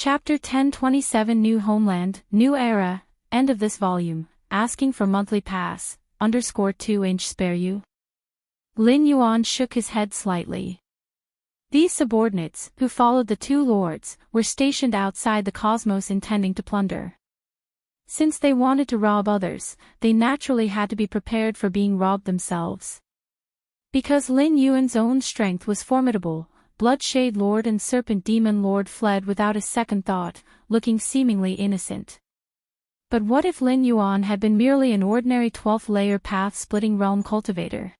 Chapter 1027 New Homeland, New Era, end of this volume, asking for monthly pass, _2" spare you? Lin Yuan shook his head slightly. These subordinates, who followed the two lords, were stationed outside the cosmos intending to plunder. Since they wanted to rob others, they naturally had to be prepared for being robbed themselves. Because Lin Yuan's own strength was formidable, Bloodshade Lord and Serpent Demon Lord fled without a second thought, looking seemingly innocent. But what if Lin Yuan had been merely an ordinary 12th-layer path-splitting realm cultivator?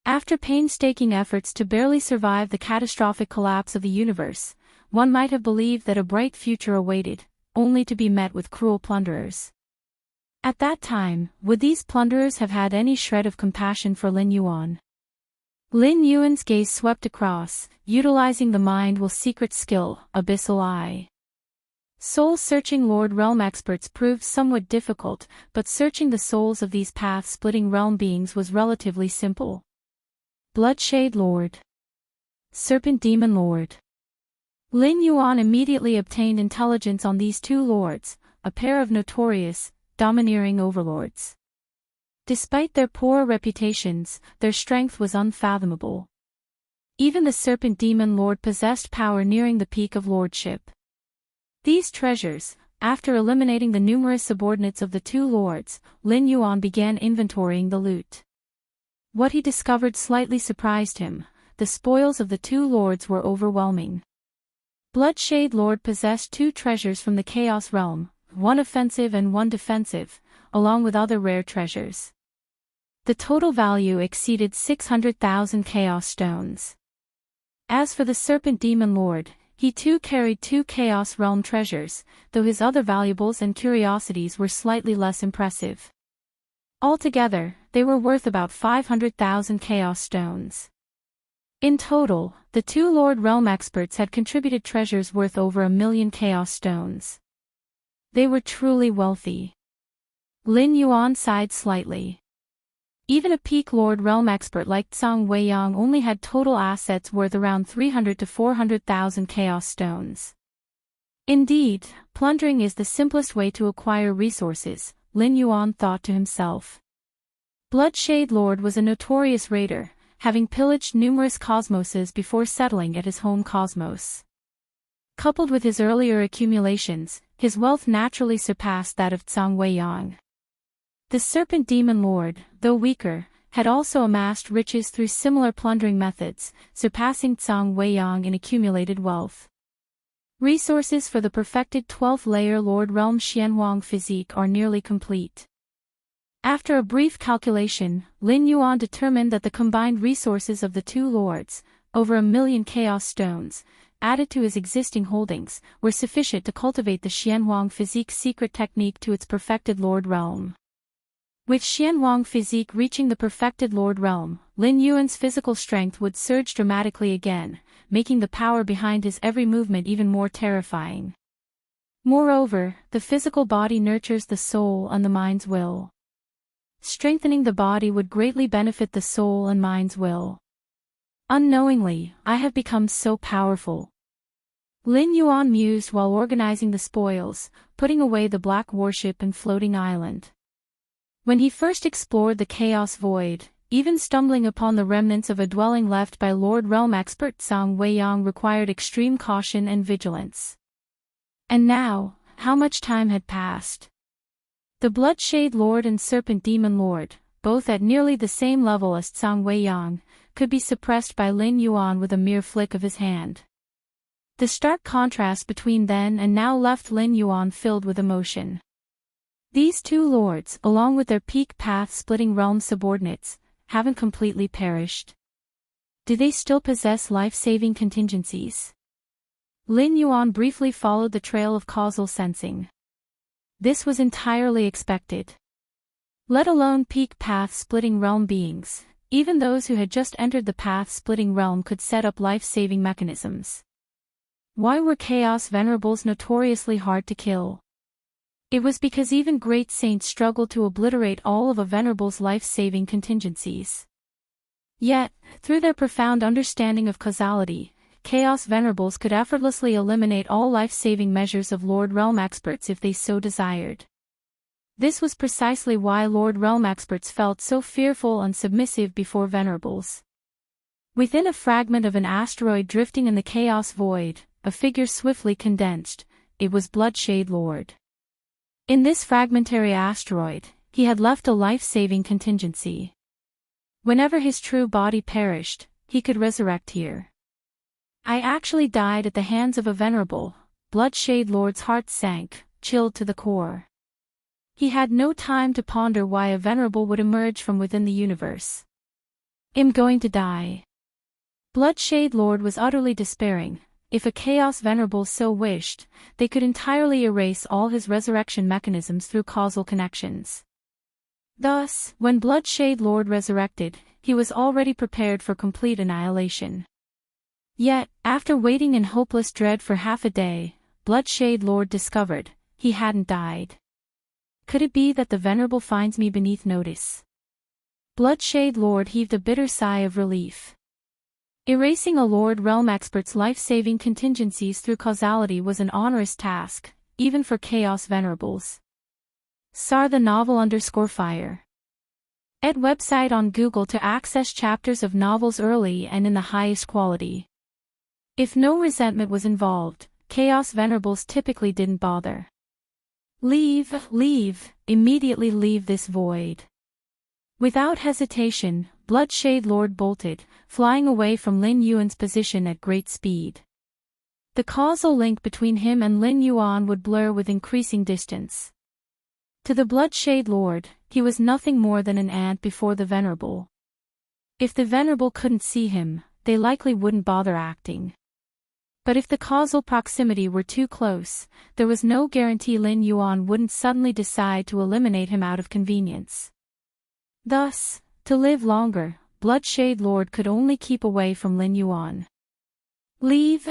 After painstaking efforts to barely survive the catastrophic collapse of the universe, one might have believed that a bright future awaited, only to be met with cruel plunderers. At that time, would these plunderers have had any shred of compassion for Lin Yuan? Lin Yuan's gaze swept across, utilizing the mind-will secret skill, Abyssal Eye. Soul-searching Lord Realm experts proved somewhat difficult, but searching the souls of these path-splitting realm beings was relatively simple. Bloodshade Lord. Serpent Demon Lord. Lin Yuan immediately obtained intelligence on these two lords, a pair of notorious, domineering overlords. Despite their poor reputations, their strength was unfathomable. Even the Serpent Demon Lord possessed power nearing the peak of lordship. These treasures, after eliminating the numerous subordinates of the two lords, Lin Yuan began inventorying the loot. What he discovered slightly surprised him: the spoils of the two lords were overwhelming. Bloodshade Lord possessed two treasures from the Chaos Realm, one offensive and one defensive, along with other rare treasures. The total value exceeded 600,000 Chaos Stones. As for the Serpent Demon Lord, he too carried two Chaos Realm treasures, though his other valuables and curiosities were slightly less impressive. Altogether, they were worth about 500,000 Chaos Stones. In total, the two Lord Realm experts had contributed treasures worth over 1,000,000 Chaos Stones. They were truly wealthy. Lin Yuan sighed slightly. Even a peak Lord Realm expert like Zhang Weiyang only had total assets worth around 300 to 400,000 Chaos Stones. Indeed, plundering is the simplest way to acquire resources, Lin Yuan thought to himself. Bloodshade Lord was a notorious raider, having pillaged numerous cosmoses before settling at his home cosmos. Coupled with his earlier accumulations, his wealth naturally surpassed that of Zhang Weiyang. The Serpent Demon Lord, though weaker, had also amassed riches through similar plundering methods, surpassing Zhang Weiyang in accumulated wealth. Resources for the perfected 12th-layer Lord Realm Xianhuang physique are nearly complete. After a brief calculation, Lin Yuan determined that the combined resources of the two lords, over 1,000,000 Chaos Stones, added to his existing holdings, were sufficient to cultivate the Xianhuang physique secret technique to its perfected Lord Realm. With Xianhuang physique reaching the perfected Lord Realm, Lin Yuan's physical strength would surge dramatically again, making the power behind his every movement even more terrifying. Moreover, the physical body nurtures the soul and the mind's will. Strengthening the body would greatly benefit the soul and mind's will. Unknowingly, I have become so powerful. Lin Yuan mused while organizing the spoils, putting away the black warship and floating island. When he first explored the Chaos Void, even stumbling upon the remnants of a dwelling left by Lord Realm expert Zhang Weiyang required extreme caution and vigilance. And now, how much time had passed? The Bloodshade Lord and Serpent Demon Lord, both at nearly the same level as Zhang Weiyang, could be suppressed by Lin Yuan with a mere flick of his hand. The stark contrast between then and now left Lin Yuan filled with emotion. These two lords, along with their peak path-splitting realm subordinates, haven't completely perished. Do they still possess life-saving contingencies? Lin Yuan briefly followed the trail of causal sensing. This was entirely expected. Let alone peak path-splitting realm beings, even those who had just entered the path-splitting realm could set up life-saving mechanisms. Why were Chaos Venerables notoriously hard to kill? It was because even great saints struggled to obliterate all of a Venerable's life-saving contingencies. Yet, through their profound understanding of causality, Chaos Venerables could effortlessly eliminate all life-saving measures of Lord Realm Experts if they so desired. This was precisely why Lord Realm Experts felt so fearful and submissive before Venerables. Within a fragment of an asteroid drifting in the chaos void, a figure swiftly condensed. It was Bloodshade Lord. In this fragmentary asteroid, he had left a life-saving contingency. Whenever his true body perished, he could resurrect here. I actually died at the hands of a venerable. Bloodshade Lord's heart sank, chilled to the core. He had no time to ponder why a venerable would emerge from within the universe. I'm going to die. Bloodshade Lord was utterly despairing. If a Chaos Venerable so wished, they could entirely erase all his resurrection mechanisms through causal connections. Thus, when Bloodshade Lord resurrected, he was already prepared for complete annihilation. Yet, after waiting in hopeless dread for half a day, Bloodshade Lord discovered he hadn't died. Could it be that the Venerable finds me beneath notice? Bloodshade Lord heaved a bitter sigh of relief. Erasing a Lord Realm Expert's life-saving contingencies through causality was an onerous task, even for Chaos Venerables. Soar the novel _fire. Ed website on Google to access chapters of novels early and in the highest quality. If no resentment was involved, Chaos Venerables typically didn't bother. Leave, immediately leave this void. Without hesitation, Bloodshade Lord bolted, flying away from Lin Yuan's position at great speed. The causal link between him and Lin Yuan would blur with increasing distance. To the Bloodshade Lord, he was nothing more than an ant before the Venerable. If the Venerable couldn't see him, they likely wouldn't bother acting. But if the causal proximity were too close, there was no guarantee Lin Yuan wouldn't suddenly decide to eliminate him out of convenience. Thus, to live longer, Bloodshade Lord could only keep away from Lin Yuan. Leave,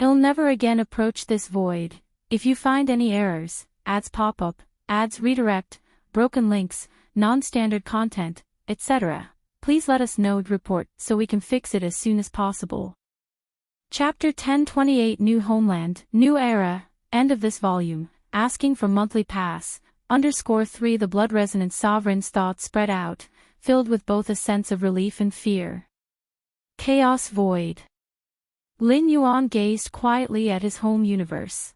I'll never again approach this void. If you find any errors, ads pop up, ads redirect, broken links, non-standard content, etc., please let us know. Report so we can fix it as soon as possible. Chapter 1028 New Homeland, New Era, end of this volume, asking for monthly pass, _3 The Blood Resonant Sovereign's thoughts spread out, filled with both a sense of relief and fear. Chaos Void. Lin Yuan gazed quietly at his home universe.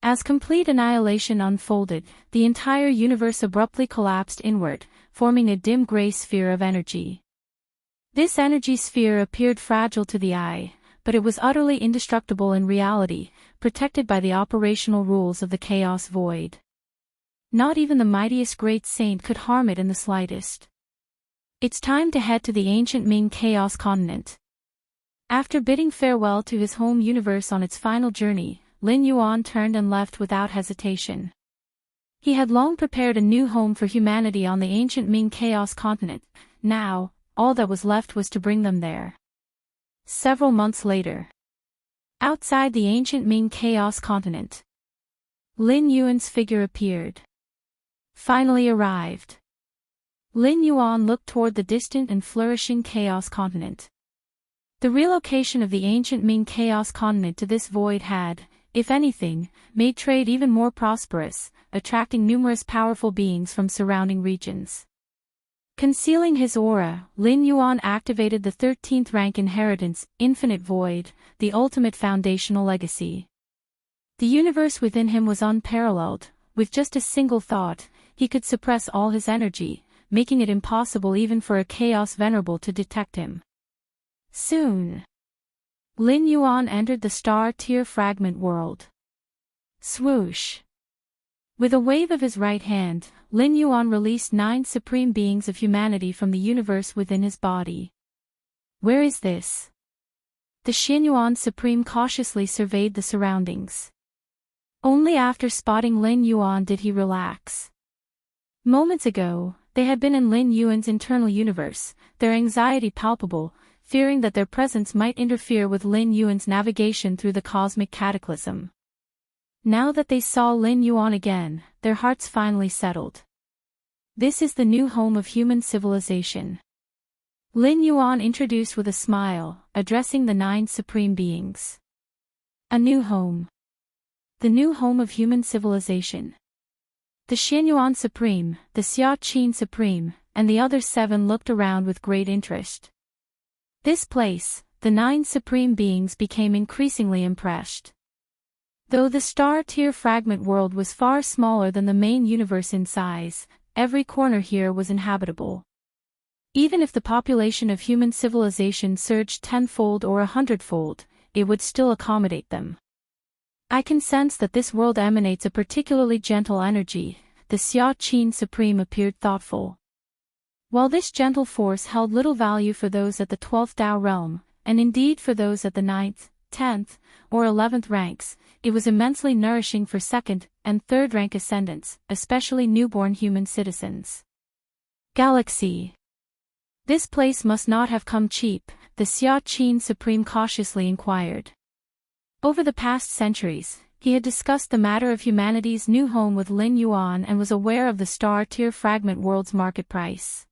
As complete annihilation unfolded, the entire universe abruptly collapsed inward, forming a dim gray sphere of energy. This energy sphere appeared fragile to the eye, but it was utterly indestructible in reality, protected by the operational rules of the Chaos Void. Not even the mightiest great saint could harm it in the slightest. It's time to head to the ancient Ming Chaos Continent. After bidding farewell to his home universe on its final journey, Lin Yuan turned and left without hesitation. He had long prepared a new home for humanity on the ancient Ming Chaos Continent. Now, all that was left was to bring them there. Several months later. Outside the ancient Ming Chaos Continent. Lin Yuan's figure appeared. Finally arrived. Lin Yuan looked toward the distant and flourishing Chaos Continent. The relocation of the ancient Ming Chaos Continent to this void had, if anything, made trade even more prosperous, attracting numerous powerful beings from surrounding regions. Concealing his aura, Lin Yuan activated the 13th rank inheritance, Infinite Void, the ultimate foundational legacy. The universe within him was unparalleled. With just a single thought, he could suppress all his energy, making it impossible even for a Chaos Venerable to detect him. Soon, Lin Yuan entered the star-tier fragment world. Swoosh! With a wave of his right hand, Lin Yuan released 9 supreme beings of humanity from the universe within his body. Where is this? The Xinyuan Supreme cautiously surveyed the surroundings. Only after spotting Lin Yuan did he relax. Moments ago, they had been in Lin Yuan's internal universe, their anxiety palpable, fearing that their presence might interfere with Lin Yuan's navigation through the cosmic cataclysm. Now that they saw Lin Yuan again, their hearts finally settled. This is the new home of human civilization. Lin Yuan introduced with a smile, addressing the 9 supreme beings. A new home. The new home of human civilization. The Xianyuan Supreme, the Xia Qin Supreme, and the other 7 looked around with great interest. This place, the 9 supreme beings became increasingly impressed. Though the star-tier fragment world was far smaller than the main universe in size, every corner here was inhabitable. Even if the population of human civilization surged 10-fold or 100-fold, it would still accommodate them. I can sense that this world emanates a particularly gentle energy, the Xia Qin Supreme appeared thoughtful. While this gentle force held little value for those at the 12th Dao realm, and indeed for those at the 9th, 10th, or 11th ranks, it was immensely nourishing for 2nd and 3rd rank ascendants, especially newborn human citizens. Galaxy. This place must not have come cheap, the Xia Qin Supreme cautiously inquired. Over the past centuries, he had discussed the matter of humanity's new home with Lin Yuan and was aware of the star-tier fragment world's market price.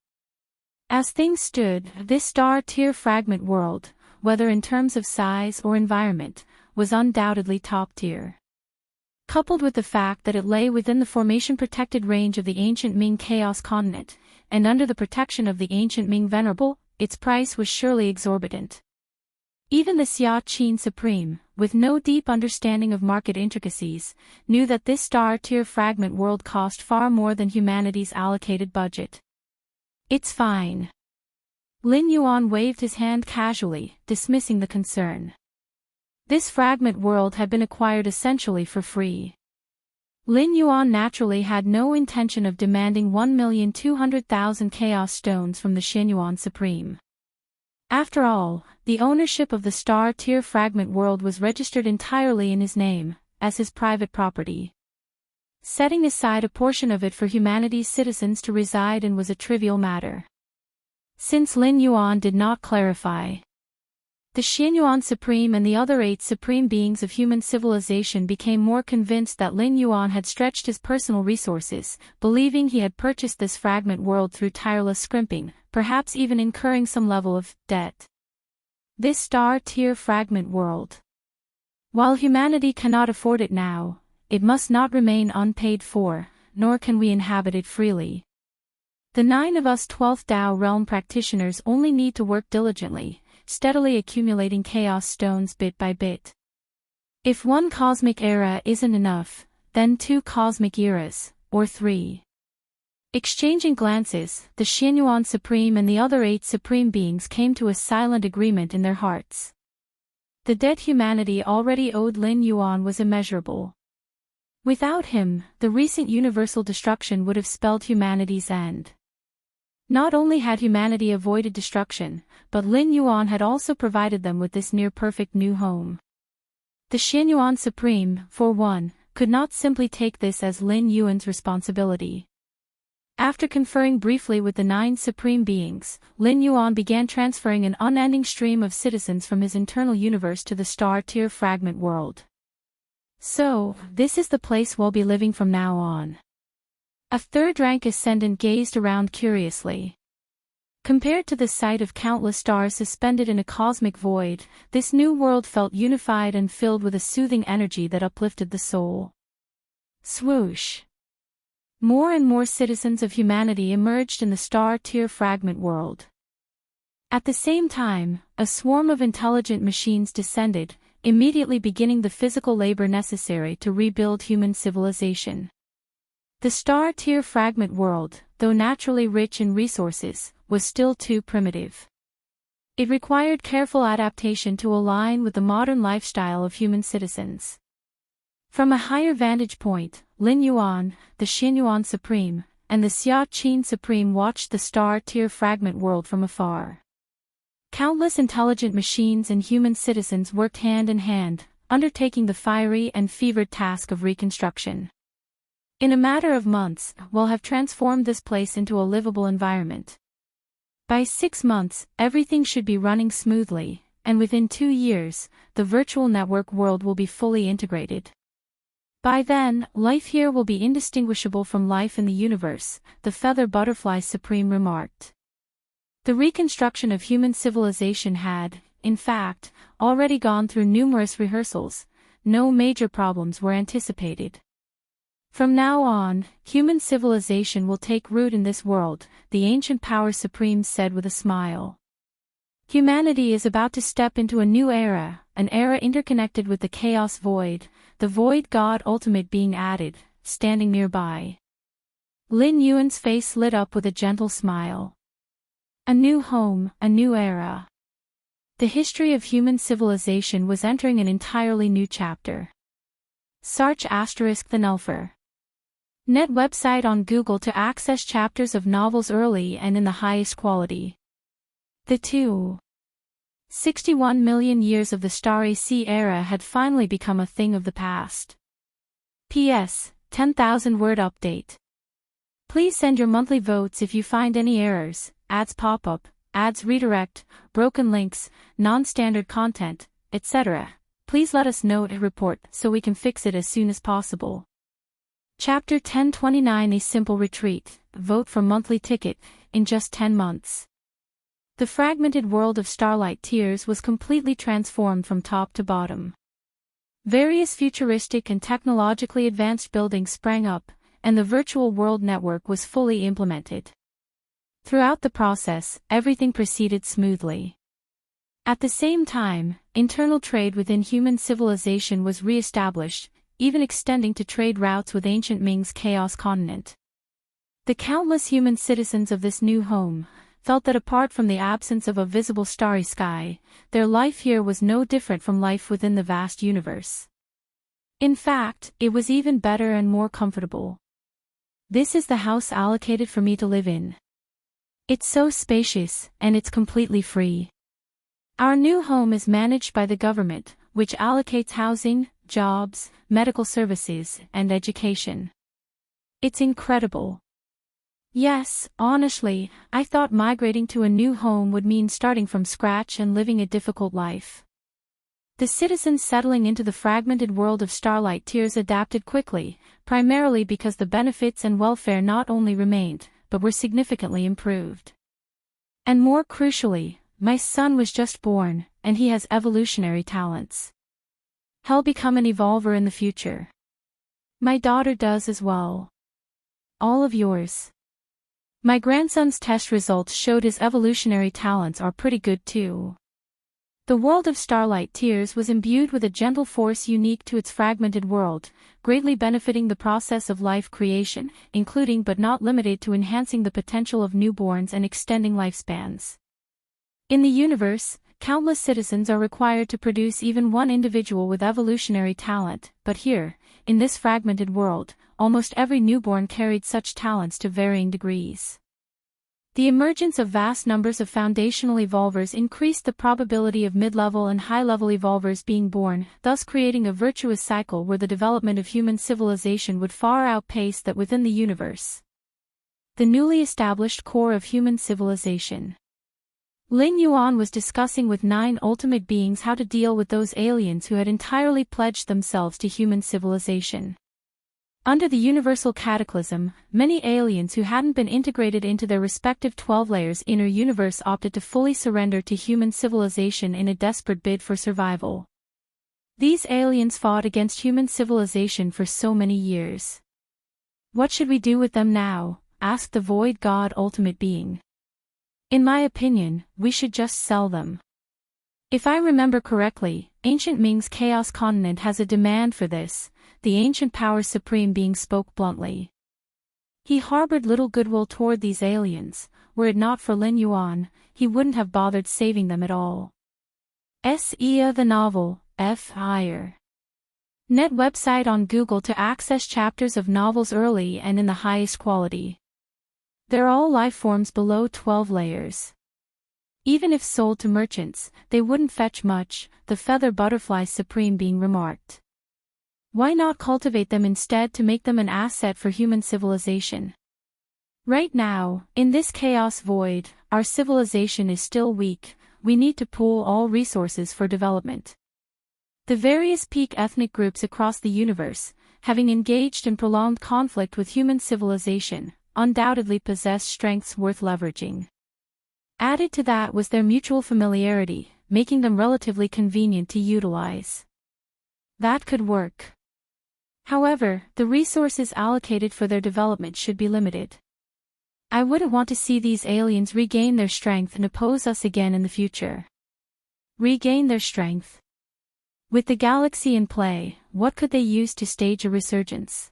As things stood, this star-tier fragment world, whether in terms of size or environment, was undoubtedly top-tier. Coupled with the fact that it lay within the formation-protected range of the ancient Ming Chaos Continent, and under the protection of the ancient Ming Venerable, its price was surely exorbitant. Even the Xia Qin Supreme, with no deep understanding of market intricacies, knew that this star-tier fragment world cost far more than humanity's allocated budget. It's fine. Lin Yuan waved his hand casually, dismissing the concern. This fragment world had been acquired essentially for free. Lin Yuan naturally had no intention of demanding 1,200,000 chaos stones from the Xianyuan Supreme. After all, the ownership of the star-tier fragment world was registered entirely in his name, as his private property. Setting aside a portion of it for humanity's citizens to reside in was a trivial matter. Since Lin Yuan did not clarify, the Xianyuan Supreme and the other 8 supreme beings of human civilization became more convinced that Lin Yuan had stretched his personal resources, believing he had purchased this fragment world through tireless scrimping, perhaps even incurring some level of debt. This star-tier fragment world. While humanity cannot afford it now, it must not remain unpaid for, nor can we inhabit it freely. The 9 of us 12th Dao realm practitioners only need to work diligently, steadily accumulating chaos stones bit by bit. If 1 cosmic era isn't enough, then 2 cosmic eras, or 3. Exchanging glances, the Xianyuan Supreme and the other 8 supreme beings came to a silent agreement in their hearts. The debt humanity already owed Lin Yuan was immeasurable. Without him, the recent universal destruction would have spelled humanity's end. Not only had humanity avoided destruction, but Lin Yuan had also provided them with this near-perfect new home. The Xianyuan Supreme, for one, could not simply take this as Lin Yuan's responsibility. After conferring briefly with the 9 supreme beings, Lin Yuan began transferring an unending stream of citizens from his internal universe to the star-tier fragment world. So, this is the place we'll be living from now on. A 3rd-rank ascendant gazed around curiously. Compared to the sight of countless stars suspended in a cosmic void, this new world felt unified and filled with a soothing energy that uplifted the soul. Swoosh! More and more citizens of humanity emerged in the star-tier fragment world. At the same time, a swarm of intelligent machines descended, immediately beginning the physical labor necessary to rebuild human civilization. The star-tier fragment world, though naturally rich in resources, was still too primitive. It required careful adaptation to align with the modern lifestyle of human citizens. From a higher vantage point, Lin Yuan, the Xianyuan Supreme, and the Xia Qin Supreme watched the star-tier fragment world from afar. Countless intelligent machines and human citizens worked hand in hand, undertaking the fiery and fevered task of reconstruction. In a matter of months, we'll have transformed this place into a livable environment. By 6 months, everything should be running smoothly, and within 2 years, the virtual network world will be fully integrated. By then, life here will be indistinguishable from life in the universe, the Feather Butterfly Supreme remarked. The reconstruction of human civilization had, in fact, already gone through numerous rehearsals. No major problems were anticipated. From now on, human civilization will take root in this world, the ancient power supreme said with a smile. Humanity is about to step into a new era, an era interconnected with the chaos void, the void god ultimate being added, standing nearby. Lin Yuan's face lit up with a gentle smile. A new home, a new era. The history of human civilization was entering an entirely new chapter. Search * the Nulfer. Net website on Google to access chapters of novels early and in the highest quality. The 61 million years of the Starry Sea era had finally become a thing of the past. P.S. 10,000 word update. Please send your monthly votes if you find any errors, ads pop up, ads redirect, broken links, non-standard content, etc. Please let us know and report so we can fix it as soon as possible. Chapter 1029 A Simple Retreat, Vote for Monthly Ticket, in just 10 months. The fragmented world of Starlight Tears was completely transformed from top to bottom. Various futuristic and technologically advanced buildings sprang up, and the virtual world network was fully implemented. Throughout the process, everything proceeded smoothly. At the same time, internal trade within human civilization was re-established, even extending to trade routes with ancient Ming's Chaos Continent. The countless human citizens of this new home felt that apart from the absence of a visible starry sky, their life here was no different from life within the vast universe. In fact, it was even better and more comfortable. This is the house allocated for me to live in. It's so spacious, and it's completely free. Our new home is managed by the government, which allocates housing, jobs, medical services, and education. It's incredible. Yes, honestly, I thought migrating to a new home would mean starting from scratch and living a difficult life. The citizens settling into the fragmented world of Starlight Tears adapted quickly, primarily because the benefits and welfare not only remained, but were significantly improved. And more crucially, my son was just born, and he has evolutionary talents. He'll become an evolver in the future. My daughter does as well. All of yours. My grandson's test results showed his evolutionary talents are pretty good too. The world of Starlight Tears was imbued with a gentle force unique to its fragmented world, greatly benefiting the process of life creation, including but not limited to enhancing the potential of newborns and extending lifespans. In the universe, countless citizens are required to produce even one individual with evolutionary talent, but here, in this fragmented world, almost every newborn carried such talents to varying degrees. The emergence of vast numbers of foundational evolvers increased the probability of mid-level and high-level evolvers being born, thus creating a virtuous cycle where the development of human civilization would far outpace that within the universe. The newly established core of human civilization. Lin Yuan was discussing with 9 ultimate beings how to deal with those aliens who had entirely pledged themselves to human civilization. Under the universal cataclysm, many aliens who hadn't been integrated into their respective 12 layers inner universe opted to fully surrender to human civilization in a desperate bid for survival. These aliens fought against human civilization for so many years. What should we do with them now? Asked the Void God Ultimate Being. In my opinion, we should just sell them. If I remember correctly, ancient Ming's Chaos Continent has a demand for this, the ancient power supreme being spoke bluntly. He harbored little goodwill toward these aliens, were it not for Lin Yuan, he wouldn't have bothered saving them at all. S.E.A. the novel, F. Higher. Net website on Google to access chapters of novels early and in the highest quality. They're all life forms below 12 layers. Even if sold to merchants, they wouldn't fetch much, the feather butterfly supreme being remarked. Why not cultivate them instead to make them an asset for human civilization? Right now, in this chaos void, our civilization is still weak, we need to pool all resources for development. The various peak ethnic groups across the universe, having engaged in prolonged conflict with human civilization, undoubtedly possess strengths worth leveraging. Added to that was their mutual familiarity, making them relatively convenient to utilize. That could work. However, the resources allocated for their development should be limited. I wouldn't want to see these aliens regain their strength and oppose us again in the future. Regain their strength. With the galaxy in play, what could they use to stage a resurgence?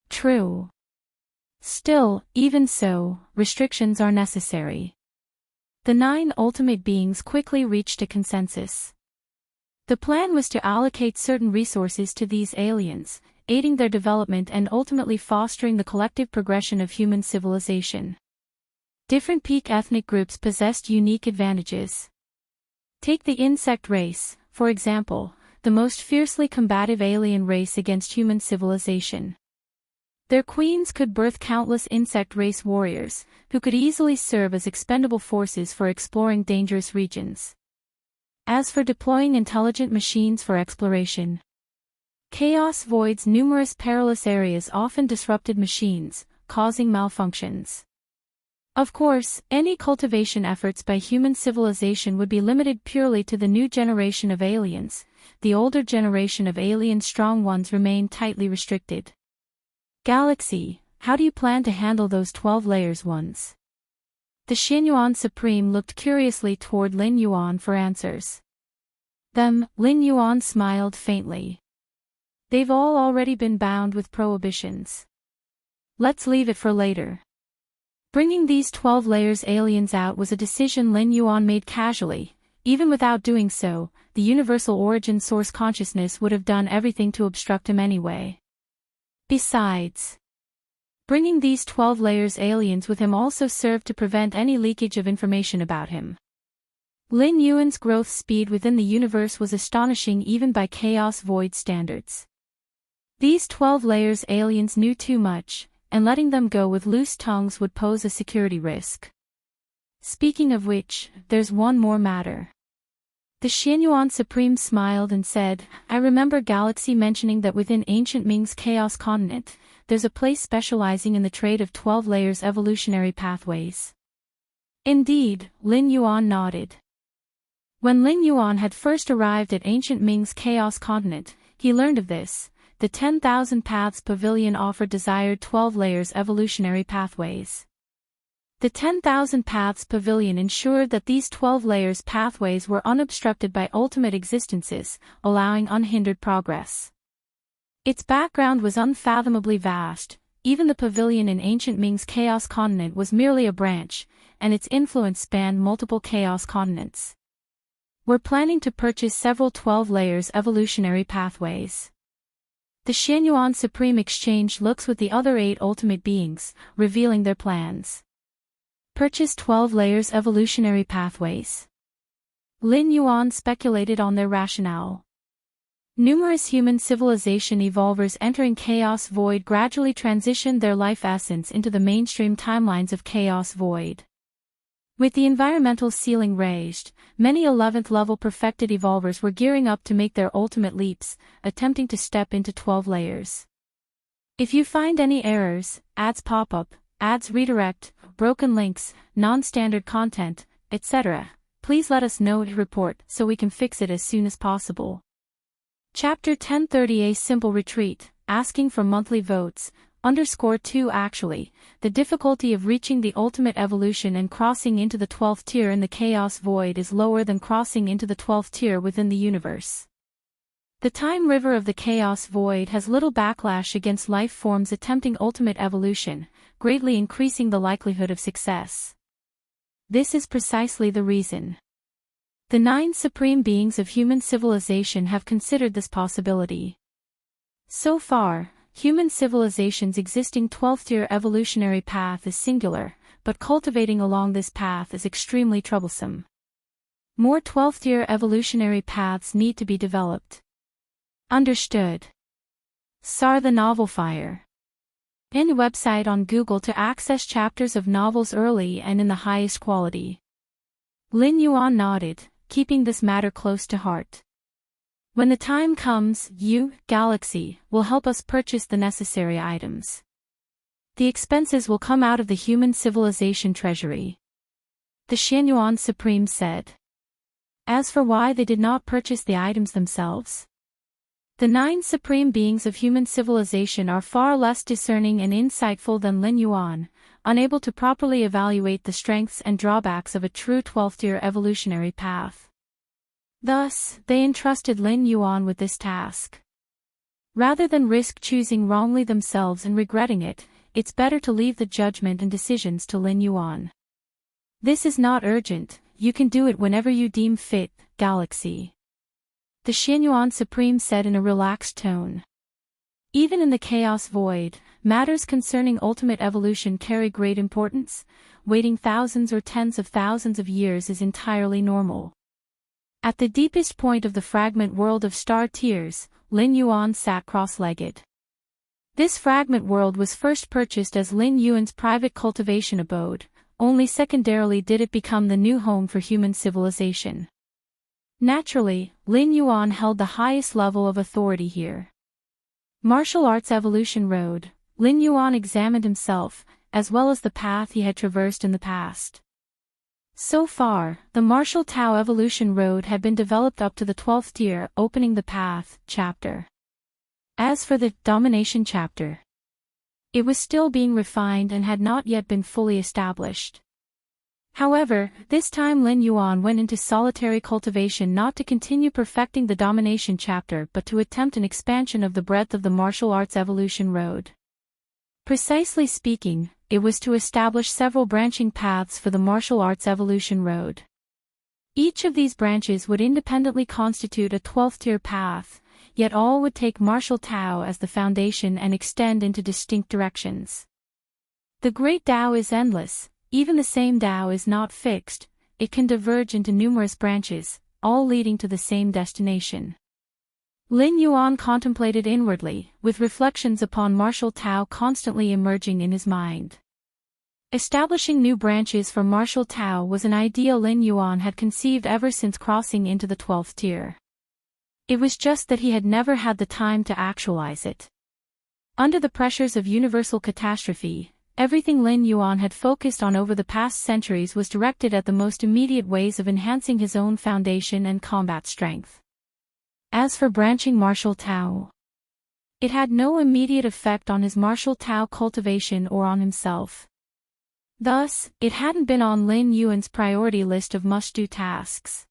True. Still, even so, restrictions are necessary. The 9 ultimate beings quickly reached a consensus. The plan was to allocate certain resources to these aliens, aiding their development and ultimately fostering the collective progression of human civilization. Different peak ethnic groups possessed unique advantages. Take the insect race, for example, the most fiercely combative alien race against human civilization. Their queens could birth countless insect race warriors, who could easily serve as expendable forces for exploring dangerous regions. As for deploying intelligent machines for exploration, Chaos Void's numerous perilous areas often disrupted machines, causing malfunctions. Of course, any cultivation efforts by human civilization would be limited purely to the new generation of aliens. The older generation of alien strong ones remain tightly restricted. Galaxy, how do you plan to handle those 12 layers ones? The Xinyuan Supreme looked curiously toward Lin Yuan for answers. Lin Yuan smiled faintly. They've all already been bound with prohibitions. Let's leave it for later. Bringing these 12 layers aliens out was a decision Lin Yuan made casually. Even without doing so, the universal origin source consciousness would have done everything to obstruct him anyway. Besides, bringing these 12 layers aliens with him also served to prevent any leakage of information about him. Lin Yuan's growth speed within the universe was astonishing even by Chaos Void standards. These 12 layers aliens knew too much, and letting them go with loose tongues would pose a security risk. Speaking of which, there's one more matter. The Xinyuan Supreme smiled and said, I remember Galaxy mentioning that within ancient Ming's Chaos Continent, there's a place specializing in the trade of 12 layers evolutionary pathways. Indeed, Lin Yuan nodded. When Lin Yuan had first arrived at ancient Ming's Chaos Continent, he learned of this. The 10,000 Paths Pavilion offered desired 12 layers evolutionary pathways. The 10,000 Paths Pavilion ensured that these 12 layers pathways were unobstructed by ultimate existences, allowing unhindered progress. Its background was unfathomably vast. Even the pavilion in ancient Ming's Chaos Continent was merely a branch, and its influence spanned multiple Chaos continents. We're planning to purchase several 12 layers evolutionary pathways. The Xinyuan Supreme exchanged looks with the other 8 ultimate beings, revealing their plans. Purchase 12 layers evolutionary pathways. Lin Yuan speculated on their rationale. Numerous human civilization evolvers entering Chaos Void gradually transitioned their life essence into the mainstream timelines of Chaos Void. With the environmental ceiling raised, many 11th level perfected evolvers were gearing up to make their ultimate leaps, attempting to step into 12 layers. If you find any errors, ads pop up, ads redirect, broken links, non-standard content, etc., please let us know to report so we can fix it as soon as possible. Chapter 1030 A Simple Retreat, Asking for Monthly Votes, _2 Actually, the difficulty of reaching the ultimate evolution and crossing into the 12th tier in the Chaos Void is lower than crossing into the 12th tier within the universe. The time river of the Chaos Void has little backlash against life forms attempting ultimate evolution, greatly increasing the likelihood of success. This is precisely the reason the 9 supreme beings of human civilization have considered this possibility. So far, human civilization's existing 12th-tier evolutionary path is singular, but cultivating along this path is extremely troublesome. More 12th-tier evolutionary paths need to be developed. Understood. SAR the Novel Fire. In a website on Google to access chapters of novels early and in the highest quality. Lin Yuan nodded, keeping this matter close to heart. When the time comes, you, Galaxy, will help us purchase the necessary items. The expenses will come out of the human civilization treasury. the Xianyuan Supreme said. As for why they did not purchase the items themselves, the 9 supreme beings of human civilization are far less discerning and insightful than Lin Yuan, unable to properly evaluate the strengths and drawbacks of a true 12th-tier evolutionary path. Thus, they entrusted Lin Yuan with this task. Rather than risk choosing wrongly themselves and regretting it, it's better to leave the judgment and decisions to Lin Yuan. This is not urgent, you can do it whenever you deem fit, Galaxy. The Xianyuan Supreme said in a relaxed tone. Even in the chaos void, matters concerning ultimate evolution carry great importance. Waiting thousands or tens of thousands of years is entirely normal. At the deepest point of the fragment world of star tiers, Lin Yuan sat cross-legged. This fragment world was first purchased as Lin Yuan's private cultivation abode, only secondarily did it become the new home for human civilization. Naturally, Lin Yuan held the highest level of authority here. Martial Arts Evolution Road, Lin Yuan examined himself, as well as the path he had traversed in the past. So far, the Martial Tao Evolution Road had been developed up to the 12th tier, opening the path, chapter. As for the domination chapter, it was still being refined and had not yet been fully established. However, this time Lin Yuan went into solitary cultivation not to continue perfecting the domination chapter but to attempt an expansion of the breadth of the martial arts evolution road. Precisely speaking, it was to establish several branching paths for the martial arts evolution road. Each of these branches would independently constitute a 12th-tier path, yet all would take martial Tao as the foundation and extend into distinct directions. The great Tao is endless. Even the same Tao is not fixed, it can diverge into numerous branches, all leading to the same destination. Lin Yuan contemplated inwardly, with reflections upon martial Tao constantly emerging in his mind. Establishing new branches for martial Tao was an idea Lin Yuan had conceived ever since crossing into the 12th tier. It was just that he had never had the time to actualize it. Under the pressures of universal catastrophe, everything Lin Yuan had focused on over the past centuries was directed at the most immediate ways of enhancing his own foundation and combat strength. As for branching martial Tao, it had no immediate effect on his martial Tao cultivation or on himself. Thus, it hadn't been on Lin Yuan's priority list of must-do tasks.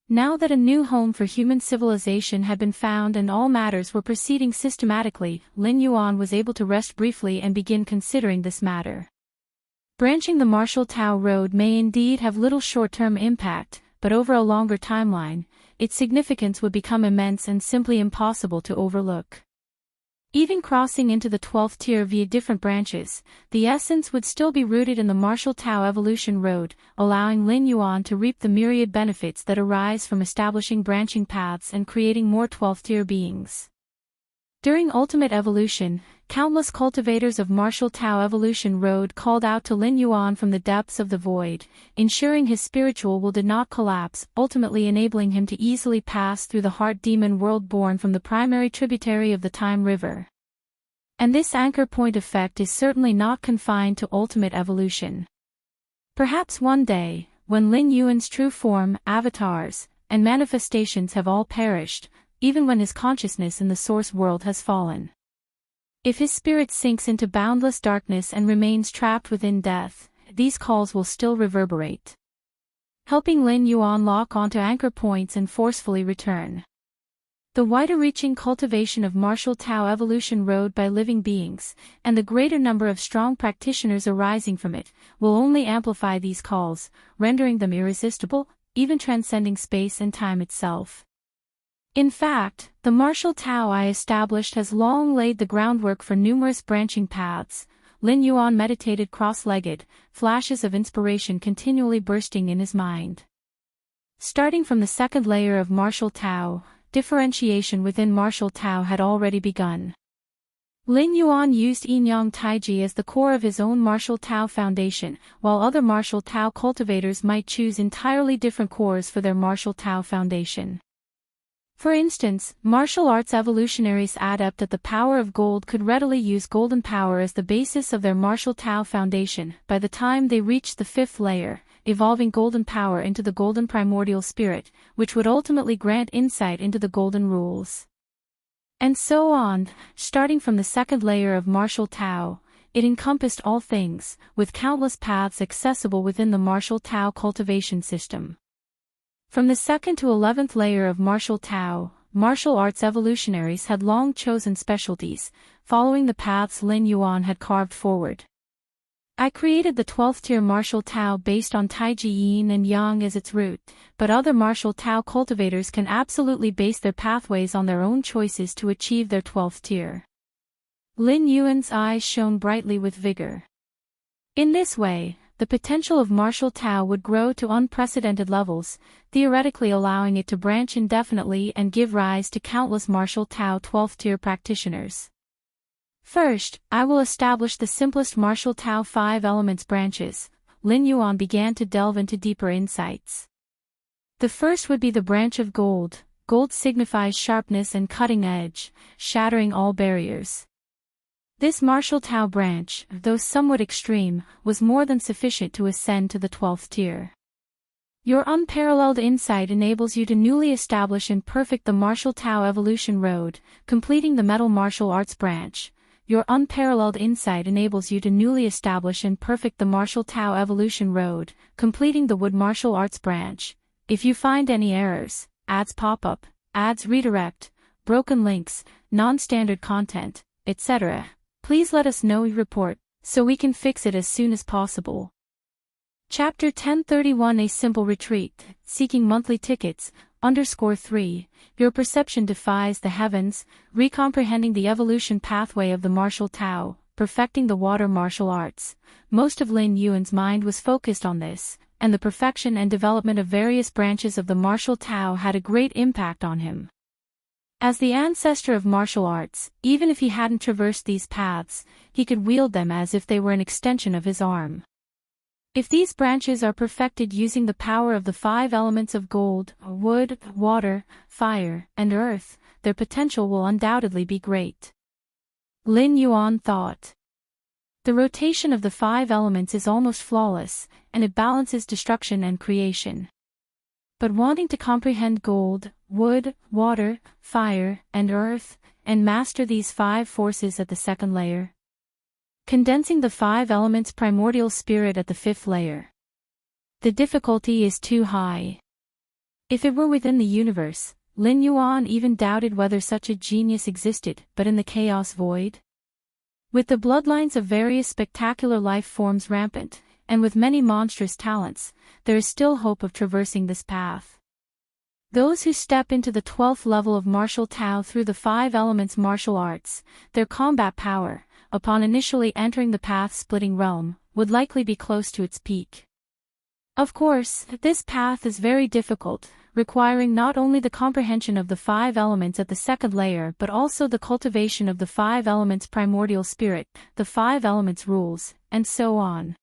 Now that a new home for human civilization had been found and all matters were proceeding systematically, Lin Yuan was able to rest briefly and begin considering this matter. Branching the martial Tao road may indeed have little short-term impact, but over a longer timeline, its significance would become immense and simply impossible to overlook. Even crossing into the 12th tier via different branches, the essence would still be rooted in the martial Tao evolution road, allowing Lin Yuan to reap the myriad benefits that arise from establishing branching paths and creating more 12th tier beings. During ultimate evolution, countless cultivators of martial Tao evolution road called out to Lin Yuan from the depths of the void, ensuring his spiritual will did not collapse, ultimately enabling him to easily pass through the heart demon world born from the primary tributary of the Time River. And this anchor point effect is certainly not confined to ultimate evolution. Perhaps one day, when Lin Yuan's true form, avatars, and manifestations have all perished, even when his consciousness in the source world has fallen. If his spirit sinks into boundless darkness and remains trapped within death, these calls will still reverberate, helping Lin Yuan lock onto anchor points and forcefully return. The wider-reaching cultivation of martial Tao evolution road by living beings, and the greater number of strong practitioners arising from it, will only amplify these calls, rendering them irresistible, even transcending space and time itself. In fact, the martial Tao I established has long laid the groundwork for numerous branching paths. Lin Yuan meditated cross-legged, flashes of inspiration continually bursting in his mind. Starting from the second layer of martial Tao, differentiation within martial Tao had already begun. Lin Yuan used Yin-Yang Taiji as the core of his own martial Tao foundation, while other martial Tao cultivators might choose entirely different cores for their martial Tao foundation. For instance, martial arts evolutionaries adept at the power of gold could readily use golden power as the basis of their martial Tao foundation. By the time they reached the fifth layer, evolving golden power into the golden primordial spirit, which would ultimately grant insight into the golden rules. And so on, starting from the second layer of martial Tao, it encompassed all things, with countless paths accessible within the martial Tao cultivation system. From the second to 11th layer of martial Tao, martial arts evolutionaries had long chosen specialties, following the paths Lin Yuan had carved forward. I created the 12th tier martial Tao based on Taiji Yin and Yang as its root, but other martial Tao cultivators can absolutely base their pathways on their own choices to achieve their 12th tier. Lin Yuan's eyes shone brightly with vigor. In this way, the potential of martial Tao would grow to unprecedented levels, theoretically allowing it to branch indefinitely and give rise to countless martial Tao 12th tier practitioners. First, I will establish the simplest martial Tao 5 elements branches. Lin Yuan began to delve into deeper insights. The first would be the branch of gold. Gold signifies sharpness and cutting edge, shattering all barriers. This martial Tao branch, though somewhat extreme, was more than sufficient to ascend to the 12th tier. Your unparalleled insight enables you to newly establish and perfect the martial Tao evolution road, completing the metal martial arts branch. Your unparalleled insight enables you to newly establish and perfect the martial Tao evolution road, completing the wood martial arts branch. If you find any errors, ads pop up, ads redirect, broken links, non-standard content, etc., please let us know. Report, so we can fix it as soon as possible. Chapter 1031 A Simple Retreat, Seeking Monthly Tickets, _3, Your perception defies the heavens, recomprehending the evolution pathway of the martial Tao, perfecting the water martial arts. Most of Lin Yuan's mind was focused on this, and the perfection and development of various branches of the martial Tao had a great impact on him. As the ancestor of martial arts, even if he hadn't traversed these paths, he could wield them as if they were an extension of his arm. If these branches are perfected using the power of the 5 elements of gold, wood, water, fire, and earth, their potential will undoubtedly be great. Lin Yuan thought. The rotation of the 5 elements is almost flawless, and it balances destruction and creation. But wanting to comprehend gold, wood, water, fire, and earth, and master these 5 forces at the second layer. Condensing the 5 elements primordial spirit at the 5th layer. The difficulty is too high. If it were within the universe, Lin Yuan even doubted whether such a genius existed, but in the chaos void? With the bloodlines of various spectacular life forms rampant, and with many monstrous talents, there is still hope of traversing this path. Those who step into the 12th level of martial Tao through the 5 elements martial arts, their combat power, upon initially entering the path-splitting realm, would likely be close to its peak. Of course, this path is very difficult, requiring not only the comprehension of the 5 elements at the second layer but also the cultivation of the 5 elements primordial spirit, the 5 elements rules, and so on.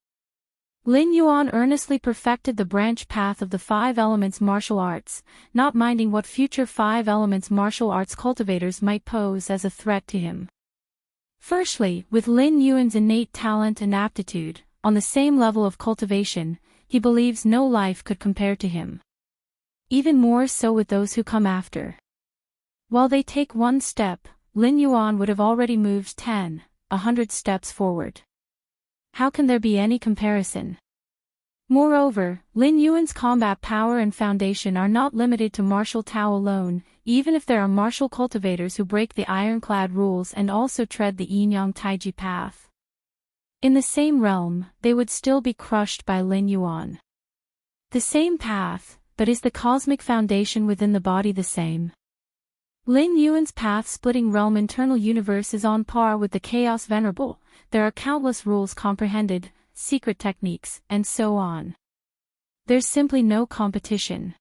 Lin Yuan earnestly perfected the branch path of the 5 elements martial arts, not minding what future 5 elements martial arts cultivators might pose as a threat to him. Firstly, with Lin Yuan's innate talent and aptitude, on the same level of cultivation, he believes no life could compare to him. Even more so with those who come after. While they take one step, Lin Yuan would have already moved 10, 100 steps forward. How can there be any comparison? Moreover, Lin Yuan's combat power and foundation are not limited to martial Tao alone, even if there are martial cultivators who break the ironclad rules and also tread the yin-yang taiji path. In the same realm, they would still be crushed by Lin Yuan. The same path, but is the cosmic foundation within the body the same? Lin Yuan's path-splitting realm internal universe is on par with the Chaos Venerable. There are countless rules comprehended, secret techniques, and so on. There's simply no competition.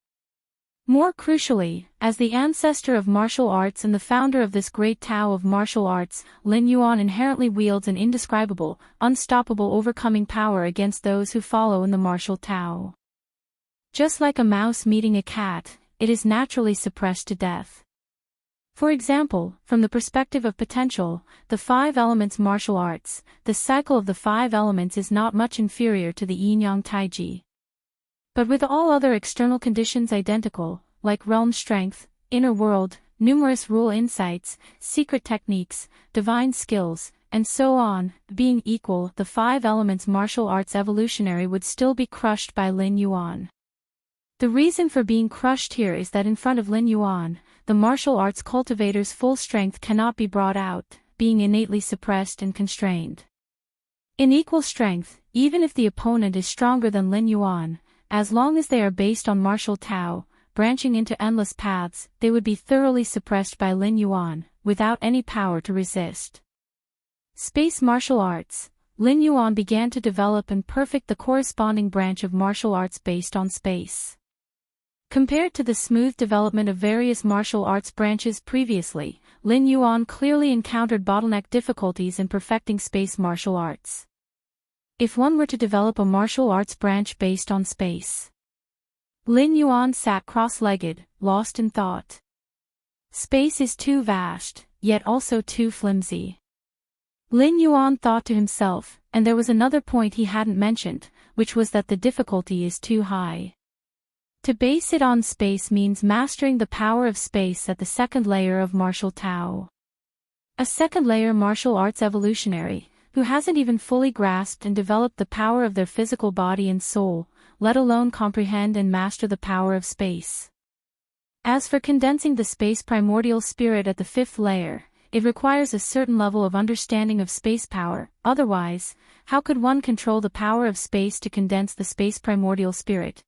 More crucially, as the ancestor of martial arts and the founder of this great Tao of martial arts, Lin Yuan inherently wields an indescribable, unstoppable overcoming power against those who follow in the martial Tao. Just like a mouse meeting a cat, it is naturally suppressed to death. For example, from the perspective of potential, the 5 elements martial arts, the cycle of the 5 elements is not much inferior to the yin-yang taiji. But with all other external conditions identical, like realm strength, inner world, numerous rule insights, secret techniques, divine skills, and so on, being equal, the 5 elements martial arts evolutionary would still be crushed by Lin Yuan. The reason for being crushed here is that in front of Lin Yuan, the martial arts cultivator's full strength cannot be brought out, being innately suppressed and constrained. In equal strength, even if the opponent is stronger than Lin Yuan, as long as they are based on martial Tao, branching into endless paths, they would be thoroughly suppressed by Lin Yuan, without any power to resist. Space martial arts. Lin Yuan began to develop and perfect the corresponding branch of martial arts based on space. Compared to the smooth development of various martial arts branches previously, Lin Yuan clearly encountered bottleneck difficulties in perfecting space martial arts. If one were to develop a martial arts branch based on space, Lin Yuan sat cross-legged, lost in thought. Space is too vast, yet also too flimsy. Lin Yuan thought to himself, and there was another point he hadn't mentioned, which was that the difficulty is too high. To base it on space means mastering the power of space at the second layer of martial Tao. A second layer martial arts evolutionary, who hasn't even fully grasped and developed the power of their physical body and soul, let alone comprehend and master the power of space. As for condensing the space primordial spirit at the 5th layer, it requires a certain level of understanding of space power, otherwise, how could one control the power of space to condense the space primordial spirit?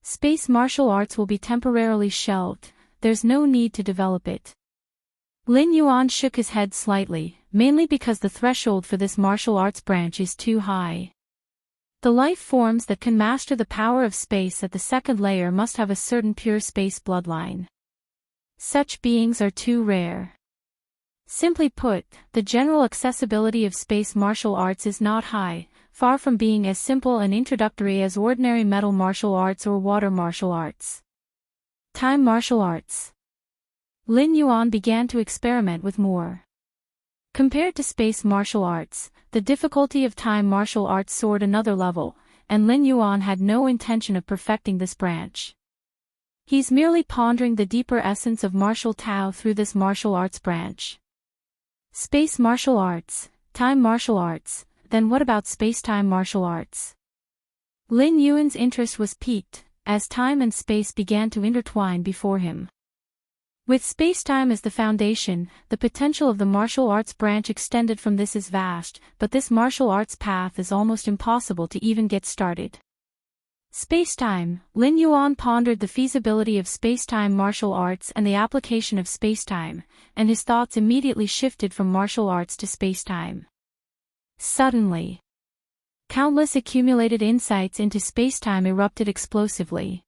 Space martial arts will be temporarily shelved, there's no need to develop it. Lin Yuan shook his head slightly, mainly because the threshold for this martial arts branch is too high. The life forms that can master the power of space at the second layer must have a certain pure space bloodline. Such beings are too rare. Simply put, the general accessibility of space martial arts is not high, far from being as simple and introductory as ordinary metal martial arts or water martial arts. Time martial arts. Lin Yuan began to experiment with more. Compared to space martial arts, the difficulty of time martial arts soared another level, and Lin Yuan had no intention of perfecting this branch. He's merely pondering the deeper essence of martial Tao through this martial arts branch. Space martial arts, time martial arts, then what about space-time martial arts? Lin Yuan's interest was piqued, as time and space began to intertwine before him. With space-time as the foundation, the potential of the martial arts branch extended from this is vast, but this martial arts path is almost impossible to even get started. Space-time. Lin Yuan pondered the feasibility of space-time martial arts and the application of space-time, and his thoughts immediately shifted from martial arts to space-time. Suddenly, countless accumulated insights into space-time erupted explosively.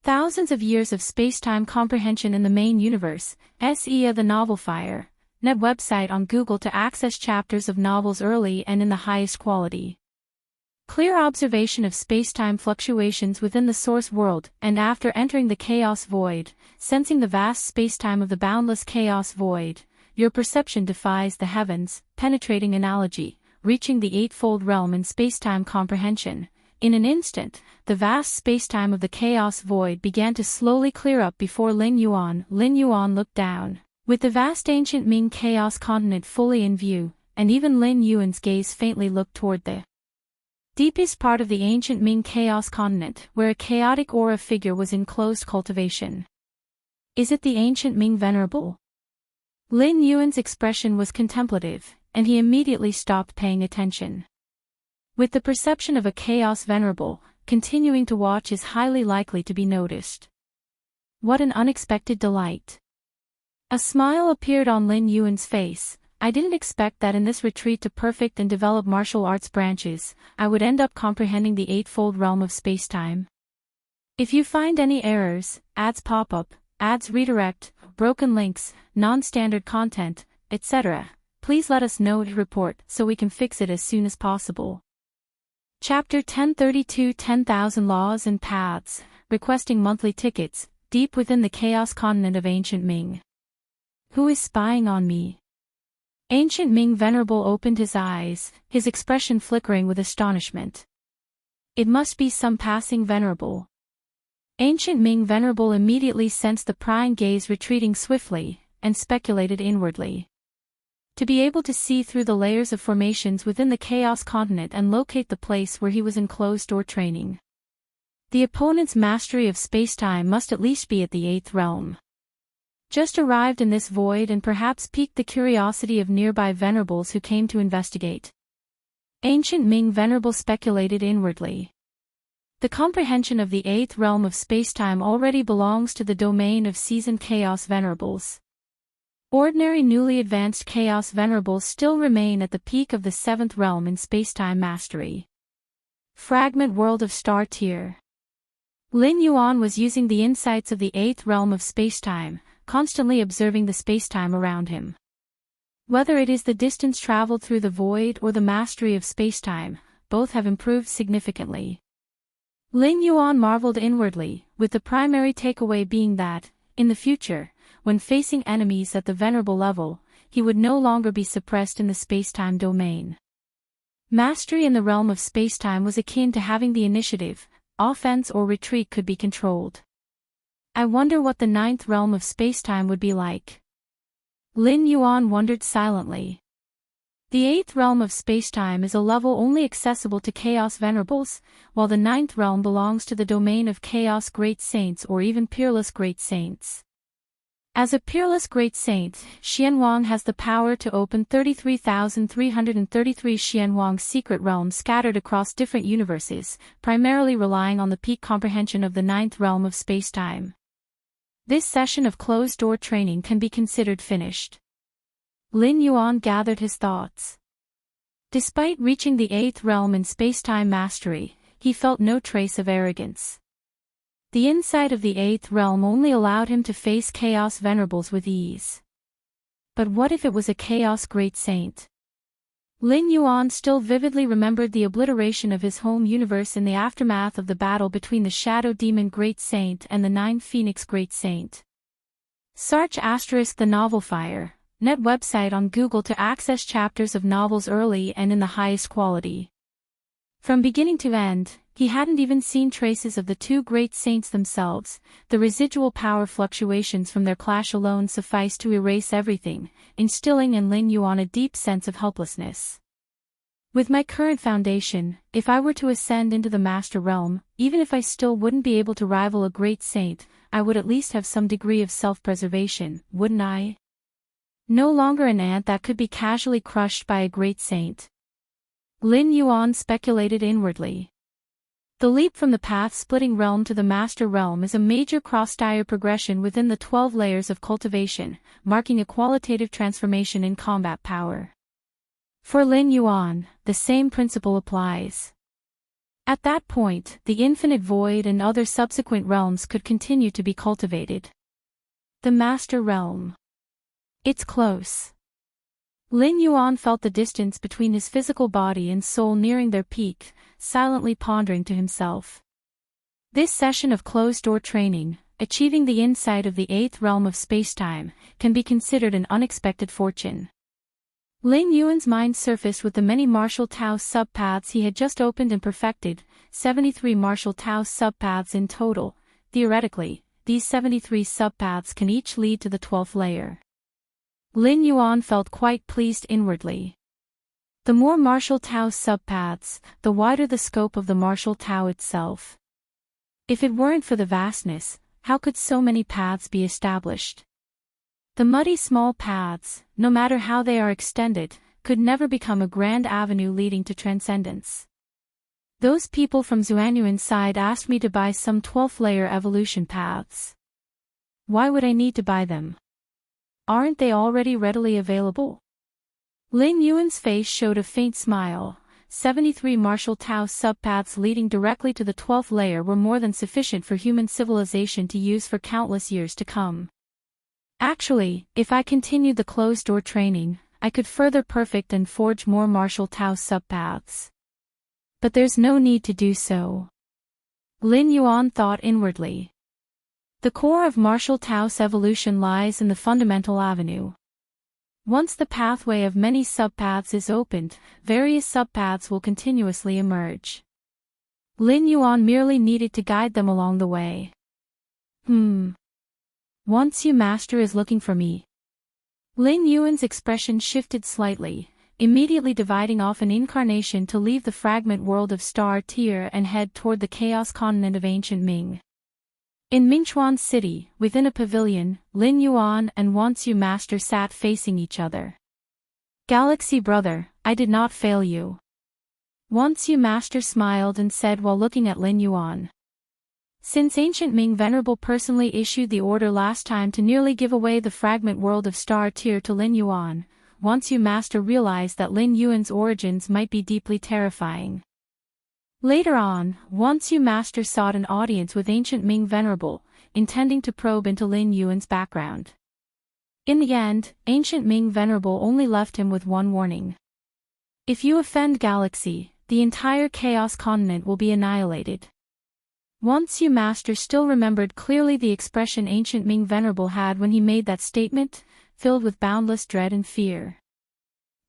Thousands of years of space-time comprehension in the main universe, SEA the Novel Fire, net website on Google to access chapters of novels early and in the highest quality. Clear observation of space-time fluctuations within the source world, and after entering the chaos void, sensing the vast space-time of the boundless chaos void, your perception defies the heavens, penetrating analogy, reaching the eightfold realm in space-time comprehension. In an instant, the vast space-time of the chaos void began to slowly clear up before Lin Yuan. Lin Yuan looked down, with the vast ancient Ming chaos continent fully in view, and even Lin Yuan's gaze faintly looked toward the deepest part of the ancient Ming chaos continent, where a chaotic aura figure was in closed cultivation. Is it the ancient Ming venerable? Lin Yuan's expression was contemplative, and he immediately stopped paying attention. With the perception of a chaos venerable, continuing to watch is highly likely to be noticed. What an unexpected delight. A smile appeared on Lin Yuan's face. I didn't expect that in this retreat to perfect and develop martial arts branches, I would end up comprehending the eightfold realm of spacetime. If you find any errors, ads pop up, ads redirect, broken links, non-standard content, etc., please let us know to report so we can fix it as soon as possible. Chapter 1032 10,000 Laws and Paths, requesting monthly tickets, deep within the chaos continent of ancient Ming. Who is spying on me? Ancient Ming Venerable opened his eyes, his expression flickering with astonishment. It must be some passing venerable. Ancient Ming venerable immediately sensed the prying gaze retreating swiftly, and speculated inwardly. To be able to see through the layers of formations within the chaos continent and locate the place where he was in closed-door training. The opponent's mastery of spacetime must at least be at the 8th realm. Just arrived in this void and perhaps piqued the curiosity of nearby venerables who came to investigate. Ancient Ming venerable speculated inwardly. The comprehension of the 8th realm of spacetime already belongs to the domain of seasoned chaos venerables. Ordinary newly advanced chaos venerables still remain at the peak of the 7th realm in spacetime mastery. Fragment World of Star Tier. Lin Yuan was using the insights of the 8th realm of spacetime, constantly observing the spacetime around him. Whether it is the distance traveled through the void or the mastery of spacetime, both have improved significantly. Lin Yuan marveled inwardly, with the primary takeaway being that, in the future, when facing enemies at the venerable level, he would no longer be suppressed in the spacetime domain. Mastery in the realm of spacetime was akin to having the initiative, offense or retreat could be controlled. I wonder what the 9th realm of spacetime would be like. Lin Yuan wondered silently. The 8th realm of spacetime is a level only accessible to Chaos Venerables, while the 9th realm belongs to the domain of Chaos Great Saints or even Peerless Great Saints. As a Peerless Great Saint, Xianwang has the power to open 33,333 Xianwang secret realms scattered across different universes, primarily relying on the peak comprehension of the 9th realm of spacetime. This session of closed-door training can be considered finished. Lin Yuan gathered his thoughts. Despite reaching the 8th realm in spacetime mastery, he felt no trace of arrogance. The insight of the 8th realm only allowed him to face Chaos Venerables with ease. But what if it was a Chaos Great Saint? Lin Yuan still vividly remembered the obliteration of his home universe in the aftermath of the battle between the Shadow Demon Great Saint and the 9 Phoenix Great Saint. Search * The Novel Fire, net website on Google to access chapters of novels early and in the highest quality. From beginning to end, he hadn't even seen traces of the 2 great saints themselves. The residual power fluctuations from their clash alone sufficed to erase everything, instilling in Lin Yuan a deep sense of helplessness. With my current foundation, if I were to ascend into the Master Realm, even if I still wouldn't be able to rival a great saint, I would at least have some degree of self-preservation, wouldn't I? No longer an ant that could be casually crushed by a great saint. Lin Yuan speculated inwardly. The leap from the path-splitting realm to the Master Realm is a major cross-tier progression within the 12 layers of cultivation, marking a qualitative transformation in combat power. For Lin Yuan, the same principle applies. At that point, the infinite void and other subsequent realms could continue to be cultivated. The Master Realm. It's close. Lin Yuan felt the distance between his physical body and soul nearing their peak, silently pondering to himself. This session of closed-door training, achieving the insight of the 8th realm of spacetime, can be considered an unexpected fortune. Lin Yuan's mind surfaced with the many martial Tao subpaths he had just opened and perfected, 73 martial Tao subpaths in total. Theoretically, these 73 subpaths can each lead to the 12th layer. Lin Yuan felt quite pleased inwardly. The more martial Tao subpaths, the wider the scope of the martial Tao itself. If it weren't for the vastness, how could so many paths be established? The muddy small paths, no matter how they are extended, could never become a grand avenue leading to transcendence. Those people from Xuanyuan's side asked me to buy some 12th layer evolution paths. Why would I need to buy them? Aren't they already readily available? Lin Yuan's face showed a faint smile. 73 martial Tao subpaths leading directly to the 12th layer were more than sufficient for human civilization to use for countless years to come. Actually, if I continued the closed-door training, I could further perfect and forge more martial Tao subpaths. But there's no need to do so. Lin Yuan thought inwardly. The core of martial Tao's evolution lies in the fundamental avenue. Once the pathway of many subpaths is opened, various subpaths will continuously emerge. Lin Yuan merely needed to guide them along the way. Once you master is looking for me. Lin Yuan's expression shifted slightly, immediately dividing off an incarnation to leave the fragment world of Star Tier and head toward the chaos continent of ancient Ming. In Mingchuan City, within a pavilion, Lin Yuan and Once You Master sat facing each other. Galaxy brother, I did not fail you. Once You Master smiled and said while looking at Lin Yuan. Since ancient Ming Venerable personally issued the order last time to nearly give away the fragment world of Star Tier to Lin Yuan, Once You Master realized that Lin Yuan's origins might be deeply terrifying. Later on, Once You Master sought an audience with ancient Ming Venerable, intending to probe into Lin Yuan's background. In the end, ancient Ming Venerable only left him with one warning. If you offend Galaxy, the entire Chaos Continent will be annihilated. Once You Master still remembered clearly the expression ancient Ming Venerable had when he made that statement, filled with boundless dread and fear.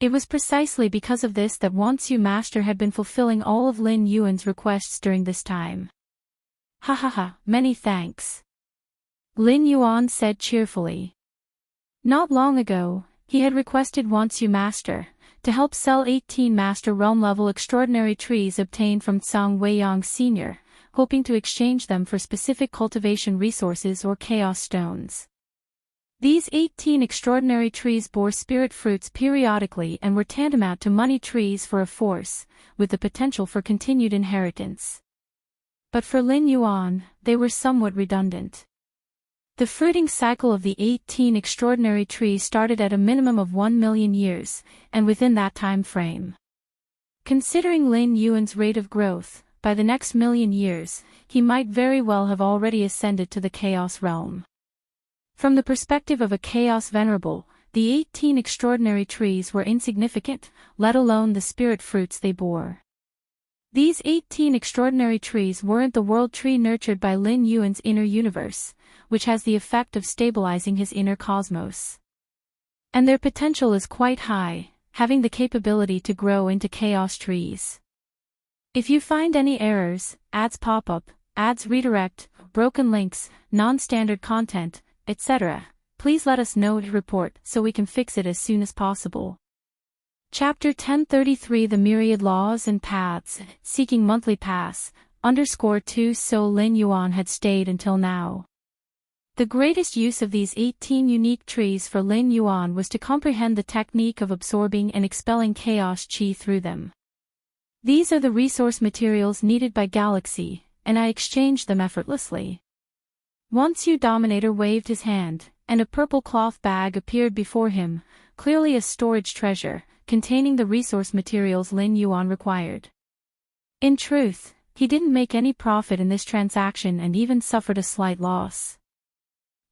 It was precisely because of this that Once You Master had been fulfilling all of Lin Yuan's requests during this time. Ha ha ha, many thanks. Lin Yuan said cheerfully. Not long ago, he had requested Once You Master to help sell 18 Master Realm level extraordinary trees obtained from Tsang Weiyang Sr., hoping to exchange them for specific cultivation resources or chaos stones. These 18 extraordinary trees bore spirit fruits periodically and were tantamount to money trees for a force, with the potential for continued inheritance. But for Lin Yuan, they were somewhat redundant. The fruiting cycle of the 18 extraordinary trees started at a minimum of 1 million years, and within that time frame. Considering Lin Yuan's rate of growth, by the next million years, he might very well have already ascended to the Chaos Realm. From the perspective of a Chaos Venerable, the 18 extraordinary trees were insignificant, let alone the spirit fruits they bore. These 18 extraordinary trees weren't the world tree nurtured by Lin Yuan's inner universe, which has the effect of stabilizing his inner cosmos. And their potential is quite high, having the capability to grow into chaos trees. If you find any errors, ads pop up, ads redirect, broken links, non-standard content, etc., please let us know to report so we can fix it as soon as possible. Chapter 1033 The Myriad Laws and Paths, Seeking Monthly Pass, _2 So Lin Yuan had stayed until now. The greatest use of these 18 unique trees for Lin Yuan was to comprehend the technique of absorbing and expelling chaos qi through them. These are the resource materials needed by Galaxy, and I exchanged them effortlessly. Once You Dominator waved his hand, and a purple cloth bag appeared before him, clearly a storage treasure, containing the resource materials Lin Yuan required. In truth, he didn't make any profit in this transaction and even suffered a slight loss.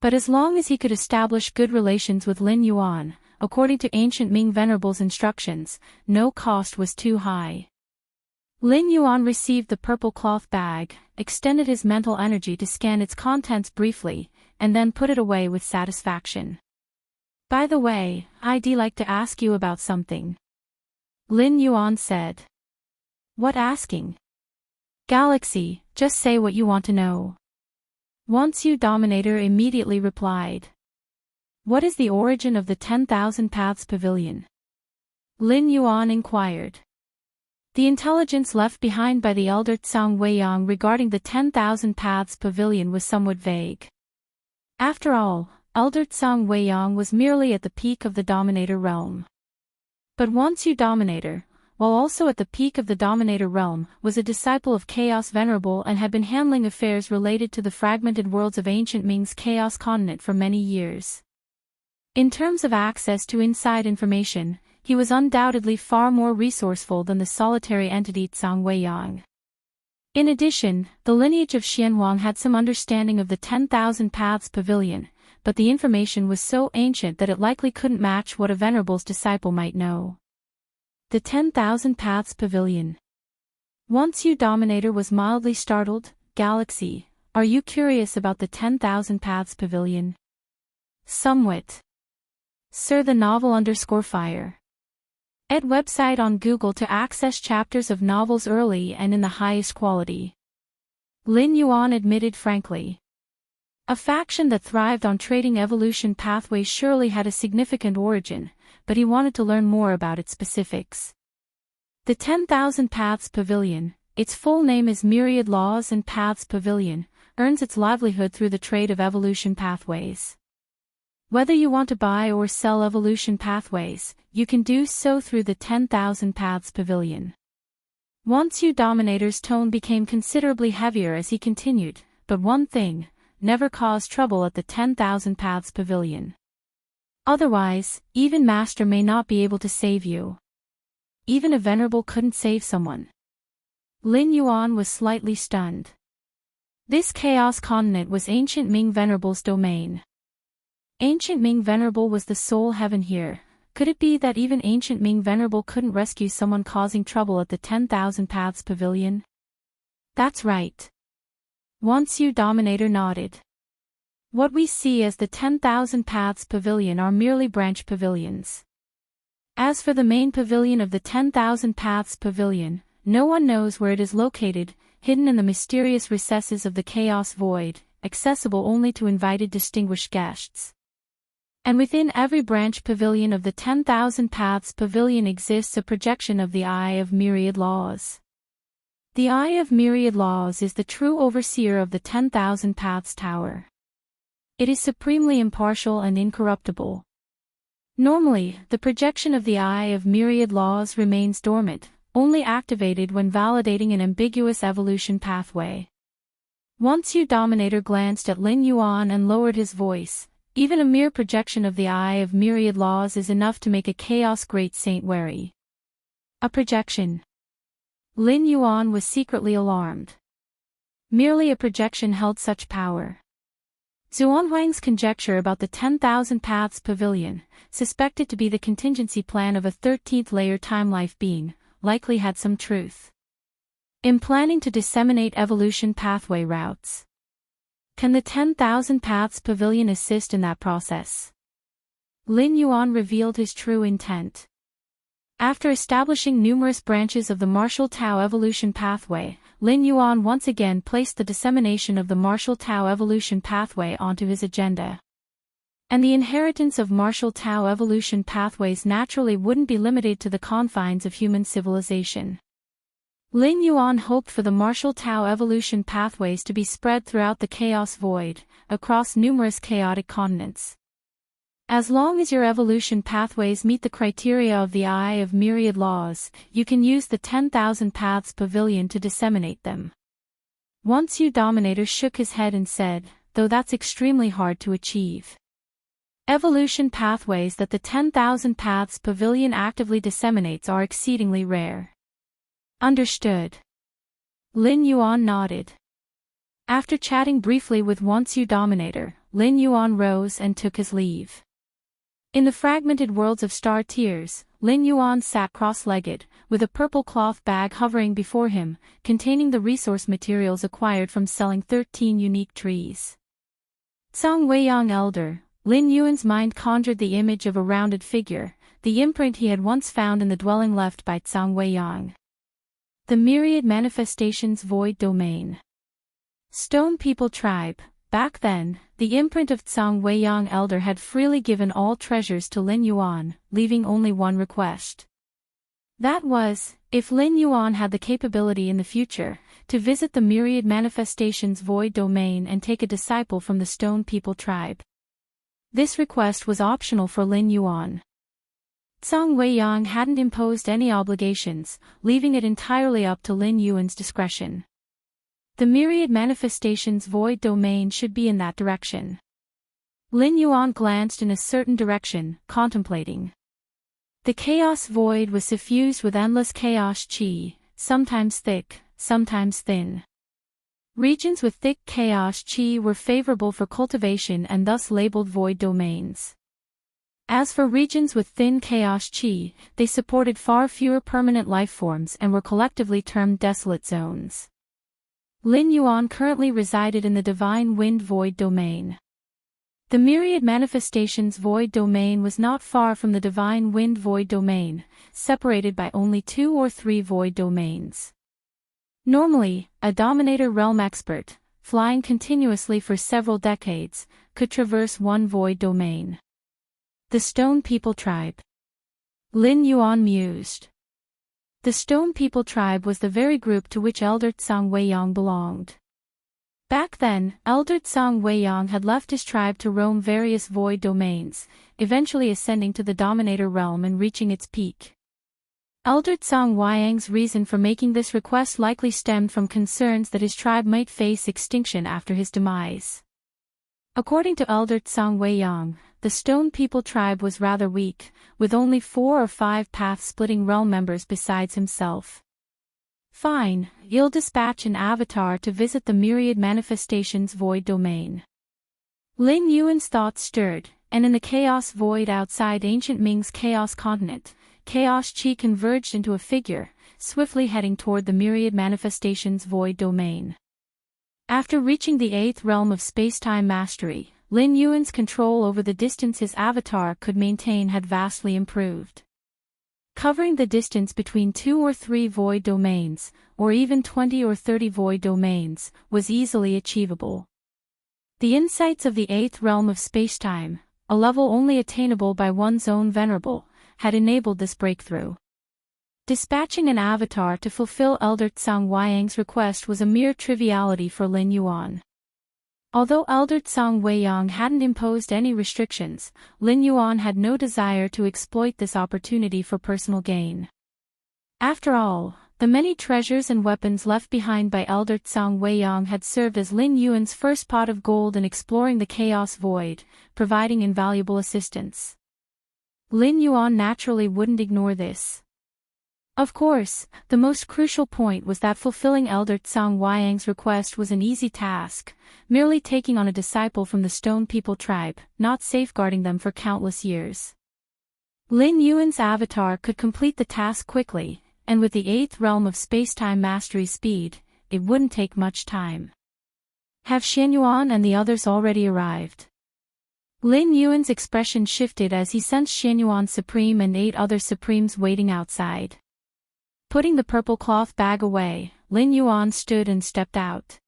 But as long as he could establish good relations with Lin Yuan, according to ancient Ming Venerable's instructions, no cost was too high. Lin Yuan received the purple cloth bag, extended his mental energy to scan its contents briefly, and then put it away with satisfaction. By the way, I'd like to ask you about something. Lin Yuan said. What asking? Galaxy, just say what you want to know. Once You Dominator immediately replied. What is the origin of the 10,000 Paths Pavilion? Lin Yuan inquired. The intelligence left behind by the elder Tsang Weiyang regarding the 10,000 Paths Pavilion was somewhat vague. After all, elder Tsang Weiyang was merely at the peak of the Dominator realm. But Once You Dominator, while also at the peak of the Dominator realm, was a disciple of Chaos Venerable and had been handling affairs related to the fragmented worlds of ancient Ming's Chaos Continent for many years. In terms of access to inside information, he was undoubtedly far more resourceful than the solitary entity Tsang Weiyang. In addition, the lineage of Xianhuang had some understanding of the 10,000 Paths Pavilion, but the information was so ancient that it likely couldn't match what a Venerable's disciple might know. The 10,000 Paths Pavilion. Once You Dominator was mildly startled. Galaxy, are you curious about the 10,000 Paths Pavilion? Somewhat. Sir the novel _fire. Ed website on Google to access chapters of novels early and in the highest quality. Lin Yuan admitted frankly. A faction that thrived on trading evolution pathways surely had a significant origin, but he wanted to learn more about its specifics. The 10,000 Paths Pavilion, its full name is Myriad Laws and Paths Pavilion, earns its livelihood through the trade of evolution pathways. Whether you want to buy or sell evolution pathways, you can do so through the 10,000 Paths Pavilion. Once you Dominator's tone became considerably heavier as he continued, but one thing, never cause trouble at the 10,000 Paths Pavilion. Otherwise, even Master may not be able to save you. Even a Venerable couldn't save someone. Lin Yuan was slightly stunned. This Chaos Continent was Ancient Ming Venerable's domain. Ancient Ming Venerable was the sole heaven here. Could it be that even Ancient Ming Venerable couldn't rescue someone causing trouble at the 10,000 Paths Pavilion? That's right. Once you Dominator nodded. What we see as the 10,000 Paths Pavilion are merely branch pavilions. As for the main pavilion of the 10,000 Paths Pavilion, no one knows where it is located, hidden in the mysterious recesses of the Chaos Void, accessible only to invited distinguished guests. And within every branch pavilion of the 10,000 Paths Pavilion exists a projection of the Eye of Myriad Laws. The Eye of Myriad Laws is the true overseer of the 10,000 Paths Tower. It is supremely impartial and incorruptible. Normally, the projection of the Eye of Myriad Laws remains dormant, only activated when validating an ambiguous evolution pathway. Once you Dominator glanced at Lin Yuan and lowered his voice. Even a mere projection of the Eye of Myriad Laws is enough to make a Chaos Great Saint wary. A projection. Lin Yuan was secretly alarmed. Merely a projection held such power. Zuanhuang's conjecture about the 10,000 Paths Pavilion, suspected to be the contingency plan of a 13th-layer time-life being, likely had some truth. In planning to disseminate evolution pathway routes. Can the 10,000 Paths Pavilion assist in that process? Lin Yuan revealed his true intent. After establishing numerous branches of the Martial Tao evolution pathway, Lin Yuan once again placed the dissemination of the Martial Tao evolution pathway onto his agenda. And the inheritance of Martial Tao evolution pathways naturally wouldn't be limited to the confines of human civilization. Lin Yuan hoped for the Martial Tao evolution pathways to be spread throughout the Chaos Void, across numerous chaotic continents. As long as your evolution pathways meet the criteria of the Eye of Myriad Laws, you can use the 10,000 Paths Pavilion to disseminate them. Once you Dominator shook his head and said, though that's extremely hard to achieve. Evolution pathways that the 10,000 Paths Pavilion actively disseminates are exceedingly rare. Understood. Lin Yuan nodded. After chatting briefly with Once You Dominator, Lin Yuan rose and took his leave. In the fragmented worlds of Star Tears, Lin Yuan sat cross-legged, with a purple cloth bag hovering before him, containing the resource materials acquired from selling 13 unique trees. Tsang Weiyang Elder, Lin Yuan's mind conjured the image of a rounded figure, the imprint he had once found in the dwelling left by Tsang Weiyang. The Myriad Manifestations Void Domain. Stone People Tribe. Back then, the imprint of Tsang Weiyang Elder had freely given all treasures to Lin Yuan, leaving only one request. That was, if Lin Yuan had the capability in the future, to visit the Myriad Manifestations Void Domain and take a disciple from the Stone People Tribe. This request was optional for Lin Yuan. Tsang Weiyang hadn't imposed any obligations, leaving it entirely up to Lin Yuan's discretion. The Myriad Manifestations Void Domain should be in that direction. Lin Yuan glanced in a certain direction, contemplating. The Chaos Void was suffused with endless chaos chi, sometimes thick, sometimes thin. Regions with thick chaos chi were favorable for cultivation and thus labeled void domains. As for regions with thin chaos chi, they supported far fewer permanent life forms and were collectively termed desolate zones. Lin Yuan currently resided in the Divine Wind Void Domain. The myriad manifestations void domain was not far from the divine wind void domain, separated by only 2 or 3 void domains. Normally, a dominator realm expert, flying continuously for several decades, could traverse one void domain. The Stone People Tribe. Lin Yuan mused. The Stone People Tribe was the very group to which Elder Tsang Weiyang belonged. Back then, Elder Tsang Weiyang had left his tribe to roam various void domains, eventually ascending to the Dominator realm and reaching its peak. Elder Tsang Weiyang's reason for making this request likely stemmed from concerns that his tribe might face extinction after his demise. According to Elder Tsang Weiyang, the Stone People tribe was rather weak, with only 4 or 5 path-splitting realm members besides himself. Fine, you'll dispatch an avatar to visit the myriad manifestations void domain. Lin Yuan's thoughts stirred, and in the chaos void outside ancient Ming's chaos continent, chaos chi converged into a figure, swiftly heading toward the myriad manifestations void domain. After reaching the 8th realm of space-time mastery, Lin Yuan's control over the distance his avatar could maintain had vastly improved. Covering the distance between 2 or 3 void domains, or even 20 or 30 void domains, was easily achievable. The insights of the 8th realm of spacetime, a level only attainable by one's own venerable, had enabled this breakthrough. Dispatching an avatar to fulfill Elder Tsang Weiyang's request was a mere triviality for Lin Yuan. Although Elder Tsang Weiyang hadn't imposed any restrictions, Lin Yuan had no desire to exploit this opportunity for personal gain. After all, the many treasures and weapons left behind by Elder Tsang Weiyang had served as Lin Yuan's first pot of gold in exploring the Chaos Void, providing invaluable assistance. Lin Yuan naturally wouldn't ignore this. Of course, the most crucial point was that fulfilling Elder Tsang Weiyang's request was an easy task, merely taking on a disciple from the Stone People tribe, not safeguarding them for countless years. Lin Yuan's avatar could complete the task quickly, and with the 8th realm of spacetime mastery speed, it wouldn't take much time. Have Xianyuan and the others already arrived? Lin Yuan's expression shifted as he sensed Xianyuan Supreme and 8 other Supremes waiting outside. Putting the purple cloth bag away, Lin Yuan stood and stepped out.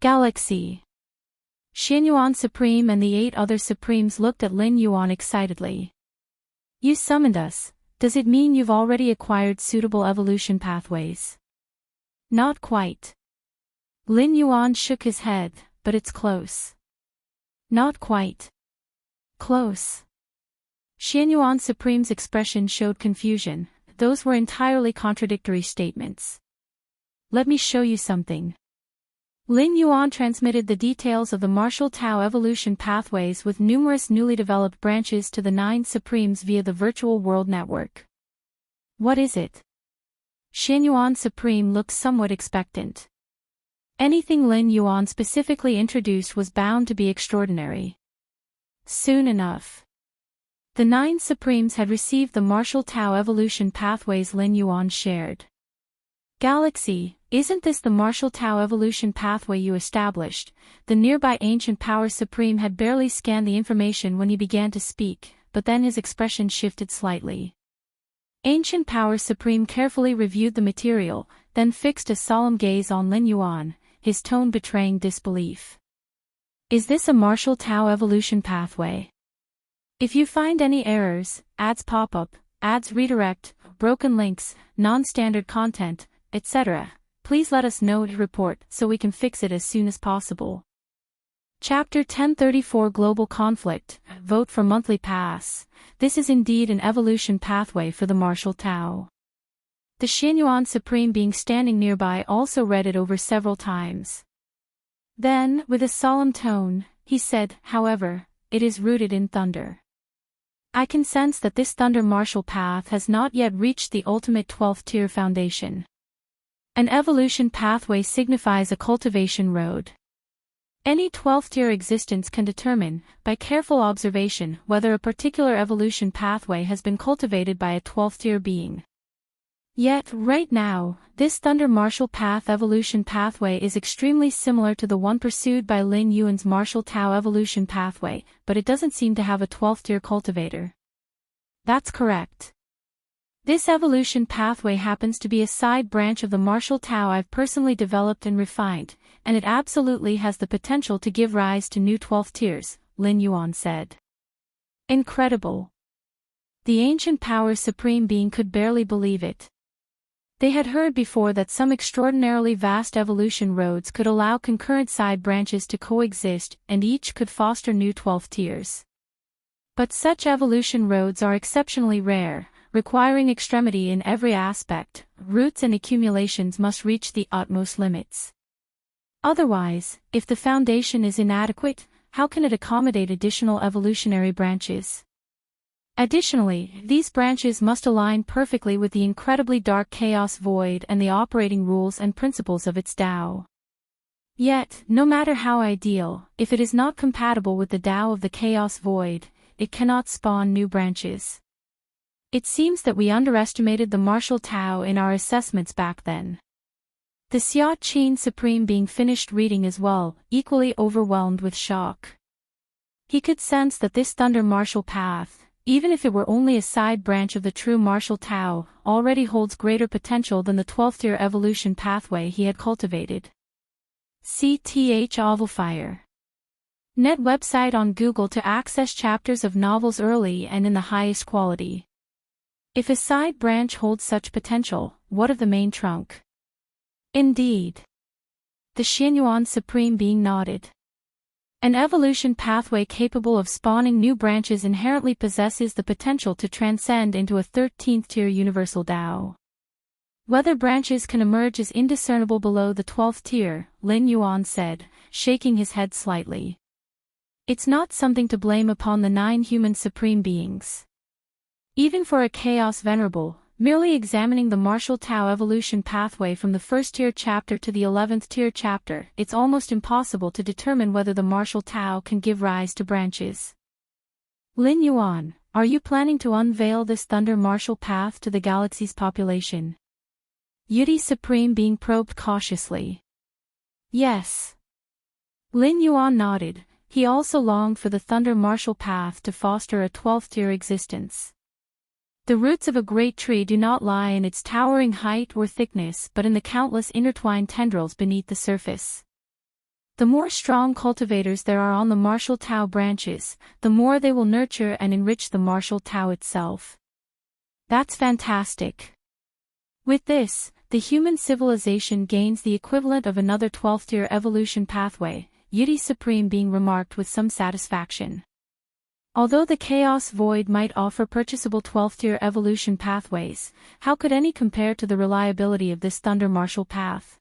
Galaxy. Xianyuan Supreme and the 8 other Supremes looked at Lin Yuan excitedly. You summoned us. Does it mean you've already acquired suitable evolution pathways? Not quite. Lin Yuan shook his head, but it's close. Not quite. Close. Xianyuan Supreme's expression showed confusion. Those were entirely contradictory statements. Let me show you something. Lin Yuan transmitted the details of the martial Tao evolution pathways with numerous newly developed branches to the 9 Supremes via the virtual world network. What is it? Xianyuan Supreme looked somewhat expectant. Anything Lin Yuan specifically introduced was bound to be extraordinary. Soon enough. The 9 Supremes had received the martial Tao evolution pathways Lin Yuan shared. Galaxy, isn't this the martial Tao evolution pathway you established? The nearby ancient power Supreme had barely scanned the information when he began to speak, but then his expression shifted slightly. Ancient power Supreme carefully reviewed the material, then fixed a solemn gaze on Lin Yuan, his tone betraying disbelief. Is this a martial Tao evolution pathway? If you find any errors, ads pop up, ads redirect, broken links, non-standard content, etc., please let us know to report so we can fix it as soon as possible. Chapter 1034 Global Conflict, Vote for Monthly Pass. This is indeed an evolution pathway for the martial Tao. The Xianyuan Supreme being standing nearby also read it over several times. Then, with a solemn tone, he said, however, it is rooted in thunder. I can sense that this thunder martial path has not yet reached the ultimate 12th tier foundation. An evolution pathway signifies a cultivation road. Any 12th tier existence can determine, by careful observation, whether a particular evolution pathway has been cultivated by a 12th tier being. Yet, right now, this Thunder Martial Path evolution pathway is extremely similar to the one pursued by Lin Yuan's Martial Tao evolution pathway, but it doesn't seem to have a 12th tier cultivator. That's correct. This evolution pathway happens to be a side branch of the Martial Tao I've personally developed and refined, and it absolutely has the potential to give rise to new 12th tiers, Lin Yuan said. Incredible. The ancient power supreme being could barely believe it. They had heard before that some extraordinarily vast evolution roads could allow concurrent side branches to coexist and each could foster new 12th tiers. But such evolution roads are exceptionally rare, requiring extremity in every aspect. Roots and accumulations must reach the utmost limits. Otherwise, if the foundation is inadequate, how can it accommodate additional evolutionary branches? Additionally, these branches must align perfectly with the incredibly dark chaos void and the operating rules and principles of its Tao. Yet, no matter how ideal, if it is not compatible with the Tao of the chaos void, it cannot spawn new branches. It seems that we underestimated the Martial Tao in our assessments back then. The Xia Qin Supreme being finished reading as well, equally overwhelmed with shock. He could sense that this Thunder Martial Path, even if it were only a side branch of the true Martial Tao, already holds greater potential than the 12th tier evolution pathway he had cultivated. CTH Ovalfire. Net website on Google to access chapters of novels early and in the highest quality. If a side branch holds such potential, what of the main trunk? Indeed. The Xianyuan Supreme being nodded. An evolution pathway capable of spawning new branches inherently possesses the potential to transcend into a 13th tier universal Tao. Whether branches can emerge is indiscernible below the 12th tier, Lin Yuan said, shaking his head slightly. It's not something to blame upon the 9 human supreme beings. Even for a chaos venerable, merely examining the Martial Tao evolution pathway from the 1st tier chapter to the 11th tier chapter, it's almost impossible to determine whether the Martial Tao can give rise to branches. Lin Yuan, are you planning to unveil this Thunder Martial Path to the galaxy's population? Yudi Supreme being probed cautiously. Yes. Lin Yuan nodded. He also longed for the Thunder Martial Path to foster a 12th tier existence. The roots of a great tree do not lie in its towering height or thickness but in the countless intertwined tendrils beneath the surface. The more strong cultivators there are on the Martial Tao branches, the more they will nurture and enrich the Martial Tao itself. That's fantastic. With this, the human civilization gains the equivalent of another 12th tier evolution pathway, Yudi Supreme being remarked with some satisfaction. Although the Chaos Void might offer purchasable 12th tier evolution pathways, how could any compare to the reliability of this Thunder Martial Path?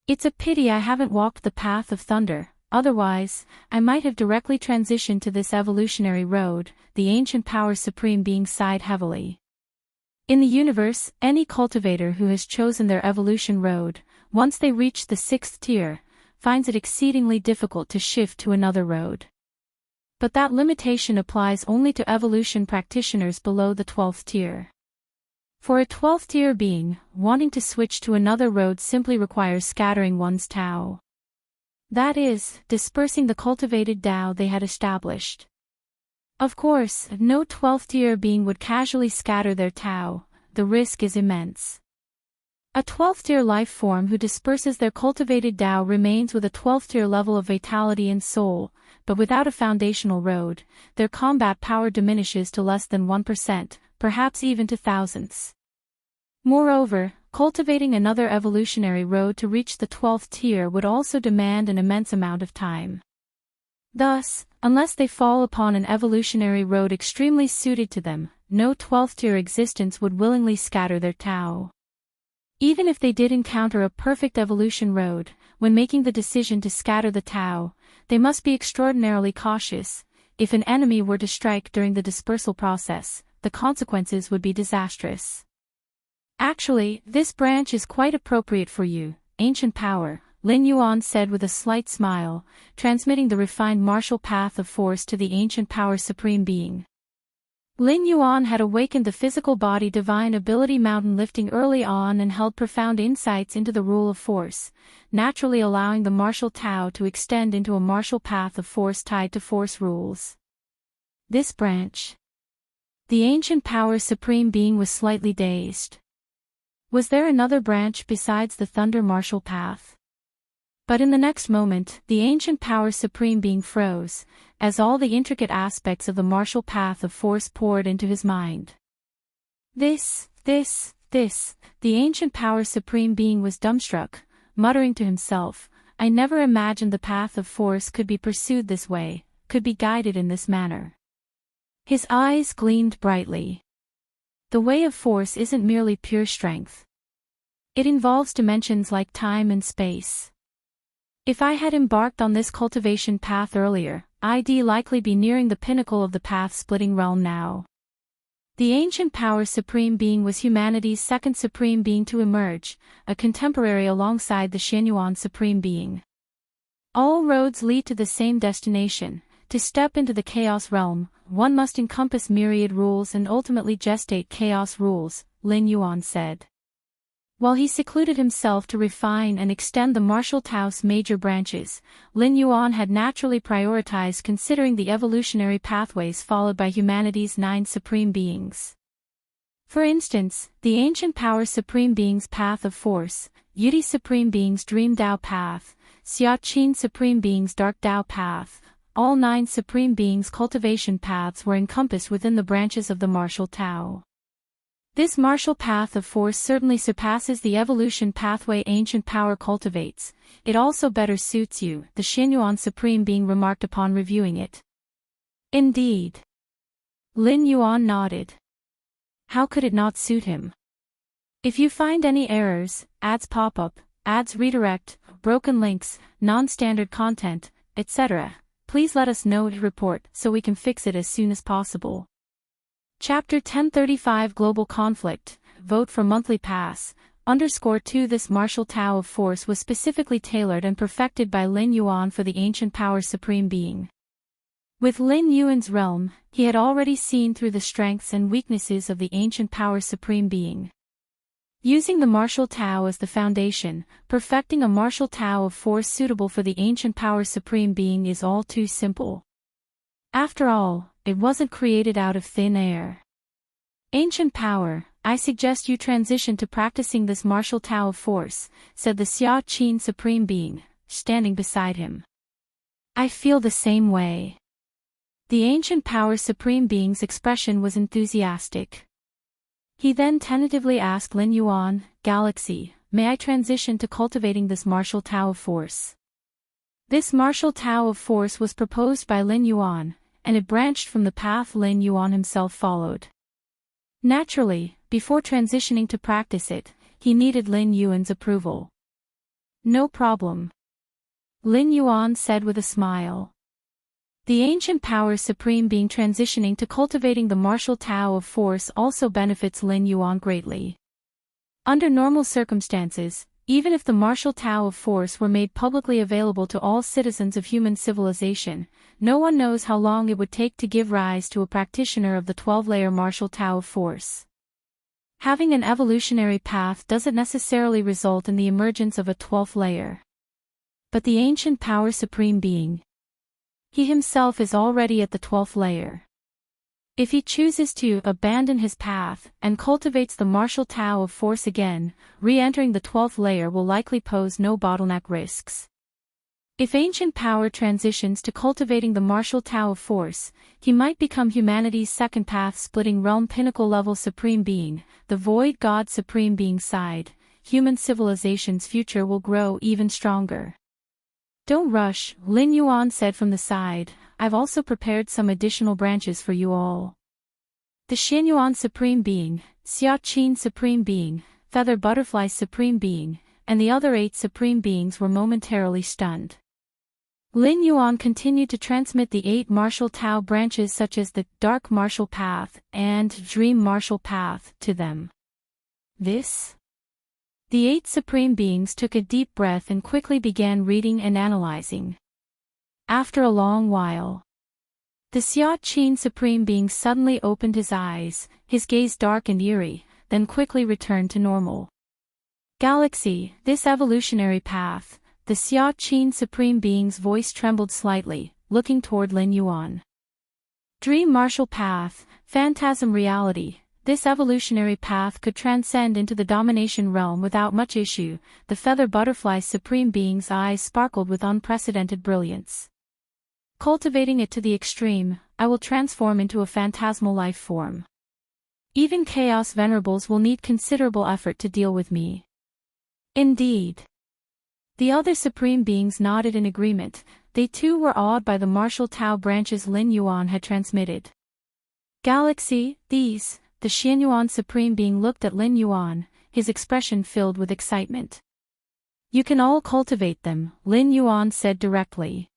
It's a pity I haven't walked the path of thunder, otherwise, I might have directly transitioned to this evolutionary road, the ancient power supreme being sighed heavily. In the universe, any cultivator who has chosen their evolution road, once they reach the 6th tier, finds it exceedingly difficult to shift to another road. But that limitation applies only to evolution practitioners below the 12th tier. For a 12th tier being, wanting to switch to another road simply requires scattering one's Tao. That is, dispersing the cultivated Tao they had established. Of course, no 12th tier being would casually scatter their Tao, the risk is immense. A 12th tier life form who disperses their cultivated Tao remains with a 12th tier level of vitality and soul, but without a foundational road, their combat power diminishes to less than 1%, perhaps even to thousandths. Moreover, cultivating another evolutionary road to reach the 12th tier would also demand an immense amount of time. Thus, unless they fall upon an evolutionary road extremely suited to them, no 12th tier existence would willingly scatter their Tao. Even if they did encounter a perfect evolution road, when making the decision to scatter the Tao, they must be extraordinarily cautious. If an enemy were to strike during the dispersal process, the consequences would be disastrous. Actually, this branch is quite appropriate for you, ancient power, Lin Yuan said with a slight smile, transmitting the refined martial path of force to the ancient power supreme being. Lin Yuan had awakened the physical body divine ability mountain lifting early on and held profound insights into the rule of force, naturally allowing the martial Tao to extend into a martial path of force tied to force rules. This branch. The ancient power supreme being was slightly dazed. Was there another branch besides the thunder martial path? But in the next moment, the ancient power supreme being froze, as all the intricate aspects of the martial path of force poured into his mind. The ancient power supreme being was dumbstruck, muttering to himself, I never imagined the path of force could be pursued this way, could be guided in this manner. His eyes gleamed brightly. The way of force isn't merely pure strength. It involves dimensions like time and space. If I had embarked on this cultivation path earlier, I'd likely be nearing the pinnacle of the path-splitting realm now. The ancient power supreme being was humanity's second supreme being to emerge, a contemporary alongside the Xianyuan supreme being. All roads lead to the same destination. To step into the chaos realm, one must encompass myriad rules and ultimately gestate chaos rules, Lin Yuan said. While he secluded himself to refine and extend the martial Tao's major branches, Lin Yuan had naturally prioritized considering the evolutionary pathways followed by humanity's 9 supreme beings. For instance, the ancient power supreme being's path of force, Yudi supreme being's dream Dao path, Xia Qin supreme being's dark Dao path, all 9 supreme beings' cultivation paths were encompassed within the branches of the martial Tao. This martial path of force certainly surpasses the evolution pathway ancient power cultivates. It also better suits you, the Xianyuan supreme being remarked upon reviewing it. Indeed. Lin Yuan nodded. How could it not suit him? If you find any errors, ads pop up, ads redirect, broken links, non-standard content, etc., please let us know to report so we can fix it as soon as possible. Chapter 1035 Global Conflict, Vote for Monthly Pass, _2 This martial Tao of force was specifically tailored and perfected by Lin Yuan for the ancient power supreme being. With Lin Yuan's realm, he had already seen through the strengths and weaknesses of the ancient power supreme being. Using the martial Tao as the foundation, perfecting a martial Tao of force suitable for the ancient power supreme being is all too simple. After all, it wasn't created out of thin air. Ancient power, I suggest you transition to practicing this martial Tao of force, said the Xia Qin supreme being, standing beside him. I feel the same way. The ancient power supreme being's expression was enthusiastic. He then tentatively asked Lin Yuan, Galaxy, may I transition to cultivating this martial Tao of force? This martial Tao of force was proposed by Lin Yuan, and it branched from the path Lin Yuan himself followed. Naturally, before transitioning to practice it, he needed Lin Yuan's approval. No problem. Lin Yuan said with a smile. The ancient power supreme being transitioning to cultivating the martial Tao of force also benefits Lin Yuan greatly. Under normal circumstances, even if the martial Tao of force were made publicly available to all citizens of human civilization, no one knows how long it would take to give rise to a practitioner of the 12-layer martial Tao of force. Having an evolutionary path doesn't necessarily result in the emergence of a 12th layer. But the ancient power supreme being, he himself is already at the 12th layer. If he chooses to abandon his path and cultivates the martial Tao of force again, re-entering the 12th layer will likely pose no bottleneck risks. If ancient power transitions to cultivating the martial Tao of force, he might become humanity's second path-splitting realm pinnacle-level supreme being, the void god supreme being side. Human civilization's future will grow even stronger. Don't rush, Lin Yuan said from the side, I've also prepared some additional branches for you all. The Xianyuan Supreme Being, Xia Qin Supreme Being, Feather Butterfly Supreme Being, and the other 8 Supreme Beings were momentarily stunned. Lin Yuan continued to transmit the 8 martial Tao branches such as the Dark Martial Path and Dream Martial Path to them. The 8 Supreme Beings took a deep breath and quickly began reading and analyzing. After a long while, The Xia Qin Supreme Being suddenly opened his eyes, his gaze dark and eerie, then quickly returned to normal. Galaxy, this evolutionary path, the Xia Qin Supreme Being's voice trembled slightly, looking toward Lin Yuan. Dream martial path, phantasm reality, this evolutionary path could transcend into the domination realm without much issue. The feather butterfly Supreme Being's eyes sparkled with unprecedented brilliance. Cultivating it to the extreme, I will transform into a phantasmal life form. Even Chaos Venerables will need considerable effort to deal with me. Indeed. The other Supreme Beings nodded in agreement. They too were awed by the martial Tao branches Lin Yuan had transmitted. Galaxy, these, the Xianyuan Supreme Being looked at Lin Yuan, his expression filled with excitement. You can all cultivate them, Lin Yuan said directly.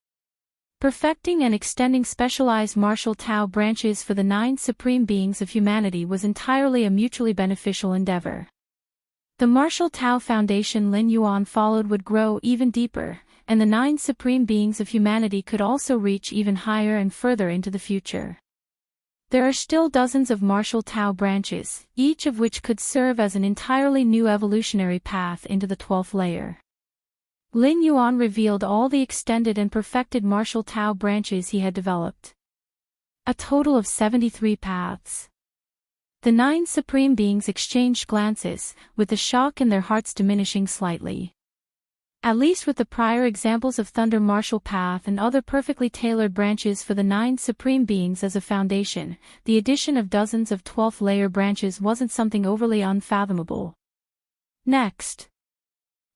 Perfecting and extending specialized martial Tao branches for the 9 Supreme Beings of humanity was entirely a mutually beneficial endeavor. The martial Tao foundation Lin Yuan followed would grow even deeper, and the 9 Supreme Beings of humanity could also reach even higher and further into the future. There are still dozens of martial Tao branches, each of which could serve as an entirely new evolutionary path into the 12th layer. Lin Yuan revealed all the extended and perfected martial Tao branches he had developed. A total of 73 paths. The 9 Supreme Beings exchanged glances, with the shock in their hearts diminishing slightly. At least with the prior examples of Thunder Martial Path and other perfectly tailored branches for the 9 Supreme Beings as a foundation, the addition of dozens of 12th layer branches wasn't something overly unfathomable. Next,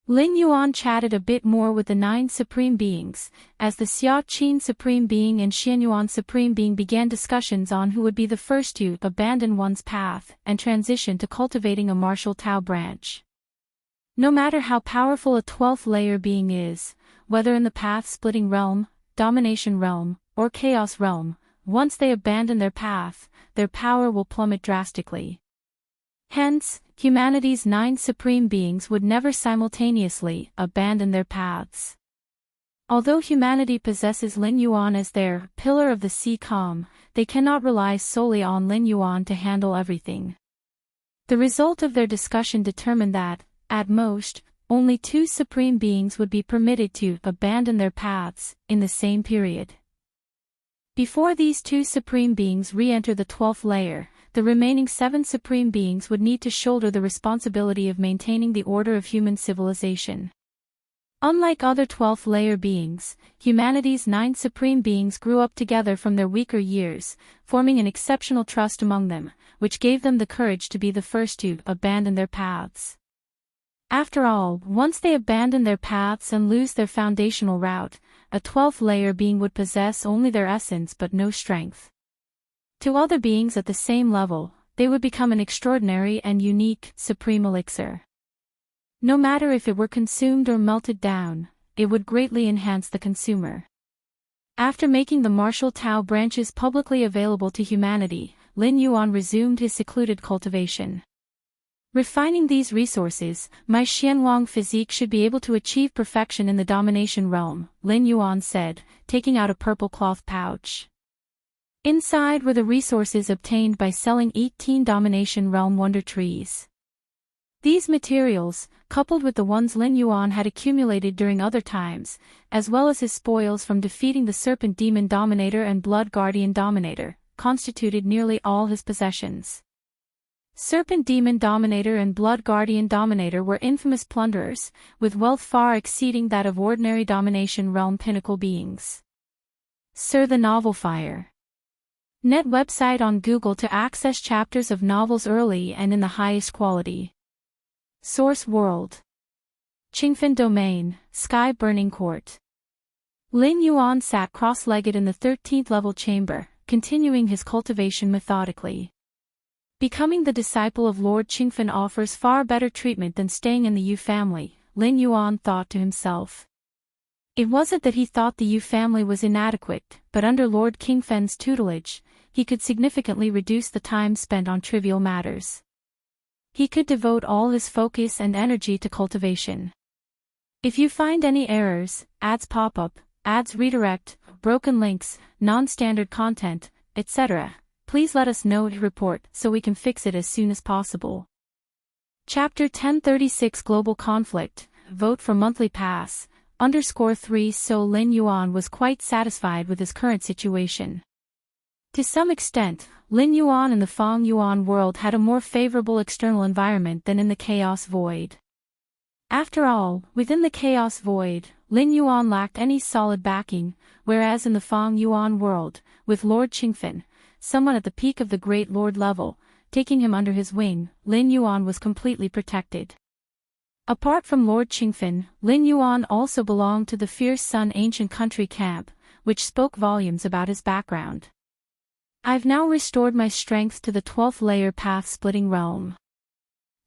Lin Yuan chatted a bit more with the 9 Supreme Beings, as the Xia Qin Supreme Being and Xianyuan Supreme Being began discussions on who would be the first to abandon one's path and transition to cultivating a martial Tao branch. No matter how powerful a 12th layer being is, whether in the path-splitting realm, domination realm, or chaos realm, once they abandon their path, their power will plummet drastically. Hence, humanity's 9 Supreme Beings would never simultaneously abandon their paths. Although humanity possesses Lin Yuan as their pillar of the sea calm, they cannot rely solely on Lin Yuan to handle everything. The result of their discussion determined that, at most, only 2 Supreme Beings would be permitted to abandon their paths in the same period. Before these 2 Supreme Beings re-enter the 12th layer, the remaining 7 Supreme Beings would need to shoulder the responsibility of maintaining the order of human civilization. Unlike other 12th layer beings, humanity's 9 Supreme Beings grew up together from their weaker years, forming an exceptional trust among them, which gave them the courage to be the first to abandon their paths. After all, once they abandon their paths and lose their foundational route, a 12th layer being would possess only their essence but no strength. To other beings at the same level, they would become an extraordinary and unique, supreme elixir. No matter if it were consumed or melted down, it would greatly enhance the consumer. After making the martial Tao branches publicly available to humanity, Lin Yuan resumed his secluded cultivation. Refining these resources, my Xianwang physique should be able to achieve perfection in the domination realm, Lin Yuan said, taking out a purple cloth pouch. Inside were the resources obtained by selling 18 domination realm wonder trees. These materials, coupled with the ones Lin Yuan had accumulated during other times, as well as his spoils from defeating the Serpent Demon Dominator and Blood Guardian Dominator, constituted nearly all his possessions. Serpent Demon Dominator and Blood Guardian Dominator were infamous plunderers, with wealth far exceeding that of ordinary domination realm pinnacle beings. Sir the Novel Fire. Net website on Google to access chapters of novels early and in the highest quality. Source World. Qingfen Domain, Sky Burning Court. Lin Yuan sat cross-legged in the 13th level chamber, continuing his cultivation methodically. Becoming the disciple of Lord Qingfen offers far better treatment than staying in the Yu family, Lin Yuan thought to himself. It wasn't that he thought the Yu family was inadequate, but under Lord Qingfen's tutelage, he could significantly reduce the time spent on trivial matters. He could devote all his focus and energy to cultivation. If you find any errors, ads pop up, ads redirect, broken links, non-standard content, etc. Please let us know and report so we can fix it as soon as possible. Chapter 1036 Global Conflict, Vote for Monthly Pass, _3 So Lin Yuan was quite satisfied with his current situation. To some extent, Lin Yuan and the Feng Yuan world had a more favorable external environment than in the Chaos Void. After all, within the Chaos Void, Lin Yuan lacked any solid backing, whereas in the Feng Yuan world, with Lord Qingfen, someone at the peak of the Great Lord level, taking him under his wing, Lin Yuan was completely protected. Apart from Lord Qingfen, Lin Yuan also belonged to the Fierce Sun Ancient Country camp, which spoke volumes about his background. I've now restored my strength to the 12th layer path-splitting realm.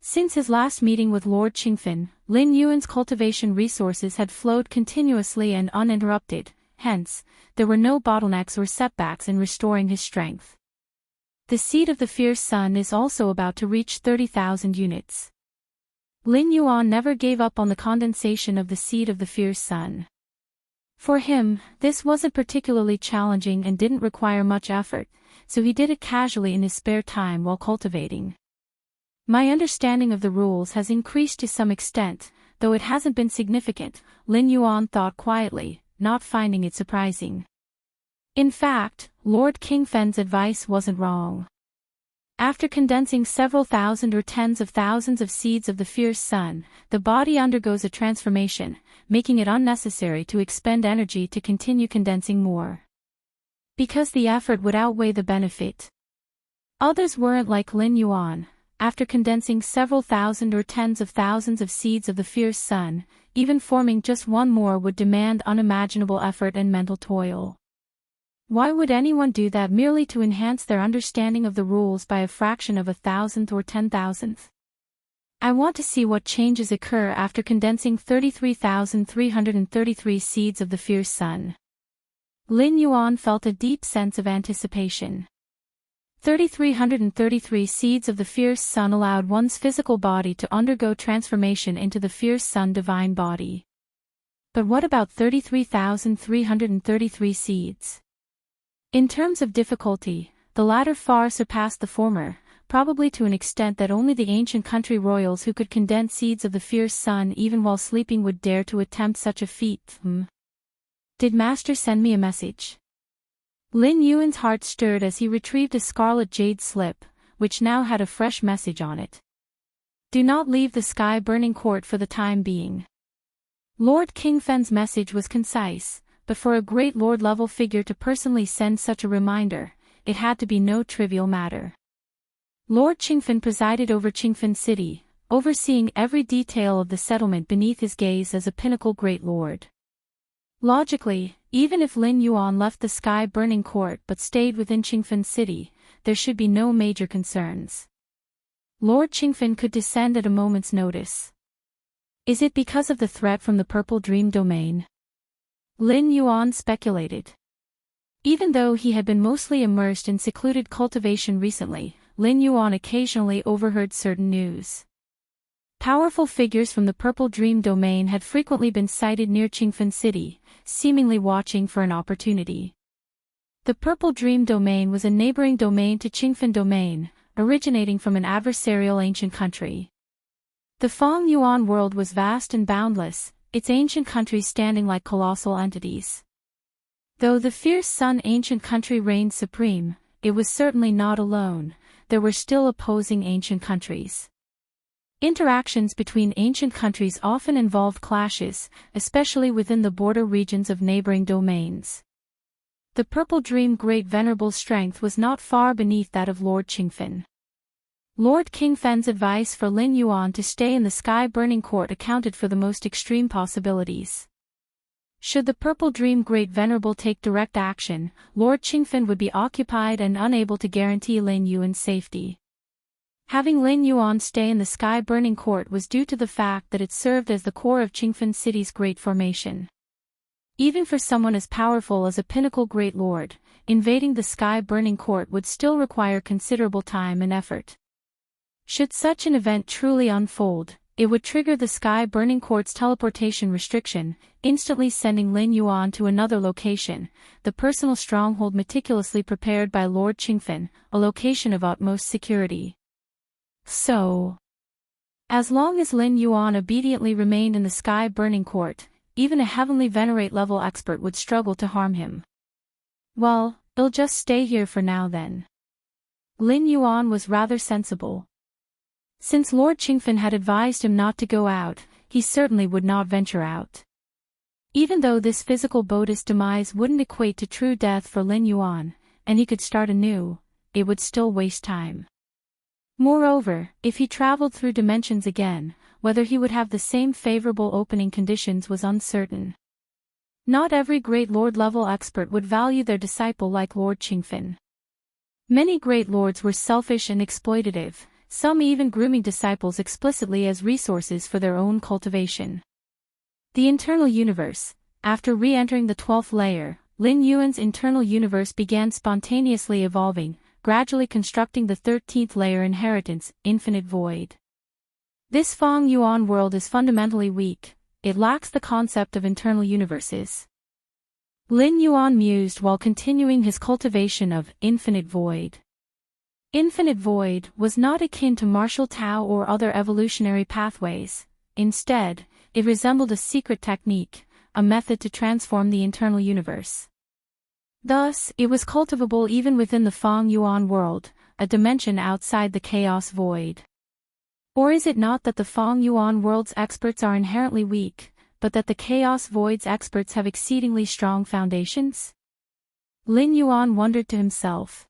Since his last meeting with Lord Qingfen, Lin Yuan's cultivation resources had flowed continuously and uninterrupted, hence, there were no bottlenecks or setbacks in restoring his strength. The seed of the Fierce Sun is also about to reach 30,000 units. Lin Yuan never gave up on the condensation of the seed of the Fierce Sun. For him, this wasn't particularly challenging and didn't require much effort, so he did it casually in his spare time while cultivating. My understanding of the rules has increased to some extent, though it hasn't been significant, Lin Yuan thought quietly, not finding it surprising. In fact, Lord Qingfen's advice wasn't wrong. After condensing several thousand or tens of thousands of seeds of the Fierce Sun, the body undergoes a transformation, making it unnecessary to expend energy to continue condensing more. Because the effort would outweigh the benefit. Others weren't like Lin Yuan. After condensing several thousand or tens of thousands of seeds of the Fierce Sun, even forming just one more would demand unimaginable effort and mental toil. Why would anyone do that merely to enhance their understanding of the rules by a fraction of 1,000th or 10,000th? I want to see what changes occur after condensing 33,333 seeds of the Fierce Sun. Lin Yuan felt a deep sense of anticipation. 3,333 seeds of the Fierce Sun allowed one's physical body to undergo transformation into the Fierce Sun divine body. But what about 33,333 seeds? In terms of difficulty, the latter far surpassed the former, probably to an extent that only the ancient country royals who could condense seeds of the Fierce Sun even while sleeping would dare to attempt such a feat. Did Master send me a message? Lin Yuan's heart stirred as he retrieved a scarlet jade slip, which now had a fresh message on it. Do not leave the sky-burning court for the time being. Lord Qingfen's message was concise, but for a great lord-level figure to personally send such a reminder, it had to be no trivial matter. Lord Qingfen presided over Qingfen City, overseeing every detail of the settlement beneath his gaze as a pinnacle great lord. Logically, even if Lin Yuan left the sky-burning court but stayed within Qingfen City, there should be no major concerns. Lord Qingfen could descend at a moment's notice. Is it because of the threat from the Purple Dream Domain? Lin Yuan speculated. Even though he had been mostly immersed in secluded cultivation recently, Lin Yuan occasionally overheard certain news. Powerful figures from the Purple Dream Domain had frequently been sighted near Qingfen City, seemingly watching for an opportunity. The Purple Dream Domain was a neighboring domain to Qingfen Domain, originating from an adversarial ancient country. The Feng Yuan world was vast and boundless, its ancient countries standing like colossal entities. Though the Fierce Sun ancient country reigned supreme, it was certainly not alone, there were still opposing ancient countries. Interactions between ancient countries often involved clashes, especially within the border regions of neighboring domains. The Purple Dream Great Venerable strength was not far beneath that of Lord Qingfen. Lord Qingfen's advice for Lin Yuan to stay in the sky-burning court accounted for the most extreme possibilities. Should the Purple Dream Great Venerable take direct action, Lord Qingfen would be occupied and unable to guarantee Lin Yuan's safety. Having Lin Yuan stay in the sky-burning court was due to the fact that it served as the core of Qingfen City's great formation. Even for someone as powerful as a pinnacle great lord, invading the sky-burning court would still require considerable time and effort. Should such an event truly unfold, it would trigger the Sky Burning Court's teleportation restriction, instantly sending Lin Yuan to another location, the personal stronghold meticulously prepared by Lord Qingfen, a location of utmost security. So, as long as Lin Yuan obediently remained in the Sky Burning Court, even a heavenly venerate level expert would struggle to harm him. Well, he'll just stay here for now then. Lin Yuan was rather sensible. Since Lord Qingfen had advised him not to go out, he certainly would not venture out. Even though this physical bodhi's demise wouldn't equate to true death for Lin Yuan, and he could start anew, it would still waste time. Moreover, if he traveled through dimensions again, whether he would have the same favorable opening conditions was uncertain. Not every great lord-level expert would value their disciple like Lord Qingfen. Many great lords were selfish and exploitative, some even grooming disciples explicitly as resources for their own cultivation. The internal universe. After re-entering the 12th layer, Lin Yuan's internal universe began spontaneously evolving, gradually constructing the 13th layer inheritance, infinite void. This Feng Yuan world is fundamentally weak, it lacks the concept of internal universes. Lin Yuan mused while continuing his cultivation of infinite void. Infinite void was not akin to martial Tao or other evolutionary pathways. Instead, it resembled a secret technique, a method to transform the internal universe. Thus, it was cultivable even within the Feng Yuan world, a dimension outside the chaos void. Or is it not that the Feng Yuan world's experts are inherently weak, but that the chaos void's experts have exceedingly strong foundations? Lin Yuan wondered to himself.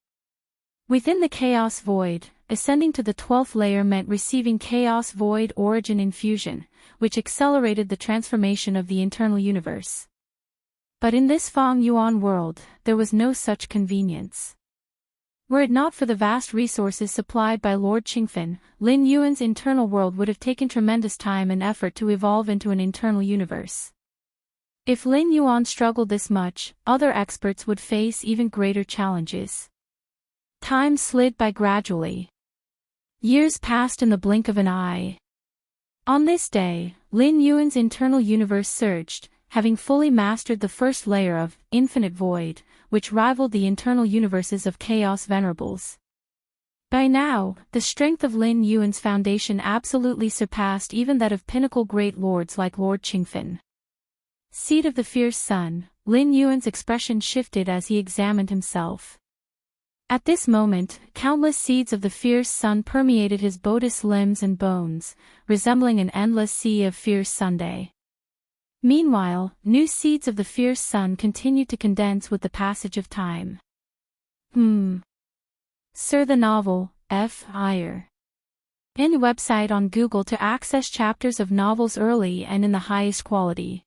Within the chaos void, ascending to the 12th layer meant receiving chaos void origin infusion, which accelerated the transformation of the internal universe. But in this Feng Yuan world, there was no such convenience. Were it not for the vast resources supplied by Lord Qingfen, Lin Yuan's internal world would have taken tremendous time and effort to evolve into an internal universe. If Lin Yuan struggled this much, other experts would face even greater challenges. Time slid by gradually. Years passed in the blink of an eye. On this day, Lin Yuan's internal universe surged, having fully mastered the first layer of infinite void, which rivaled the internal universes of chaos venerables. By now, the strength of Lin Yuan's foundation absolutely surpassed even that of pinnacle great lords like Lord Qingfen. Seed of the fierce sun, Lin Yuan's expression shifted as he examined himself. At this moment, countless seeds of the fierce sun permeated his bodhi's limbs and bones, resembling an endless sea of fierce sunday. Meanwhile, new seeds of the fierce sun continued to condense with the passage of time. Sir, the novel, F. Iyer. In website on Google to access chapters of novels early and in the highest quality.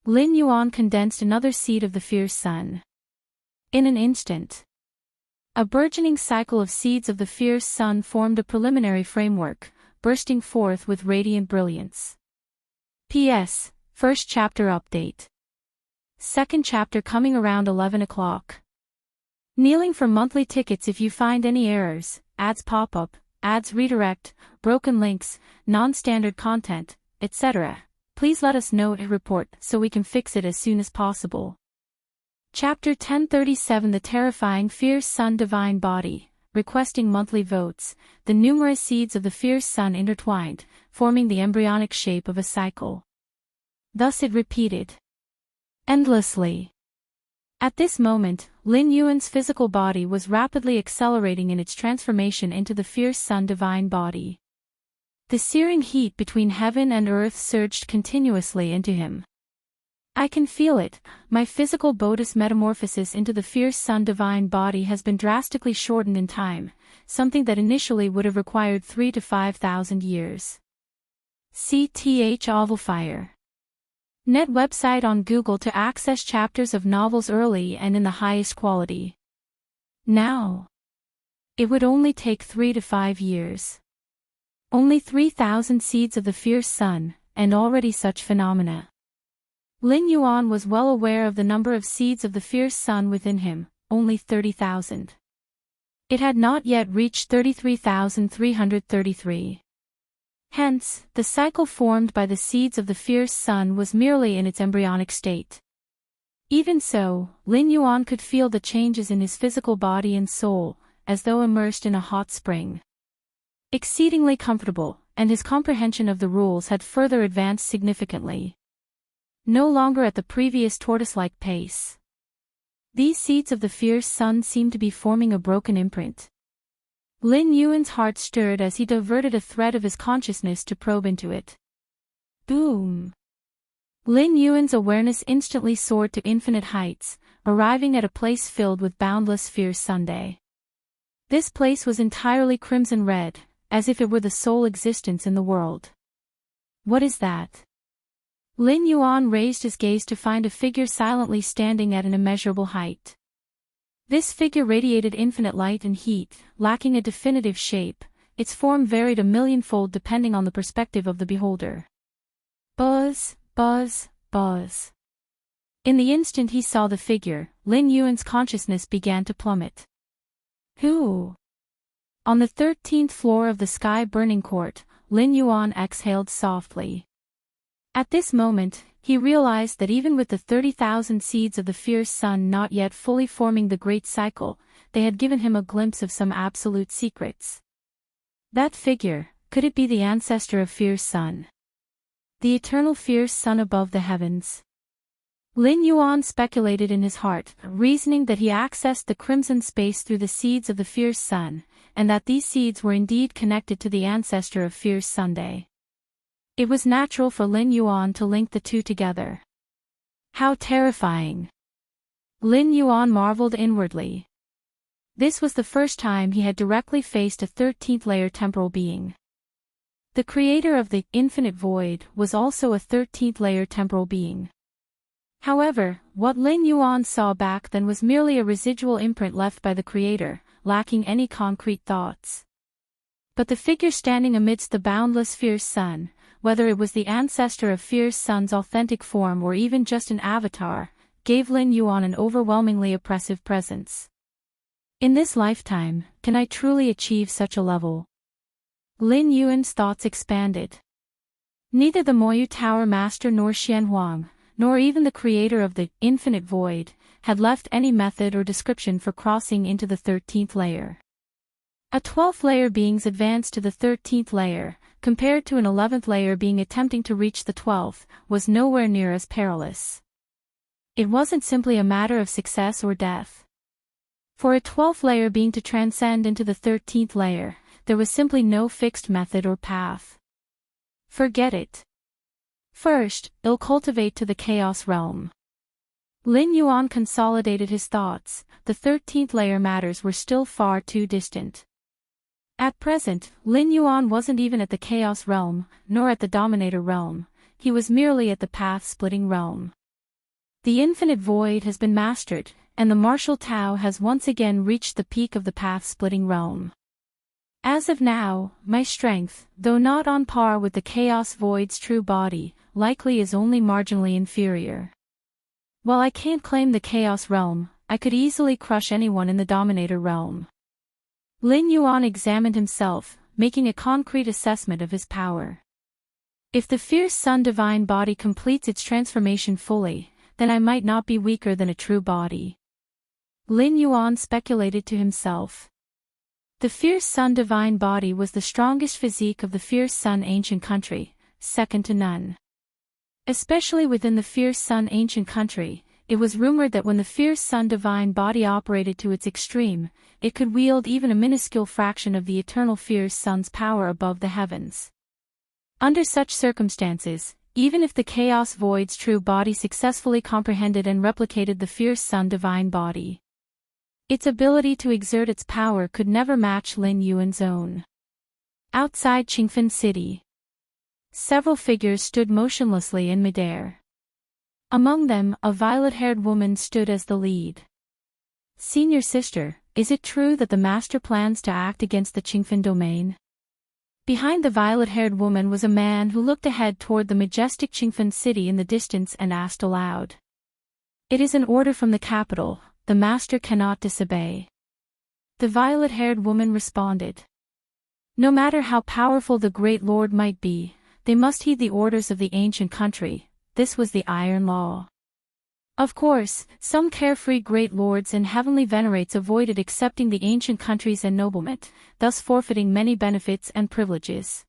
Lin Yuan condensed another seed of the fierce sun. In an instant. A burgeoning cycle of seeds of the fierce sun formed a preliminary framework, bursting forth with radiant brilliance. P.S. First chapter update. Second chapter coming around 11 o'clock. Kneeling for monthly tickets if you find any errors, ads pop up, ads redirect, broken links, non-standard content, etc. Please let us know and report so we can fix it as soon as possible. Chapter 1037 The Terrifying Fierce Sun Divine Body, requesting monthly votes, the numerous seeds of the fierce sun intertwined, forming the embryonic shape of a cycle. Thus it repeated. Endlessly. At this moment, Lin Yuan's physical body was rapidly accelerating in its transformation into the fierce sun divine body. The searing heat between heaven and earth surged continuously into him. I can feel it, my physical bodhi's metamorphosis into the fierce sun divine body has been drastically shortened in time, something that initially would have required 3,000 to 5,000 years. CTH Ovalfire. Net website on Google to access chapters of novels early and in the highest quality. Now. It would only take 3 to 5 years. Only 3,000 seeds of the fierce sun, and already such phenomena. Lin Yuan was well aware of the number of seeds of the fierce sun within him, only 30,000. It had not yet reached 33,333. Hence, the cycle formed by the seeds of the fierce sun was merely in its embryonic state. Even so, Lin Yuan could feel the changes in his physical body and soul, as though immersed in a hot spring. Exceedingly comfortable, and his comprehension of the rules had further advanced significantly. No longer at the previous tortoise-like pace. These seeds of the fierce sun seemed to be forming a broken imprint. Lin Yuan's heart stirred as he diverted a thread of his consciousness to probe into it. Boom! Lin Yuan's awareness instantly soared to infinite heights, arriving at a place filled with boundless fierce Sunday. This place was entirely crimson red, as if it were the sole existence in the world. What is that? Lin Yuan raised his gaze to find a figure silently standing at an immeasurable height. This figure radiated infinite light and heat, lacking a definitive shape. Its form varied a millionfold depending on the perspective of the beholder. Buzz, buzz, buzz. In the instant he saw the figure, Lin Yuan's consciousness began to plummet. Who? On the 13th floor of the sky-burning court, Lin Yuan exhaled softly. At this moment, he realized that even with the 30,000 seeds of the fierce sun not yet fully forming the great cycle, they had given him a glimpse of some absolute secrets. That figure, could it be the ancestor of fierce sun? The eternal fierce sun above the heavens? Lin Yuan speculated in his heart, reasoning that he accessed the crimson space through the seeds of the fierce sun, and that these seeds were indeed connected to the ancestor of fierce Sunday. It was natural for Lin Yuan to link the two together. How terrifying! Lin Yuan marveled inwardly. This was the first time he had directly faced a 13th-layer temporal being. The creator of the infinite void was also a 13th-layer temporal being. However, what Lin Yuan saw back then was merely a residual imprint left by the creator, lacking any concrete thoughts. But the figure standing amidst the boundless fierce sun, whether it was the ancestor of fierce sun's authentic form or even just an avatar, gave Lin Yuan an overwhelmingly oppressive presence. In this lifetime, can I truly achieve such a level? Lin Yuan's thoughts expanded. Neither the Moyu Tower Master nor Xian Huang, nor even the creator of the infinite void, had left any method or description for crossing into the 13th layer. A 12th layer being's advance to the 13th layer, compared to an 11th layer being attempting to reach the 12th, was nowhere near as perilous. It wasn't simply a matter of success or death. For a 12th layer being to transcend into the 13th layer, there was simply no fixed method or path. Forget it. First, it'll cultivate to the chaos realm. Lin Yuan consolidated his thoughts. The 13th layer matters were still far too distant. At present, Lin Yuan wasn't even at the chaos realm, nor at the dominator realm. He was merely at the path-splitting realm. The infinite void has been mastered, and the martial Tao has once again reached the peak of the path-splitting realm. As of now, my strength, though not on par with the chaos void's true body, likely is only marginally inferior. While I can't claim the chaos realm, I could easily crush anyone in the dominator realm. Lin Yuan examined himself, making a concrete assessment of his power. If the fierce sun divine body completes its transformation fully, then I might not be weaker than a true body. Lin Yuan speculated to himself. The fierce sun divine body was the strongest physique of the fierce sun ancient country, second to none. Especially within the fierce sun ancient country, it was rumored that when the fierce sun divine body operated to its extreme, it could wield even a minuscule fraction of the eternal fierce sun's power above the heavens. Under such circumstances, even if the chaos void's true body successfully comprehended and replicated the fierce sun divine body, its ability to exert its power could never match Lin Yuan's own. Outside Qingfen City, several figures stood motionlessly in midair. Among them, a violet-haired woman stood as the lead. Senior sister, is it true that the master plans to act against the Qingfen domain? Behind the violet-haired woman was a man who looked ahead toward the majestic Qingfen city in the distance and asked aloud. It is an order from the capital, the master cannot disobey. The violet-haired woman responded. No matter how powerful the great lord might be, they must heed the orders of the ancient country. This was the iron law. Of course, some carefree great lords and heavenly venerates avoided accepting the ancient country's ennoblement, thus forfeiting many benefits and privileges.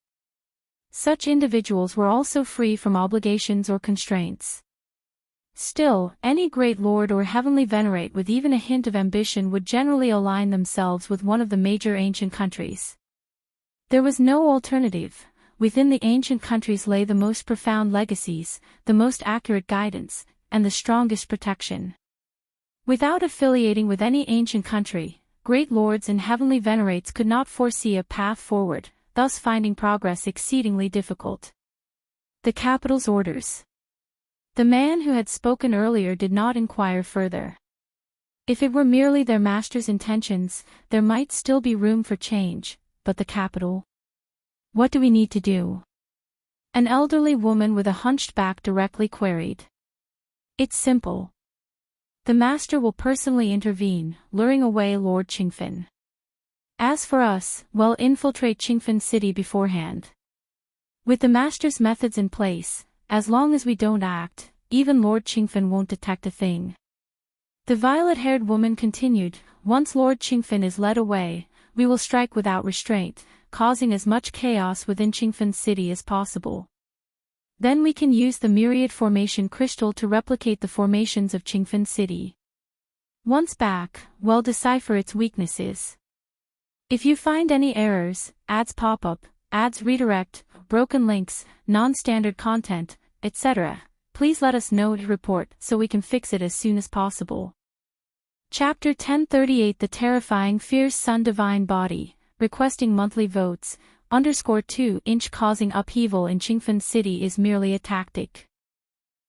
Such individuals were also free from obligations or constraints. Still, any great lord or heavenly venerate with even a hint of ambition would generally align themselves with one of the major ancient countries. There was no alternative. Within the ancient countries lay the most profound legacies, the most accurate guidance, and the strongest protection. Without affiliating with any ancient country, great lords and heavenly venerates could not foresee a path forward, thus finding progress exceedingly difficult. The capital's orders. The man who had spoken earlier did not inquire further. If it were merely their master's intentions, there might still be room for change, but the capital? What do we need to do? An elderly woman with a hunched back directly queried. It's simple. The master will personally intervene, luring away Lord Qingfen. As for us, we'll infiltrate Qingfen City beforehand. With the master's methods in place, as long as we don't act, even Lord Qingfen won't detect a thing. The violet-haired woman continued, once Lord Qingfen is led away, we will strike without restraint, causing as much chaos within Qingfen City as possible. Then we can use the myriad formation crystal to replicate the formations of Qingfen City. Once back, we'll decipher its weaknesses. If you find any errors, ads pop up, ads redirect, broken links, non-standard content, etc., please let us know to report so we can fix it as soon as possible. Chapter 1038 The Terrifying Fierce Sun Divine Body, requesting monthly votes, _2 causing upheaval in Qingfen City is merely a tactic.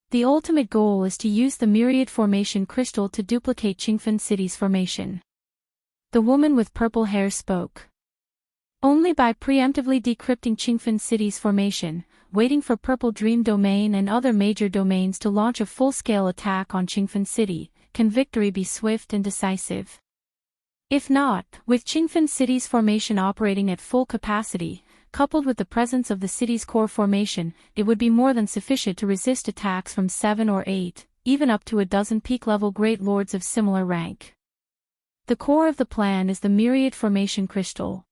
The ultimate goal is to use the myriad formation crystal to duplicate Qingfen City's formation. The woman with purple hair spoke. Only by preemptively decrypting Qingfen City's formation, waiting for Purple Dream Domain and other major domains to launch a full-scale attack on Qingfen City, can victory be swift and decisive. If not, with Qingfen City's formation operating at full capacity, coupled with the presence of the city's core formation, it would be more than sufficient to resist attacks from 7 or 8, even up to a dozen peak-level great lords of similar rank. The core of the plan is the myriad formation crystal.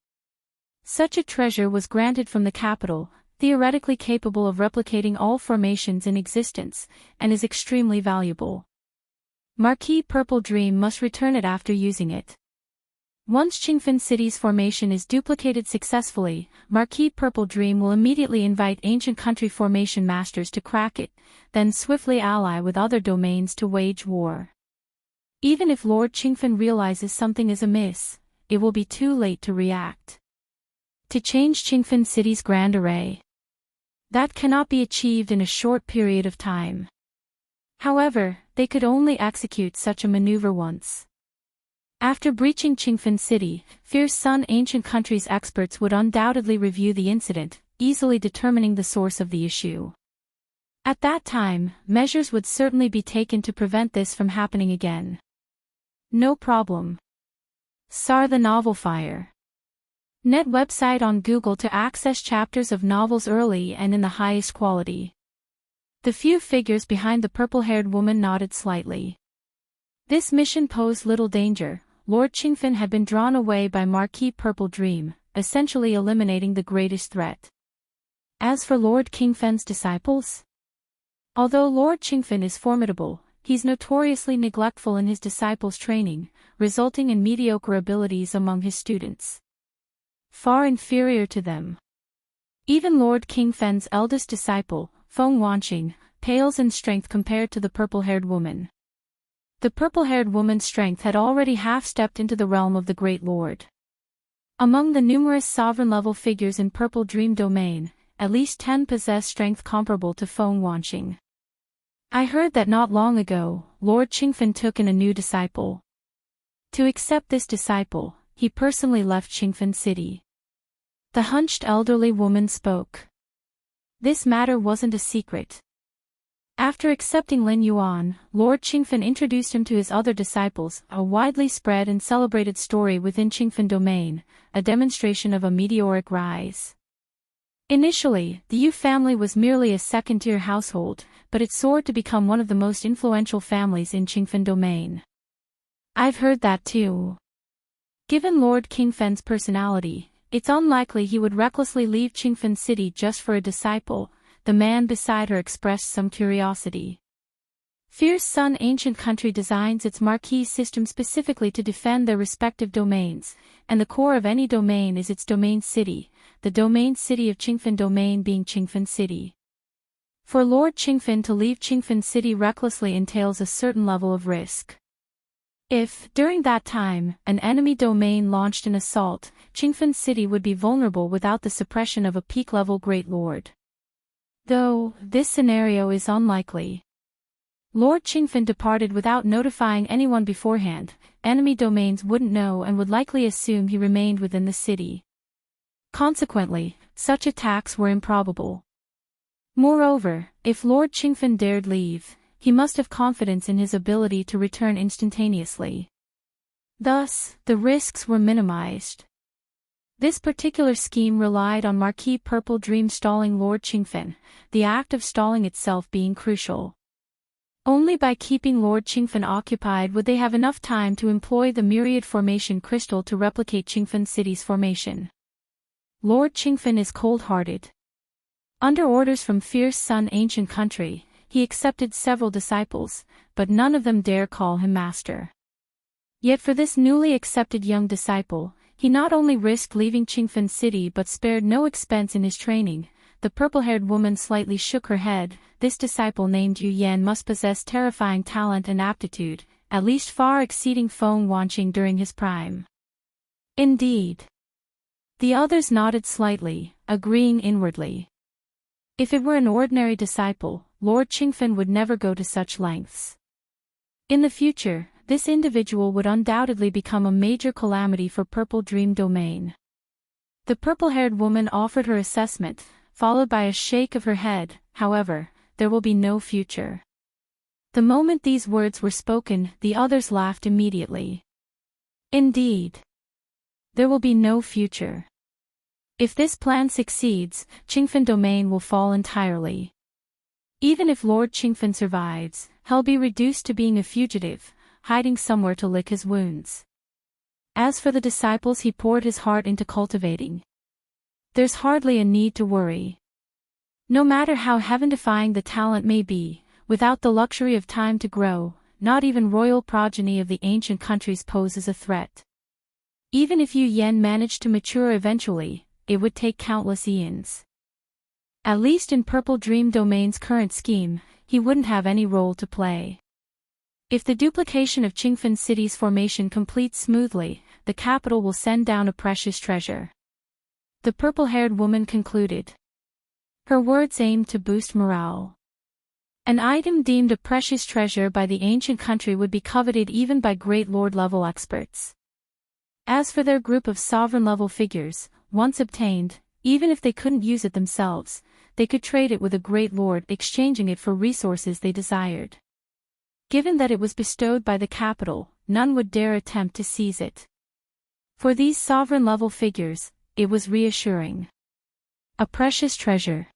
Such a treasure was granted from the capital, theoretically capable of replicating all formations in existence, and is extremely valuable. Marquis Purple Dream must return it after using it. Once Qingfen City's formation is duplicated successfully, Marquis Purple Dream will immediately invite ancient country formation masters to crack it, then swiftly ally with other domains to wage war. Even if Lord Qingfen realizes something is amiss, it will be too late to react. To change Qingfen City's grand array. That cannot be achieved in a short period of time. However, they could only execute such a maneuver once. After breaching Qingfen City, Fierce Sun Ancient Country's experts would undoubtedly review the incident, easily determining the source of the issue. At that time, measures would certainly be taken to prevent this from happening again. No problem. SAR the Novel Fire. Net website on Google to access chapters of novels early and in the highest quality. The few figures behind the purple-haired woman nodded slightly. This mission posed little danger. Lord Qingfen had been drawn away by Marquis Purple Dream, essentially eliminating the greatest threat. As for Lord Qingfen's disciples? Although Lord Qingfen is formidable, he's notoriously neglectful in his disciples' training, resulting in mediocre abilities among his students. Far inferior to them. Even Lord Qingfen's eldest disciple, Feng Wanqing, pales in strength compared to the purple-haired woman. The purple-haired woman's strength had already half-stepped into the realm of the Great Lord. Among the numerous sovereign-level figures in Purple Dream Domain, at least 10 possess strength comparable to Feng Wanqing. I heard that not long ago, Lord Qingfen took in a new disciple. To accept this disciple, he personally left Qingfen City. The hunched elderly woman spoke. This matter wasn't a secret. After accepting Lin Yuan, Lord Qingfen introduced him to his other disciples, a widely spread and celebrated story within Qingfen domain, a demonstration of a meteoric rise. Initially, the Yu family was merely a second-tier household, but it soared to become one of the most influential families in Qingfen domain. I've heard that too. Given Lord Qingfen's personality, it's unlikely he would recklessly leave Qingfen City just for a disciple. The man beside her expressed some curiosity. Fierce Sun Ancient Country designs its marquee system specifically to defend their respective domains, and the core of any domain is its domain city, the domain city of Qingfen domain being Qingfen City. For Lord Qingfen to leave Qingfen City recklessly entails a certain level of risk. If, during that time, an enemy domain launched an assault, Qingfen City would be vulnerable without the suppression of a peak-level Great Lord. Though, this scenario is unlikely. Lord Qingfen departed without notifying anyone beforehand. Enemy domains wouldn't know and would likely assume he remained within the city. Consequently, such attacks were improbable. Moreover, if Lord Qingfen dared leave, he must have confidence in his ability to return instantaneously. Thus, the risks were minimized. This particular scheme relied on Marquis Purple Dream stalling Lord Qingfen, the act of stalling itself being crucial. Only by keeping Lord Qingfen occupied would they have enough time to employ the Myriad Formation Crystal to replicate Qingfen City's formation. Lord Qingfen is cold-hearted. Under orders from Fierce Sun Ancient Country, he accepted several disciples, but none of them dare call him master. Yet for this newly accepted young disciple, he not only risked leaving Qingfen City but spared no expense in his training. The purple-haired woman slightly shook her head. This disciple named Yu Yan must possess terrifying talent and aptitude, at least far exceeding Feng Wanqing during his prime. Indeed. The others nodded slightly, agreeing inwardly. If it were an ordinary disciple, Lord Qingfen would never go to such lengths. In the future, this individual would undoubtedly become a major calamity for Purple Dream Domain. The purple-haired woman offered her assessment, followed by a shake of her head. However, there will be no future. The moment these words were spoken, the others laughed immediately. Indeed. There will be no future. If this plan succeeds, Qingfen Domain will fall entirely. Even if Lord Qingfen survives, he'll be reduced to being a fugitive, hiding somewhere to lick his wounds. As for the disciples he poured his heart into cultivating, there's hardly a need to worry. No matter how heaven-defying the talent may be, without the luxury of time to grow, not even royal progeny of the ancient countries poses a threat. Even if Yu Yan managed to mature eventually, it would take countless eons. At least in Purple Dream Domain's current scheme, he wouldn't have any role to play. If the duplication of Qingfen City's formation completes smoothly, the capital will send down a precious treasure. The purple-haired woman concluded. Her words aimed to boost morale. An item deemed a precious treasure by the ancient country would be coveted even by great lord-level experts. As for their group of sovereign-level figures, once obtained, even if they couldn't use it themselves, they could trade it with a great lord, exchanging it for resources they desired. Given that it was bestowed by the capital, none would dare attempt to seize it. For these sovereign-level figures, it was reassuring. A precious treasure.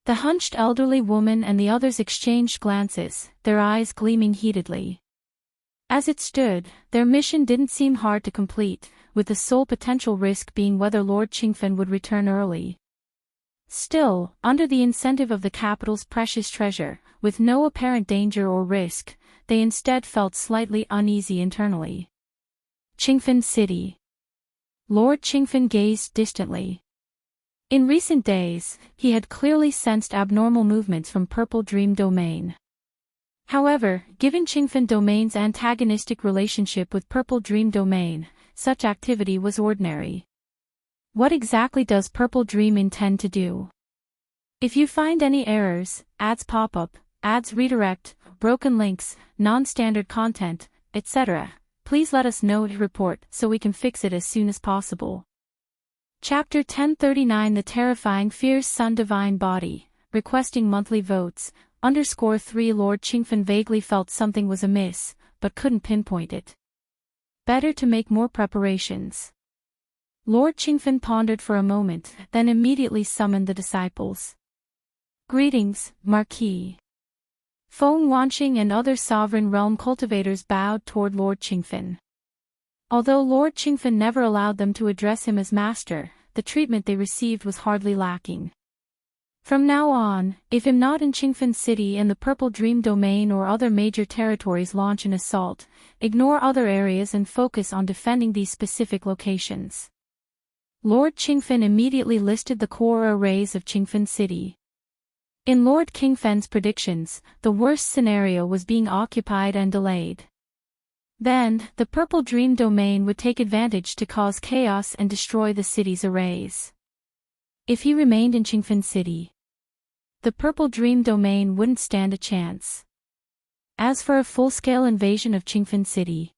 The hunched elderly woman and the others exchanged glances, their eyes gleaming heatedly. As it stood, their mission didn't seem hard to complete, with the sole potential risk being whether Lord Qingfen would return early. Still, under the incentive of the capital's precious treasure, with no apparent danger or risk, they instead felt slightly uneasy internally. Qingfen City. Lord Qingfen gazed distantly. In recent days, he had clearly sensed abnormal movements from Purple Dream Domain. However, given Qingfen Domain's antagonistic relationship with Purple Dream Domain, such activity was ordinary. What exactly does Purple Dream intend to do? If you find any errors, ads pop up, ads redirect, broken links, non-standard content, etc., please let us know to report so we can fix it as soon as possible. Chapter 1039 The Terrifying Fierce Sun Divine Body, requesting monthly votes. _3 Lord Qingfen vaguely felt something was amiss, but couldn't pinpoint it. Better to make more preparations. Lord Qingfen pondered for a moment, then immediately summoned the disciples. Greetings, Marquis. Feng Wanqing and other sovereign realm cultivators bowed toward Lord Qingfen. Although Lord Qingfen never allowed them to address him as master, the treatment they received was hardly lacking. From now on, if I'm not in Qingfen City and the Purple Dream Domain or other major territories launch an assault, ignore other areas and focus on defending these specific locations. Lord Qingfen immediately listed the core arrays of Qingfen City. In Lord Qingfen's predictions, the worst scenario was being occupied and delayed. Then, the Purple Dream Domain would take advantage to cause chaos and destroy the city's arrays. If he remained in Qingfen City, the Purple Dream Domain wouldn't stand a chance. As for a full-scale invasion of Qingfen City,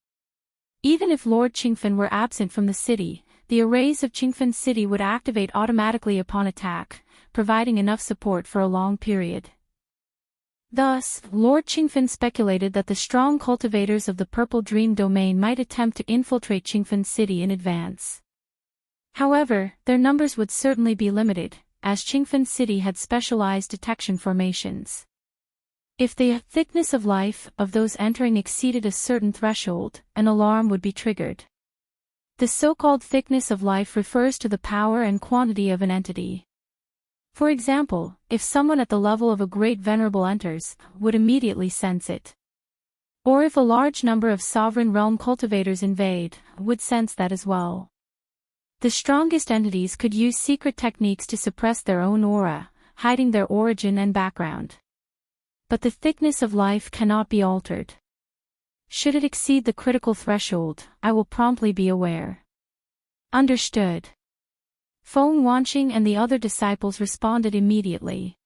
even if Lord Qingfen were absent from the city, the arrays of Qingfen City would activate automatically upon attack, providing enough support for a long period. Thus, Lord Qingfen speculated that the strong cultivators of the Purple Dream Domain might attempt to infiltrate Qingfen City in advance. However, their numbers would certainly be limited, as Qingfen City had specialized detection formations. If the thickness of life of those entering exceeded a certain threshold, an alarm would be triggered. The so-called thickness of life refers to the power and quantity of an entity. For example, if someone at the level of a great venerable enters, would immediately sense it. Or if a large number of sovereign realm cultivators invade, would sense that as well. The strongest entities could use secret techniques to suppress their own aura, hiding their origin and background. But the thickness of life cannot be altered. Should it exceed the critical threshold, I will promptly be aware. Understood. Feng Wanqing and the other disciples responded immediately.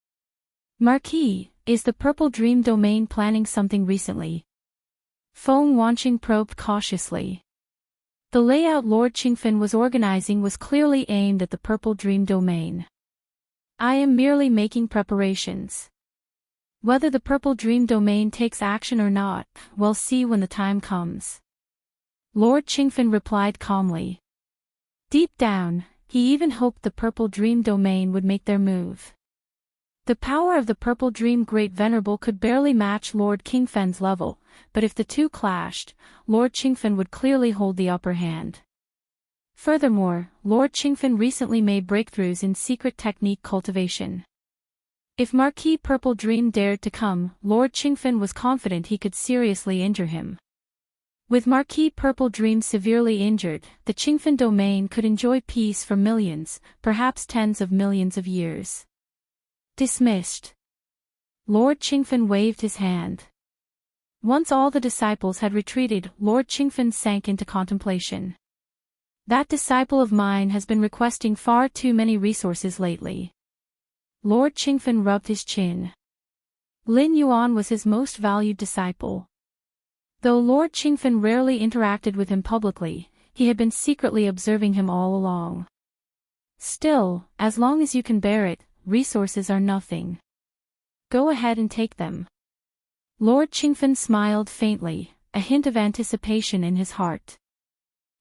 Marquis, is the Purple Dream Domain planning something recently? Feng Wanqing probed cautiously. The layout Lord Qingfen was organizing was clearly aimed at the Purple Dream Domain. I am merely making preparations. Whether the Purple Dream Domain takes action or not, we'll see when the time comes. Lord Qingfen replied calmly. Deep down, he even hoped the Purple Dream Domain would make their move. The power of the Purple Dream Great Venerable could barely match Lord Qingfen's level, but if the two clashed, Lord Qingfen would clearly hold the upper hand. Furthermore, Lord Qingfen recently made breakthroughs in secret technique cultivation. If Marquis Purple Dream dared to come, Lord Qingfen was confident he could seriously injure him. With Marquis Purple Dream severely injured, the Qingfen domain could enjoy peace for millions, perhaps tens of millions of years. Dismissed. Lord Qingfen waved his hand. Once all the disciples had retreated, Lord Qingfen sank into contemplation. That disciple of mine has been requesting far too many resources lately. Lord Qingfen rubbed his chin. Lin Yuan was his most valued disciple. Though Lord Qingfen rarely interacted with him publicly, he had been secretly observing him all along. Still, as long as you can bear it, resources are nothing. Go ahead and take them. Lord Qingfen smiled faintly, a hint of anticipation in his heart.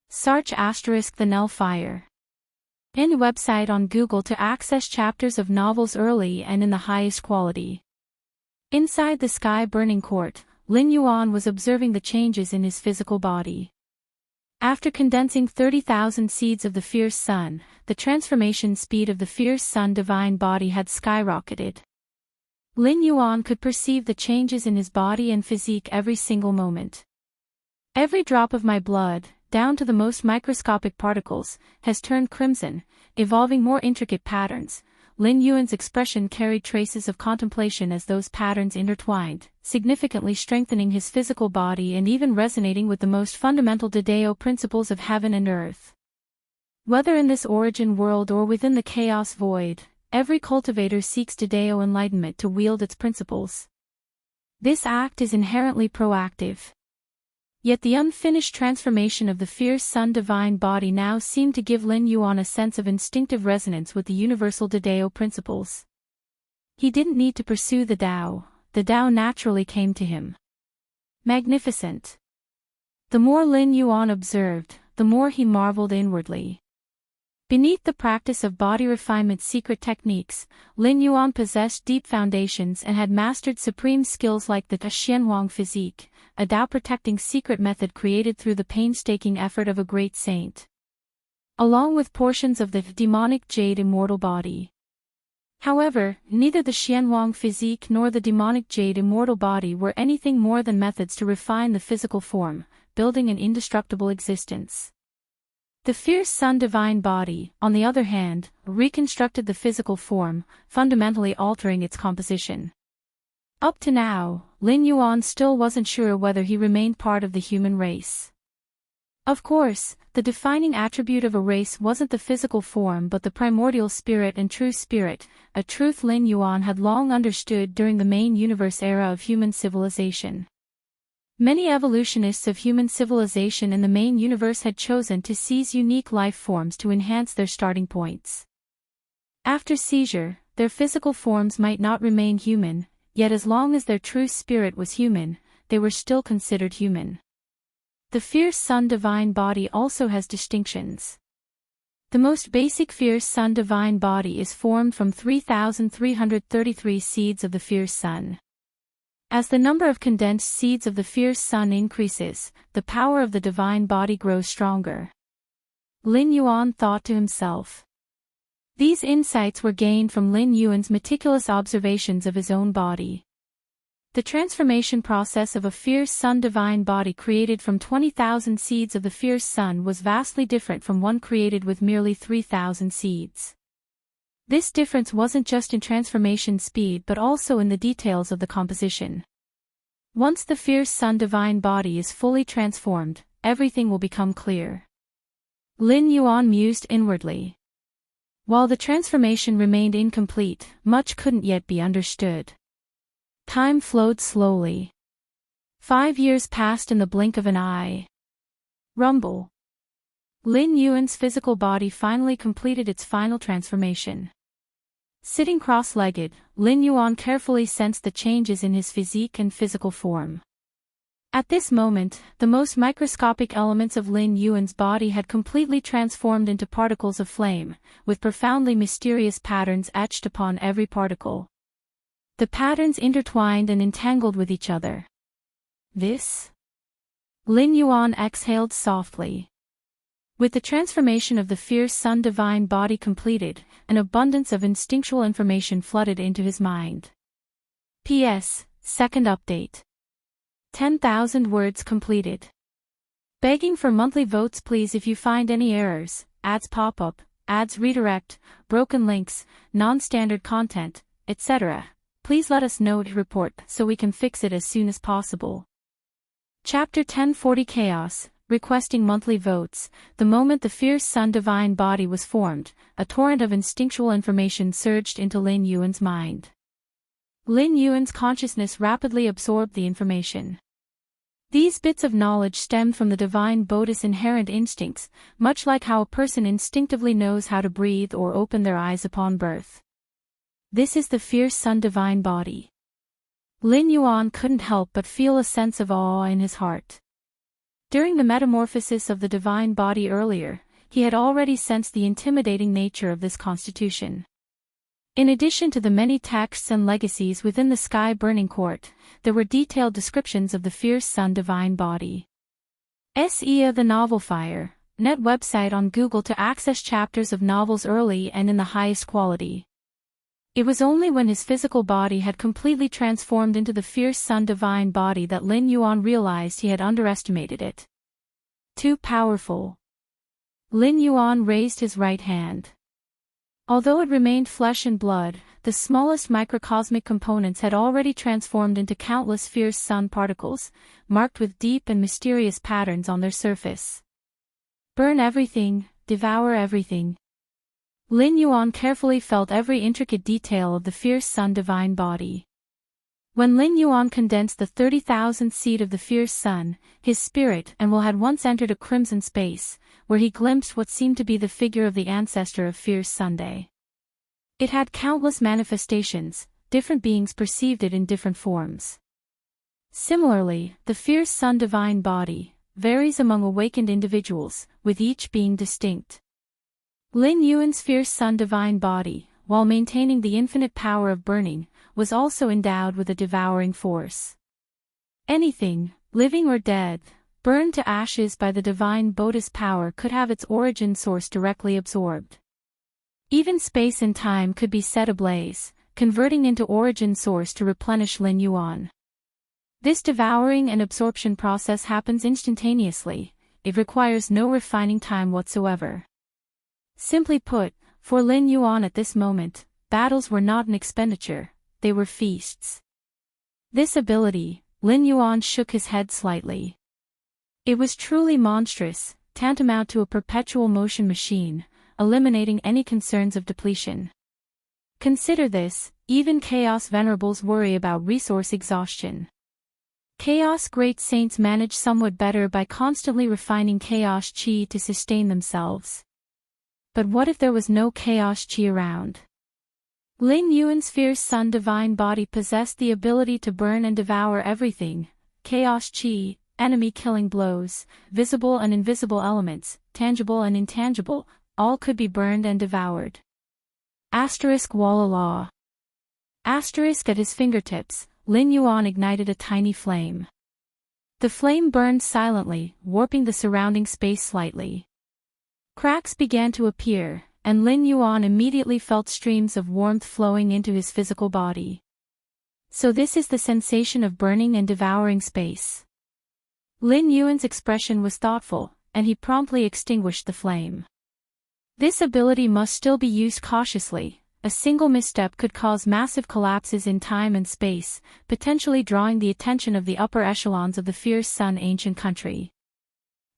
Search * the Nell Fire. Any website on Google to access chapters of novels early and in the highest quality. Inside the sky-burning court, Lin Yuan was observing the changes in his physical body. After condensing 30,000 seeds of the fierce sun, the transformation speed of the fierce sun divine body had skyrocketed. Lin Yuan could perceive the changes in his body and physique every single moment. Every drop of my blood, down to the most microscopic particles, has turned crimson, evolving more intricate patterns. Lin Yuan's expression carried traces of contemplation as those patterns intertwined, significantly strengthening his physical body and even resonating with the most fundamental Dedeo principles of heaven and earth. Whether in this origin world or within the chaos void, every cultivator seeks Dedeo enlightenment to wield its principles. This act is inherently proactive. Yet the unfinished transformation of the fierce sun divine body now seemed to give Lin Yuan a sense of instinctive resonance with the universal Dedeo principles. He didn't need to pursue the Tao, the Tao naturally came to him. Magnificent. The more Lin Yuan observed, the more he marveled inwardly. Beneath the practice of body refinement secret techniques, Lin Yuan possessed deep foundations and had mastered supreme skills like the Xianhuang physique, a Tao-protecting secret method created through the painstaking effort of a great saint, along with portions of the demonic jade immortal body. However, neither the Xianhuang physique nor the demonic jade immortal body were anything more than methods to refine the physical form, building an indestructible existence. The fierce sun divine body, on the other hand, reconstructed the physical form, fundamentally altering its composition. Up to now, Lin Yuan still wasn't sure whether he remained part of the human race. Of course, the defining attribute of a race wasn't the physical form but the primordial spirit and true spirit, a truth Lin Yuan had long understood during the main universe era of human civilization. Many evolutionists of human civilization in the main universe had chosen to seize unique life forms to enhance their starting points. After seizure, their physical forms might not remain human, yet as long as their true spirit was human, they were still considered human. The fierce sun divine body also has distinctions. The most basic fierce sun divine body is formed from 3,333 seeds of the fierce sun. As the number of condensed seeds of the fierce sun increases, the power of the divine body grows stronger. Lin Yuan thought to himself. These insights were gained from Lin Yuan's meticulous observations of his own body. The transformation process of a fierce sun divine body created from 20,000 seeds of the fierce sun was vastly different from one created with merely 3,000 seeds. This difference wasn't just in transformation speed but also in the details of the composition. Once the fierce sun divine body is fully transformed, everything will become clear. Lin Yuan mused inwardly. While the transformation remained incomplete, much couldn't yet be understood. Time flowed slowly. 5 years passed in the blink of an eye. Rumble. Lin Yuan's physical body finally completed its final transformation. Sitting cross-legged, Lin Yuan carefully sensed the changes in his physique and physical form. At this moment, the most microscopic elements of Lin Yuan's body had completely transformed into particles of flame, with profoundly mysterious patterns etched upon every particle. The patterns intertwined and entangled with each other. This? Lin Yuan exhaled softly. With the transformation of the fierce sun divine body completed, an abundance of instinctual information flooded into his mind. P.S. Second update. 10,000 words completed. Begging for monthly votes please. If you find any errors, ads pop up, ads redirect, broken links, non-standard content, etc., please let us know to report so we can fix it as soon as possible. Chapter 1040 Chaos. Requesting monthly votes. The moment the fierce sun divine body was formed, a torrent of instinctual information surged into Lin Yuan's mind. Lin Yuan's consciousness rapidly absorbed the information. These bits of knowledge stemmed from the divine Bodhi's inherent instincts, much like how a person instinctively knows how to breathe or open their eyes upon birth. This is the fierce sun divine body. Lin Yuan couldn't help but feel a sense of awe in his heart. During the metamorphosis of the divine body earlier, he had already sensed the intimidating nature of this constitution. In addition to the many texts and legacies within the sky burning court, there were detailed descriptions of the fierce sun divine body. SEA the Novel Fire, net website on Google to access chapters of novels early and in the highest quality. It was only when his physical body had completely transformed into the fierce sun divine body that Lin Yuan realized he had underestimated it. Too powerful. Lin Yuan raised his right hand. Although it remained flesh and blood, the smallest microcosmic components had already transformed into countless fierce sun particles, marked with deep and mysterious patterns on their surface. Burn everything, devour everything. Lin Yuan carefully felt every intricate detail of the fierce sun divine body. When Lin Yuan condensed the 30,000 seed of the fierce sun, his spirit and will had once entered a crimson space, where he glimpsed what seemed to be the figure of the ancestor of fierce Sunday. It had countless manifestations, different beings perceived it in different forms. Similarly, the fierce sun divine body varies among awakened individuals, with each being distinct. Lin Yuan's fierce sun divine body, while maintaining the infinite power of burning, was also endowed with a devouring force. Anything, living or dead, burned to ashes by the divine Bodhi's power could have its origin source directly absorbed. Even space and time could be set ablaze, converting into origin source to replenish Lin Yuan. This devouring and absorption process happens instantaneously. It requires no refining time whatsoever. Simply put, for Lin Yuan at this moment, battles were not an expenditure, they were feasts. This ability, Lin Yuan shook his head slightly. It was truly monstrous, tantamount to a perpetual motion machine, eliminating any concerns of depletion. Consider this, even Chaos Venerables worry about resource exhaustion. Chaos Great Saints manage somewhat better by constantly refining Chaos Chi to sustain themselves. But what if there was no Chaos Chi around? Lin Yuan's fierce sun divine body possessed the ability to burn and devour everything: Chaos Chi, enemy-killing blows, visible and invisible elements, tangible and intangible, all could be burned and devoured. Walala. At his fingertips, Lin Yuan ignited a tiny flame. The flame burned silently, warping the surrounding space slightly. Cracks began to appear, and Lin Yuan immediately felt streams of warmth flowing into his physical body. So this is the sensation of burning and devouring space. Lin Yuan's expression was thoughtful, and he promptly extinguished the flame. This ability must still be used cautiously. A single misstep could cause massive collapses in time and space, potentially drawing the attention of the upper echelons of the fierce sun ancient country.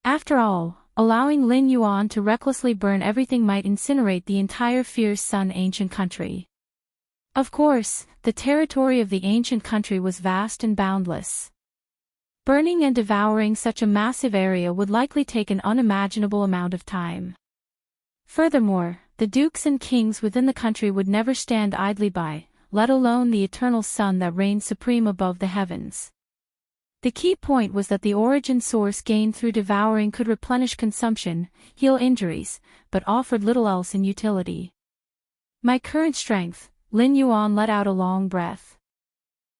After all, allowing Lin Yuan to recklessly burn everything might incinerate the entire fierce sun ancient country. Of course, the territory of the ancient country was vast and boundless. Burning and devouring such a massive area would likely take an unimaginable amount of time. Furthermore, the dukes and kings within the country would never stand idly by, let alone the eternal sun that reigns supreme above the heavens. The key point was that the origin source gained through devouring could replenish consumption, heal injuries, but offered little else in utility. My current strength, Lin Yuan let out a long breath.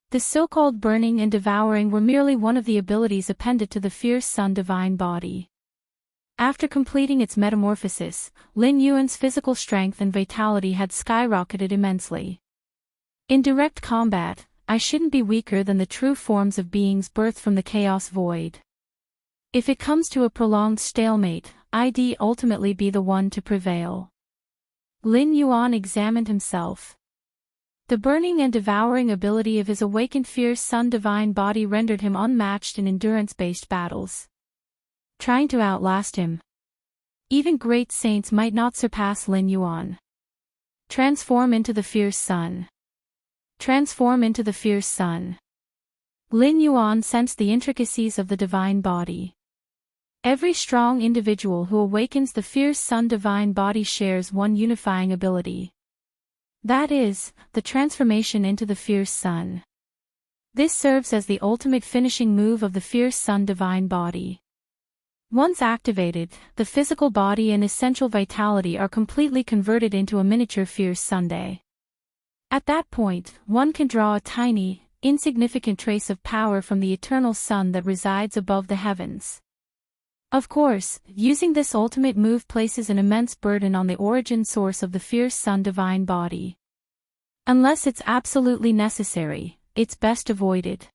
The so-called burning and devouring were merely one of the abilities appended to the fierce sun divine body. After completing its metamorphosis, Lin Yuan's physical strength and vitality had skyrocketed immensely. In direct combat, I shouldn't be weaker than the true forms of beings birthed from the chaos void. If it comes to a prolonged stalemate, I'd ultimately be the one to prevail. Lin Yuan examined himself. The burning and devouring ability of his awakened fierce sun divine body rendered him unmatched in endurance-based battles. Trying to outlast him. Even great saints might not surpass Lin Yuan. Transform into the fierce sun. Transform into the fierce sun. Lin Yuan sensed the intricacies of the divine body. Every strong individual who awakens the fierce sun divine body shares one unifying ability. That is, the transformation into the fierce sun. This serves as the ultimate finishing move of the fierce sun divine body. Once activated, the physical body and essential vitality are completely converted into a miniature fierce Sunday. At that point, one can draw a tiny, insignificant trace of power from the eternal sun that resides above the heavens. Of course, using this ultimate move places an immense burden on the origin source of the fierce sun divine body. Unless it's absolutely necessary, it's best avoided.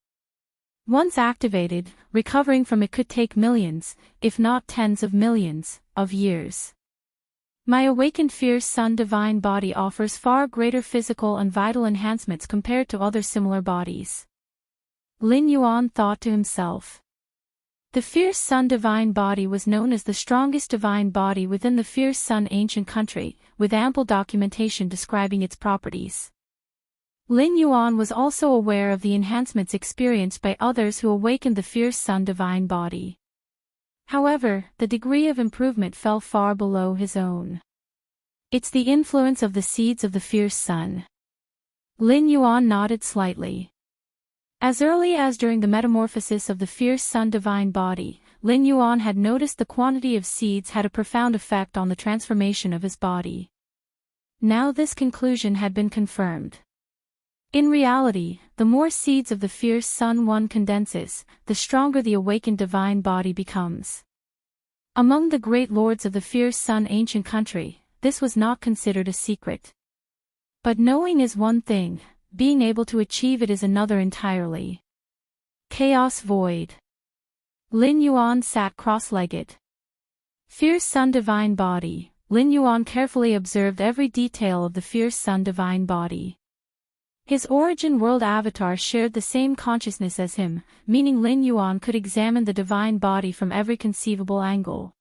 Once activated, recovering from it could take millions, if not tens of millions, of years. My awakened fierce sun divine body offers far greater physical and vital enhancements compared to other similar bodies. Lin Yuan thought to himself. The fierce sun divine body was known as the strongest divine body within the fierce sun ancient country, with ample documentation describing its properties. Lin Yuan was also aware of the enhancements experienced by others who awakened the fierce sun divine body. However, the degree of improvement fell far below his own. It's the influence of the seeds of the fierce sun. Lin Yuan nodded slightly. As early as during the metamorphosis of the fierce sun divine body, Lin Yuan had noticed the quantity of seeds had a profound effect on the transformation of his body. Now this conclusion had been confirmed. In reality, the more seeds of the fierce sun one condenses, the stronger the awakened divine body becomes. Among the great lords of the fierce sun ancient country, this was not considered a secret. But knowing is one thing, being able to achieve it is another entirely. Chaos void. Lin Yuan sat cross-legged. Fierce sun divine body. Lin Yuan carefully observed every detail of the fierce sun divine body. His origin world avatar shared the same consciousness as him, meaning Lin Yuan could examine the divine body from every conceivable angle.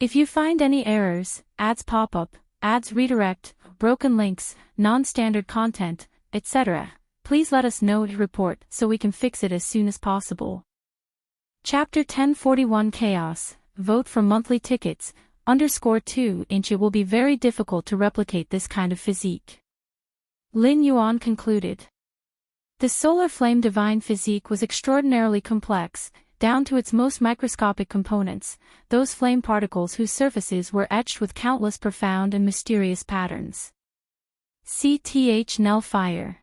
If you find any errors, ads pop up, ads redirect, broken links, non-standard content, etc., please let us know to report so we can fix it as soon as possible. Chapter 1041 Chaos, Vote for monthly tickets, _2 It will be very difficult to replicate this kind of physique. Lin Yuan concluded. The solar flame divine physique was extraordinarily complex, down to its most microscopic components, those flame particles whose surfaces were etched with countless profound and mysterious patterns. CTH Nell Fire.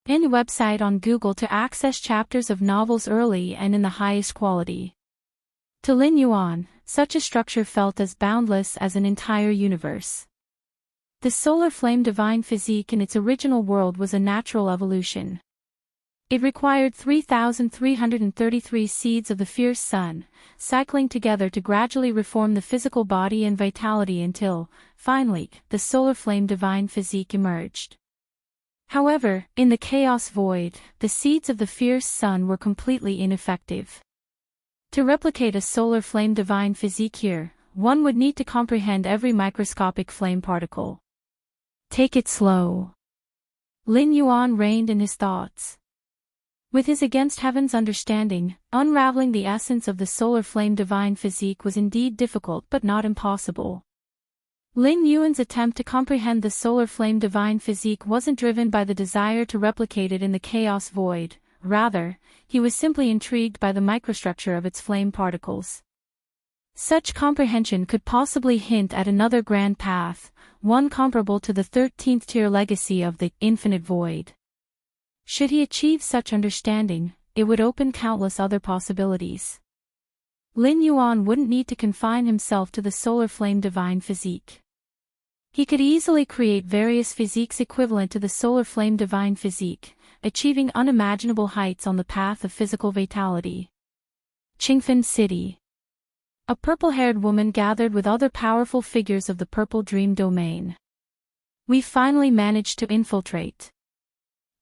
Any website on Google to access chapters of novels early and in the highest quality. To Lin Yuan, such a structure felt as boundless as an entire universe. The solar flame divine physique in its original world was a natural evolution. It required 3,333 seeds of the fierce sun, cycling together to gradually reform the physical body and vitality until, finally, the solar flame divine physique emerged. However, in the chaos void, the seeds of the fierce sun were completely ineffective. To replicate a solar flame divine physique here, one would need to comprehend every microscopic flame particle. Take it slow. Lin Yuan reined in his thoughts. With his against heaven's understanding, unraveling the essence of the solar flame divine physique was indeed difficult but not impossible. Lin Yuan's attempt to comprehend the solar flame divine physique wasn't driven by the desire to replicate it in the chaos void, rather, he was simply intrigued by the microstructure of its flame particles. Such comprehension could possibly hint at another grand path, one comparable to the 13th tier legacy of the infinite void. Should he achieve such understanding, it would open countless other possibilities. Lin Yuan wouldn't need to confine himself to the solar flame divine physique. He could easily create various physiques equivalent to the solar flame divine physique, achieving unimaginable heights on the path of physical vitality. Qingfen City. A purple-haired woman gathered with other powerful figures of the Purple Dream Domain. We finally managed to infiltrate.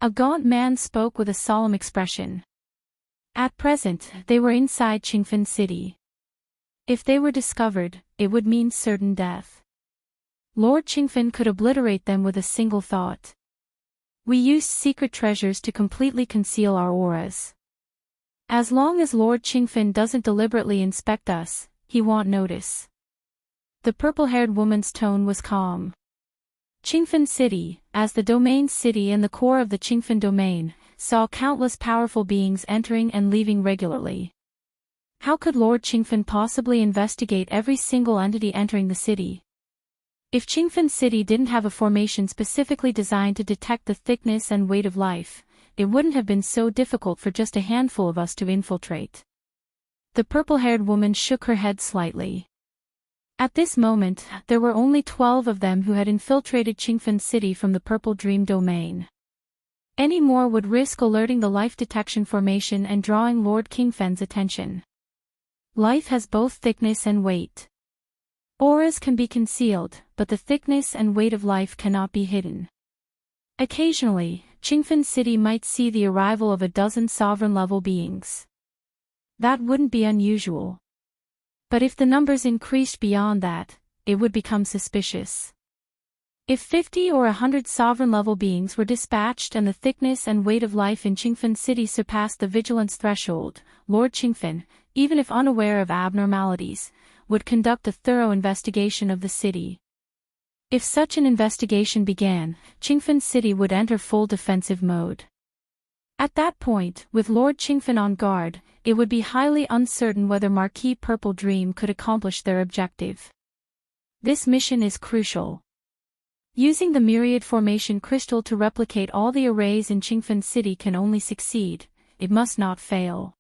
A gaunt man spoke with a solemn expression. At present, they were inside Qingfen City. If they were discovered, it would mean certain death. Lord Qingfen could obliterate them with a single thought. We used secret treasures to completely conceal our auras. As long as Lord Qingfen doesn't deliberately inspect us, he won't notice. The purple-haired woman's tone was calm. Qingfen City, as the domain city and the core of the Qingfen domain, saw countless powerful beings entering and leaving regularly. How could Lord Qingfen possibly investigate every single entity entering the city? If Qingfen City didn't have a formation specifically designed to detect the thickness and weight of life, it wouldn't have been so difficult for just a handful of us to infiltrate. The purple-haired woman shook her head slightly. At this moment, there were only 12 of them who had infiltrated Qingfen City from the Purple Dream Domain. Any more would risk alerting the life detection formation and drawing Lord Qingfen's attention. Life has both thickness and weight. Auras can be concealed, but the thickness and weight of life cannot be hidden. Occasionally, Qingfen City might see the arrival of a dozen sovereign-level beings. That wouldn't be unusual. But if the numbers increased beyond that, it would become suspicious. If 50 or 100 sovereign-level beings were dispatched and the thickness and weight of life in Qingfen City surpassed the vigilance threshold, Lord Qingfen, even if unaware of abnormalities, would conduct a thorough investigation of the city. If such an investigation began, Qingfen City would enter full defensive mode. At that point, with Lord Qingfen on guard, it would be highly uncertain whether Marquis Purple Dream could accomplish their objective. This mission is crucial. Using the Myriad Formation Crystal to replicate all the arrays in Qingfen City can only succeed, it must not fail.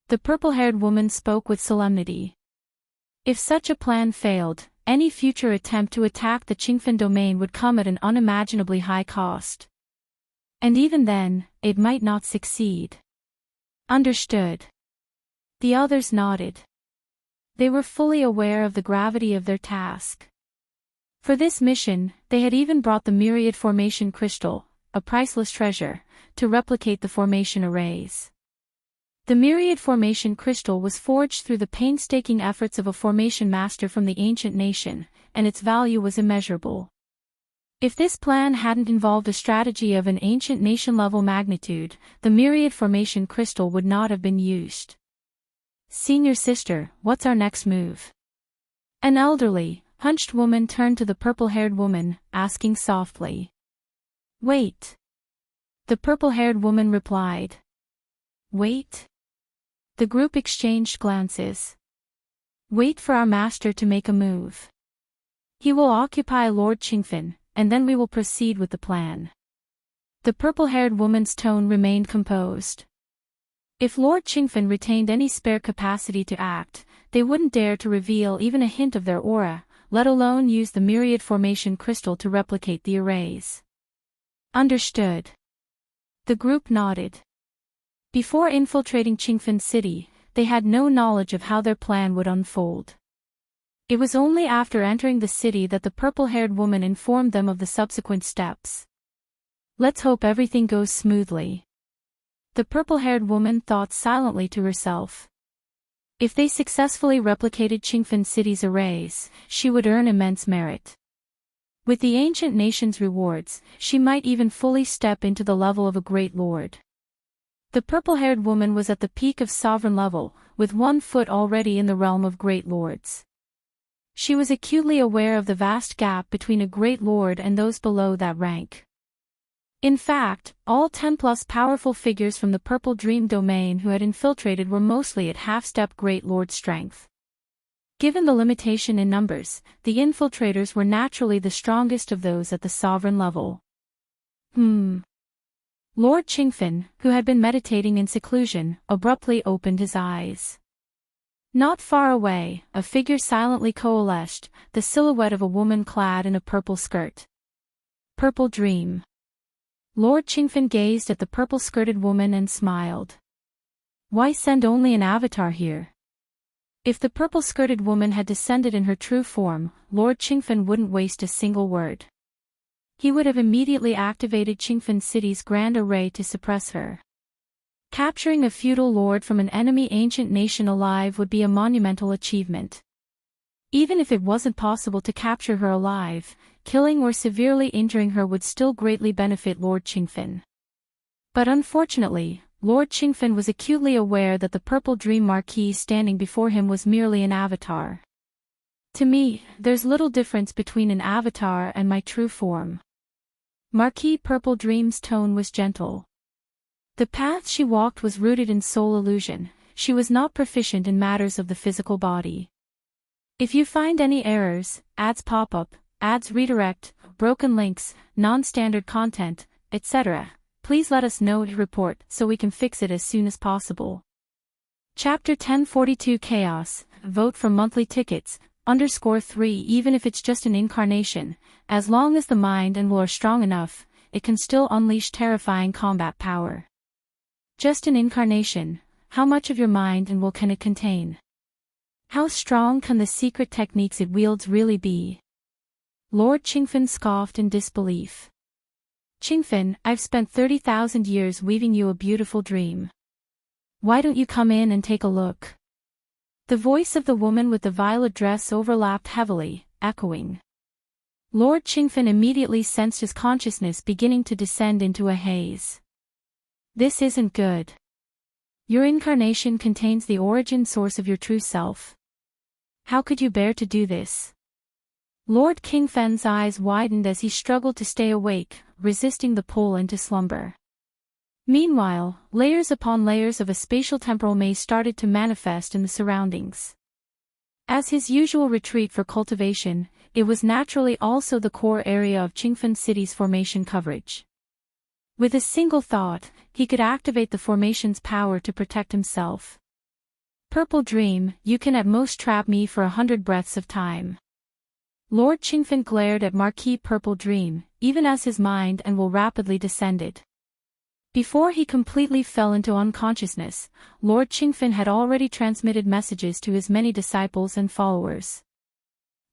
The purple-haired woman spoke with solemnity. If such a plan failed, any future attempt to attack the Qingfen domain would come at an unimaginably high cost. And even then, it might not succeed. Understood. The others nodded. They were fully aware of the gravity of their task. For this mission, they had even brought the Myriad Formation Crystal, a priceless treasure, to replicate the formation arrays. The Myriad Formation Crystal was forged through the painstaking efforts of a formation master from the ancient nation, and its value was immeasurable. If this plan hadn't involved a strategy of an ancient nation-level magnitude, the Myriad Formation Crystal would not have been used. Senior sister, what's our next move? An elderly, hunched woman turned to the purple-haired woman, asking softly. Wait. The purple-haired woman replied. Wait? The group exchanged glances. Wait for our master to make a move. He will occupy Lord Qingfen, and then we will proceed with the plan. The purple-haired woman's tone remained composed. If Lord Qingfen retained any spare capacity to act, they wouldn't dare to reveal even a hint of their aura, let alone use the Myriad Formation Crystal to replicate the arrays. Understood. The group nodded. Before infiltrating Qingfen City, they had no knowledge of how their plan would unfold. It was only after entering the city that the purple-haired woman informed them of the subsequent steps. Let's hope everything goes smoothly. The purple-haired woman thought silently to herself. If they successfully replicated Qingfen City's arrays, she would earn immense merit. With the ancient nation's rewards, she might even fully step into the level of a great lord. The purple-haired woman was at the peak of sovereign level, with one foot already in the realm of great lords. She was acutely aware of the vast gap between a great lord and those below that rank. In fact, all 10-plus powerful figures from the Purple Dream domain who had infiltrated were mostly at half-step great lord strength. Given the limitation in numbers, the infiltrators were naturally the strongest of those at the sovereign level. Lord Qingfen, who had been meditating in seclusion, abruptly opened his eyes. Not far away, a figure silently coalesced, the silhouette of a woman clad in a purple skirt. Purple Dream. Lord Qingfen gazed at the purple-skirted woman and smiled. Why send only an avatar here? If the purple-skirted woman had descended in her true form, Lord Qingfen wouldn't waste a single word. He would have immediately activated Qingfen City's grand array to suppress her. Capturing a feudal lord from an enemy ancient nation alive would be a monumental achievement. Even if it wasn't possible to capture her alive, killing or severely injuring her would still greatly benefit Lord Qingfen. But unfortunately, Lord Qingfen was acutely aware that the Purple Dream Marquis standing before him was merely an avatar. To me, there's little difference between an avatar and my true form. Marquis Purple Dream's tone was gentle. The path she walked was rooted in soul illusion, she was not proficient in matters of the physical body. If you find any errors, ads pop up, ads redirect, broken links, non-standard content, etc., please let us know to report so we can fix it as soon as possible. Chapter 1042 Chaos, vote for monthly tickets, _3 Even if it's just an incarnation, as long as the mind and will are strong enough, it can still unleash terrifying combat power. Just an incarnation, how much of your mind and will can it contain? How strong can the secret techniques it wields really be? Lord Qingfen scoffed in disbelief. Qingfen, I've spent 30,000 years weaving you a beautiful dream. Why don't you come in and take a look? The voice of the woman with the violet dress overlapped heavily, echoing. Lord Qingfen immediately sensed his consciousness beginning to descend into a haze. This isn't good. Your incarnation contains the origin source of your true self. How could you bear to do this? Lord Qingfen's eyes widened as he struggled to stay awake, resisting the pull into slumber. Meanwhile, layers upon layers of a spatial temporal maze started to manifest in the surroundings. As his usual retreat for cultivation, it was naturally also the core area of Qingfen City's formation coverage. With a single thought, he could activate the formation's power to protect himself. Purple Dream, you can at most trap me for 100 breaths of time. Lord Qingfen glared at Marquis Purple Dream, even as his mind and will rapidly descended. Before he completely fell into unconsciousness, Lord Qingfen had already transmitted messages to his many disciples and followers.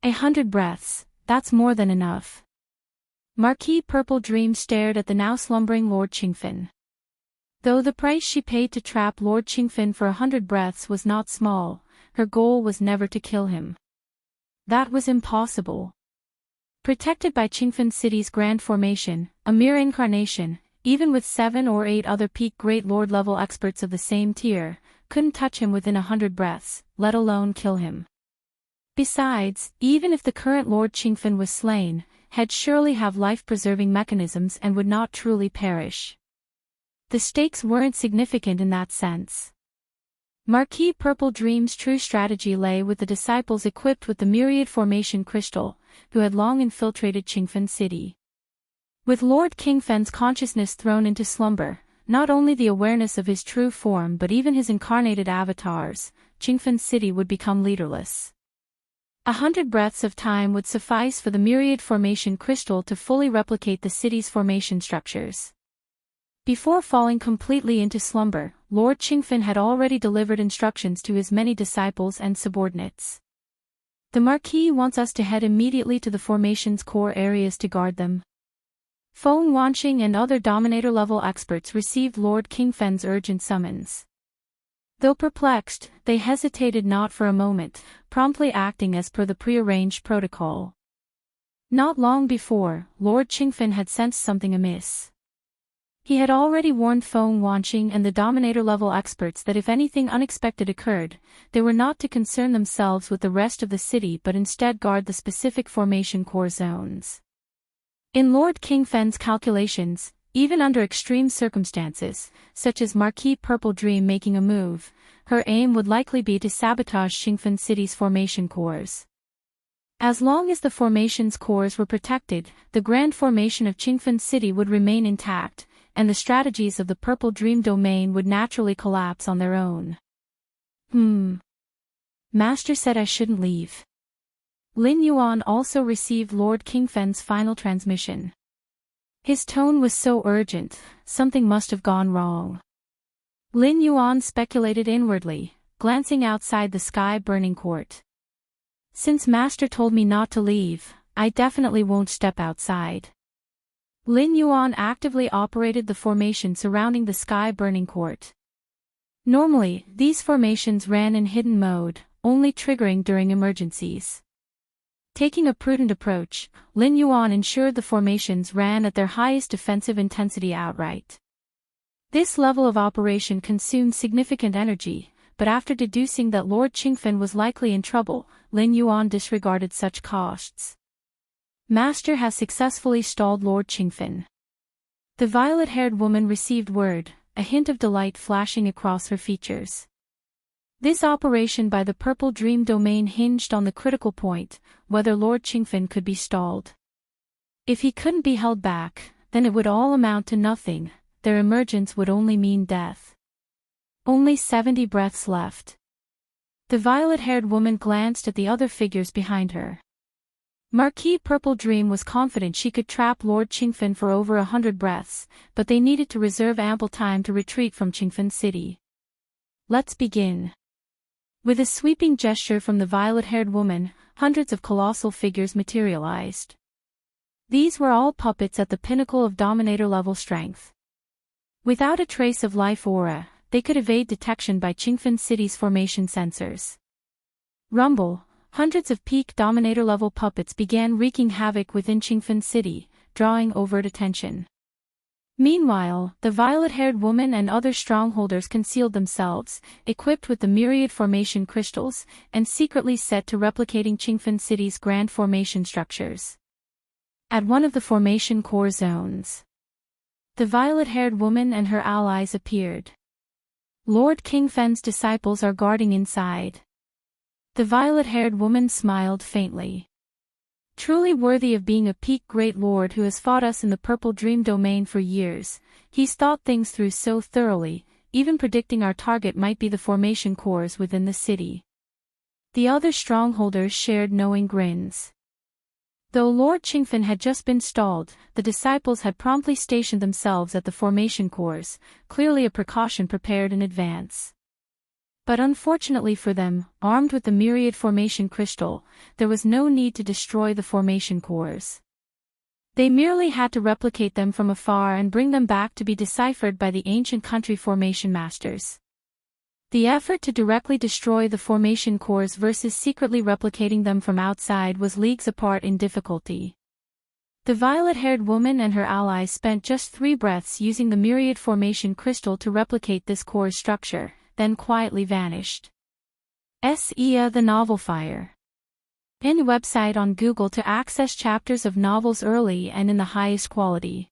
100 breaths, that's more than enough. Marquis Purple Dream stared at the now slumbering Lord Qingfen. Though the price she paid to trap Lord Qingfen for 100 breaths was not small, her goal was never to kill him. That was impossible. Protected by Qingfen City's grand formation, a mere incarnation, even with 7 or 8 other peak Great Lord level experts of the same tier, couldn't touch him within 100 breaths, let alone kill him. Besides, even if the current Lord Qingfen was slain, he'd surely have life-preserving mechanisms and would not truly perish. The stakes weren't significant in that sense. Marquis Purple Dream's true strategy lay with the disciples equipped with the myriad formation crystal, who had long infiltrated Qingfen City. With Lord Qingfen's consciousness thrown into slumber, not only the awareness of his true form but even his incarnated avatars, Qingfen City would become leaderless. 100 breaths of time would suffice for the myriad formation crystal to fully replicate the city's formation structures. Before falling completely into slumber, Lord Qingfen had already delivered instructions to his many disciples and subordinates. The Marquis wants us to head immediately to the formation's core areas to guard them. Feng Wanqing and other Dominator-level experts received Lord Qingfen's urgent summons. Though perplexed, they hesitated not for a moment, promptly acting as per the prearranged protocol. Not long before, Lord Qingfen had sensed something amiss. He had already warned Feng Wanqing and the Dominator-level experts that if anything unexpected occurred, they were not to concern themselves with the rest of the city but instead guard the specific formation core zones. In Lord Qingfen's calculations, even under extreme circumstances, such as Marquis Purple Dream making a move, her aim would likely be to sabotage Qingfen City's formation cores. As long as the formation's cores were protected, the grand formation of Qingfen City would remain intact, and the strategies of the Purple Dream domain would naturally collapse on their own. Master said I shouldn't leave. Lin Yuan also received Lord Qingfen's final transmission. His tone was so urgent, something must have gone wrong. Lin Yuan speculated inwardly, glancing outside the sky-burning court. Since Master told me not to leave, I definitely won't step outside. Lin Yuan actively operated the formation surrounding the sky-burning court. Normally, these formations ran in hidden mode, only triggering during emergencies. Taking a prudent approach, Lin Yuan ensured the formations ran at their highest defensive intensity outright. This level of operation consumed significant energy, but after deducing that Lord Qingfen was likely in trouble, Lin Yuan disregarded such costs. Master has successfully stalled Lord Qingfen. The violet-haired woman received word, a hint of delight flashing across her features. This operation by the Purple Dream domain hinged on the critical point, whether Lord Qingfen could be stalled. If he couldn't be held back, then it would all amount to nothing, their emergence would only mean death. Only 70 breaths left. The violet-haired woman glanced at the other figures behind her. Marquis Purple Dream was confident she could trap Lord Qingfen for over 100 breaths, but they needed to reserve ample time to retreat from Qingfen City. Let's begin. With a sweeping gesture from the violet-haired woman, hundreds of colossal figures materialized. These were all puppets at the pinnacle of Dominator-level strength. Without a trace of life aura, they could evade detection by Qingfen City's formation sensors. Rumble, hundreds of peak Dominator-level puppets began wreaking havoc within Qingfen City, drawing overt attention. Meanwhile, the violet-haired woman and other strongholders concealed themselves, equipped with the myriad formation crystals, and secretly set to replicating Qingfen City's grand formation structures. At one of the formation core zones, the violet-haired woman and her allies appeared. Lord Qingfen's disciples are guarding inside. The violet-haired woman smiled faintly. Truly worthy of being a peak great lord who has fought us in the purple dream domain for years, he's thought things through so thoroughly, even predicting our target might be the formation cores within the city. The other strongholders shared knowing grins. Though Lord Qingfen had just been stalled, the disciples had promptly stationed themselves at the formation cores, clearly a precaution prepared in advance. But unfortunately for them, armed with the myriad formation crystal, there was no need to destroy the formation cores. They merely had to replicate them from afar and bring them back to be deciphered by the ancient country formation masters. The effort to directly destroy the formation cores versus secretly replicating them from outside was leagues apart in difficulty. The violet-haired woman and her allies spent just 3 breaths using the myriad formation crystal to replicate this core's structure, then quietly vanished. The novel Fire. In website on Google to access chapters of novels early and in the highest quality.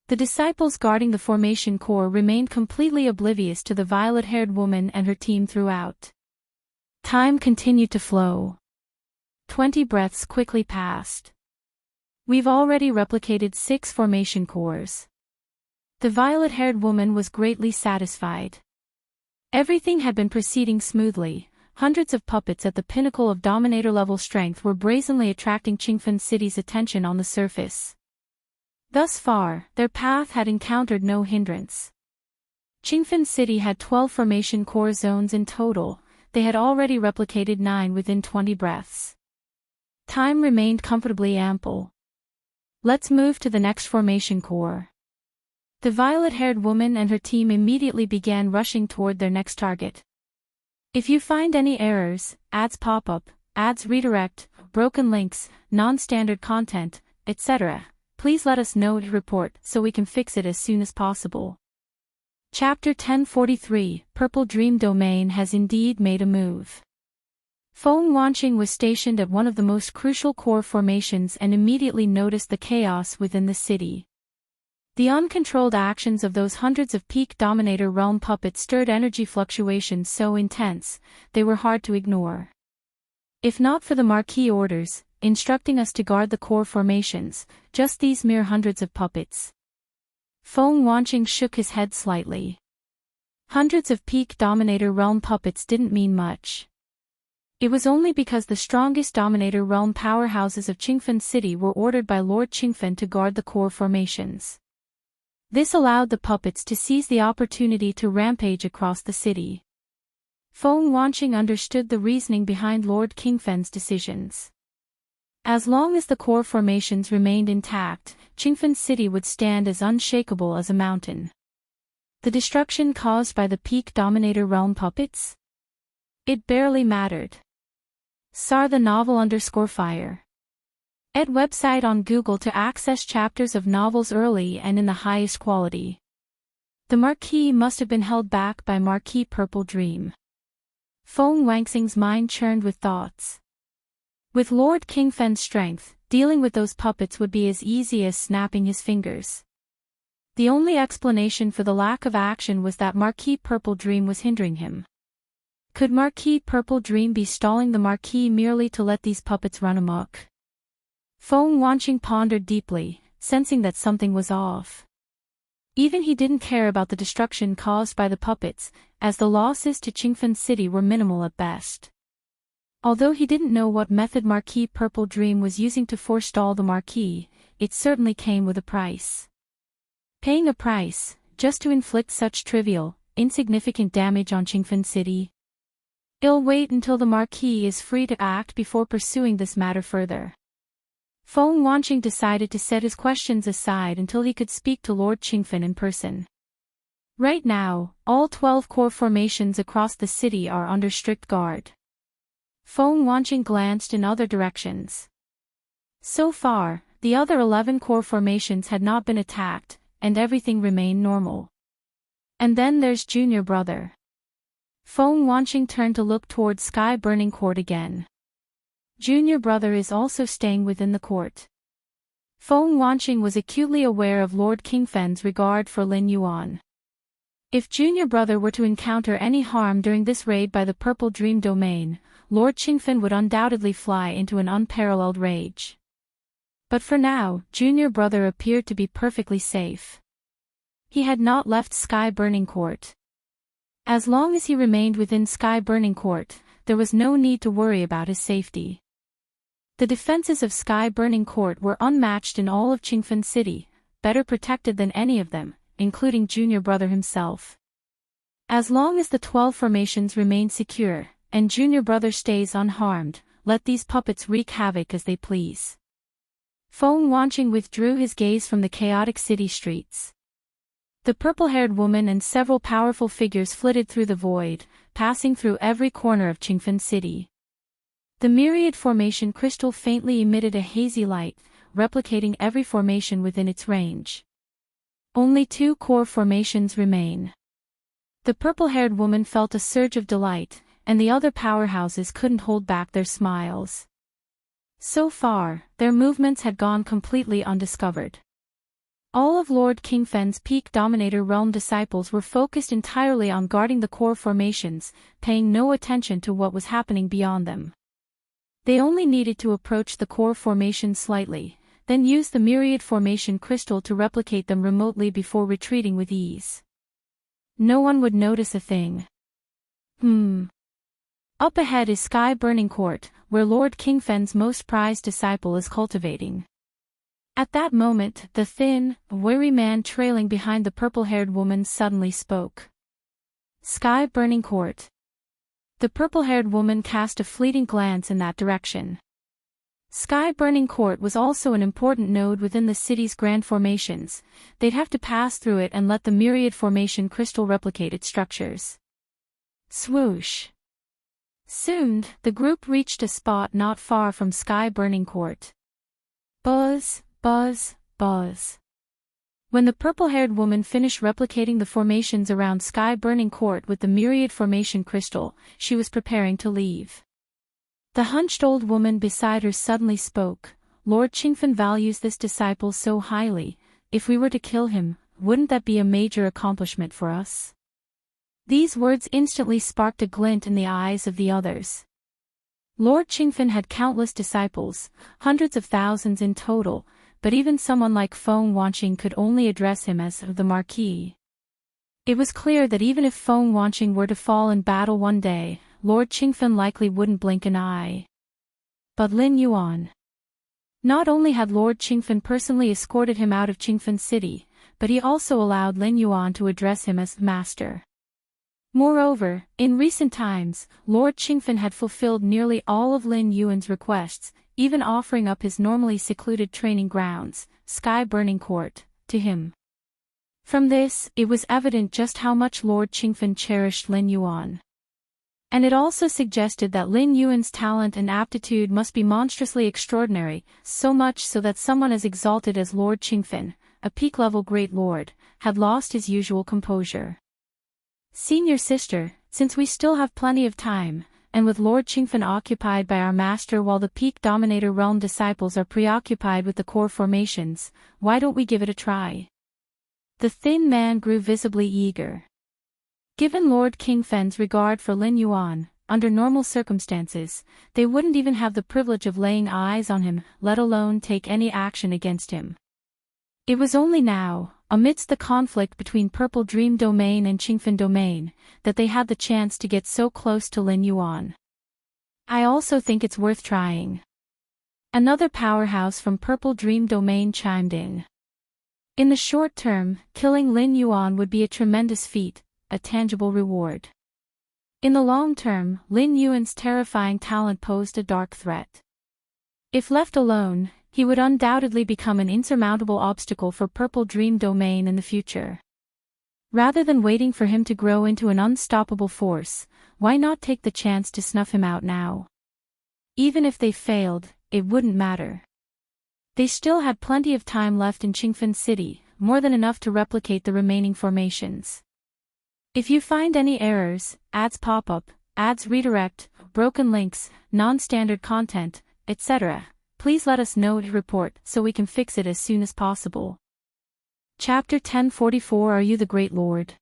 The disciples guarding the formation core remained completely oblivious to the violet-haired woman and her team throughout. Time continued to flow. 20 breaths quickly passed. We've already replicated 6 formation cores. The violet-haired woman was greatly satisfied. Everything had been proceeding smoothly. Hundreds of puppets at the pinnacle of Dominator-level strength were brazenly attracting Qingfen City's attention on the surface. Thus far, their path had encountered no hindrance. Qingfen City had 12 formation core zones in total. They had already replicated 9 within 20 breaths. Time remained comfortably ample. Let's move to the next formation core. The violet-haired woman and her team immediately began rushing toward their next target. If you find any errors, ads pop up, ads redirect, broken links, non-standard content, etc., please let us know to report so we can fix it as soon as possible. Chapter 1043, Purple Dream Domain has indeed made a move. Feng Wanqing was stationed at one of the most crucial core formations and immediately noticed the chaos within the city. The uncontrolled actions of those hundreds of peak Dominator realm puppets stirred energy fluctuations so intense, they were hard to ignore. If not for the Marquis orders, instructing us to guard the core formations, just these mere hundreds of puppets. Feng Wanqing shook his head slightly. Hundreds of peak Dominator realm puppets didn't mean much. It was only because the strongest Dominator realm powerhouses of Qingfen City were ordered by Lord Qingfen to guard the core formations. This allowed the puppets to seize the opportunity to rampage across the city. Feng Wanqing understood the reasoning behind Lord Qingfen's decisions. As long as the core formations remained intact, Qingfen City would stand as unshakable as a mountain. The destruction caused by the peak Dominator realm puppets? It barely mattered. Soar the novel _Fire. At website on Google to access chapters of novels early and in the highest quality. The Marquis must have been held back by Marquis Purple Dream. Feng Wanqing's mind churned with thoughts. With Lord Qingfen's strength, dealing with those puppets would be as easy as snapping his fingers. The only explanation for the lack of action was that Marquis Purple Dream was hindering him. Could Marquis Purple Dream be stalling the Marquis merely to let these puppets run amok? Feng Wanqing pondered deeply, sensing that something was off. Even he didn't care about the destruction caused by the puppets, as the losses to Qingfen City were minimal at best. Although he didn't know what method Marquis Purple Dream was using to forestall the Marquis, it certainly came with a price. Paying a price, just to inflict such trivial, insignificant damage on Qingfen City? I'll wait until the Marquis is free to act before pursuing this matter further. Feng Wanqing decided to set his questions aside until he could speak to Lord Qingfen in person. Right now, all 12 core formations across the city are under strict guard. Feng Wanqing glanced in other directions. So far, the other 11 core formations had not been attacked, and everything remained normal. And then there's junior brother. Feng Wanqing turned to look towards Sky Burning Court again. Junior brother is also staying within the court. Feng Wanqing was acutely aware of Lord Qingfen's regard for Lin Yuan. If junior brother were to encounter any harm during this raid by the Purple Dream Domain, Lord Qingfen would undoubtedly fly into an unparalleled rage. But for now, junior brother appeared to be perfectly safe. He had not left Sky Burning Court. As long as he remained within Sky Burning Court, there was no need to worry about his safety. The defenses of Sky Burning Court were unmatched in all of Qingfen City, better protected than any of them, including junior brother himself. As long as the 12 formations remain secure, and junior brother stays unharmed, let these puppets wreak havoc as they please. Feng Wanqing withdrew his gaze from the chaotic city streets. The purple-haired woman and several powerful figures flitted through the void, passing through every corner of Qingfen City. The myriad formation crystal faintly emitted a hazy light, replicating every formation within its range. Only 2 core formations remain. The purple-haired woman felt a surge of delight, and the other powerhouses couldn't hold back their smiles. So far, their movements had gone completely undiscovered. All of Lord Qingfen's Peak Dominator Realm disciples were focused entirely on guarding the core formations, paying no attention to what was happening beyond them. They only needed to approach the core formation slightly, then use the myriad formation crystal to replicate them remotely before retreating with ease. No one would notice a thing. Up ahead is Sky Burning Court, where Lord Qingfen's most prized disciple is cultivating. At that moment, the thin, weary man trailing behind the purple-haired woman suddenly spoke. Sky Burning Court. The purple-haired woman cast a fleeting glance in that direction. Sky Burning Court was also an important node within the city's grand formations. They'd have to pass through it and let the myriad formation crystal replicate its structures. Swoosh. Soon, the group reached a spot not far from Sky Burning Court. Buzz, buzz, buzz. When the purple-haired woman finished replicating the formations around Sky Burning Court with the myriad formation crystal, she was preparing to leave. The hunched old woman beside her suddenly spoke. Lord Qingfen values this disciple so highly. If we were to kill him, wouldn't that be a major accomplishment for us? These words instantly sparked a glint in the eyes of the others. Lord Qingfen had countless disciples, hundreds of thousands in total, but even someone like Feng Wanqing could only address him as the Marquis. It was clear that even if Feng Wanqing were to fall in battle one day, Lord Qingfen likely wouldn't blink an eye. But Lin Yuan. Not only had Lord Qingfen personally escorted him out of Qingfen City, but he also allowed Lin Yuan to address him as master. Moreover, in recent times, Lord Qingfen had fulfilled nearly all of Lin Yuan's requests, even offering up his normally secluded training grounds, Sky Burning Court, to him. From this, it was evident just how much Lord Qingfen cherished Lin Yuan. And it also suggested that Lin Yuan's talent and aptitude must be monstrously extraordinary, so much so that someone as exalted as Lord Qingfen, a peak-level great lord, had lost his usual composure. Senior sister, since we still have plenty of time, and with Lord Qingfen occupied by our master while the Peak Dominator Realm disciples are preoccupied with the core formations, why don't we give it a try? The thin man grew visibly eager. Given Lord Qingfen's regard for Lin Yuan, under normal circumstances, they wouldn't even have the privilege of laying eyes on him, let alone take any action against him. It was only now, amidst the conflict between Purple Dream Domain and Qingfen Domain, that they had the chance to get so close to Lin Yuan. I also think it's worth trying. Another powerhouse from Purple Dream Domain chimed in. In the short term, killing Lin Yuan would be a tremendous feat, a tangible reward. In the long term, Lin Yuan's terrifying talent posed a dark threat. If left alone, he would undoubtedly become an insurmountable obstacle for Purple Dream Domain in the future. Rather than waiting for him to grow into an unstoppable force, why not take the chance to snuff him out now? Even if they failed, it wouldn't matter. They still had plenty of time left in Qingfen City. more than enough to replicate the remaining formations. If you find any errors, ads pop up, ads redirect, broken links, non-standard content, etc., please let us know to report so we can fix it as soon as possible. Chapter 1044 Are You the Great Lord?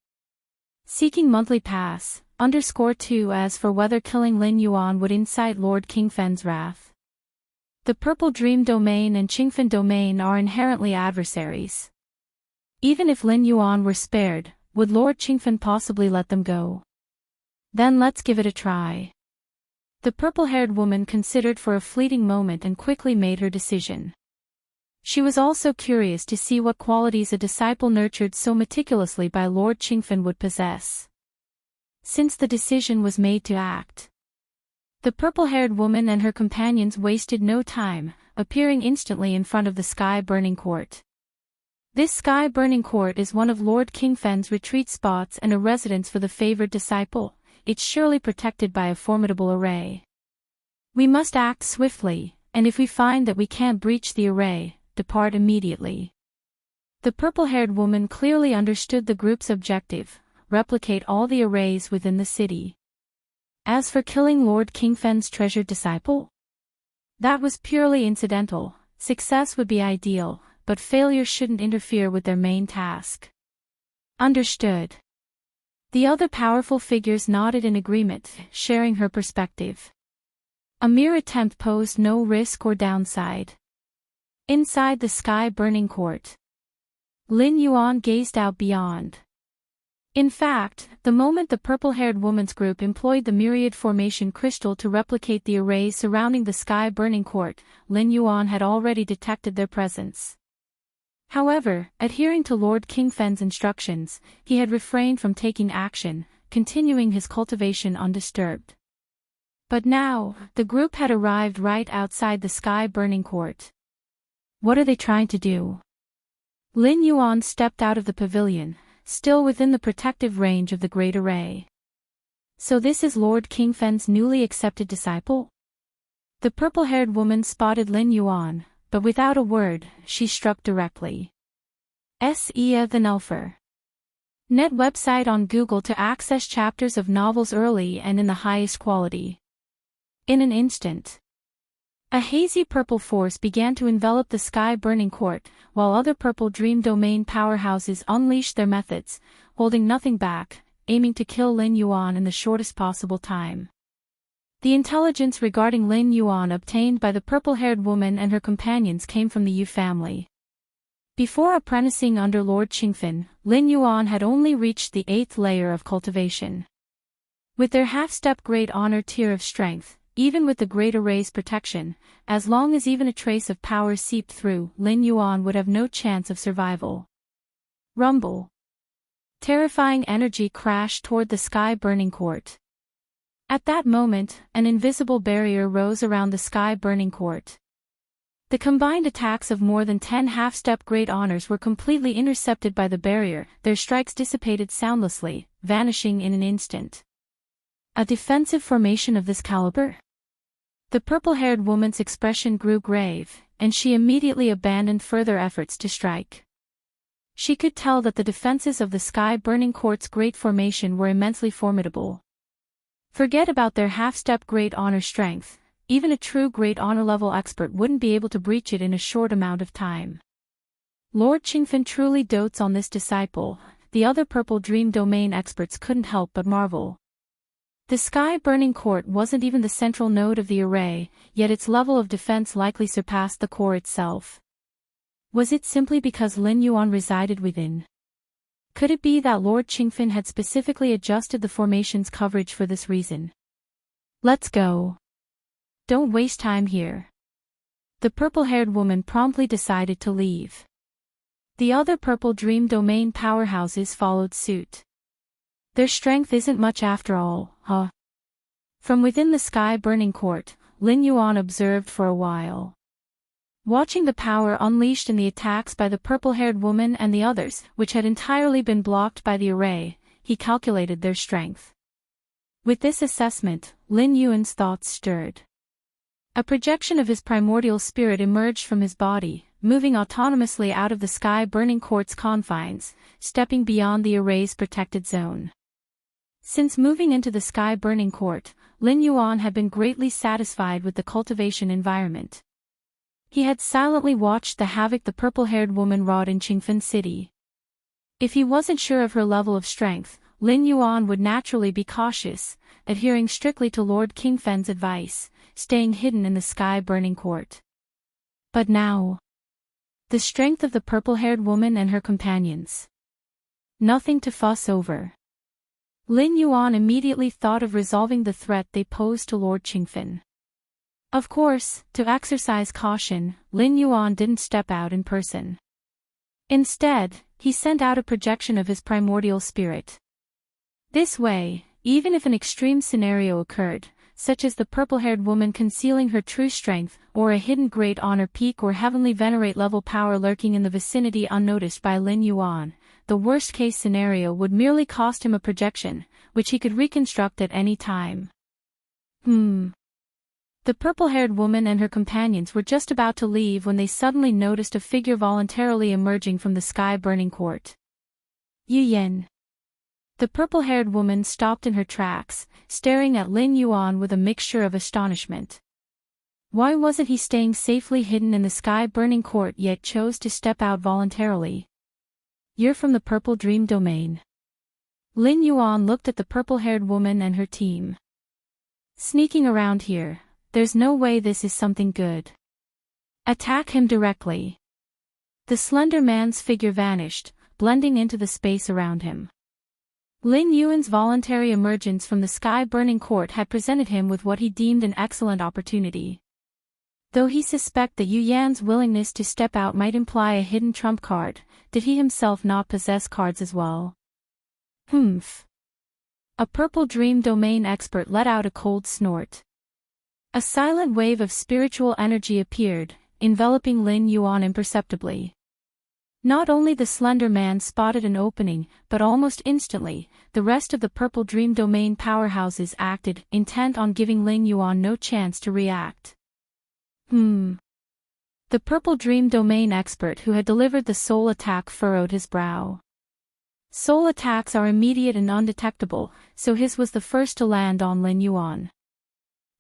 Seeking monthly pass, _2 As for whether killing Lin Yuan would incite Lord Qingfen's wrath. The Purple Dream Domain and Qingfen Domain are inherently adversaries. Even if Lin Yuan were spared, would Lord Qingfen possibly let them go? Then let's give it a try. The purple-haired woman considered for a fleeting moment and quickly made her decision. She was also curious to see what qualities a disciple nurtured so meticulously by Lord Qingfen would possess. Since the decision was made to act, the purple-haired woman and her companions wasted no time, appearing instantly in front of the sky-burning court. This sky-burning court is one of Lord Qingfen's retreat spots and a residence for the favored disciple. It's surely protected by a formidable array. We must act swiftly, and if we find that we can't breach the array, depart immediately. The purple-haired woman clearly understood the group's objective: replicate all the arrays within the city. As for killing Lord Qingfen's treasured disciple, that was purely incidental. Success would be ideal, but failure shouldn't interfere with their main task. Understood. The other powerful figures nodded in agreement, sharing her perspective. A mere attempt posed no risk or downside. Inside the sky-burning court, Lin Yuan gazed out beyond. In fact, the moment the purple-haired woman's group employed the myriad formation crystal to replicate the arrays surrounding the sky-burning court, Lin Yuan had already detected their presence. However, adhering to Lord Qingfen's instructions, he had refrained from taking action, continuing his cultivation undisturbed. But now, the group had arrived right outside the sky-burning court. What are they trying to do? Lin Yuan stepped out of the pavilion, still within the protective range of the Great Array. So this is Lord Qingfen's newly accepted disciple? The purple-haired woman spotted Lin Yuan, but without a word, she struck directly. S.E.A. the Nelfer. Net website on Google to access chapters of novels early and in the highest quality. In an instant, a hazy purple force began to envelop the sky-burning court, while other purple dream domain powerhouses unleashed their methods, holding nothing back, aiming to kill Lin Yuan in the shortest possible time. The intelligence regarding Lin Yuan obtained by the purple-haired woman and her companions came from the Yu family. Before apprenticing under Lord Qingfen, Lin Yuan had only reached the 8th layer of cultivation. With their half-step great honor tier of strength, even with the Great Array's protection, as long as even a trace of power seeped through, Lin Yuan would have no chance of survival. Rumble. Terrifying energy crashed toward the sky-burning court. At that moment, an invisible barrier rose around the sky-burning court. The combined attacks of more than 10 half-step great honors were completely intercepted by the barrier, their strikes dissipated soundlessly, vanishing in an instant. A defensive formation of this caliber? The purple-haired woman's expression grew grave, and she immediately abandoned further efforts to strike. She could tell that the defenses of the sky-burning court's great formation were immensely formidable. Forget about their half-step great honor strength, even a true great honor level expert wouldn't be able to breach it in a short amount of time. Lord Qingfen truly dotes on this disciple, the other purple dream domain experts couldn't help but marvel. The sky-burning court wasn't even the central node of the array, yet its level of defense likely surpassed the core itself. Was it simply because Lin Yuan resided within? Could it be that Lord Qingfen had specifically adjusted the formation's coverage for this reason? Let's go. Don't waste time here. The purple-haired woman promptly decided to leave. The other purple dream domain powerhouses followed suit. Their strength isn't much after all, huh? From within the sky-burning court, Lin Yuan observed for a while. Watching the power unleashed in the attacks by the purple-haired woman and the others, which had entirely been blocked by the array, he calculated their strength. With this assessment, Lin Yuan's thoughts stirred. A projection of his primordial spirit emerged from his body, moving autonomously out of the sky-burning court's confines, stepping beyond the array's protected zone. Since moving into the sky-burning court, Lin Yuan had been greatly satisfied with the cultivation environment. He had silently watched the havoc the purple-haired woman wrought in Qingfen City. If he wasn't sure of her level of strength, Lin Yuan would naturally be cautious, adhering strictly to Lord Qingfen's advice, staying hidden in the sky-burning court. But now, the strength of the purple-haired woman and her companions. Nothing to fuss over. Lin Yuan immediately thought of resolving the threat they posed to Lord Qingfen. Of course, to exercise caution, Lin Yuan didn't step out in person. Instead, he sent out a projection of his primordial spirit. This way, even if an extreme scenario occurred, such as the purple-haired woman concealing her true strength, or a hidden great honor peak or heavenly venerate level power lurking in the vicinity unnoticed by Lin Yuan, the worst-case scenario would merely cost him a projection, which he could reconstruct at any time. The purple-haired woman and her companions were just about to leave when they suddenly noticed a figure voluntarily emerging from the sky-burning court. Yu Yan. The purple-haired woman stopped in her tracks, staring at Lin Yuan with a mixture of astonishment. Why wasn't he staying safely hidden in the sky-burning court yet chose to step out voluntarily? You're from the Purple Dream Domain. Lin Yuan looked at the purple-haired woman and her team. Sneaking around here, there's no way this is something good. Attack him directly. The slender man's figure vanished, blending into the space around him. Lin Yuan's voluntary emergence from the sky-burning court had presented him with what he deemed an excellent opportunity. Though he suspected that Yu Yan's willingness to step out might imply a hidden trump card, did he himself not possess cards as well? A Purple Dream Domain expert let out a cold snort. A silent wave of spiritual energy appeared, enveloping Lin Yuan imperceptibly. Not only the slender man spotted an opening, but almost instantly, the rest of the Purple Dream Domain powerhouses acted, intent on giving Lin Yuan no chance to react. The Purple Dream Domain expert who had delivered the soul attack furrowed his brow. Soul attacks are immediate and undetectable, so his was the first to land on Lin Yuan.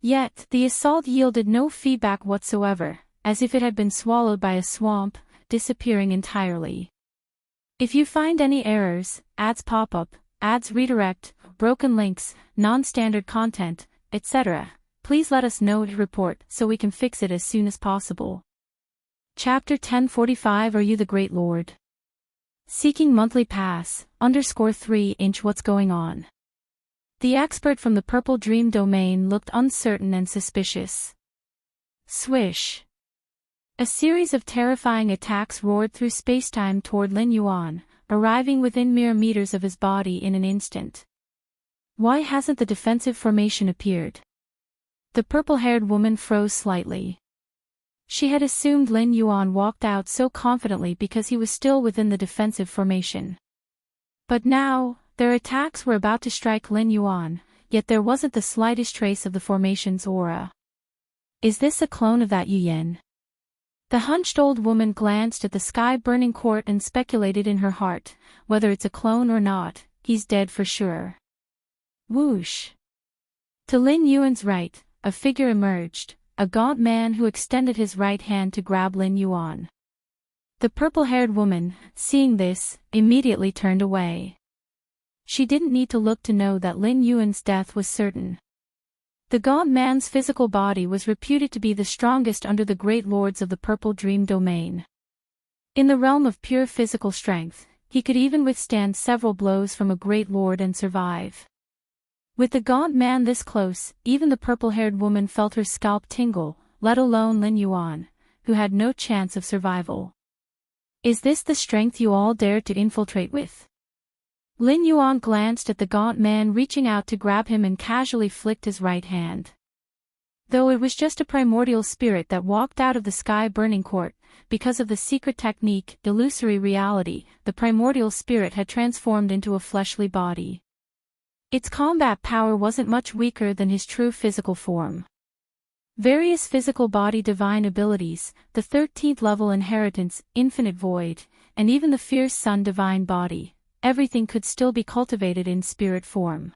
Yet, the assault yielded no feedback whatsoever, as if it had been swallowed by a swamp, disappearing entirely. If you find any errors, ads pop up, ads redirect, broken links, non-standard content, etc., please let us know to report so we can fix it as soon as possible. Chapter 1045 Are You the Great Lord? Seeking monthly pass, _3" What's going on? The expert from the Purple Dream Domain looked uncertain and suspicious. Swish. A series of terrifying attacks roared through spacetime toward Lin Yuan, arriving within mere meters of his body in an instant. Why hasn't the defensive formation appeared? The purple-haired woman froze slightly. She had assumed Lin Yuan walked out so confidently because he was still within the defensive formation. But now, their attacks were about to strike Lin Yuan, yet there wasn't the slightest trace of the formation's aura. Is this a clone of that Yu Yan? The hunched old woman glanced at the sky-burning court and speculated in her heart, whether it's a clone or not, he's dead for sure. Whoosh! To Lin Yuan's right, a figure emerged, a gaunt man who extended his right hand to grab Lin Yuan. The purple-haired woman, seeing this, immediately turned away. She didn't need to look to know that Lin Yuan's death was certain. The gaunt man's physical body was reputed to be the strongest under the great lords of the Purple Dream Domain. In the realm of pure physical strength, he could even withstand several blows from a great lord and survive. With the gaunt man this close, even the purple-haired woman felt her scalp tingle, let alone Lin Yuan, who had no chance of survival. Is this the strength you all dared to infiltrate with? Lin Yuan glanced at the gaunt man reaching out to grab him and casually flicked his right hand. Though it was just a primordial spirit that walked out of the sky-burning court, because of the secret technique, illusory reality, the primordial spirit had transformed into a fleshly body. Its combat power wasn't much weaker than his true physical form. Various physical body divine abilities, the 13th level inheritance, infinite void, and even the fierce sun divine body, everything could still be cultivated in spirit form.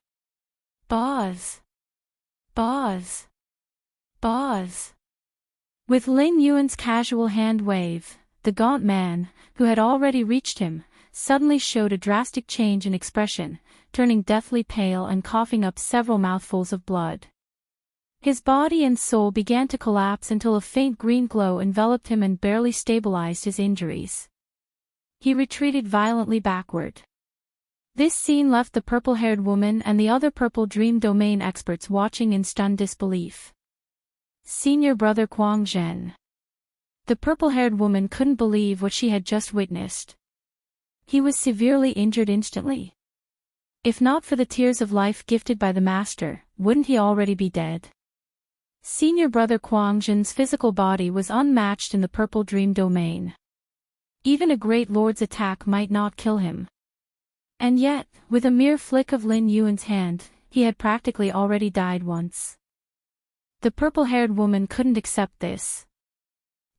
Boz. Boz. Boz. With Lin Yuan's casual hand wave, the gaunt man, who had already reached him, suddenly showed a drastic change in expression, turning deathly pale and coughing up several mouthfuls of blood. His body and soul began to collapse until a faint green glow enveloped him and barely stabilized his injuries. He retreated violently backward. This scene left the purple-haired woman and the other purple dream domain experts watching in stunned disbelief. Senior brother Quang Zhen. The purple-haired woman couldn't believe what she had just witnessed. He was severely injured instantly. If not for the tears of life gifted by the master, wouldn't he already be dead? Senior brother Quang Zhen's physical body was unmatched in the purple dream domain. Even a great lord's attack might not kill him. And yet, with a mere flick of Lin Yuan's hand, he had practically already died once. The purple-haired woman couldn't accept this.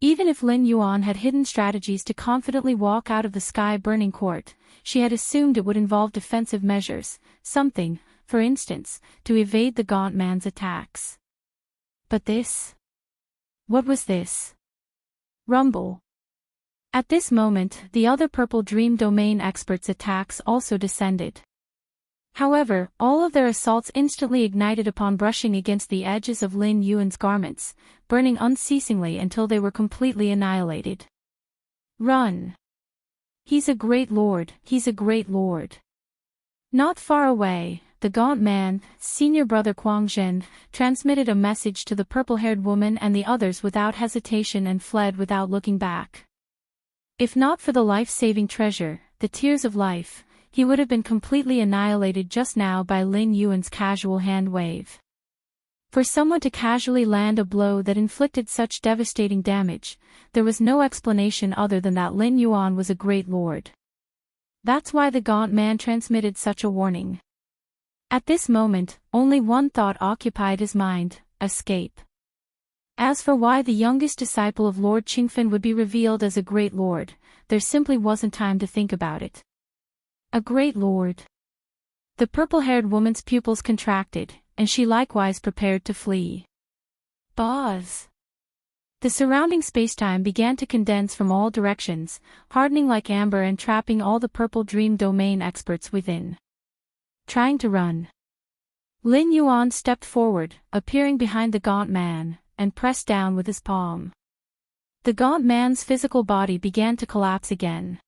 Even if Lin Yuan had hidden strategies to confidently walk out of the sky-burning court, she had assumed it would involve defensive measures, something, for instance, to evade the gaunt man's attacks. But this? What was this? Rumble. At this moment, the other purple dream domain experts' attacks also descended. However, all of their assaults instantly ignited upon brushing against the edges of Lin Yuan's garments, burning unceasingly until they were completely annihilated. Run! He's a great lord, he's a great lord. Not far away, the gaunt man, senior brother Quang Zhen, transmitted a message to the purple-haired woman and the others without hesitation and fled without looking back. If not for the life-saving treasure, the tears of life, he would have been completely annihilated just now by Lin Yuan's casual hand wave. For someone to casually land a blow that inflicted such devastating damage, there was no explanation other than that Lin Yuan was a great lord. That's why the gaunt man transmitted such a warning. At this moment, only one thought occupied his mind: escape. As for why the youngest disciple of Lord Qingfen would be revealed as a great lord, there simply wasn't time to think about it. A great lord. The purple-haired woman's pupils contracted, and she likewise prepared to flee. Boz. The surrounding spacetime began to condense from all directions, hardening like amber and trapping all the purple dream domain experts within. Trying to run. Lin Yuan stepped forward, appearing behind the gaunt man, and pressed down with his palm. The gaunt man's physical body began to collapse again.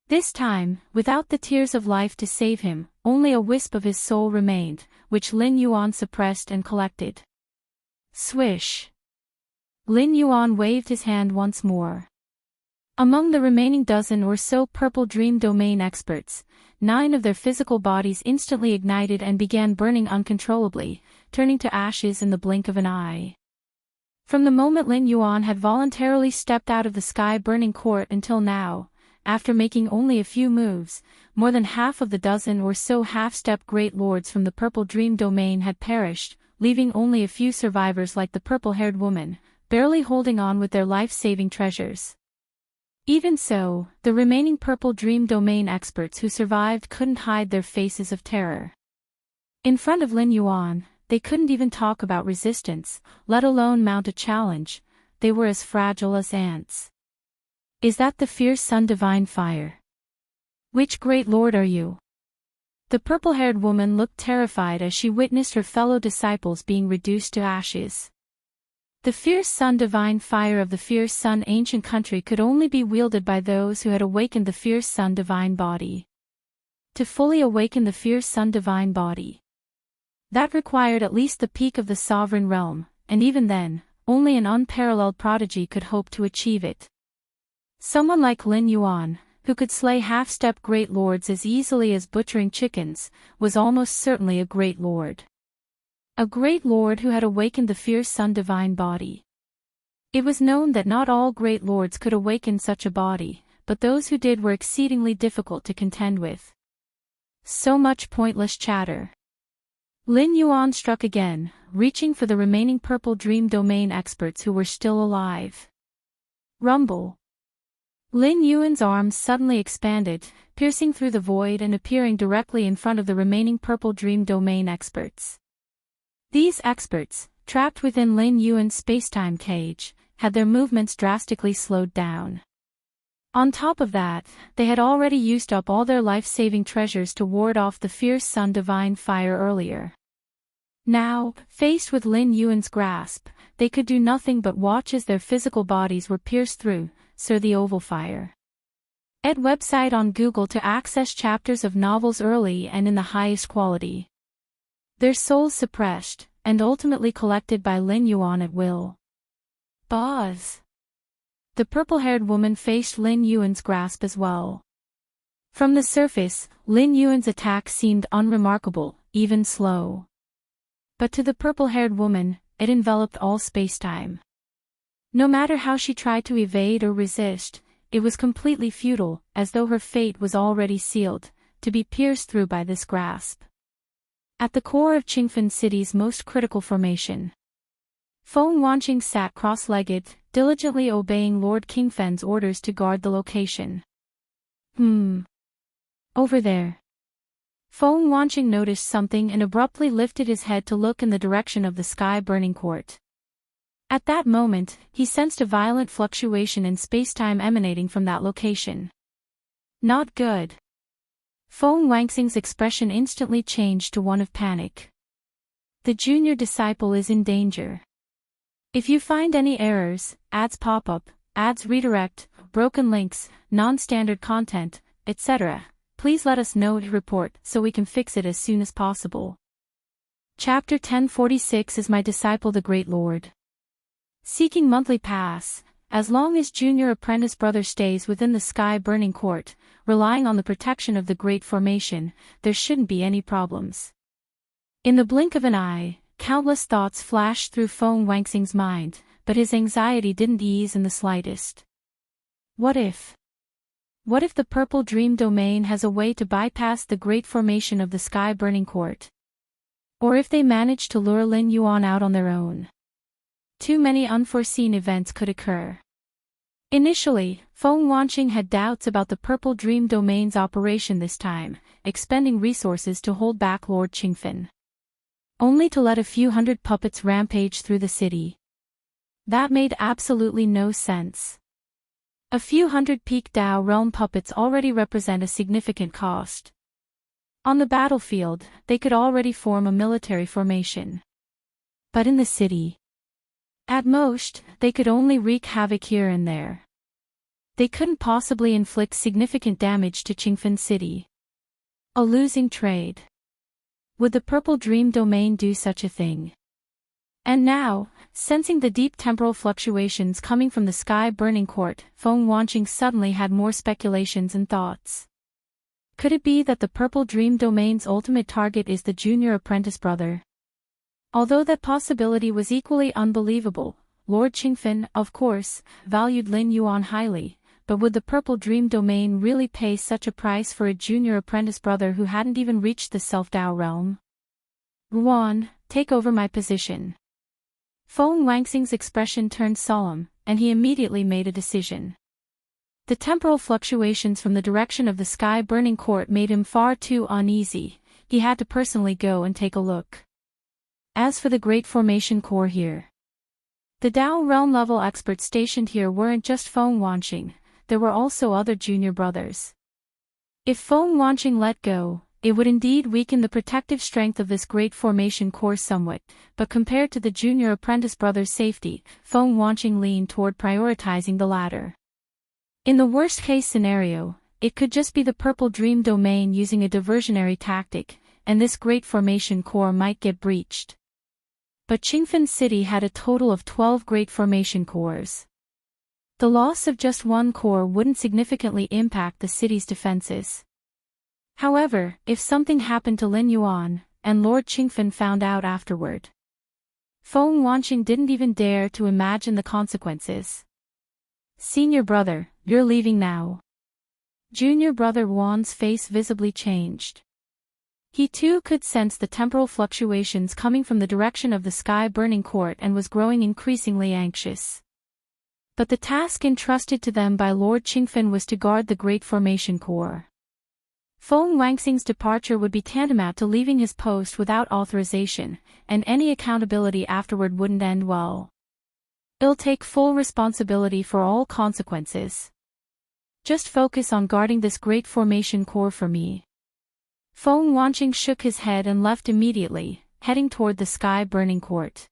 This time, without the tears of life to save him, only a wisp of his soul remained, which Lin Yuan suppressed and collected. Swish. Lin Yuan waved his hand once more. Among the remaining dozen or so purple dream domain experts, 9 of their physical bodies instantly ignited and began burning uncontrollably, turning to ashes in the blink of an eye. From the moment Lin Yuan had voluntarily stepped out of the sky-burning court until now, after making only a few moves, more than half of the dozen or so half-step great lords from the purple dream domain had perished, leaving only a few survivors like the purple-haired woman, barely holding on with their life-saving treasures. Even so, the remaining purple dream domain experts who survived couldn't hide their faces of terror. In front of Lin Yuan, they couldn't even talk about resistance, let alone mount a challenge. They were as fragile as ants. Is that the fierce sun divine fire? Which great lord are you? The purple-haired woman looked terrified as she witnessed her fellow disciples being reduced to ashes. The fierce sun divine fire of the fierce sun ancient country could only be wielded by those who had awakened the fierce sun divine body. To fully awaken the fierce sun divine body, that required at least the peak of the sovereign realm, and even then, only an unparalleled prodigy could hope to achieve it. Someone like Lin Yuan, who could slay half-step great lords as easily as butchering chickens, was almost certainly a great lord. A great lord who had awakened the fierce sun divine body. It was known that not all great lords could awaken such a body, but those who did were exceedingly difficult to contend with. So much pointless chatter. Lin Yuan struck again, reaching for the remaining purple dream domain experts who were still alive. Rumble. Lin Yuan's arms suddenly expanded, piercing through the void and appearing directly in front of the remaining purple dream domain experts. These experts, trapped within Lin Yuan's spacetime cage, had their movements drastically slowed down. On top of that, they had already used up all their life-saving treasures to ward off the fierce sun divine fire earlier. Now, faced with Lin Yuan's grasp, they could do nothing but watch as their physical bodies were pierced through, Sir the Oval Fire. Ed website on Google to access chapters of novels early and in the highest quality. Their souls suppressed, and ultimately collected by Lin Yuan at will. Boz. The purple-haired woman faced Lin Yuan's grasp as well. From the surface, Lin Yuan's attack seemed unremarkable, even slow. But to the purple-haired woman, it enveloped all spacetime. No matter how she tried to evade or resist, it was completely futile, as though her fate was already sealed, to be pierced through by this grasp. At the core of Qingfen City's most critical formation, Feng Wanqing sat cross-legged, diligently obeying Lord Qingfen's orders to guard the location. Over there. Feng Wanqing noticed something and abruptly lifted his head to look in the direction of the sky-burning court. At that moment, he sensed a violent fluctuation in spacetime emanating from that location. Not good. Feng Wanqing's expression instantly changed to one of panic. The junior disciple is in danger. If you find any errors, ads pop-up, ads redirect, broken links, non-standard content, etc., please let us know to report so we can fix it as soon as possible. Chapter 1046 is My Disciple the Great Lord. Seeking monthly pass, as long as junior apprentice brother stays within the sky-burning court, relying on the protection of the Great Formation, there shouldn't be any problems. In the blink of an eye, countless thoughts flashed through Feng Wanqing's mind, but his anxiety didn't ease in the slightest. What if? What if the purple dream domain has a way to bypass the Great Formation of the sky-burning court? Or if they manage to lure Lin Yuan out on their own? Too many unforeseen events could occur. Initially, Feng Wanqing had doubts about the purple dream domain's operation this time, expending resources to hold back Lord Qingfen. Only to let a few hundred puppets rampage through the city. That made absolutely no sense. A few hundred peak Dao realm puppets already represent a significant cost. On the battlefield, they could already form a military formation. But in the city, at most, they could only wreak havoc here and there. They couldn't possibly inflict significant damage to Qingfen City. A losing trade. Would the purple dream domain do such a thing? And now, sensing the deep temporal fluctuations coming from the sky-burning court, Feng Wanqing suddenly had more speculations and thoughts. Could it be that the purple dream domain's ultimate target is the junior apprentice brother? Although that possibility was equally unbelievable, Lord Qingfen, of course, valued Lin Yuan highly, but would the purple dream domain really pay such a price for a junior apprentice brother who hadn't even reached the self-Dao realm? Yuan, take over my position. Feng Wanqing's expression turned solemn, and he immediately made a decision. The temporal fluctuations from the direction of the sky-burning court made him far too uneasy. He had to personally go and take a look. As for the Great Formation Core here, the Dao realm level experts stationed here weren't just Feng Wanqing, there were also other junior brothers. If Feng Wanqing let go, it would indeed weaken the protective strength of this Great Formation Core somewhat, but compared to the junior apprentice brother's safety, Feng Wanqing leaned toward prioritizing the latter. In the worst-case scenario, it could just be the purple dream domain using a diversionary tactic, and this Great Formation Core might get breached. But Qingfen City had a total of 12 Great Formation Cores. The loss of just one core wouldn't significantly impact the city's defenses. However, if something happened to Lin Yuan, and Lord Qingfen found out afterward, Feng Wanqing didn't even dare to imagine the consequences. Senior brother, you're leaving now. Junior brother Wan's face visibly changed. He too could sense the temporal fluctuations coming from the direction of the sky-burning court and was growing increasingly anxious. But the task entrusted to them by Lord Qingfen was to guard the Great Formation Core. Feng Wangxing's departure would be tantamount to leaving his post without authorization, and any accountability afterward wouldn't end well. He'll take full responsibility for all consequences. Just focus on guarding this Great Formation Core for me. Feng Wanqing shook his head and left immediately, heading toward the sky-burning court.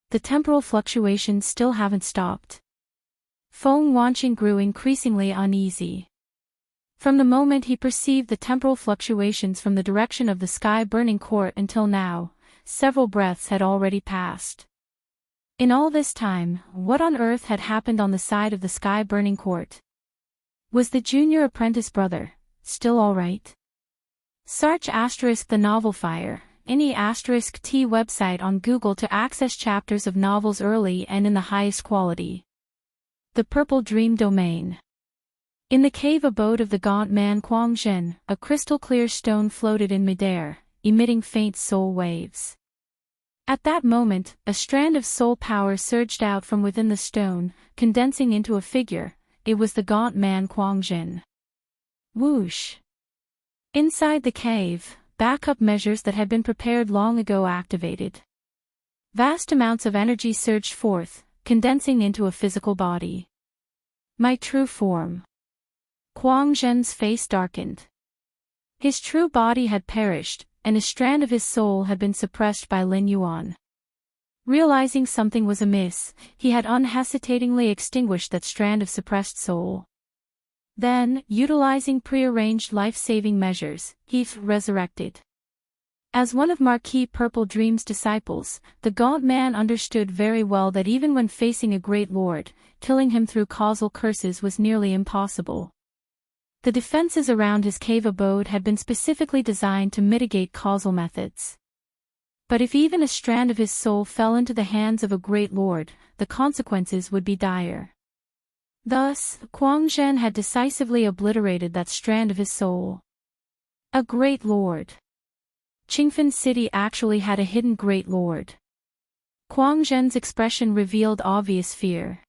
The temporal fluctuations still haven't stopped. Feng Wanqing grew increasingly uneasy. From the moment he perceived the temporal fluctuations from the direction of the sky-burning court until now, several breaths had already passed. In all this time, what on earth had happened on the side of the sky-burning court? Was the junior apprentice brother still all right? Search * the novel Fire, any *t website on Google to access chapters of novels early and in the highest quality. The Purple Dream Domain. In the cave abode of the gaunt man Kuang Zhen, a crystal-clear stone floated in midair, emitting faint soul waves. At that moment, a strand of soul power surged out from within the stone, condensing into a figure. It was the gaunt man Kuang Zhen. Whoosh! Inside the cave, backup measures that had been prepared long ago activated. Vast amounts of energy surged forth, condensing into a physical body. My true form. Kuang Zhen's face darkened. His true body had perished, and a strand of his soul had been suppressed by Lin Yuan. Realizing something was amiss, he had unhesitatingly extinguished that strand of suppressed soul. Then, utilizing prearranged life-saving measures, he resurrected. As one of Marquis Purple Dream's disciples, the gaunt man understood very well that even when facing a great lord, killing him through causal curses was nearly impossible. The defenses around his cave abode had been specifically designed to mitigate causal methods. But if even a strand of his soul fell into the hands of a great lord, the consequences would be dire. Thus, Kuang Zhen had decisively obliterated that strand of his soul. A great lord. Qingfen City actually had a hidden great lord. Kuang Zhen's expression revealed obvious fear.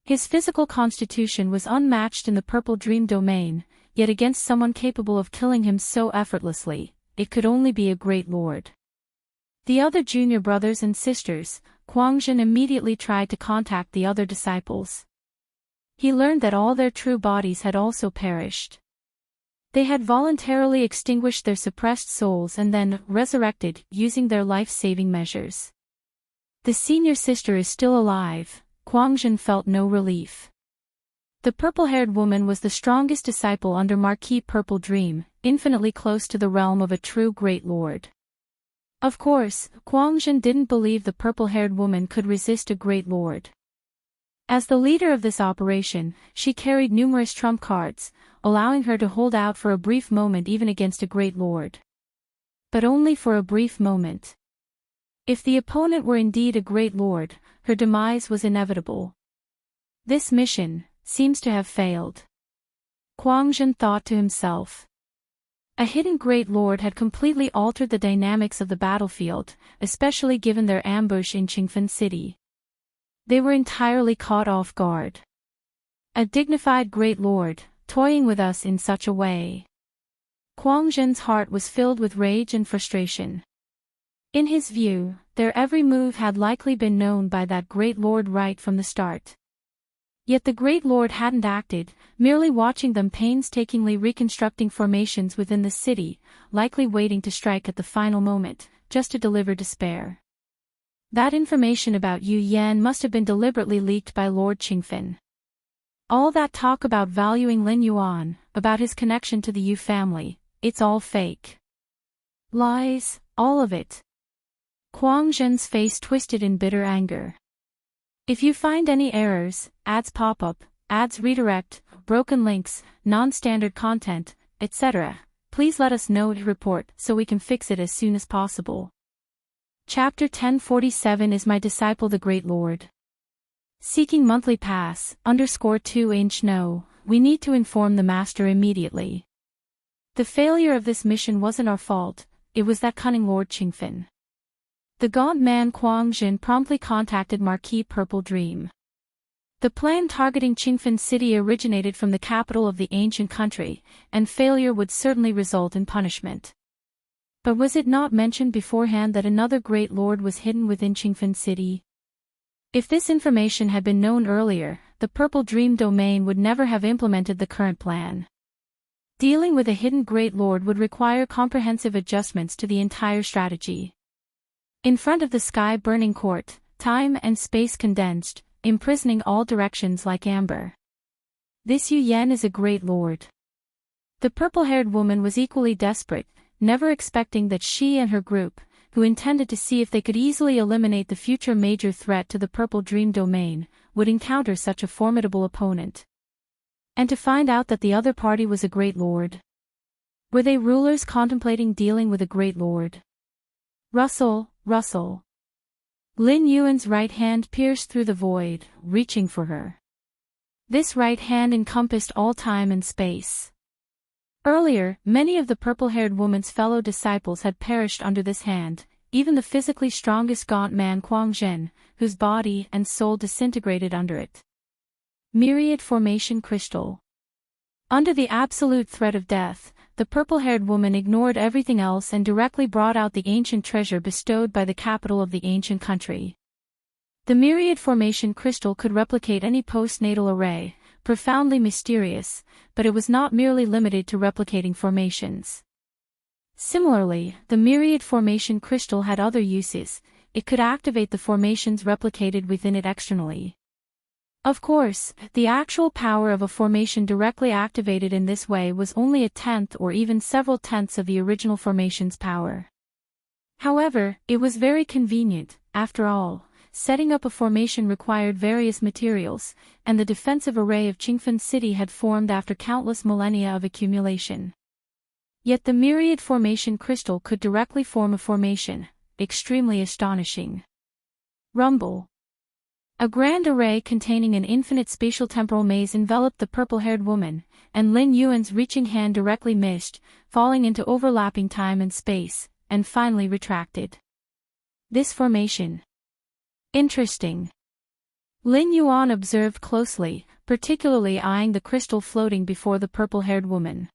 His physical constitution was unmatched in the Purple Dream Domain, yet against someone capable of killing him so effortlessly, it could only be a great lord. The other junior brothers and sisters, Kuang Zhen immediately tried to contact the other disciples. He learned that all their true bodies had also perished. They had voluntarily extinguished their suppressed souls and then resurrected using their life-saving measures. The senior sister is still alive. Kuang Zhen felt no relief. The purple-haired woman was the strongest disciple under Marquis Purple Dream, infinitely close to the realm of a true great lord. Of course, Kuang Zhen didn't believe the purple-haired woman could resist a great lord. As the leader of this operation, she carried numerous trump cards, allowing her to hold out for a brief moment even against a great lord. But only for a brief moment. If the opponent were indeed a great lord, her demise was inevitable. This mission seems to have failed. Kuang Zhen thought to himself. A hidden great lord had completely altered the dynamics of the battlefield, especially given their ambush in Qingfen City. They were entirely caught off guard. A dignified great lord, toying with us in such a way. Kuang Zhen's heart was filled with rage and frustration. In his view, their every move had likely been known by that great lord right from the start. Yet the great lord hadn't acted, merely watching them painstakingly reconstructing formations within the city, likely waiting to strike at the final moment, just to deliver despair. That information about Yu Yan must have been deliberately leaked by Lord Qingfen. All that talk about valuing Lin Yuan, about his connection to the Yu family, it's all fake. Lies, all of it. Kuang Zhen's face twisted in bitter anger. If you find any errors, ads pop up, ads redirect, broken links, non-standard content, etc., please let us know to report so we can fix it as soon as possible. Chapter 1047 is My Disciple the Great Lord. Seeking monthly pass, _2 inch no, we need to inform the master immediately. The failure of this mission wasn't our fault, it was that cunning Lord Qingfen. The gaunt man Quang Jin promptly contacted Marquis Purple Dream. The plan targeting Qingfen City originated from the capital of the ancient country, and failure would certainly result in punishment. But was it not mentioned beforehand that another great lord was hidden within Qingfen City? If this information had been known earlier, the Purple Dream domain would never have implemented the current plan. Dealing with a hidden great lord would require comprehensive adjustments to the entire strategy. In front of the sky-burning court, time and space condensed, imprisoning all directions like amber. This Yu Yan is a great lord. The purple-haired woman was equally desperate, never expecting that she and her group, who intended to see if they could easily eliminate the future major threat to the Purple Dream domain, would encounter such a formidable opponent. And to find out that the other party was a great lord. Were they rulers contemplating dealing with a great lord? Rustle. Lin Yuan's right hand pierced through the void, reaching for her. This right hand encompassed all time and space. Earlier, many of the purple-haired woman's fellow disciples had perished under this hand, even the physically strongest gaunt man Quang Zhen, whose body and soul disintegrated under it. Myriad Formation Crystal. Under the absolute threat of death, the purple-haired woman ignored everything else and directly brought out the ancient treasure bestowed by the capital of the ancient country. The Myriad Formation Crystal could replicate any postnatal array, profoundly mysterious, but it was not merely limited to replicating formations. Similarly, the Myriad Formation Crystal had other uses. It could activate the formations replicated within it externally. Of course, the actual power of a formation directly activated in this way was only a tenth or even several tenths of the original formation's power. However, it was very convenient. After all, setting up a formation required various materials, and the defensive array of Qingfen City had formed after countless millennia of accumulation. Yet the Myriad Formation Crystal could directly form a formation, extremely astonishing. Rumble. A grand array containing an infinite spatial-temporal maze enveloped the purple-haired woman, and Lin Yuan's reaching hand directly missed, falling into overlapping time and space, and finally retracted. This formation. Interesting. Lin Yuan observed closely, particularly eyeing the crystal floating before the purple-haired woman.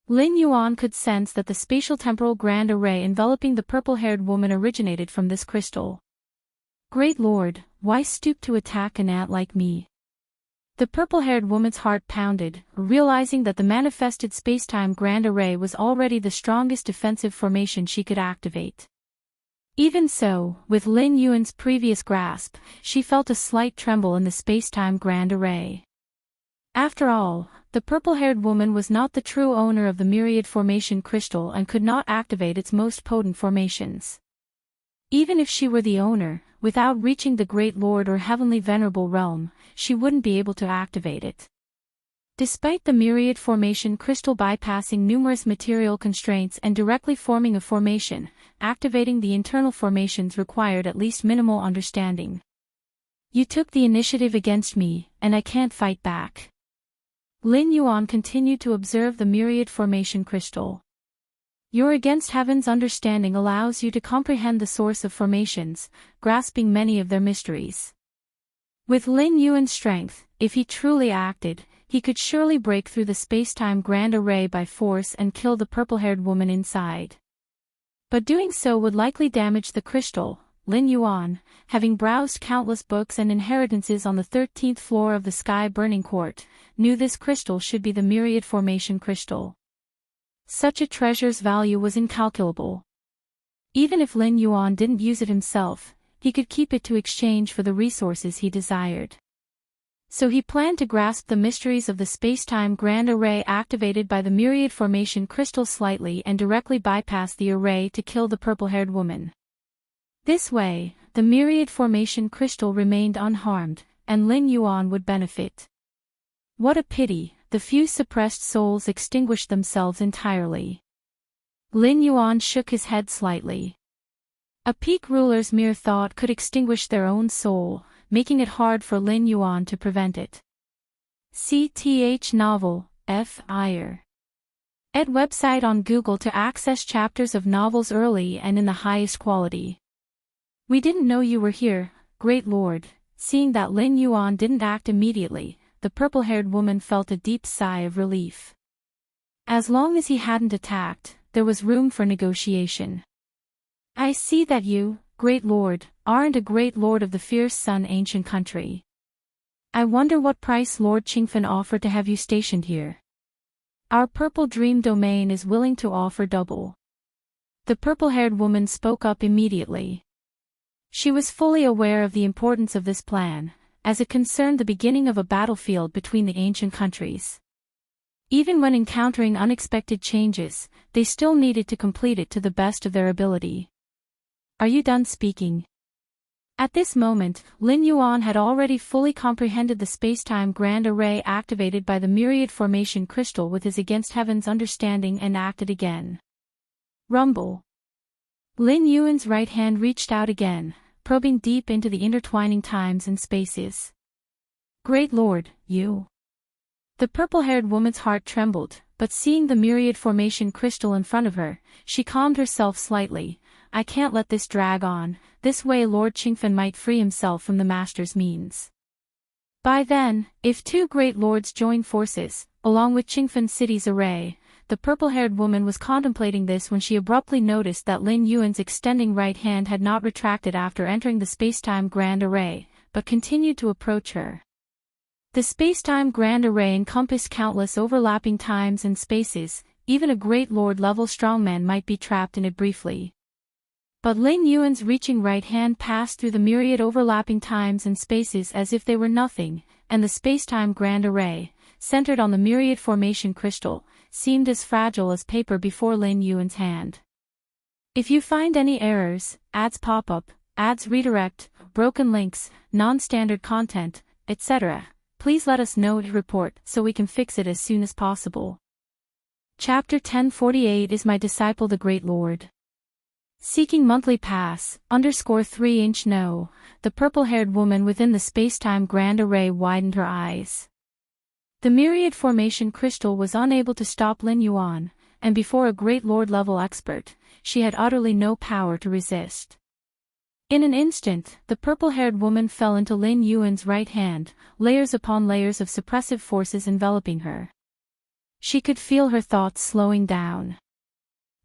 Lin Yuan could sense that the spatial-temporal grand array enveloping the purple-haired woman originated from this crystal. Great Lord, why stoop to attack an ant like me? The purple-haired woman's heart pounded, realizing that the manifested spacetime grand array was already the strongest defensive formation she could activate. Even so, with Lin Yuan's previous grasp, she felt a slight tremble in the spacetime grand array. After all, the purple-haired woman was not the true owner of the Myriad Formation Crystal and could not activate its most potent formations. Even if she were the owner, without reaching the Great Lord or Heavenly Venerable Realm, she wouldn't be able to activate it. Despite the Myriad Formation Crystal bypassing numerous material constraints and directly forming a formation, activating the internal formations required at least minimal understanding. You took the initiative against me, and I can't fight back. Lin Yuan continued to observe the Myriad Formation Crystal. Your against heaven's understanding allows you to comprehend the source of formations, grasping many of their mysteries. With Lin Yuan's strength, if he truly acted, he could surely break through the spacetime grand array by force and kill the purple-haired woman inside. But doing so would likely damage the crystal. Lin Yuan, having browsed countless books and inheritances on the 13th floor of the sky-burning court, knew this crystal should be the Myriad Formation Crystal. Such a treasure's value was incalculable. Even if Lin Yuan didn't use it himself, he could keep it to exchange for the resources he desired. So he planned to grasp the mysteries of the spacetime grand array activated by the Myriad Formation Crystal slightly and directly bypass the array to kill the purple-haired woman. This way, the Myriad Formation Crystal remained unharmed, and Lin Yuan would benefit. What a pity, the few suppressed souls extinguished themselves entirely. Lin Yuan shook his head slightly. A peak ruler's mere thought could extinguish their own soul, making it hard for Lin Yuan to prevent it. CTH Novel, F. Iyer. Ed website on Google to access chapters of novels early and in the highest quality. We didn't know you were here, Great Lord. Seeing that Lin Yuan didn't act immediately, the purple-haired woman felt a deep sigh of relief. As long as he hadn't attacked, there was room for negotiation. I see that you, Great Lord, aren't a Great Lord of the Fierce Sun ancient country. I wonder what price Lord Qingfen offered to have you stationed here. Our Purple Dream domain is willing to offer double. The purple-haired woman spoke up immediately. She was fully aware of the importance of this plan, as it concerned the beginning of a battlefield between the ancient countries. Even when encountering unexpected changes, they still needed to complete it to the best of their ability. Are you done speaking? At this moment, Lin Yuan had already fully comprehended the spacetime grand array activated by the myriad formation crystal with his against heaven's understanding and acted again. Rumble. Lin Yuan's right hand reached out again, probing deep into the intertwining times and spaces. Great Lord, you. The purple-haired woman's heart trembled, but seeing the myriad formation crystal in front of her, she calmed herself slightly. I can't let this drag on, this way Lord Qingfen might free himself from the Master's means. By then, if two great lords join forces, along with Qingfen City's array, the purple-haired woman was contemplating this when she abruptly noticed that Lin Yuan's extending right hand had not retracted after entering the spacetime grand array, but continued to approach her. The spacetime grand array encompassed countless overlapping times and spaces, even a great lord-level strongman might be trapped in it briefly. But Lin Yuan's reaching right hand passed through the myriad overlapping times and spaces as if they were nothing, and the spacetime grand array, centered on the myriad formation crystal, seemed as fragile as paper before Lin Yuan's hand. If you find any errors, ads pop-up, ads redirect, broken links, non-standard content, etc., please let us know to report so we can fix it as soon as possible. Chapter 1048 is My Disciple the Great Lord. Seeking monthly pass, _3" no, the purple-haired woman within the spacetime grand array widened her eyes. The myriad formation crystal was unable to stop Lin Yuan, and before a great lord-level expert, she had utterly no power to resist. In an instant, the purple-haired woman fell into Lin Yuan's right hand, layers upon layers of suppressive forces enveloping her. She could feel her thoughts slowing down.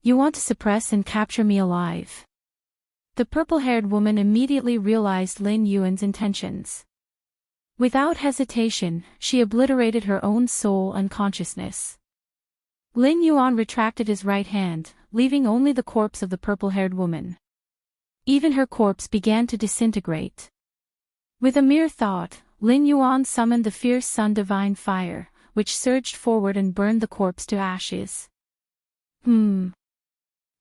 You want to suppress and capture me alive. The purple-haired woman immediately realized Lin Yuan's intentions. Without hesitation, she obliterated her own soul and consciousness. Lin Yuan retracted his right hand, leaving only the corpse of the purple-haired woman. Even her corpse began to disintegrate. With a mere thought, Lin Yuan summoned the fierce sun divine fire, which surged forward and burned the corpse to ashes.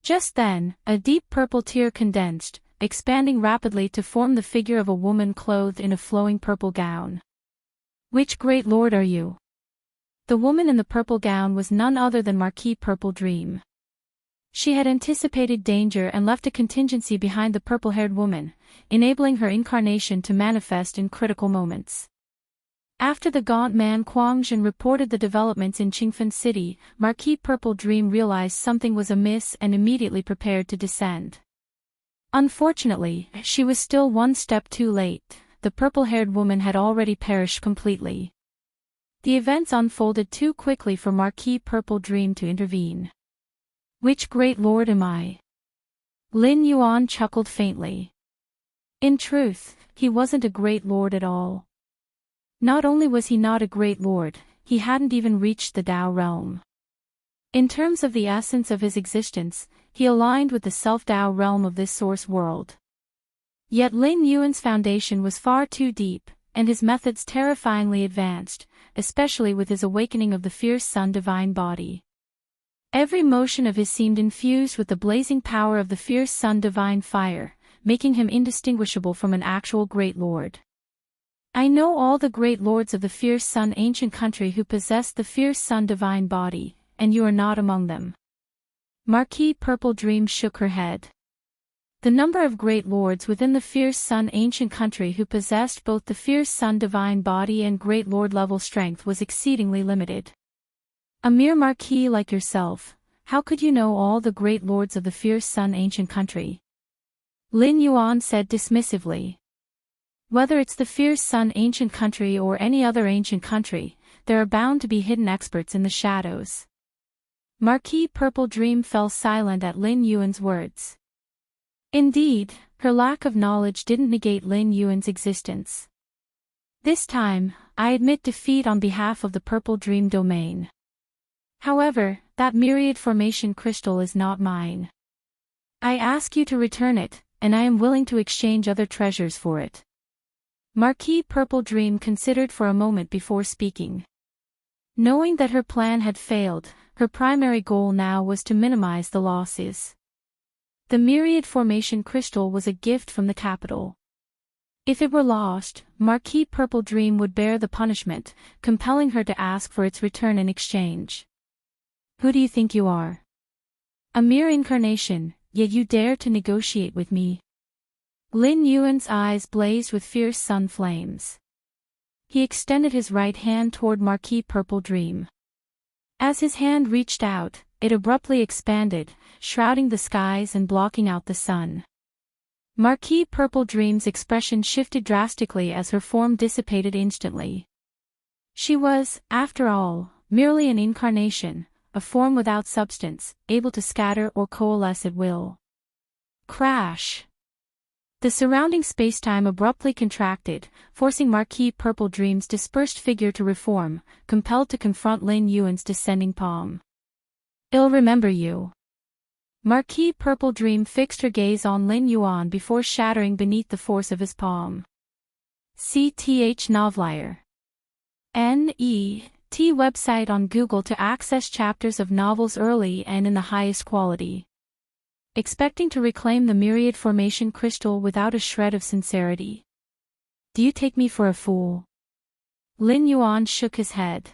Just then, a deep purple tear condensed, expanding rapidly to form the figure of a woman clothed in a flowing purple gown. Which great lord are you? The woman in the purple gown was none other than Marquis Purple Dream. She had anticipated danger and left a contingency behind the purple-haired woman, enabling her incarnation to manifest in critical moments. After the gaunt man Quangjin reported the developments in Qingfen City, Marquis Purple Dream realized something was amiss and immediately prepared to descend. Unfortunately, she was still one step too late. The purple-haired woman had already perished completely. The events unfolded too quickly for Marquis Purple Dream to intervene. Which great lord am I? Lin Yuan chuckled faintly. In truth, he wasn't a great lord at all. Not only was he not a great lord, he hadn't even reached the Tao realm. In terms of the essence of his existence, he aligned with the self-Tao realm of this source world. Yet Lin Yuan's foundation was far too deep, and his methods terrifyingly advanced, especially with his awakening of the fierce sun divine body. Every motion of his seemed infused with the blazing power of the fierce sun divine fire, making him indistinguishable from an actual great lord. I know all the great lords of the fierce sun ancient country who possess the fierce sun divine body, and you are not among them. Marquis Purple Dream shook her head. The number of great lords within the fierce sun ancient country who possessed both the fierce sun divine body and great lord level strength was exceedingly limited. A mere marquis like yourself, how could you know all the great lords of the fierce Sun ancient country? Lin Yuan said dismissively. Whether it's the fierce Sun ancient country or any other ancient country, there are bound to be hidden experts in the shadows. Marquis Purple Dream fell silent at Lin Yuan's words. Indeed, her lack of knowledge didn't negate Lin Yuan's existence. This time, I admit defeat on behalf of the Purple Dream domain. However, that myriad formation crystal is not mine. I ask you to return it, and I am willing to exchange other treasures for it. Marquis Purple Dream considered for a moment before speaking. Knowing that her plan had failed, her primary goal now was to minimize the losses. The myriad formation crystal was a gift from the capital. If it were lost, Marquis Purple Dream would bear the punishment, compelling her to ask for its return in exchange. Who do you think you are? A mere incarnation, yet you dare to negotiate with me. Lin Yuan's eyes blazed with fierce sun flames. He extended his right hand toward Marquis Purple Dream. As his hand reached out, it abruptly expanded, shrouding the skies and blocking out the sun. Marquis Purple Dream's expression shifted drastically as her form dissipated instantly. She was, after all, merely an incarnation, a form without substance, able to scatter or coalesce at will. Crash! The surrounding spacetime abruptly contracted, forcing Marquis Purple Dream's dispersed figure to reform, compelled to confront Lin Yuan's descending palm. I'll remember you. Marquis Purple Dream fixed her gaze on Lin Yuan before shattering beneath the force of his palm. CTH Novelier. N.E.T. website on Google to access chapters of novels early and in the highest quality. Expecting to reclaim the myriad formation crystal without a shred of sincerity. Do you take me for a fool? Lin Yuan shook his head.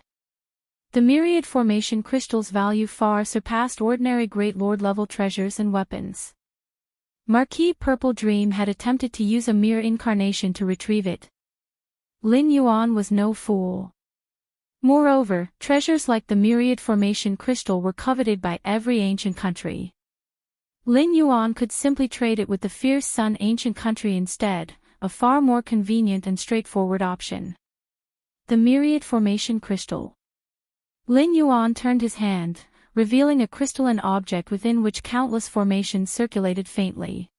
The myriad formation crystal's value far surpassed ordinary Great Lord level treasures and weapons. Marquis Purple Dream had attempted to use a mere incarnation to retrieve it. Lin Yuan was no fool. Moreover, treasures like the myriad formation crystal were coveted by every ancient country. Lin Yuan could simply trade it with the fierce Sun ancient country instead, a far more convenient and straightforward option. The myriad formation crystal. Lin Yuan turned his hand, revealing a crystalline object within which countless formations circulated faintly.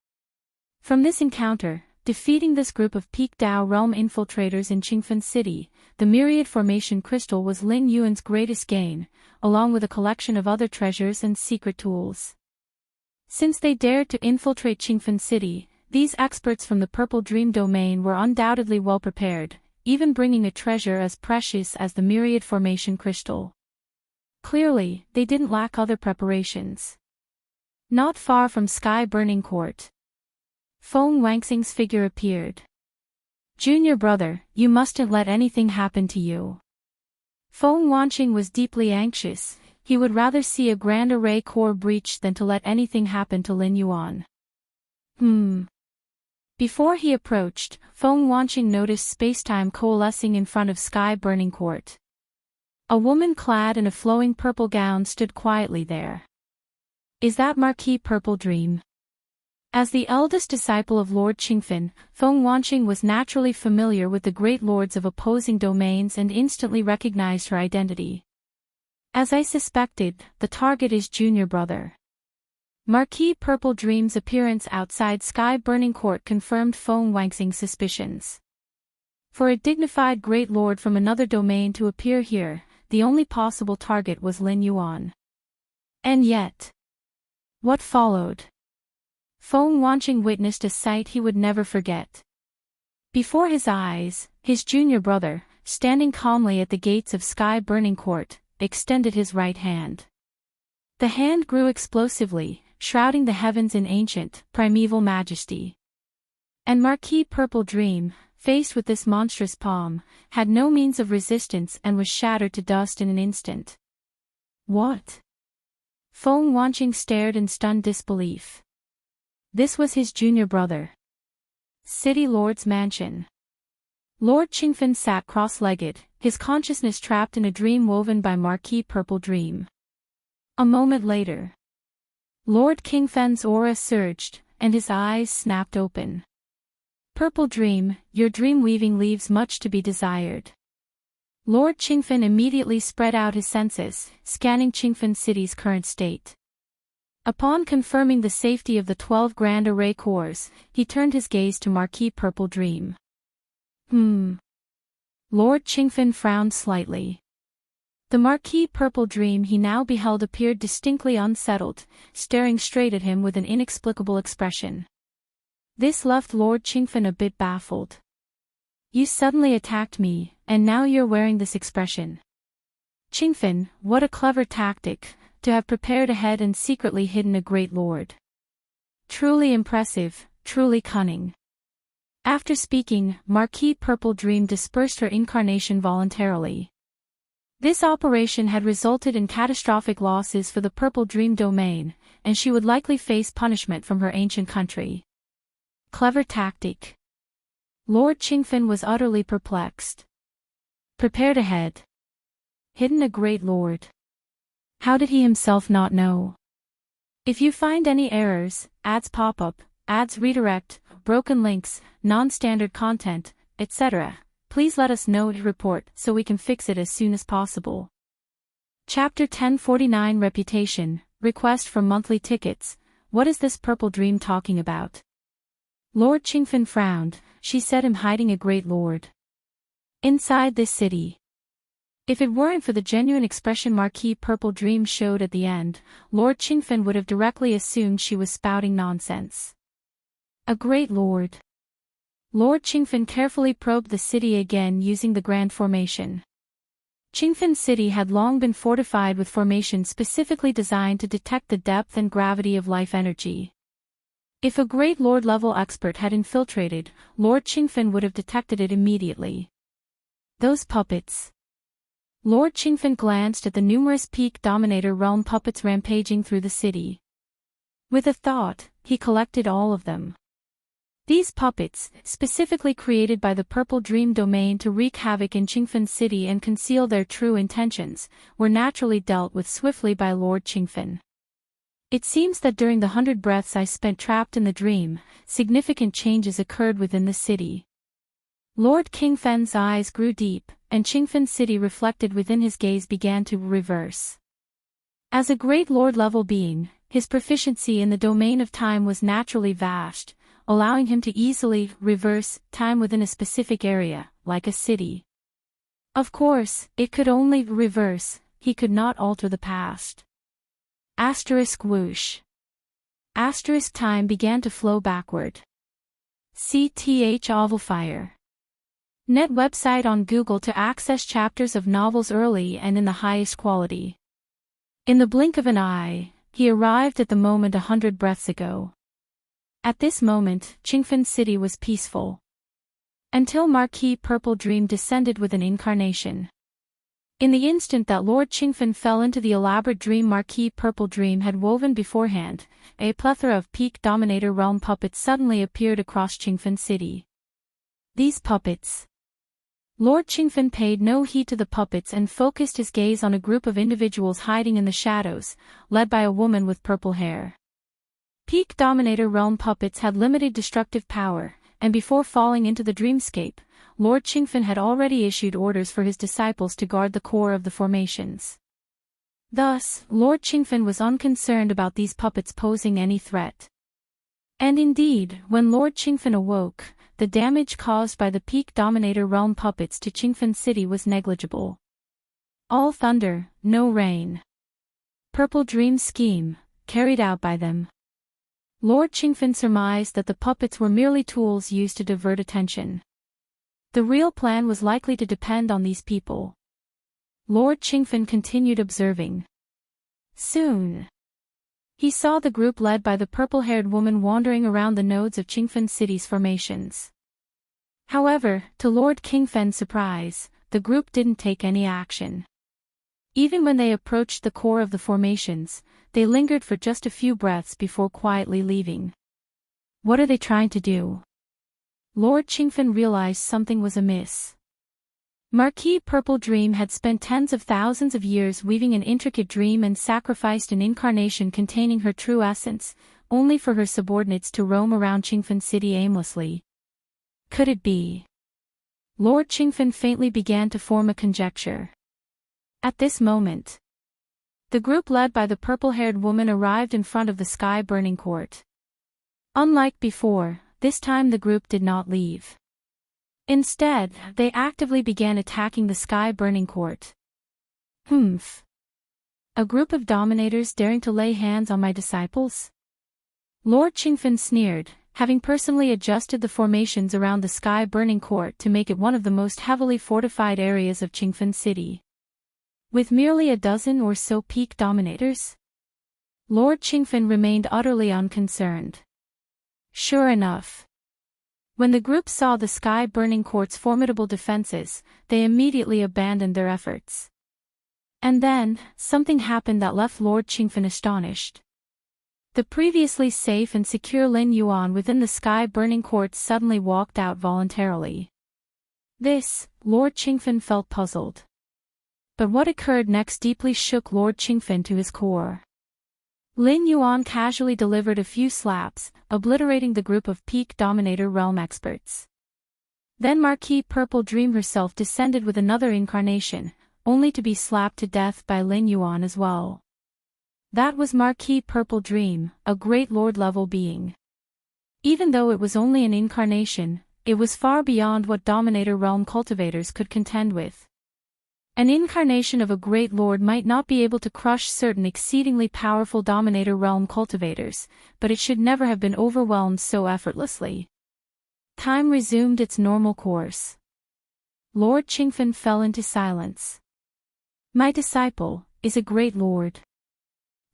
From this encounter, defeating this group of Peak Dao realm infiltrators in Qingfen City, the myriad formation crystal was Lin Yuan's greatest gain, along with a collection of other treasures and secret tools. Since they dared to infiltrate Qingfen City, these experts from the Purple Dream domain were undoubtedly well prepared, even bringing a treasure as precious as the myriad formation crystal. Clearly, they didn't lack other preparations. Not far from Sky Burning Court, Feng Wangxing's figure appeared. Junior brother, you mustn't let anything happen to you. Feng Wangxing was deeply anxious. He would rather see a Grand Array core breached than to let anything happen to Lin Yuan. Before he approached, Feng Wangxing noticed spacetime coalescing in front of Sky Burning Court. A woman clad in a flowing purple gown stood quietly there. Is that Marquis Purple Dream? As the eldest disciple of Lord Qingfen, Feng Wangxing was naturally familiar with the great lords of opposing domains and instantly recognized her identity. As I suspected, the target is Junior brother. Marquis Purple Dream's appearance outside Sky Burning Court confirmed Feng Wangxing's suspicions. For a dignified great lord from another domain to appear here, the only possible target was Lin Yuan. And yet, what followed? Feng Wangxing witnessed a sight he would never forget. Before his eyes, his junior brother, standing calmly at the gates of Sky Burning Court, extended his right hand. The hand grew explosively, shrouding the heavens in ancient, primeval majesty. And Marquis Purple Dream, faced with this monstrous palm, had no means of resistance and was shattered to dust in an instant. What? Feng Wangxing stared in stunned disbelief. This was his junior brother. City Lord's mansion. Lord Qingfen sat cross-legged, his consciousness trapped in a dream woven by Marquis Purple Dream. A moment later, Lord Qingfen's aura surged, and his eyes snapped open. Purple Dream, your dream weaving leaves much to be desired. Lord Qingfen immediately spread out his senses, scanning Qingfen City's current state. Upon confirming the safety of the 12 Grand Array cores, he turned his gaze to Marquis Purple Dream. Lord Qingfen frowned slightly. The Marquis Purple Dream he now beheld appeared distinctly unsettled, staring straight at him with an inexplicable expression. This left Lord Qingfen a bit baffled. You suddenly attacked me, and now you're wearing this expression. Qingfen, what a clever tactic, to have prepared ahead and secretly hidden a great lord. Truly impressive, truly cunning. After speaking, Marquis Purple Dream dispersed her incarnation voluntarily. This operation had resulted in catastrophic losses for the Purple Dream domain, and she would likely face punishment from her ancient country. Clever tactic. Lord Qingfen was utterly perplexed. Prepared ahead. Hidden a great lord. How did he himself not know? If you find any errors, ads pop up, ads redirect, broken links, non-standard content, etc., please let us know to report so we can fix it as soon as possible. Chapter 1049 Reputation, Request for Monthly Tickets. What is this Purple Dream talking about? Lord Qingfen frowned. She said him hiding a great lord. Inside this city. If it weren't for the genuine expression Marquis Purple Dream showed at the end, Lord Qingfen would have directly assumed she was spouting nonsense. A great lord. Lord Qingfen carefully probed the city again using the Grand Formation. Qingfen City had long been fortified with formations specifically designed to detect the depth and gravity of life energy. If a great lord-level expert had infiltrated, Lord Qingfen would have detected it immediately. Those puppets. Lord Qingfen glanced at the numerous Peak Dominator realm puppets rampaging through the city. With a thought, he collected all of them. These puppets, specifically created by the Purple Dream domain to wreak havoc in Qingfen City and conceal their true intentions, were naturally dealt with swiftly by Lord Qingfen. It seems that during the 100 breaths I spent trapped in the dream, significant changes occurred within the city. Lord Qingfen's eyes grew deep, and Qingfen City reflected within his gaze began to reverse. As a great lord-level being, his proficiency in the domain of time was naturally vast, allowing him to easily reverse time within a specific area, like a city. Of course, it could only reverse, he could not alter the past. Asterisk whoosh. Asterisk time began to flow backward. CTH Ovalfire. Net website on Google to access chapters of novels early and in the highest quality. In the blink of an eye, he arrived at the moment 100 breaths ago. At this moment, Qingfen City was peaceful. Until Marquis Purple Dream descended with an incarnation. In the instant that Lord Qingfen fell into the elaborate dream Marquis Purple Dream had woven beforehand, a plethora of Peak Dominator realm puppets suddenly appeared across Qingfen City. These puppets. Lord Qingfen paid no heed to the puppets and focused his gaze on a group of individuals hiding in the shadows, led by a woman with purple hair. Peak Dominator realm puppets had limited destructive power, and before falling into the dreamscape, Lord Qingfen had already issued orders for his disciples to guard the core of the formations. Thus, Lord Qingfen was unconcerned about these puppets posing any threat. And indeed, when Lord Qingfen awoke, the damage caused by the Peak Dominator realm puppets to Qingfen City was negligible. All thunder, no rain. Purple Dream scheme, carried out by them. Lord Qingfen surmised that the puppets were merely tools used to divert attention. The real plan was likely to depend on these people. Lord Qingfen continued observing. Soon, he saw the group led by the purple-haired woman wandering around the nodes of Qingfen City's formations. However, to Lord Qingfen's surprise, the group didn't take any action. Even when they approached the core of the formations, they lingered for just a few breaths before quietly leaving. What are they trying to do? Lord Qingfen realized something was amiss. Marquis Purple Dream had spent tens of thousands of years weaving an intricate dream and sacrificed an incarnation containing her true essence, only for her subordinates to roam around Qingfen City aimlessly. Could it be? Lord Qingfen faintly began to form a conjecture. At this moment, the group led by the purple-haired woman arrived in front of the sky-burning court. Unlike before, this time the group did not leave. Instead, they actively began attacking the sky-burning court. Humph. A group of dominators daring to lay hands on my disciples? Lord Qingfen sneered, having personally adjusted the formations around the sky-burning court to make it one of the most heavily fortified areas of Qingfen City. With merely a dozen or so peak dominators? Lord Qingfen remained utterly unconcerned. Sure enough, when the group saw the sky-burning court's formidable defenses, they immediately abandoned their efforts. And then, something happened that left Lord Qingfen astonished. The previously safe and secure Lin Yuan within the sky-burning court suddenly walked out voluntarily. This, Lord Qingfen felt puzzled. But what occurred next deeply shook Lord Qingfen to his core. Lin Yuan casually delivered a few slaps, obliterating the group of peak dominator realm experts. Then Marquis Purple Dream herself descended with another incarnation, only to be slapped to death by Lin Yuan as well. That was Marquis Purple Dream, a great lord-level being. Even though it was only an incarnation, it was far beyond what dominator realm cultivators could contend with. An incarnation of a great lord might not be able to crush certain exceedingly powerful dominator realm cultivators, but it should never have been overwhelmed so effortlessly. Time resumed its normal course. Lord Qingfen fell into silence. My disciple is a great lord.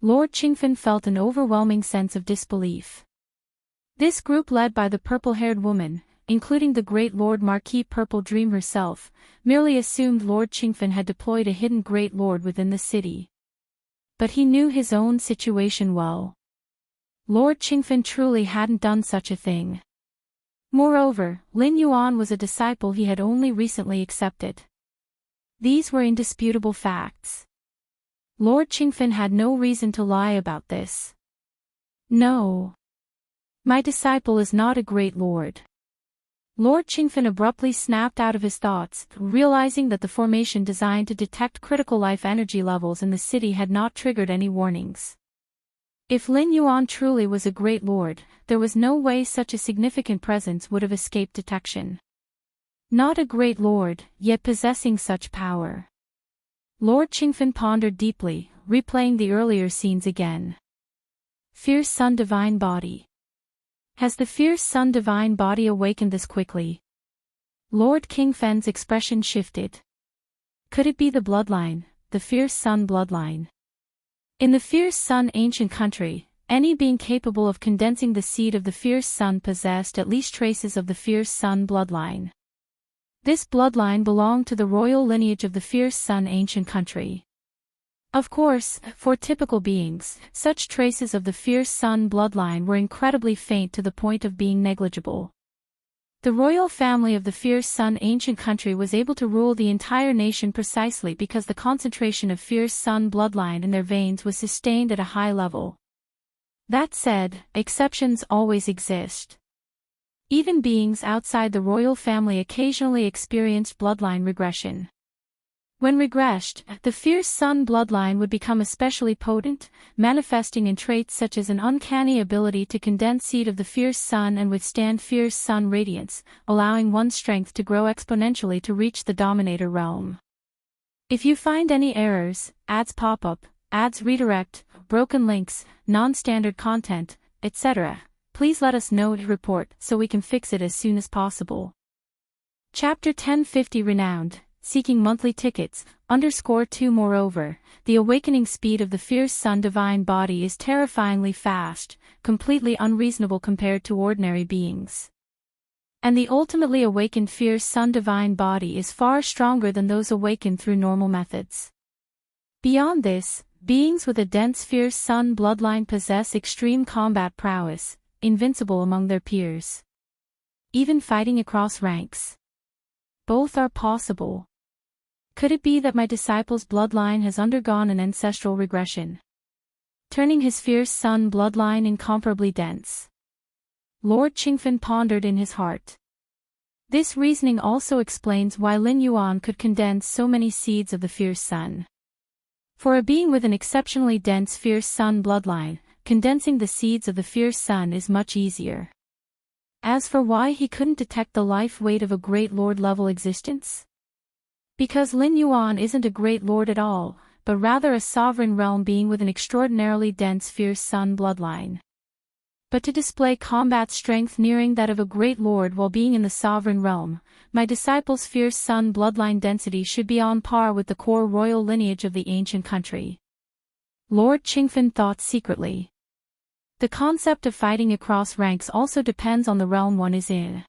Lord Qingfen felt an overwhelming sense of disbelief. This group led by the purple-haired woman, including the great Lord Marquis Purple Dream herself, merely assumed Lord Qingfen had deployed a hidden great lord within the city. But he knew his own situation well. Lord Qingfen truly hadn't done such a thing. Moreover, Lin Yuan was a disciple he had only recently accepted. These were indisputable facts. Lord Qingfen had no reason to lie about this. No. My disciple is not a great lord. Lord Qingfen abruptly snapped out of his thoughts, realizing that the formation designed to detect critical life energy levels in the city had not triggered any warnings. If Lin Yuan truly was a great lord, there was no way such a significant presence would have escaped detection. Not a great lord, yet possessing such power. Lord Qingfen pondered deeply, replaying the earlier scenes again. Fierce Sun Divine Body. Has the fierce Sun Divine Body awakened this quickly? Lord Qingfen's expression shifted. Could it be the bloodline, the fierce Sun bloodline? In the fierce Sun ancient country, any being capable of condensing the seed of the fierce Sun possessed at least traces of the fierce Sun bloodline. This bloodline belonged to the royal lineage of the fierce Sun ancient country. Of course, for typical beings, such traces of the fierce Sun bloodline were incredibly faint to the point of being negligible. The royal family of the fierce Sun ancient country was able to rule the entire nation precisely because the concentration of fierce Sun bloodline in their veins was sustained at a high level. That said, exceptions always exist. Even beings outside the royal family occasionally experienced bloodline regression. When regressed, the fierce Sun bloodline would become especially potent, manifesting in traits such as an uncanny ability to condense seed of the fierce Sun and withstand fierce Sun radiance, allowing one's strength to grow exponentially to reach the dominator realm. If you find any errors, ads pop up, ads redirect, broken links, non-standard content, etc., please let us know to report so we can fix it as soon as possible. Chapter 1050 Renowned. Seeking monthly tickets, _2 Moreover, the awakening speed of the fierce Sun Divine Body is terrifyingly fast, completely unreasonable compared to ordinary beings. And the ultimately awakened fierce Sun Divine Body is far stronger than those awakened through normal methods. Beyond this, beings with a dense fierce Sun bloodline possess extreme combat prowess, invincible among their peers. Even fighting across ranks. Both are possible. Could it be that my disciple's bloodline has undergone an ancestral regression, turning his fierce son bloodline incomparably dense? Lord Qingfen pondered in his heart. This reasoning also explains why Lin Yuan could condense so many seeds of the fierce sun. For a being with an exceptionally dense fierce sun bloodline, condensing the seeds of the fierce sun is much easier. As for why he couldn't detect the life weight of a great lord level existence? Because Lin Yuan isn't a great lord at all, but rather a sovereign realm being with an extraordinarily dense fierce sun bloodline. But to display combat strength nearing that of a great lord while being in the sovereign realm, my disciple's fierce sun bloodline density should be on par with the core royal lineage of the ancient country. Lord Qingfen thought secretly. The concept of fighting across ranks also depends on the realm one is in.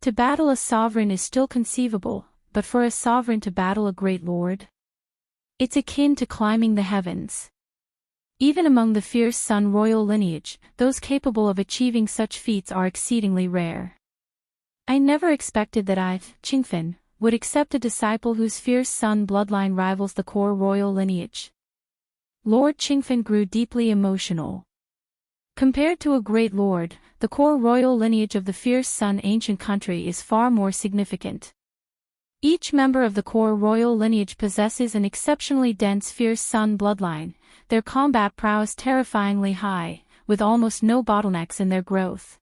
To battle a sovereign is still conceivable, but for a sovereign to battle a great lord? It's akin to climbing the heavens. Even among the fierce sun royal lineage, those capable of achieving such feats are exceedingly rare. I never expected that I, Qingfen, would accept a disciple whose fierce sun bloodline rivals the core royal lineage. Lord Qingfen grew deeply emotional. Compared to a great lord, the core royal lineage of the fierce sun ancient country is far more significant. Each member of the core royal lineage possesses an exceptionally dense fierce sun bloodline, their combat prowess terrifyingly high, with almost no bottlenecks in their growth.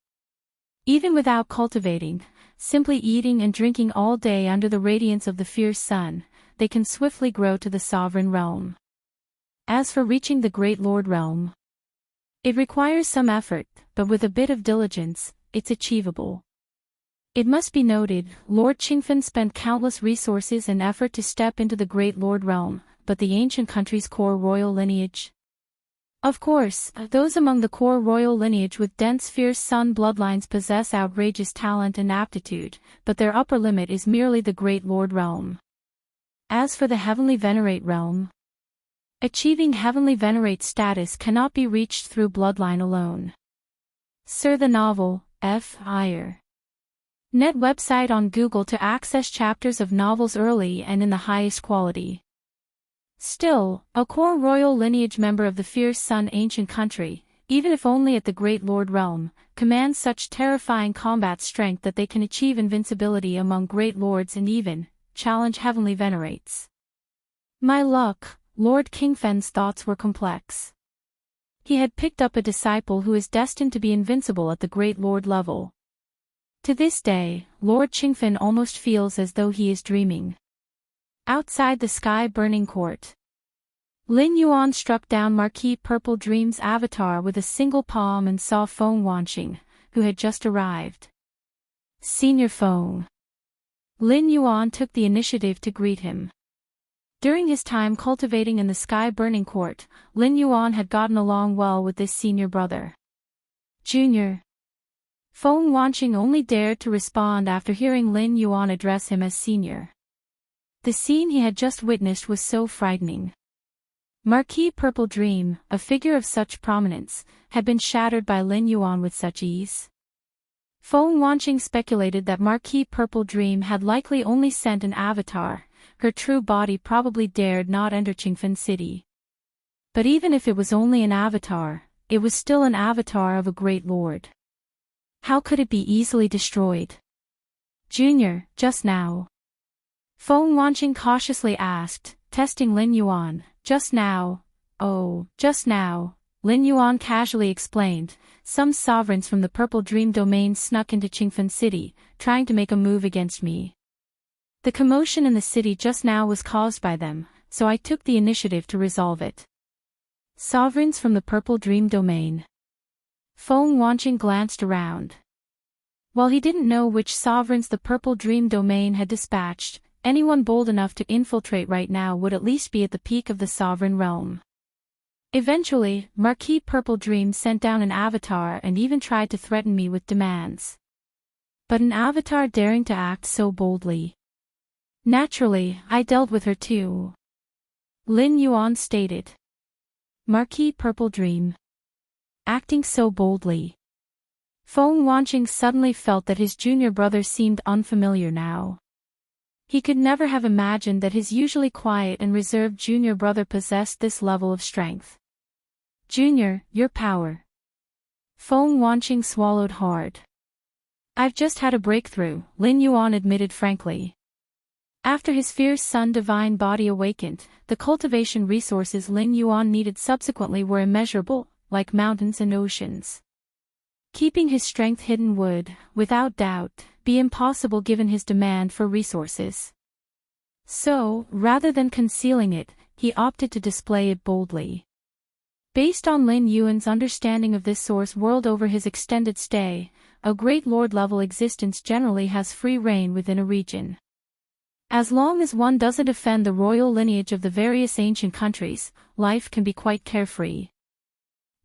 Even without cultivating, simply eating and drinking all day under the radiance of the fierce sun, they can swiftly grow to the sovereign realm. As for reaching the great lord realm, it requires some effort, but with a bit of diligence, it's achievable. It must be noted, Lord Qingfen spent countless resources and effort to step into the great lord realm, but the ancient country's core royal lineage? Of course, those among the core royal lineage with dense fierce sun bloodlines possess outrageous talent and aptitude, but their upper limit is merely the great lord realm. As for the heavenly venerate realm, achieving heavenly venerate status cannot be reached through bloodline alone. Sir the novel, F. Iyer. Net website on Google to access chapters of novels early and in the highest quality. Still, a core royal lineage member of the fierce sun ancient country, even if only at the great lord realm, commands such terrifying combat strength that they can achieve invincibility among great lords and even challenge heavenly venerates. My luck, Lord Qingfen's thoughts were complex. He had picked up a disciple who is destined to be invincible at the great lord level. To this day, Lord Qingfen almost feels as though he is dreaming. Outside the sky-burning court, Lin Yuan struck down Marquis Purple Dream's avatar with a single palm and saw Feng Wanqing, who had just arrived. Senior Feng. Lin Yuan took the initiative to greet him. During his time cultivating in the sky-burning court, Lin Yuan had gotten along well with this senior brother. Junior. Feng Wanqing only dared to respond after hearing Lin Yuan address him as senior. The scene he had just witnessed was so frightening. Marquis Purple Dream, a figure of such prominence, had been shattered by Lin Yuan with such ease. Feng Wanqing speculated that Marquis Purple Dream had likely only sent an avatar, her true body probably dared not enter Qingfen City. But even if it was only an avatar, it was still an avatar of a great lord. How could it be easily destroyed? Junior, just now. Feng Wanqing cautiously asked, testing Lin Yuan, just now. Oh, just now, Lin Yuan casually explained, some sovereigns from the Purple Dream domain snuck into Qingfen City, trying to make a move against me. The commotion in the city just now was caused by them, so I took the initiative to resolve it. Sovereigns from the Purple Dream domain. Feng Wanqing glanced around. While he didn't know which sovereigns the Purple Dream domain had dispatched, anyone bold enough to infiltrate right now would at least be at the peak of the sovereign realm. Eventually, Marquis Purple Dream sent down an avatar and even tried to threaten me with demands. But an avatar daring to act so boldly. Naturally, I dealt with her too. Lin Yuan stated. Marquis Purple Dream. Acting so boldly. Feng Wanqing suddenly felt that his junior brother seemed unfamiliar now. He could never have imagined that his usually quiet and reserved junior brother possessed this level of strength. Junior, your power. Feng Wanqing swallowed hard. I've just had a breakthrough, Lin Yuan admitted frankly. After his fierce sun divine body awakened, the cultivation resources Lin Yuan needed subsequently were immeasurable, like mountains and oceans. Keeping his strength hidden would, without doubt, be impossible given his demand for resources. So, rather than concealing it, he opted to display it boldly. Based on Lin Yuan's understanding of this source world over his extended stay, a great lord-level existence generally has free reign within a region. As long as one doesn't offend the royal lineage of the various ancient countries, life can be quite carefree.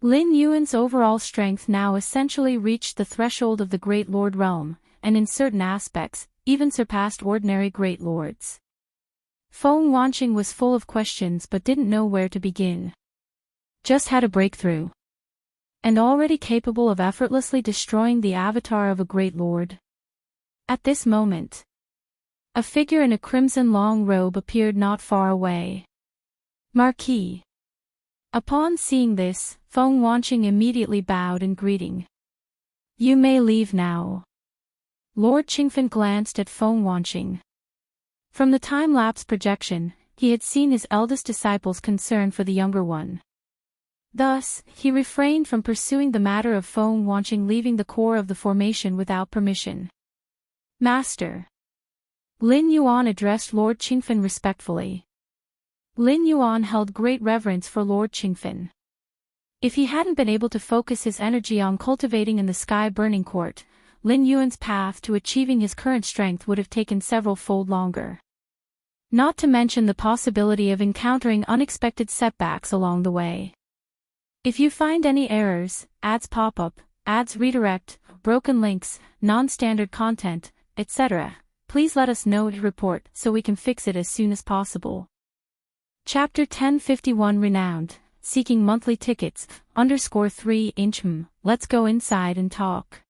Lin Yuan's overall strength now essentially reached the threshold of the Great Lord realm, and in certain aspects, even surpassed ordinary Great Lords. Feng Wanqing was full of questions but didn't know where to begin. Just had a breakthrough. And already capable of effortlessly destroying the avatar of a Great Lord. At this moment, a figure in a crimson long robe appeared not far away. Marquis. Upon seeing this, Feng Wanqing immediately bowed in greeting. You may leave now. Lord Qingfen glanced at Feng Wanqing. From the time-lapse projection, he had seen his eldest disciple's concern for the younger one. Thus, he refrained from pursuing the matter of Feng Wanqing leaving the core of the formation without permission. Master. Lin Yuan addressed Lord Qingfen respectfully. Lin Yuan held great reverence for Lord Qingfen. If he hadn't been able to focus his energy on cultivating in the Sky Burning Court, Lin Yuan's path to achieving his current strength would have taken several-fold longer. Not to mention the possibility of encountering unexpected setbacks along the way. If you find any errors, ads pop-up, ads redirect, broken links, non-standard content, etc., please let us know to report so we can fix it as soon as possible. Chapter 1051 Renowned, Seeking Monthly Tickets, _3 let's go inside and talk.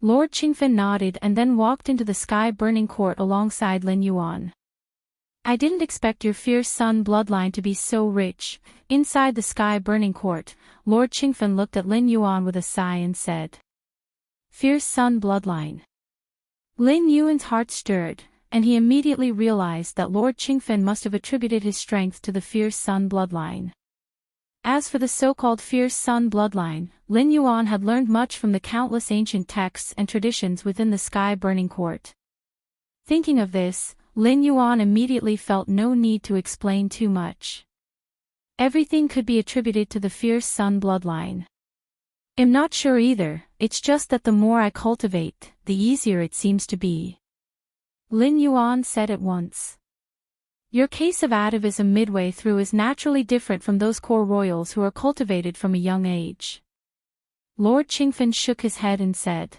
Lord Qingfen nodded and then walked into the Sky Burning Court alongside Lin Yuan. I didn't expect your fierce sun bloodline to be so rich. Inside the Sky Burning Court, Lord Qingfen looked at Lin Yuan with a sigh and said. Fierce sun bloodline. Lin Yuan's heart stirred, and he immediately realized that Lord Qingfen must have attributed his strength to the fierce sun bloodline. As for the so-called fierce sun bloodline, Lin Yuan had learned much from the countless ancient texts and traditions within the Sky Burning Court. Thinking of this, Lin Yuan immediately felt no need to explain too much. Everything could be attributed to the fierce sun bloodline. I'm not sure either, it's just that the more I cultivate, the easier it seems to be. Lin Yuan said at once. Your case of atavism midway through is naturally different from those core royals who are cultivated from a young age. Lord Qingfen shook his head and said.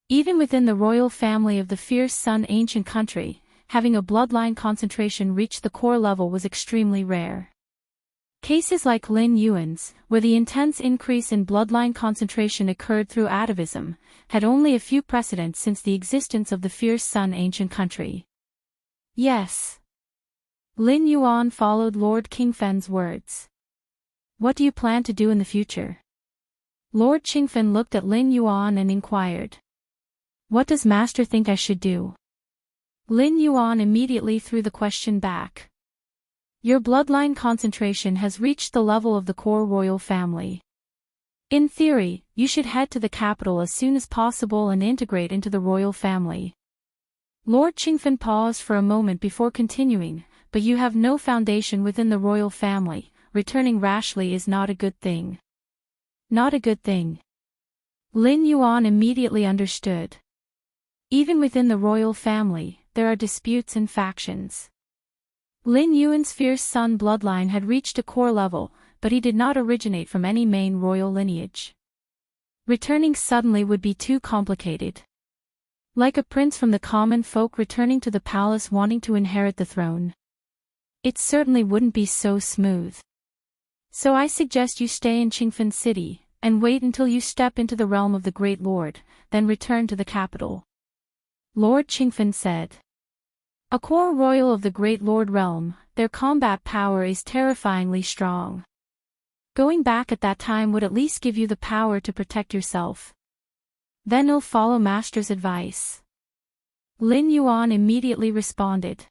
Even within the royal family of the fierce sun ancient country, having a bloodline concentration reach the core level was extremely rare. Cases like Lin Yuan's, where the intense increase in bloodline concentration occurred through atavism, had only a few precedents since the existence of the fierce sun ancient country. Yes. Lin Yuan followed Lord Qingfen's words. What do you plan to do in the future? Lord Qingfen looked at Lin Yuan and inquired. What does Master think I should do? Lin Yuan immediately threw the question back. Your bloodline concentration has reached the level of the core royal family. In theory, you should head to the capital as soon as possible and integrate into the royal family. Lord Qingfen paused for a moment before continuing, but you have no foundation within the royal family, returning rashly is not a good thing. Not a good thing. Lin Yuan immediately understood. Even within the royal family, there are disputes and factions. Lin Yuan's fierce sun bloodline had reached a core level, but he did not originate from any main royal lineage. Returning suddenly would be too complicated. Like a prince from the common folk returning to the palace wanting to inherit the throne. It certainly wouldn't be so smooth. So I suggest you stay in Qingfen City, and wait until you step into the realm of the Great Lord, then return to the capital. Lord Qingfen said. A core royal of the Great Lord realm, their combat power is terrifyingly strong. Going back at that time would at least give you the power to protect yourself. Then you'll follow Master's advice. Lin Yuan immediately responded.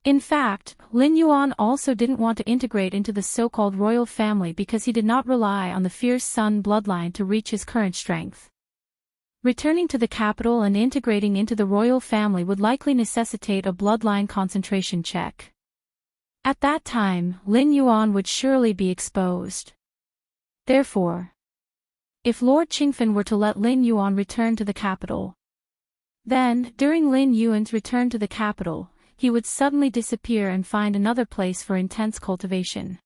In fact, Lin Yuan also didn't want to integrate into the so-called royal family because he did not rely on the fierce Sun bloodline to reach his current strength. Returning to the capital and integrating into the royal family would likely necessitate a bloodline concentration check. At that time, Lin Yuan would surely be exposed. Therefore, if Lord Qingfen were to let Lin Yuan return to the capital, then, during Lin Yuan's return to the capital, he would suddenly disappear and find another place for intense cultivation.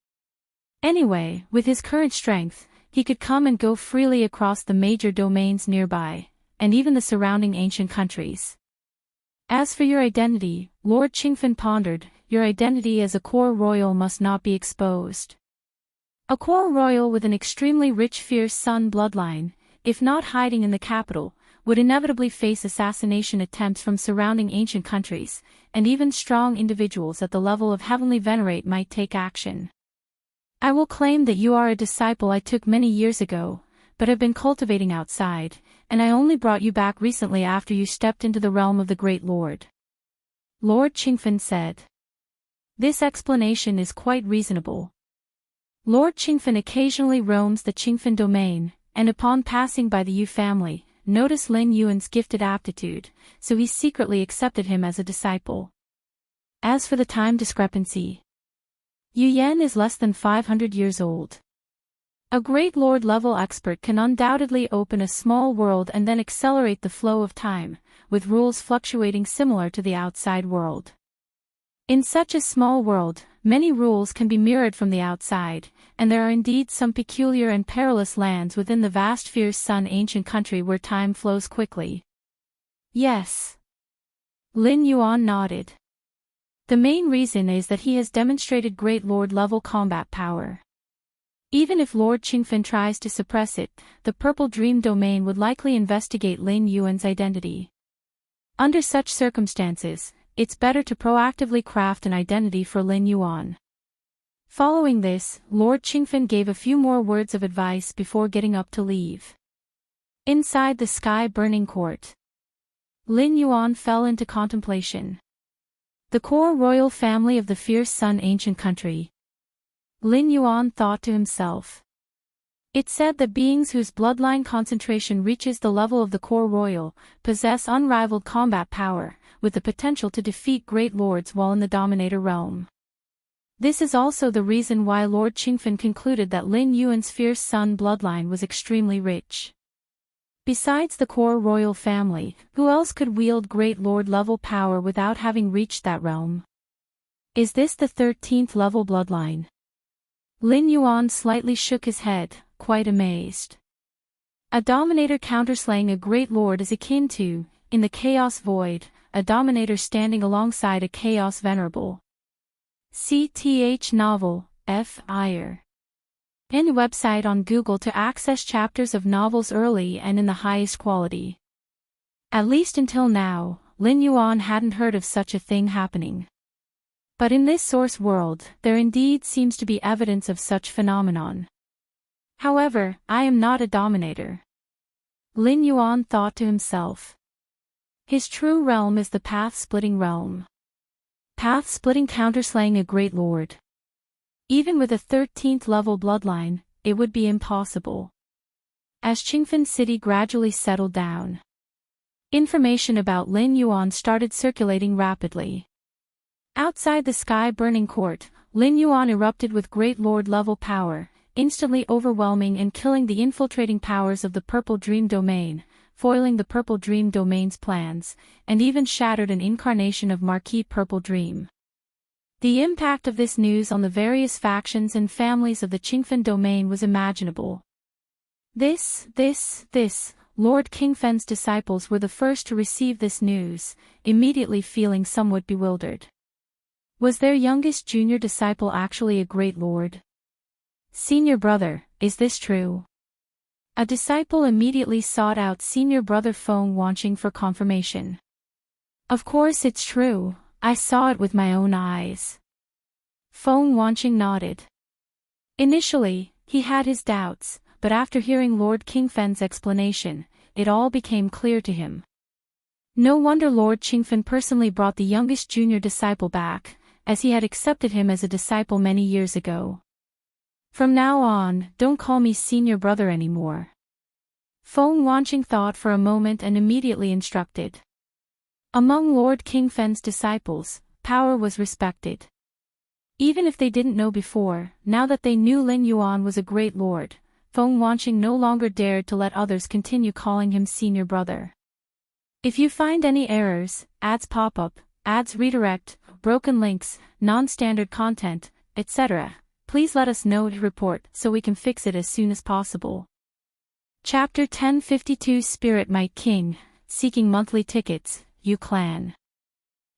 Anyway, with his current strength, he could come and go freely across the major domains nearby, and even the surrounding ancient countries. As for your identity, Lord Qingfen pondered, your identity as a core royal must not be exposed. A core royal with an extremely rich fierce Sun bloodline, if not hiding in the capital, would inevitably face assassination attempts from surrounding ancient countries, and even strong individuals at the level of Heavenly Venerate might take action. I will claim that you are a disciple I took many years ago, but have been cultivating outside, and I only brought you back recently after you stepped into the realm of the Great Lord. Lord Qingfen said. This explanation is quite reasonable. Lord Qingfen occasionally roams the Qingfen domain, and upon passing by the Yu family, noticed Lin Yuan's gifted aptitude, so he secretly accepted him as a disciple. As for the time discrepancy, Yu Yan is less than 500 years old. A Great Lord level expert can undoubtedly open a small world and then accelerate the flow of time, with rules fluctuating similar to the outside world. In such a small world, many rules can be mirrored from the outside, and there are indeed some peculiar and perilous lands within the vast fierce Sun ancient country where time flows quickly. Yes. Lin Yuan nodded. The main reason is that he has demonstrated Great Lord level combat power. Even if Lord Qingfen tries to suppress it, the Purple Dream Domain would likely investigate Lin Yuan's identity. Under such circumstances, it's better to proactively craft an identity for Lin Yuan. Following this, Lord Qingfen gave a few more words of advice before getting up to leave. Inside the sky-burning court, Lin Yuan fell into contemplation. The core royal family of the fierce Sun ancient country. Lin Yuan thought to himself. It said that beings whose bloodline concentration reaches the level of the core royal, possess unrivaled combat power, with the potential to defeat great lords while in the dominator realm. This is also the reason why Lord Qingfen concluded that Lin Yuan's fierce Sun bloodline was extremely rich. Besides the core royal family, who else could wield Great Lord level power without having reached that realm? Is this the 13th level bloodline? Lin Yuan slightly shook his head, quite amazed. A dominator counterslaying a Great Lord is akin to, in the Chaos Void, a dominator standing alongside a Chaos Venerable. CTH novel, F. Iyer. In website on Google to access chapters of novels early and in the highest quality. At least until now, Lin Yuan hadn't heard of such a thing happening. But in this source world, there indeed seems to be evidence of such phenomenon. However, I am not a dominator. Lin Yuan thought to himself. His true realm is the path-splitting realm. Path-splitting counterslaying a great lord. Even with a 13th level bloodline, it would be impossible. As Qingfen City gradually settled down, information about Lin Yuan started circulating rapidly. Outside the sky-burning court, Lin Yuan erupted with Great Lord level power, instantly overwhelming and killing the infiltrating powers of the Purple Dream Domain, foiling the Purple Dream Domain's plans, and even shattered an incarnation of Marquis Purple Dream. The impact of this news on the various factions and families of the Qingfen domain was imaginable. Lord Qingfen's disciples were the first to receive this news, immediately feeling somewhat bewildered. Was their youngest junior disciple actually a great lord? Senior brother, is this true? A disciple immediately sought out senior brother Feng Wanqing for confirmation. Of course it's true, I saw it with my own eyes. Feng Wanqing nodded. Initially, he had his doubts, but after hearing Lord Qingfen's explanation, it all became clear to him. No wonder Lord Qingfen personally brought the youngest junior disciple back, as he had accepted him as a disciple many years ago. From now on, don't call me senior brother anymore. Feng Wanqing thought for a moment and immediately instructed. Among Lord Qingfen's disciples, power was respected. Even if they didn't know before, now that they knew Lin Yuan was a great lord, Feng Wanqing no longer dared to let others continue calling him senior brother. If you find any errors, ads pop up, ads redirect, broken links, non-standard content, etc., please let us know to report so we can fix it as soon as possible. Chapter 1052 Spirit Might King, Seeking Monthly Tickets, Yu Clan.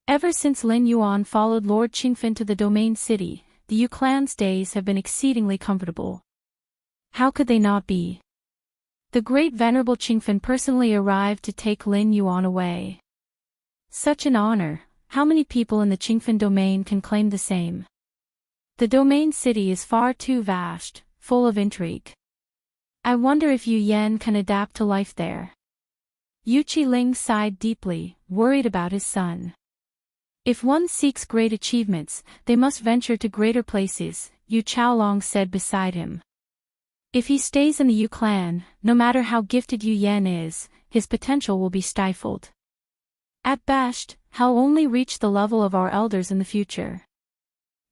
Ever since Lin Yuan followed Lord Qingfen to the Domain City, the Yu Clan's days have been exceedingly comfortable. How could they not be? The great venerable Qingfen personally arrived to take Lin Yuan away. Such an honor, how many people in the Qingfen domain can claim the same? The Domain City is far too vast, full of intrigue. I wonder if Yu Yan can adapt to life there. Yu Qiling sighed deeply, worried about his son. If one seeks great achievements, they must venture to greater places, Yu Chaolong said beside him. If he stays in the Yu clan, no matter how gifted Yu Yan is, his potential will be stifled. At best, he'll only reach the level of our elders in the future.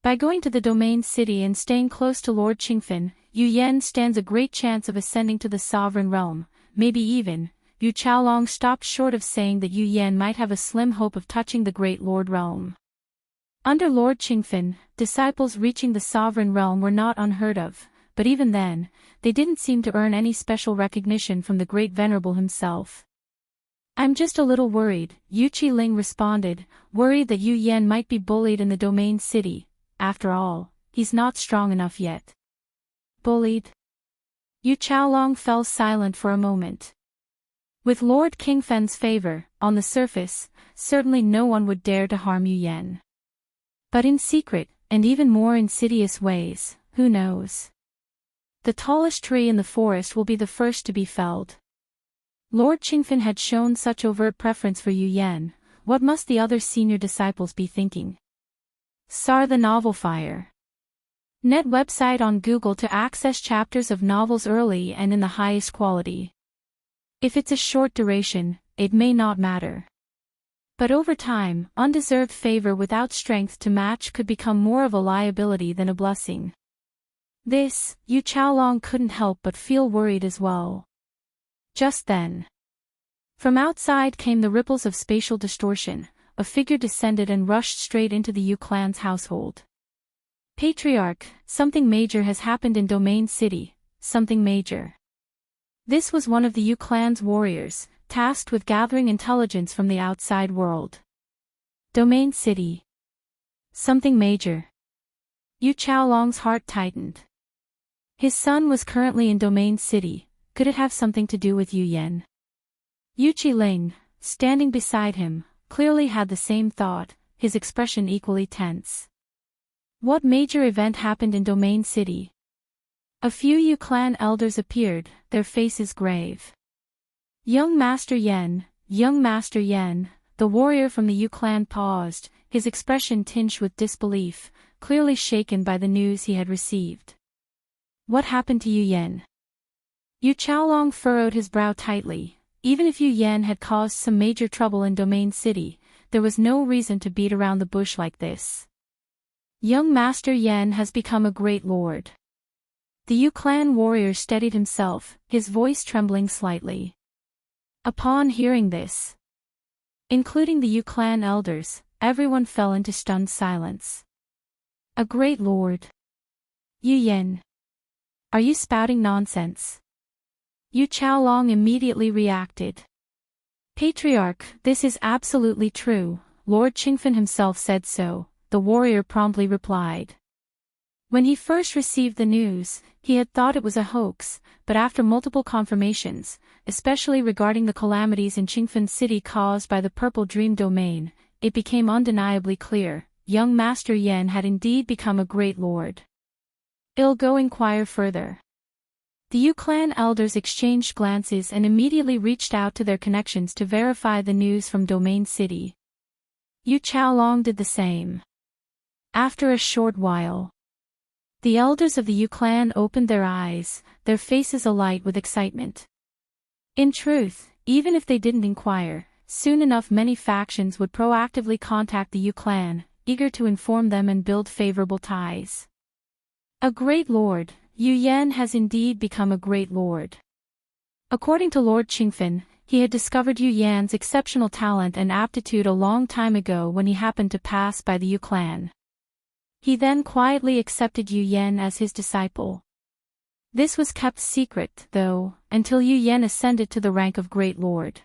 By going to the Domain City and staying close to Lord Qingfen, Yu Yan stands a great chance of ascending to the sovereign realm, maybe even. Yu Chaolong stopped short of saying that Yu Yan might have a slim hope of touching the Great Lord realm. Under Lord Qingfen, disciples reaching the sovereign realm were not unheard of, but even then, they didn't seem to earn any special recognition from the Great Venerable himself. I'm just a little worried, Yu Qiling responded, worried that Yu Yan might be bullied in the Domain City. After all, he's not strong enough yet. Bullied? Yu Chaolong fell silent for a moment. With Lord Qingfen's favor, on the surface, certainly no one would dare to harm Yu Yan. But in secret, and even more insidious ways, who knows? The tallest tree in the forest will be the first to be felled. Lord Qingfen had shown such overt preference for Yu Yan, what must the other senior disciples be thinking? Soar the Novel Fire. Net website on Google to access chapters of novels early and in the highest quality. If it's a short duration, it may not matter. But over time, undeserved favor without strength to match could become more of a liability than a blessing. This, Yu Chaolong couldn't help but feel worried as well. Just then, from outside came the ripples of spatial distortion, a figure descended and rushed straight into the Yu clan's household. Patriarch, something major has happened in Domain City, something major. This was one of the Yu clan's warriors, tasked with gathering intelligence from the outside world. Domain City. Something major. Yu Chaolong's heart tightened. His son was currently in Domain City, could it have something to do with Yu Yan? Yu Qiling, standing beside him, clearly had the same thought, his expression equally tense. What major event happened in Domain City? A few Yu clan elders appeared, their faces grave. Young Master Yen, the warrior from the Yu clan paused, his expression tinged with disbelief, clearly shaken by the news he had received. What happened to Yu Yan? Yu Chaolong furrowed his brow tightly. Even if Yu Yan had caused some major trouble in Domain City, there was no reason to beat around the bush like this. Young Master Yen has become a great lord. The Yu clan warrior steadied himself, his voice trembling slightly. Upon hearing this, including the Yu clan elders, everyone fell into stunned silence. A great lord. Yu Yan. Are you spouting nonsense? Yu Chaolong immediately reacted. Patriarch, this is absolutely true, Lord Qingfen himself said so, the warrior promptly replied. When he first received the news, he had thought it was a hoax, but after multiple confirmations, especially regarding the calamities in Qingfen City caused by the Purple Dream Domain, it became undeniably clear, young Master Yen had indeed become a great lord. I'll go inquire further. The Yu clan elders exchanged glances and immediately reached out to their connections to verify the news from Domain City. Yu Chaolong did the same. After a short while, the elders of the Yu clan opened their eyes, their faces alight with excitement. In truth, even if they didn't inquire, soon enough many factions would proactively contact the Yu clan, eager to inform them and build favorable ties. A great lord, Yu Yan has indeed become a great lord. According to Lord Qingfen, he had discovered Yu Yan's exceptional talent and aptitude a long time ago when he happened to pass by the Yu clan. He then quietly accepted Yu Yan as his disciple. This was kept secret, though, until Yu Yan ascended to the rank of Great Lord.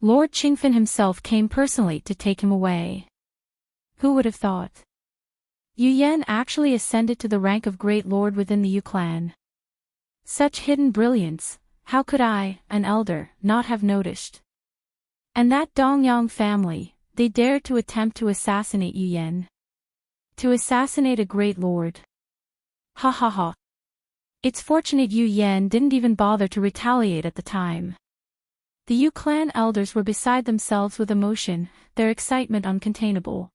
Lord Qingfen himself came personally to take him away. Who would have thought? Yu Yan actually ascended to the rank of Great Lord within the Yu clan. Such hidden brilliance, how could I, an elder, not have noticed? And that Dongyang family, they dared to attempt to assassinate Yu Yan. To assassinate a great lord. Ha ha ha. It's fortunate Yu Yan didn't even bother to retaliate at the time. The Yu clan elders were beside themselves with emotion, their excitement uncontainable.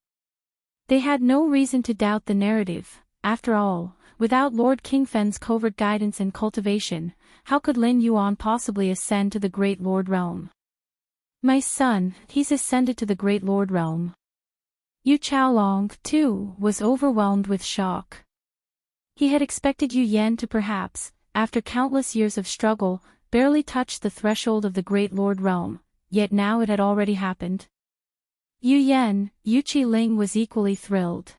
They had no reason to doubt the narrative. After all, without Lord Qingfen's covert guidance and cultivation, how could Lin Yuan possibly ascend to the Great Lord realm? My son, he's ascended to the Great Lord realm. Yu Chaolong, too, was overwhelmed with shock. He had expected Yu Yan to perhaps, after countless years of struggle, barely touch the threshold of the Great Lord realm, yet now it had already happened. Yu Yan, Yu Qiling was equally thrilled.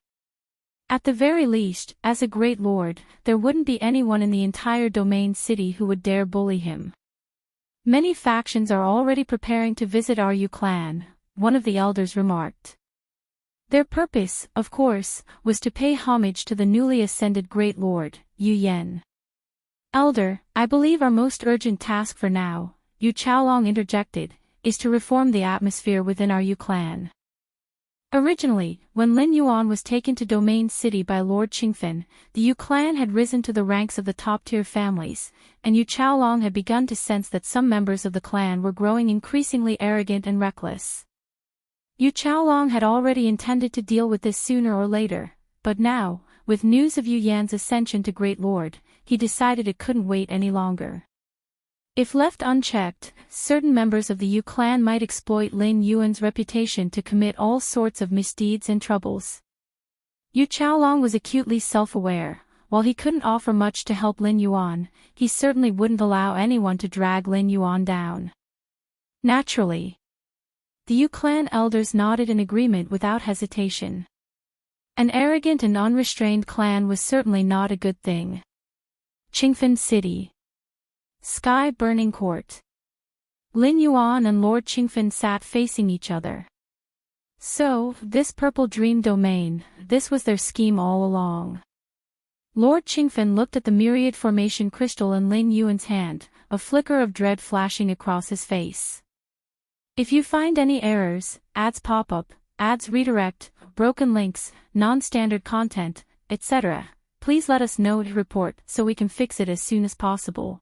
At the very least, as a great lord, there wouldn't be anyone in the entire Domain City who would dare bully him. Many factions are already preparing to visit our Yu clan, one of the elders remarked. Their purpose, of course, was to pay homage to the newly ascended Great Lord, Yu Yan. Elder, I believe our most urgent task for now, Yu Chaolong interjected, is to reform the atmosphere within our Yu clan. Originally, when Lin Yuan was taken to Domain City by Lord Qingfen, the Yu clan had risen to the ranks of the top-tier families, and Yu Chaolong had begun to sense that some members of the clan were growing increasingly arrogant and reckless. Yu Chaolong had already intended to deal with this sooner or later, but now, with news of Yu Yan's ascension to Great Lord, he decided it couldn't wait any longer. If left unchecked, certain members of the Yu clan might exploit Lin Yuan's reputation to commit all sorts of misdeeds and troubles. Yu Chaolong was acutely self-aware. While he couldn't offer much to help Lin Yuan, he certainly wouldn't allow anyone to drag Lin Yuan down. Naturally, the Yu clan elders nodded in agreement without hesitation. An arrogant and unrestrained clan was certainly not a good thing. Qingfen City. Sky Burning Court. Lin Yuan and Lord Qingfen sat facing each other. So, this purple dream domain, this was their scheme all along. Lord Qingfen looked at the myriad formation crystal in Lin Yuan's hand, a flicker of dread flashing across his face. If you find any errors, ads pop up, ads redirect, broken links, non-standard content, etc., please let us know to report so we can fix it as soon as possible.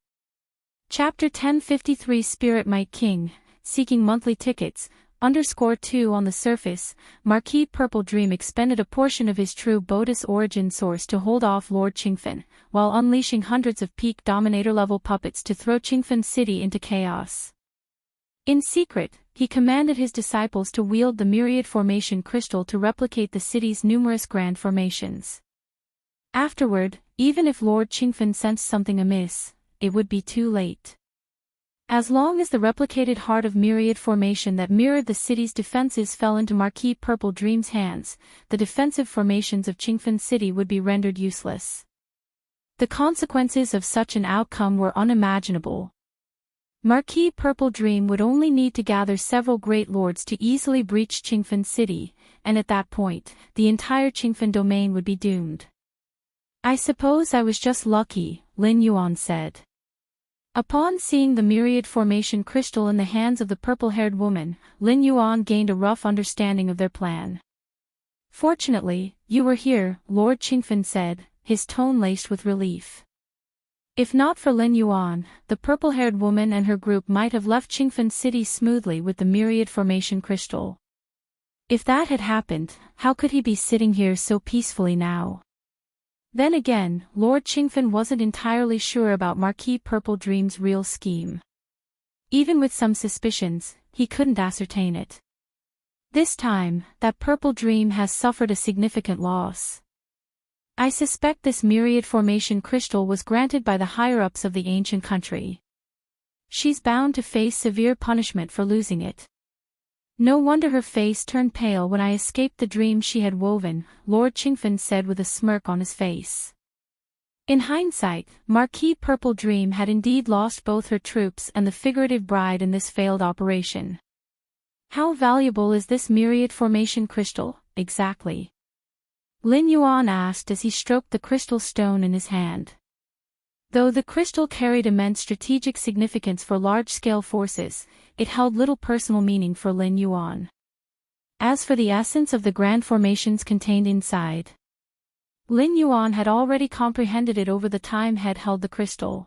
Chapter 1053 Spirit Might King, Seeking Monthly Tickets, _2 On the surface, Marquis Purple Dream expended a portion of his true Bodis origin source to hold off Lord Qingfen, while unleashing hundreds of peak Dominator-level puppets to throw Qingfen City into chaos. In secret, he commanded his disciples to wield the myriad formation crystal to replicate the city's numerous grand formations. Afterward, even if Lord Qingfen sensed something amiss, it would be too late. As long as the replicated heart of myriad formation that mirrored the city's defenses fell into Marquis Purple Dream's hands, the defensive formations of Qingfen City would be rendered useless. The consequences of such an outcome were unimaginable. Marquis Purple Dream would only need to gather several great lords to easily breach Qingfen City, and at that point, the entire Qingfen domain would be doomed. I suppose I was just lucky, Lin Yuan said. Upon seeing the myriad formation crystal in the hands of the purple-haired woman, Lin Yuan gained a rough understanding of their plan. "Fortunately, you were here," Lord Qingfen said, his tone laced with relief. If not for Lin Yuan, the purple-haired woman and her group might have left Qingfen City smoothly with the myriad formation crystal. If that had happened, how could he be sitting here so peacefully now? Then again, Lord Qingfen wasn't entirely sure about Marquis Purple Dream's real scheme. Even with some suspicions, he couldn't ascertain it. This time, that Purple Dream has suffered a significant loss. I suspect this myriad formation crystal was granted by the higher-ups of the ancient country. She's bound to face severe punishment for losing it. No wonder her face turned pale when I escaped the dream she had woven, Lord Qingfen said with a smirk on his face. In hindsight, Marquis Purple Dream had indeed lost both her troops and the figurative bride in this failed operation. How valuable is this myriad formation crystal, exactly? Lin Yuan asked as he stroked the crystal stone in his hand. Though the crystal carried immense strategic significance for large-scale forces, it held little personal meaning for Lin Yuan. As for the essence of the grand formations contained inside, Lin Yuan had already comprehended it over the time Head held the crystal.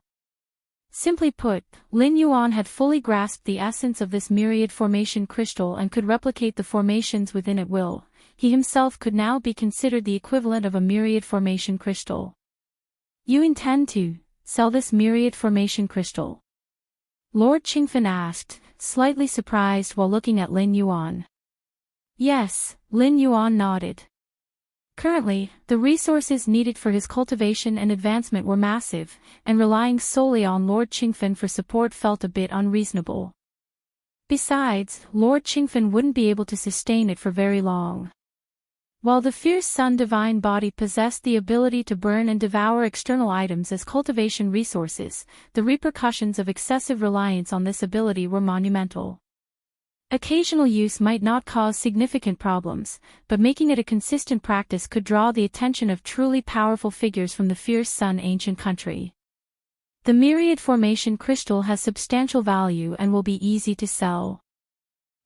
Simply put, Lin Yuan had fully grasped the essence of this myriad formation crystal and could replicate the formations within at will. He himself could now be considered the equivalent of a myriad formation crystal. "You intend to sell this myriad formation crystal?" Lord Qingfen asked, slightly surprised while looking at Lin Yuan. "Yes," Lin Yuan nodded. Currently, the resources needed for his cultivation and advancement were massive, and relying solely on Lord Qingfen for support felt a bit unreasonable. Besides, Lord Qingfen wouldn't be able to sustain it for very long. While the fierce sun divine body possessed the ability to burn and devour external items as cultivation resources, the repercussions of excessive reliance on this ability were monumental. Occasional use might not cause significant problems, but making it a consistent practice could draw the attention of truly powerful figures from the fierce sun ancient country. The myriad formation crystal has substantial value and will be easy to sell.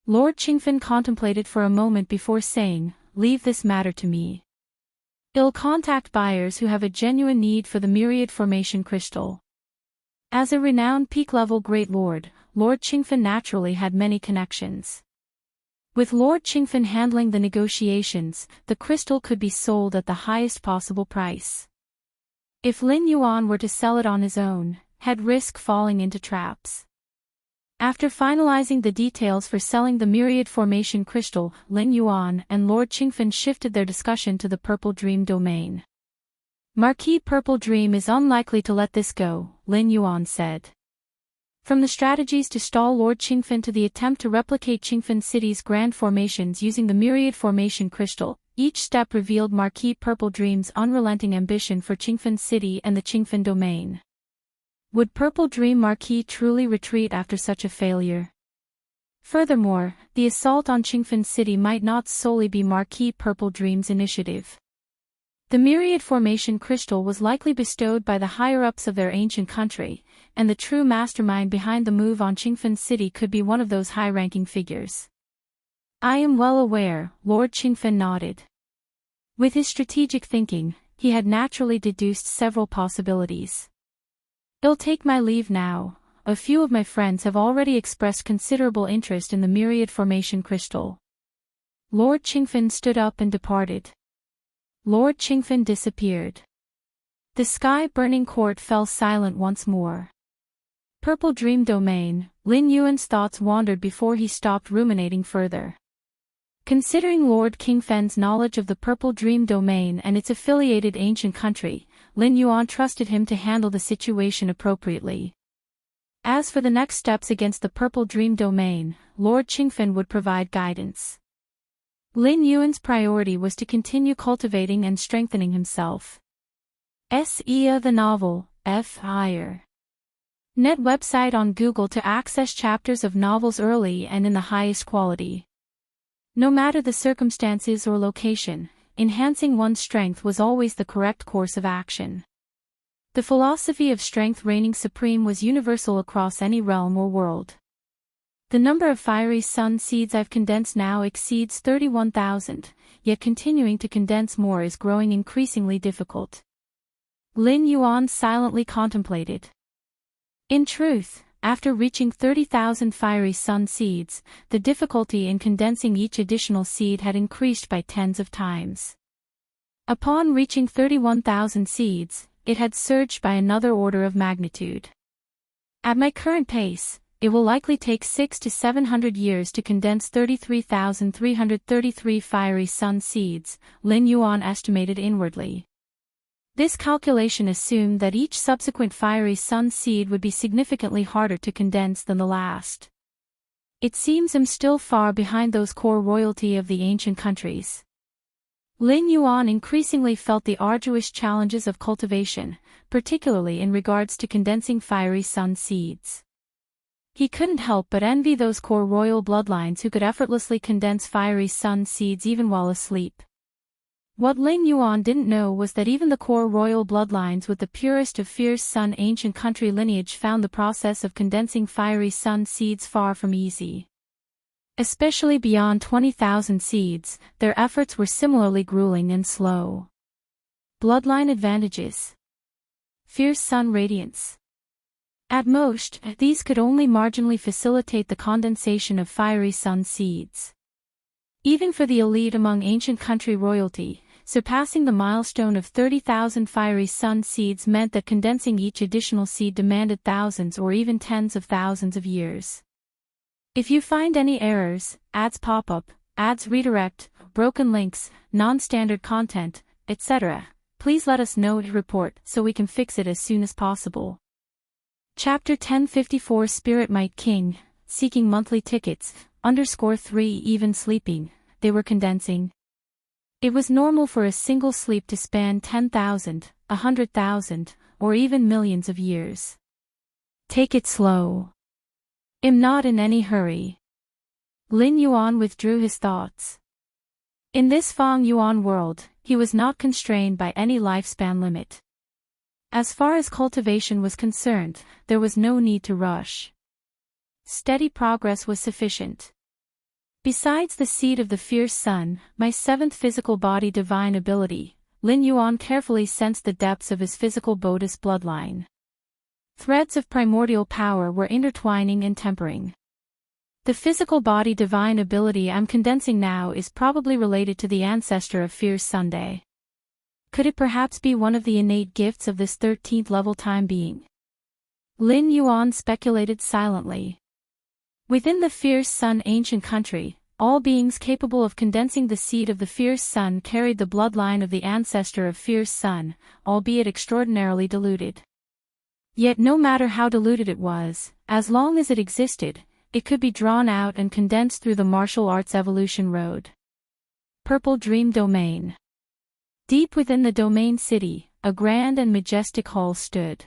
Lord Qingfen contemplated for a moment before saying, "Leave this matter to me. I'll contact buyers who have a genuine need for the myriad formation crystal." As a renowned peak-level Great Lord, Lord Qingfen naturally had many connections. With Lord Qingfen handling the negotiations, the crystal could be sold at the highest possible price. If Lin Yuan were to sell it on his own, he'd risk falling into traps. After finalizing the details for selling the myriad formation crystal, Lin Yuan and Lord Qingfen shifted their discussion to the Purple Dream domain. "Marquis Purple Dream is unlikely to let this go," Lin Yuan said. From the strategies to stall Lord Qingfen to the attempt to replicate Qingfen City's grand formations using the myriad formation crystal, each step revealed Marquis Purple Dream's unrelenting ambition for Qingfen City and the Qingfen domain. Would Purple Dream Marquis truly retreat after such a failure? Furthermore, the assault on Qingfen City might not solely be Marquis Purple Dream's initiative. The myriad formation crystal was likely bestowed by the higher-ups of their ancient country, and the true mastermind behind the move on Qingfen City could be one of those high-ranking figures. "I am well aware," Lord Qingfen nodded. With his strategic thinking, he had naturally deduced several possibilities. "I'll take my leave now. A few of my friends have already expressed considerable interest in the myriad formation crystal." Lord Qingfen stood up and departed. Lord Qingfen disappeared. The sky-burning court fell silent once more. Purple Dream Domain, Lin Yuan's thoughts wandered before he stopped ruminating further. Considering Lord Qingfen's knowledge of the Purple Dream Domain and its affiliated ancient country, Lin Yuan trusted him to handle the situation appropriately. As for the next steps against the Purple Dream Domain, Lord Qingfen would provide guidance. Lin Yuan's priority was to continue cultivating and strengthening himself. The novel, Fire. Net website on Google to access chapters of novels early and in the highest quality. No matter the circumstances or location, enhancing one's strength was always the correct course of action. The philosophy of strength reigning supreme was universal across any realm or world. The number of fiery sun seeds I've condensed now exceeds 31,000, yet continuing to condense more is growing increasingly difficult. Lin Yuan silently contemplated. In truth, after reaching 30,000 fiery sun seeds, the difficulty in condensing each additional seed had increased by tens of times. Upon reaching 31,000 seeds, it had surged by another order of magnitude. At my current pace, it will likely take 600 to 700 years to condense 33,333 fiery sun seeds, Lin Yuan estimated inwardly. This calculation assumed that each subsequent fiery sun seed would be significantly harder to condense than the last. It seems I'm still far behind those core royalty of the ancient countries. Lin Yuan increasingly felt the arduous challenges of cultivation, particularly in regards to condensing fiery sun seeds. He couldn't help but envy those core royal bloodlines who could effortlessly condense fiery sun seeds even while asleep. What Lin Yuan didn't know was that even the core royal bloodlines with the purest of fierce sun ancient country lineage found the process of condensing fiery sun seeds far from easy. Especially beyond 20,000 seeds, their efforts were similarly grueling and slow. Bloodline advantages. Fierce sun radiance. At most, these could only marginally facilitate the condensation of fiery sun seeds. Even for the elite among ancient country royalty, surpassing the milestone of 30,000 fiery sun seeds meant that condensing each additional seed demanded thousands or even tens of thousands of years. If you find any errors, ads pop up, ads redirect, broken links, non-standard content, etc., please let us know and report so we can fix it as soon as possible. Chapter 1054 Spirit Might King, seeking monthly tickets, _3 even sleeping, they were condensing. It was normal for a single sleep to span 10,000, 100,000, or even millions of years. Take it slow. I'm not in any hurry. Lin Yuan withdrew his thoughts. In this Fang Yuan world, he was not constrained by any lifespan limit. As far as cultivation was concerned, there was no need to rush. Steady progress was sufficient. Besides the seed of the fierce sun, my seventh physical body divine ability, Lin Yuan carefully sensed the depths of his physical Bodhis bloodline. Threads of primordial power were intertwining and tempering. The physical body divine ability I'm condensing now is probably related to the ancestor of Fierce Sunday. Could it perhaps be one of the innate gifts of this 13th level time being? Lin Yuan speculated silently. Within the Fierce Sun ancient country, all beings capable of condensing the seed of the Fierce Sun carried the bloodline of the ancestor of Fierce Sun, albeit extraordinarily diluted. Yet no matter how diluted it was, as long as it existed, it could be drawn out and condensed through the martial arts evolution road. Purple Dream Domain. Deep within the domain city, a grand and majestic hall stood.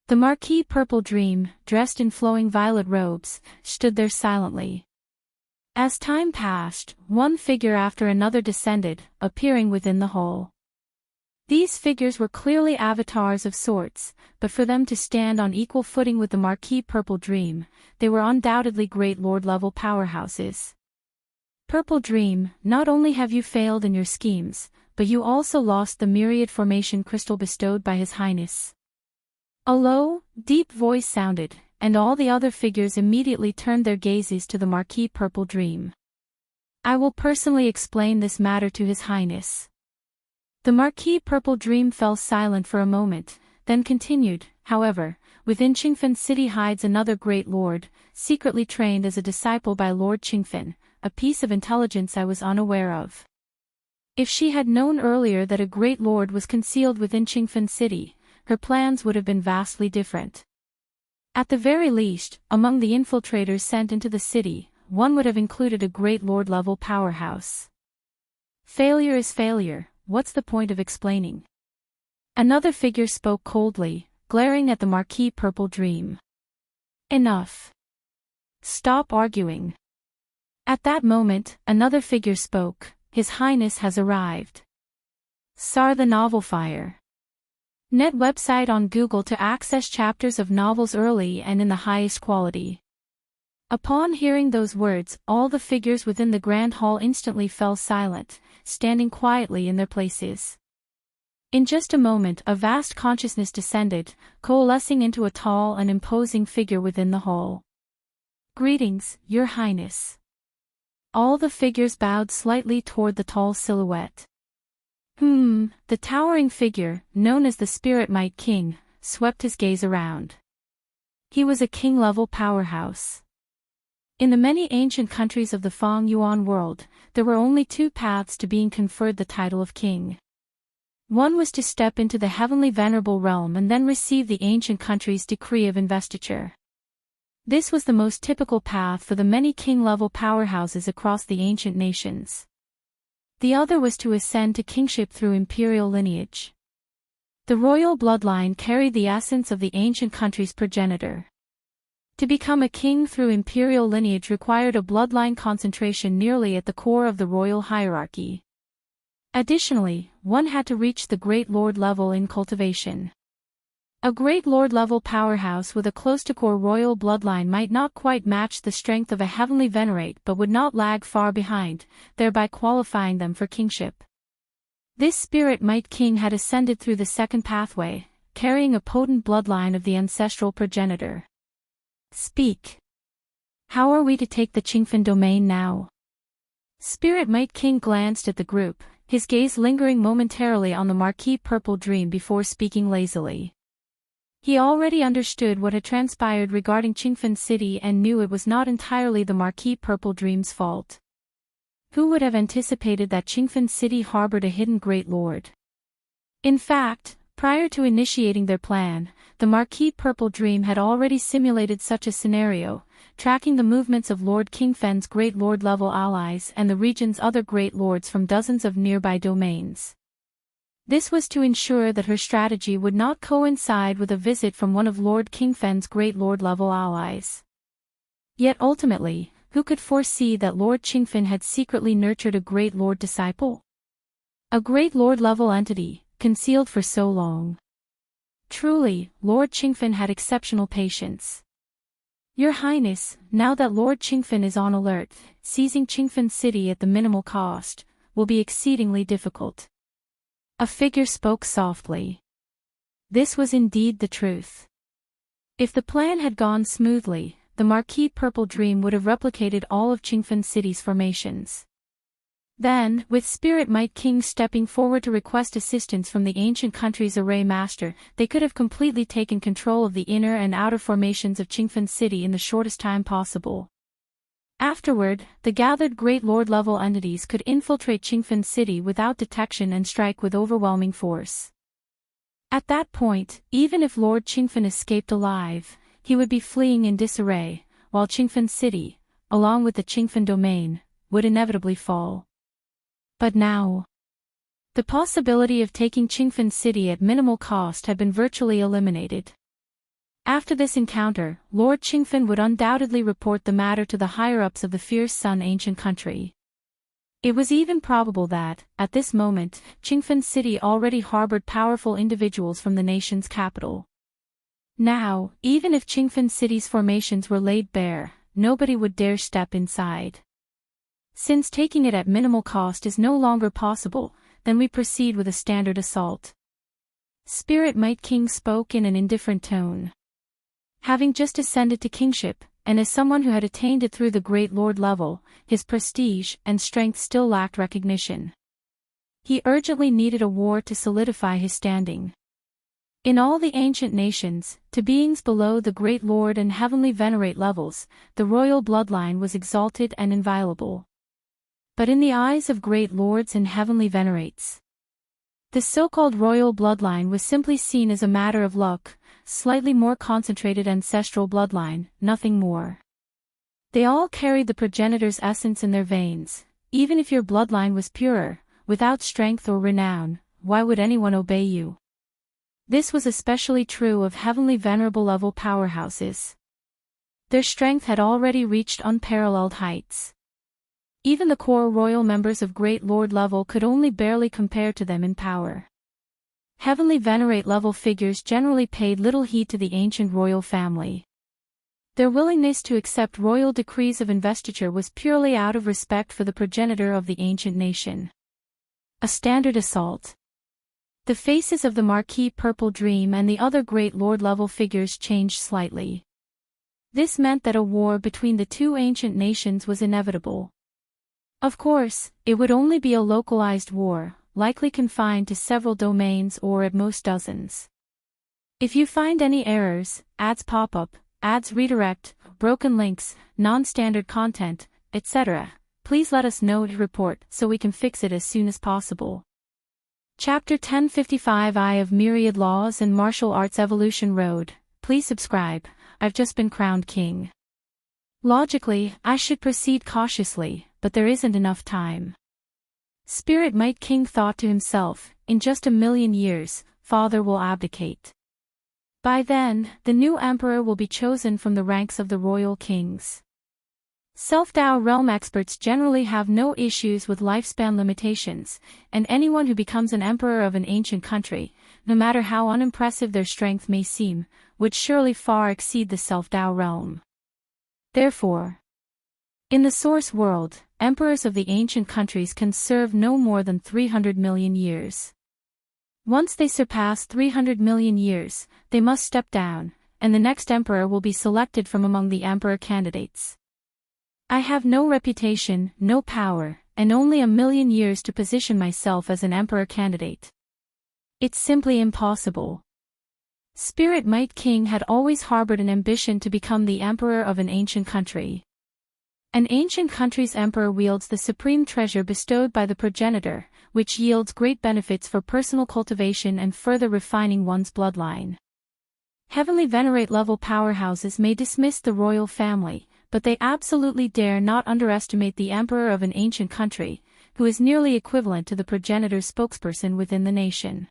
The Marquis Purple Dream, dressed in flowing violet robes, stood there silently. As time passed, one figure after another descended, appearing within the hall. These figures were clearly avatars of sorts, but for them to stand on equal footing with the Marquis Purple Dream, they were undoubtedly great lord-level powerhouses. Purple Dream, not only have you failed in your schemes, but you also lost the myriad formation crystal bestowed by His Highness. A low, deep voice sounded, and all the other figures immediately turned their gazes to the Marquis Purple Dream. I will personally explain this matter to His Highness. The Marquis Purple Dream fell silent for a moment, then continued, however, within Qingfen City hides another great lord, secretly trained as a disciple by Lord Qingfen, a piece of intelligence I was unaware of. If she had known earlier that a great lord was concealed within Qingfen City, her plans would have been vastly different. At the very least, among the infiltrators sent into the city, one would have included a great lord-level powerhouse. Failure is failure. What's the point of explaining? Another figure spoke coldly, glaring at the Marquis Purple Dream. Enough. Stop arguing. At that moment, another figure spoke, His Highness has arrived. Sar the Novel Fire. Net website on Google to access chapters of novels early and in the highest quality. Upon hearing those words, all the figures within the grand hall instantly fell silent, standing quietly in their places. In just a moment, a vast consciousness descended, coalescing into a tall and imposing figure within the hall. "Greetings, Your Highness." All the figures bowed slightly toward the tall silhouette. The towering figure, known as the Spirit Might King, swept his gaze around. He was a king-level powerhouse. In the many ancient countries of the Feng Yuan world, there were only two paths to being conferred the title of king. One was to step into the heavenly venerable realm and then receive the ancient country's decree of investiture. This was the most typical path for the many king-level powerhouses across the ancient nations. The other was to ascend to kingship through imperial lineage. The royal bloodline carried the essence of the ancient country's progenitor. To become a king through imperial lineage required a bloodline concentration nearly at the core of the royal hierarchy. Additionally, one had to reach the Great Lord level in cultivation. A Great Lord level powerhouse with a close-to-core royal bloodline might not quite match the strength of a heavenly venerate but would not lag far behind, thereby qualifying them for kingship. This Spirit Might King had ascended through the second pathway, carrying a potent bloodline of the ancestral progenitor. "Speak. How are we to take the Qingfen domain now?" Spirit Might King glanced at the group, his gaze lingering momentarily on the Marquis Purple Dream before speaking lazily. He already understood what had transpired regarding Qingfen City and knew it was not entirely the Marquis Purple Dream's fault. Who would have anticipated that Qingfen City harbored a hidden Great Lord? In fact, prior to initiating their plan, the Marquis Purple Dream had already simulated such a scenario, tracking the movements of Lord Qingfen's Great Lord-level allies and the region's other Great Lords from dozens of nearby domains. This was to ensure that her strategy would not coincide with a visit from one of Lord Qingfen's Great Lord-level allies. Yet ultimately, who could foresee that Lord Qingfen had secretly nurtured a Great Lord disciple? A Great Lord-level entity, concealed for so long. Truly, Lord Qingfen had exceptional patience. "Your Highness, now that Lord Qingfen is on alert, seizing Qingfen City at the minimal cost will be exceedingly difficult." A figure spoke softly. This was indeed the truth. If the plan had gone smoothly, the Marquis Purple Dream would have replicated all of Qingfen City's formations. Then, with Spirit Might King stepping forward to request assistance from the ancient country's array master, they could have completely taken control of the inner and outer formations of Qingfen City in the shortest time possible. Afterward, the gathered Great Lord-level entities could infiltrate Qingfen City without detection and strike with overwhelming force. At that point, even if Lord Qingfen escaped alive, he would be fleeing in disarray, while Qingfen City, along with the Qingfen domain, would inevitably fall. But now, the possibility of taking Qingfen City at minimal cost had been virtually eliminated. After this encounter, Lord Qingfen would undoubtedly report the matter to the higher-ups of the Fierce Sun ancient country. It was even probable that, at this moment, Qingfen City already harbored powerful individuals from the nation's capital. Now, even if Qingfen City's formations were laid bare, nobody would dare step inside. Since taking it at minimal cost is no longer possible, then we proceed with a standard assault. Spirit Might King spoke in an indifferent tone. Having just ascended to kingship, and as someone who had attained it through the Great Lord level, his prestige and strength still lacked recognition. He urgently needed a war to solidify his standing. In all the ancient nations, to beings below the Great Lord and Heavenly Venerate levels, the royal bloodline was exalted and inviolable. But in the eyes of Great Lords and Heavenly Venerates, the so-called royal bloodline was simply seen as a matter of luck, slightly more concentrated ancestral bloodline, nothing more. They all carried the progenitor's essence in their veins. Even if your bloodline was purer, without strength or renown, why would anyone obey you? This was especially true of Heavenly Venerable level powerhouses. Their strength had already reached unparalleled heights. Even the core royal members of Great Lord level could only barely compare to them in power. Heavenly Venerate-level figures generally paid little heed to the ancient royal family. Their willingness to accept royal decrees of investiture was purely out of respect for the progenitor of the ancient nation. A standard assault. The faces of the Marquis Purple Dream and the other great lord-level figures changed slightly. This meant that a war between the two ancient nations was inevitable. Of course, it would only be a localized war, likely confined to several domains or at most dozens. If you find any errors, ads pop up, ads redirect, broken links, non-standard content, etc., please let us know to report so we can fix it as soon as possible. Chapter 1055 Eye of Myriad Laws and Martial Arts Evolution Road. Please subscribe. I've just been crowned king. Logically, I should proceed cautiously, but there isn't enough time. Spirit Might King thought to himself, in just 1,000,000 years, Father will abdicate. By then, the new emperor will be chosen from the ranks of the royal kings. Self-Dao realm experts generally have no issues with lifespan limitations, and anyone who becomes an emperor of an ancient country, no matter how unimpressive their strength may seem, would surely far exceed the Self-Dao realm. Therefore, in the source world, emperors of the ancient countries can serve no more than 300 million years. Once they surpass 300 million years, they must step down, and the next emperor will be selected from among the emperor candidates. I have no reputation, no power, and only 1,000,000 years to position myself as an emperor candidate. It's simply impossible. Spirit Might King had always harbored an ambition to become the emperor of an ancient country. An ancient country's emperor wields the supreme treasure bestowed by the progenitor, which yields great benefits for personal cultivation and further refining one's bloodline. Heavenly Venerate-level powerhouses may dismiss the royal family, but they absolutely dare not underestimate the emperor of an ancient country, who is nearly equivalent to the progenitor's spokesperson within the nation.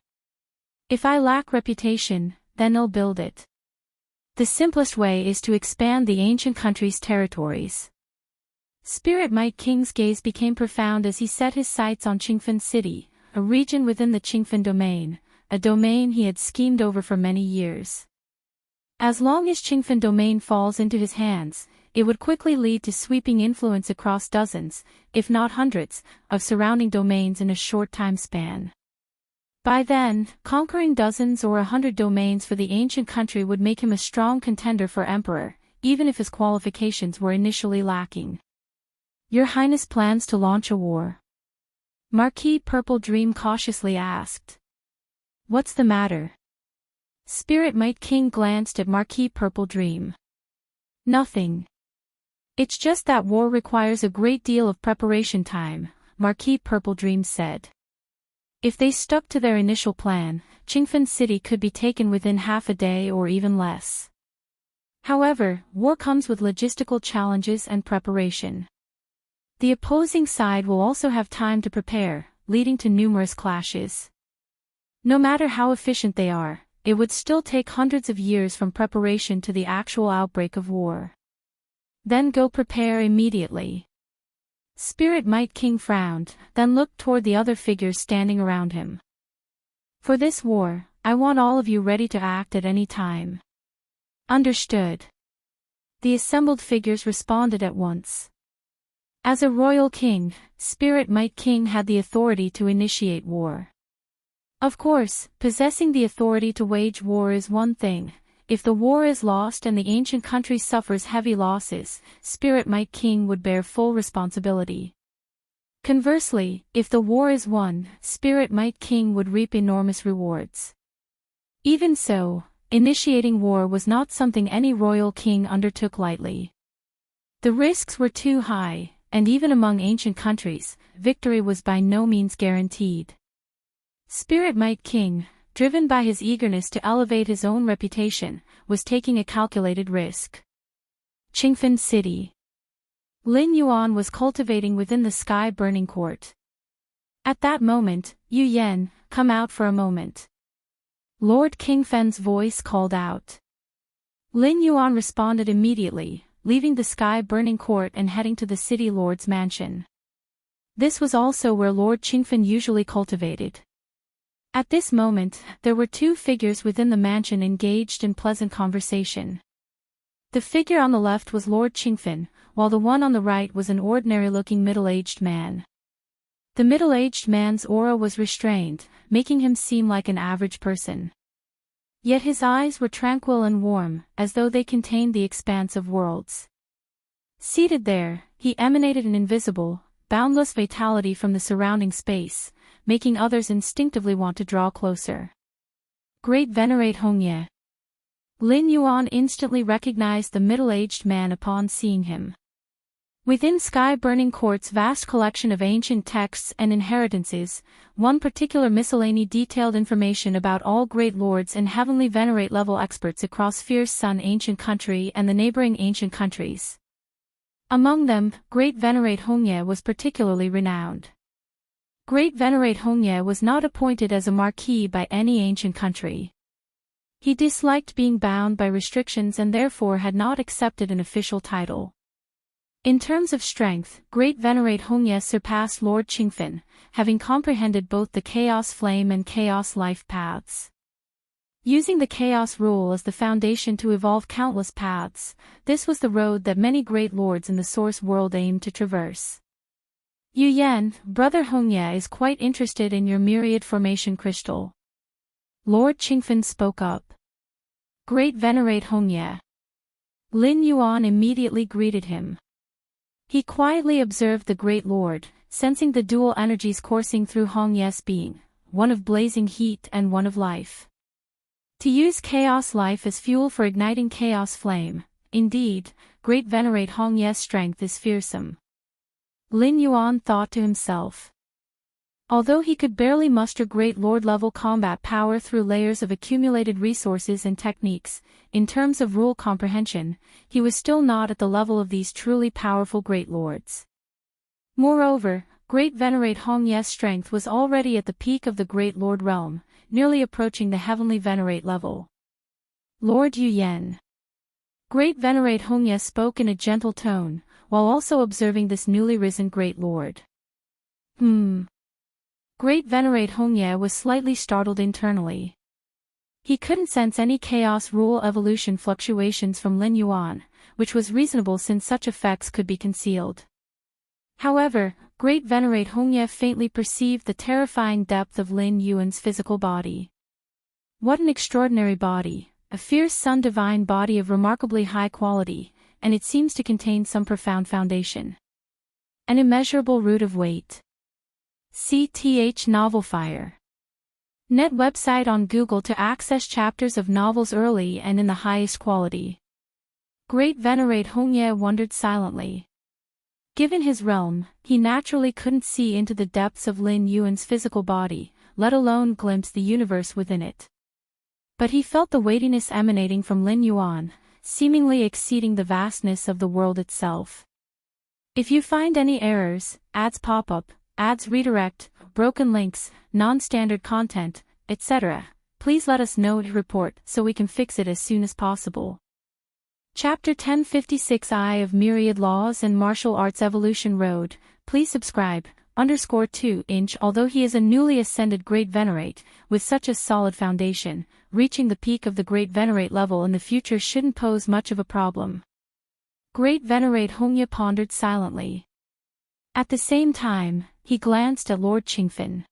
If I lack reputation, then I'll build it. The simplest way is to expand the ancient country's territories. Spirit Might King's gaze became profound as he set his sights on Qingfen City, a region within the Qingfen domain, a domain he had schemed over for many years. As long as Qingfen domain falls into his hands, it would quickly lead to sweeping influence across dozens, if not hundreds, of surrounding domains in a short time span. By then, conquering dozens or 100 domains for the ancient country would make him a strong contender for emperor, even if his qualifications were initially lacking. Your Highness plans to launch a war? Marquis Purple Dream cautiously asked. What's the matter? Spirit Might King glanced at Marquis Purple Dream. Nothing. It's just that war requires a great deal of preparation time, Marquis Purple Dream said. If they stuck to their initial plan, Qingfen City could be taken within half a day or even less. However, war comes with logistical challenges and preparation. The opposing side will also have time to prepare, leading to numerous clashes. No matter how efficient they are, it would still take hundreds of years from preparation to the actual outbreak of war. Then go prepare immediately. Spirit Might King frowned, then looked toward the other figures standing around him. For this war, I want all of you ready to act at any time. Understood. The assembled figures responded at once. As a royal king, Spirit Might King had the authority to initiate war. Of course, possessing the authority to wage war is one thing. If the war is lost and the ancient country suffers heavy losses, Spirit Might King would bear full responsibility. Conversely, if the war is won, Spirit Might King would reap enormous rewards. Even so, initiating war was not something any royal king undertook lightly. The risks were too high, and even among ancient countries, victory was by no means guaranteed. Spirit Might King, driven by his eagerness to elevate his own reputation, was taking a calculated risk. Qingfen City. Lin Yuan was cultivating within the sky-burning court. At that moment, Yu Yan, come out for a moment. Lord Qingfen's voice called out. Lin Yuan responded immediately, leaving the sky-burning court and heading to the city lord's mansion. This was also where Lord Qingfen usually cultivated. At this moment, there were two figures within the mansion engaged in pleasant conversation. The figure on the left was Lord Qingfen, while the one on the right was an ordinary-looking middle-aged man. The middle-aged man's aura was restrained, making him seem like an average person. Yet his eyes were tranquil and warm, as though they contained the expanse of worlds. Seated there, he emanated an invisible, boundless vitality from the surrounding space, making others instinctively want to draw closer. Great Venerate Hongye. Lin Yuan instantly recognized the middle-aged man upon seeing him. Within Sky-Burning Court's vast collection of ancient texts and inheritances, one particular miscellany detailed information about all great lords and heavenly venerate level experts across Fierce Sun Ancient Country and the neighboring ancient countries. Among them, Great Venerate Hongye was particularly renowned. Great Venerate Hongye was not appointed as a marquis by any ancient country. He disliked being bound by restrictions and therefore had not accepted an official title. In terms of strength, Great Venerate Hongye surpassed Lord Qingfen, having comprehended both the Chaos Flame and Chaos Life paths. Using the Chaos Rule as the foundation to evolve countless paths, this was the road that many great lords in the Source world aimed to traverse. Yu Yan, Brother Hongye is quite interested in your myriad formation crystal. Lord Qingfen spoke up. Great Venerate Hongye. Lin Yuan immediately greeted him. He quietly observed the Great Lord, sensing the dual energies coursing through Hongye's being, one of blazing heat and one of life. To use Chaos Life as fuel for igniting Chaos Flame, indeed, Great Venerate Hongye's strength is fearsome. Lin Yuan thought to himself. Although he could barely muster Great Lord-level combat power through layers of accumulated resources and techniques, in terms of rule comprehension, he was still not at the level of these truly powerful Great Lords. Moreover, Great Venerate Hongye's strength was already at the peak of the Great Lord realm, nearly approaching the Heavenly Venerate level. Lord Yu Yan. Great Venerate Hongye spoke in a gentle tone, while also observing this newly risen Great Lord. Great Venerate Hongye was slightly startled internally. He couldn't sense any Chaos Rule evolution fluctuations from Lin Yuan, which was reasonable since such effects could be concealed. However, Great Venerate Hongye faintly perceived the terrifying depth of Lin Yuan's physical body. What an extraordinary body, a fierce sun divine body of remarkably high quality, and it seems to contain some profound foundation. An immeasurable root of weight. CTH Novel Fire. Net website on Google to access chapters of novels early and in the highest quality. Great Venerate Hongye wondered silently. Given his realm, he naturally couldn't see into the depths of Lin Yuan's physical body, let alone glimpse the universe within it. But he felt the weightiness emanating from Lin Yuan, seemingly exceeding the vastness of the world itself. If you find any errors, ads pop up, ads redirect, broken links, non-standard content, etc., please let us know to report so we can fix it as soon as possible. Chapter 1056 Eye of Myriad Laws and Martial Arts Evolution Road. Please subscribe, _2 Although he is a newly ascended Great Venerate, with such a solid foundation, reaching the peak of the Great Venerate level in the future shouldn't pose much of a problem. Great Venerate Hongye pondered silently. At the same time, he glanced at Lord Qingfen.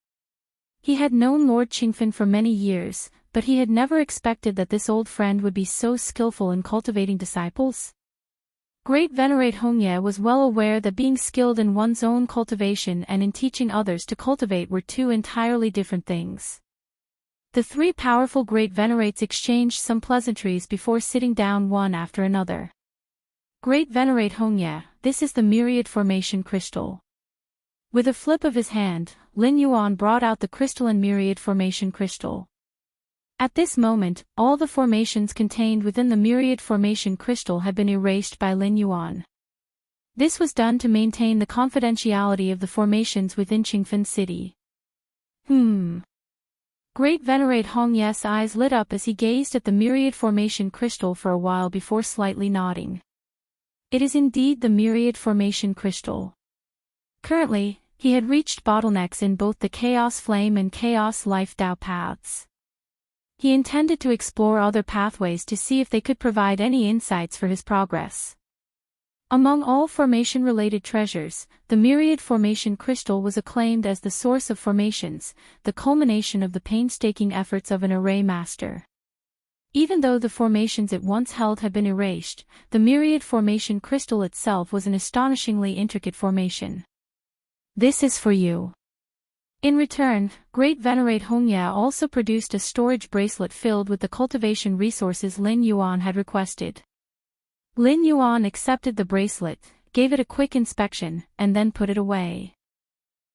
He had known Lord Qingfen for many years, but he had never expected that this old friend would be so skillful in cultivating disciples. Great Venerate Hongye was well aware that being skilled in one's own cultivation and in teaching others to cultivate were two entirely different things. The three powerful Great Venerates exchanged some pleasantries before sitting down one after another. Great Venerate Hongye, this is the Myriad Formation Crystal. With a flip of his hand, Lin Yuan brought out the crystalline Myriad Formation Crystal. At this moment, all the formations contained within the Myriad Formation Crystal had been erased by Lin Yuan. This was done to maintain the confidentiality of the formations within Qingfen City. Great Venerate Hongye's eyes lit up as he gazed at the Myriad Formation Crystal for a while before slightly nodding. It is indeed the Myriad Formation Crystal. Currently, He had reached bottlenecks in both the Chaos Flame and Chaos Life Dao paths. He intended to explore other pathways to see if they could provide any insights for his progress. Among all formation-related treasures, the Myriad Formation Crystal was acclaimed as the source of formations, the culmination of the painstaking efforts of an array master. Even though the formations it once held had been erased, the Myriad Formation Crystal itself was an astonishingly intricate formation. This is for you. In return, Great Venerate Hongya also produced a storage bracelet filled with the cultivation resources Lin Yuan had requested. Lin Yuan accepted the bracelet, gave it a quick inspection, and then put it away.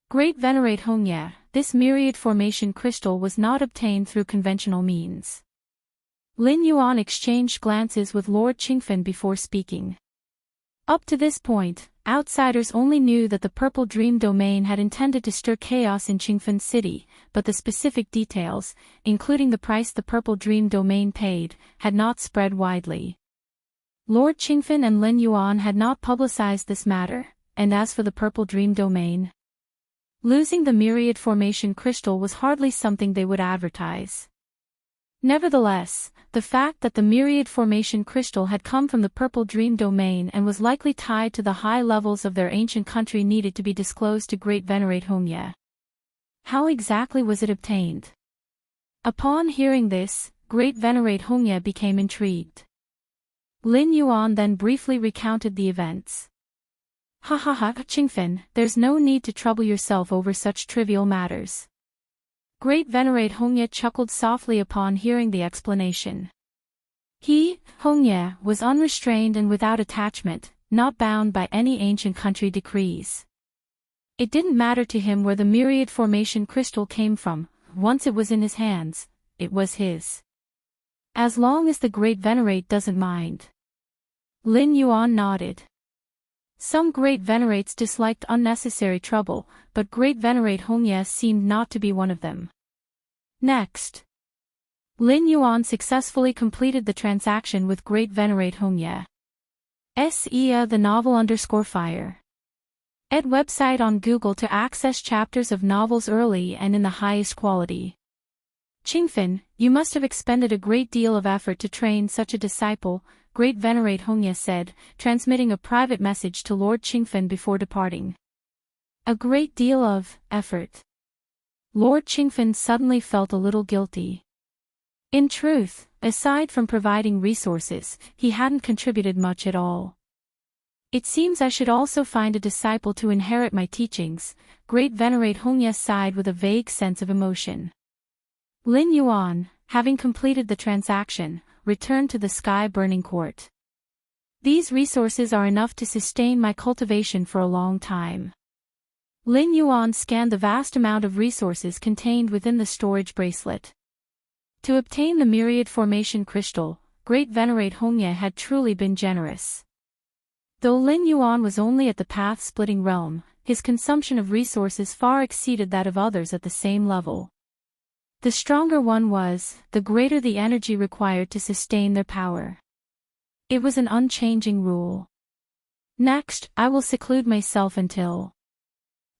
Great Venerate Hongya, this Myriad Formation Crystal was not obtained through conventional means. Lin Yuan exchanged glances with Lord Qingfen before speaking. Up to this point, outsiders only knew that the Purple Dream Domain had intended to stir chaos in Qingfen City, but the specific details, including the price the Purple Dream Domain paid, had not spread widely. Lord Qingfen and Lin Yuan had not publicized this matter, and as for the Purple Dream Domain, losing the Myriad Formation Crystal was hardly something they would advertise. Nevertheless, the fact that the Myriad Formation Crystal had come from the Purple Dream Domain and was likely tied to the high levels of their ancient country needed to be disclosed to Great Venerate Hongya. How exactly was it obtained? Upon hearing this, Great Venerate Hongya became intrigued. Lin Yuan then briefly recounted the events. Ha ha ha, Qingfen, there's no need to trouble yourself over such trivial matters. Great Venerate Hongya chuckled softly upon hearing the explanation. He, Hongya, was unrestrained and without attachment, not bound by any ancient country decrees. It didn't matter to him where the Myriad Formation Crystal came from, once it was in his hands, it was his. As long as the Great Venerate doesn't mind. Lin Yuan nodded. Some Great Venerates disliked unnecessary trouble, but Great Venerate Hongya seemed not to be one of them. Next, Lin Yuan successfully completed the transaction with Great Venerate Hongya. SEA the novel_fire. Ed website on Google to access chapters of novels early and in the highest quality. Qingfen, you must have expended a great deal of effort to train such a disciple, Great Venerate Hongya said, transmitting a private message to Lord Qingfen before departing. A great deal of effort. Lord Qingfen suddenly felt a little guilty. In truth, aside from providing resources, he hadn't contributed much at all. It seems I should also find a disciple to inherit my teachings, Great Venerate Hongya sighed with a vague sense of emotion. Lin Yuan, having completed the transaction, returned to the sky-burning court. These resources are enough to sustain my cultivation for a long time. Lin Yuan scanned the vast amount of resources contained within the storage bracelet. To obtain the Myriad Formation Crystal, Great Venerate Hongya had truly been generous. Though Lin Yuan was only at the path-splitting realm, his consumption of resources far exceeded that of others at the same level. The stronger one was, the greater the energy required to sustain their power. It was an unchanging rule. Next, I will seclude myself until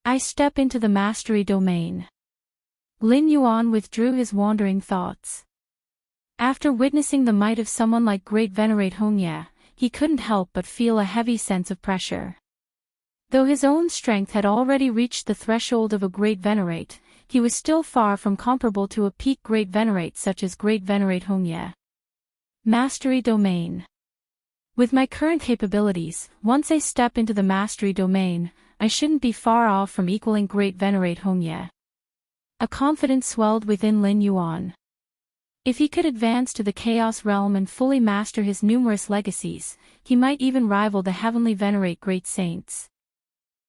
I step into the mastery domain. Lin Yuan withdrew his wandering thoughts. After witnessing the might of someone like Great Venerate Hongya, he couldn't help but feel a heavy sense of pressure. Though his own strength had already reached the threshold of a Great Venerate, he was still far from comparable to a peak Great Venerate such as Great Venerate Hongya. Mastery Domain. With my current capabilities, once I step into the Mastery Domain, I shouldn't be far off from equaling Great Venerate Hongya. A confidence swelled within Lin Yuan. If he could advance to the Chaos Realm and fully master his numerous legacies, he might even rival the Heavenly Venerate Great Saints.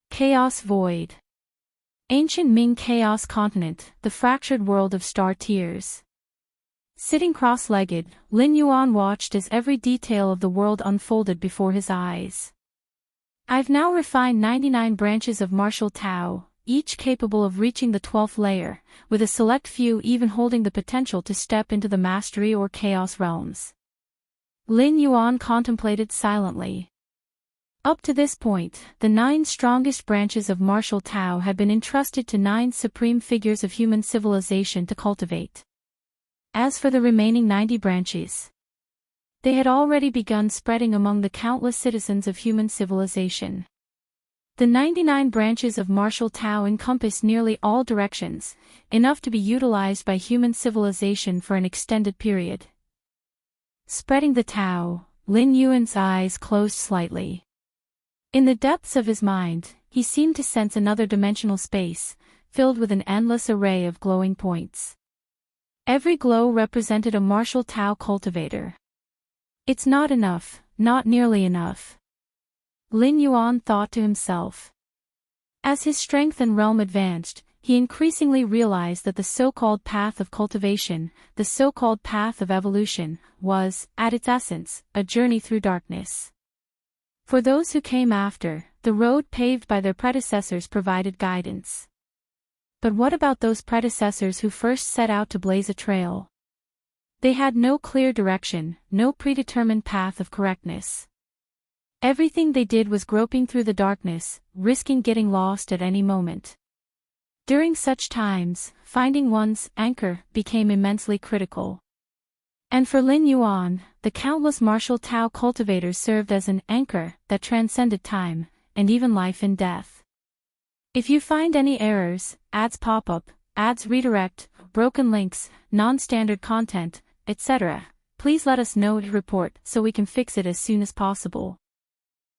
Chaos Void. Ancient Ming Chaos Continent, the fractured world of star tears. Sitting cross-legged, Lin Yuan watched as every detail of the world unfolded before his eyes. I've now refined 99 branches of martial Tao, each capable of reaching the 12th layer, with a select few even holding the potential to step into the mastery or chaos realms. Lin Yuan contemplated silently. Up to this point, the 9 strongest branches of martial Tao had been entrusted to 9 supreme figures of human civilization to cultivate. As for the remaining 90 branches, they had already begun spreading among the countless citizens of human civilization. The 99 branches of martial Tao encompass nearly all directions, enough to be utilized by human civilization for an extended period. Spreading the Tao, Lin Yuan's eyes closed slightly. In the depths of his mind, he seemed to sense another dimensional space, filled with an endless array of glowing points. Every glow represented a martial Tao cultivator. It's not enough, not nearly enough, Lin Yuan thought to himself. As his strength and realm advanced, he increasingly realized that the so-called path of cultivation, the so-called path of evolution, was, at its essence, a journey through darkness. For those who came after, the road paved by their predecessors provided guidance. But what about those predecessors who first set out to blaze a trail? They had no clear direction, no predetermined path of correctness. Everything they did was groping through the darkness, risking getting lost at any moment. During such times, finding one's anchor became immensely critical. And for Lin Yuan, the countless martial Tao cultivators served as an anchor that transcended time, and even life and death. If you find any errors, ads pop up, ads redirect, broken links, non-standard content, etc., please let us know to report so we can fix it as soon as possible.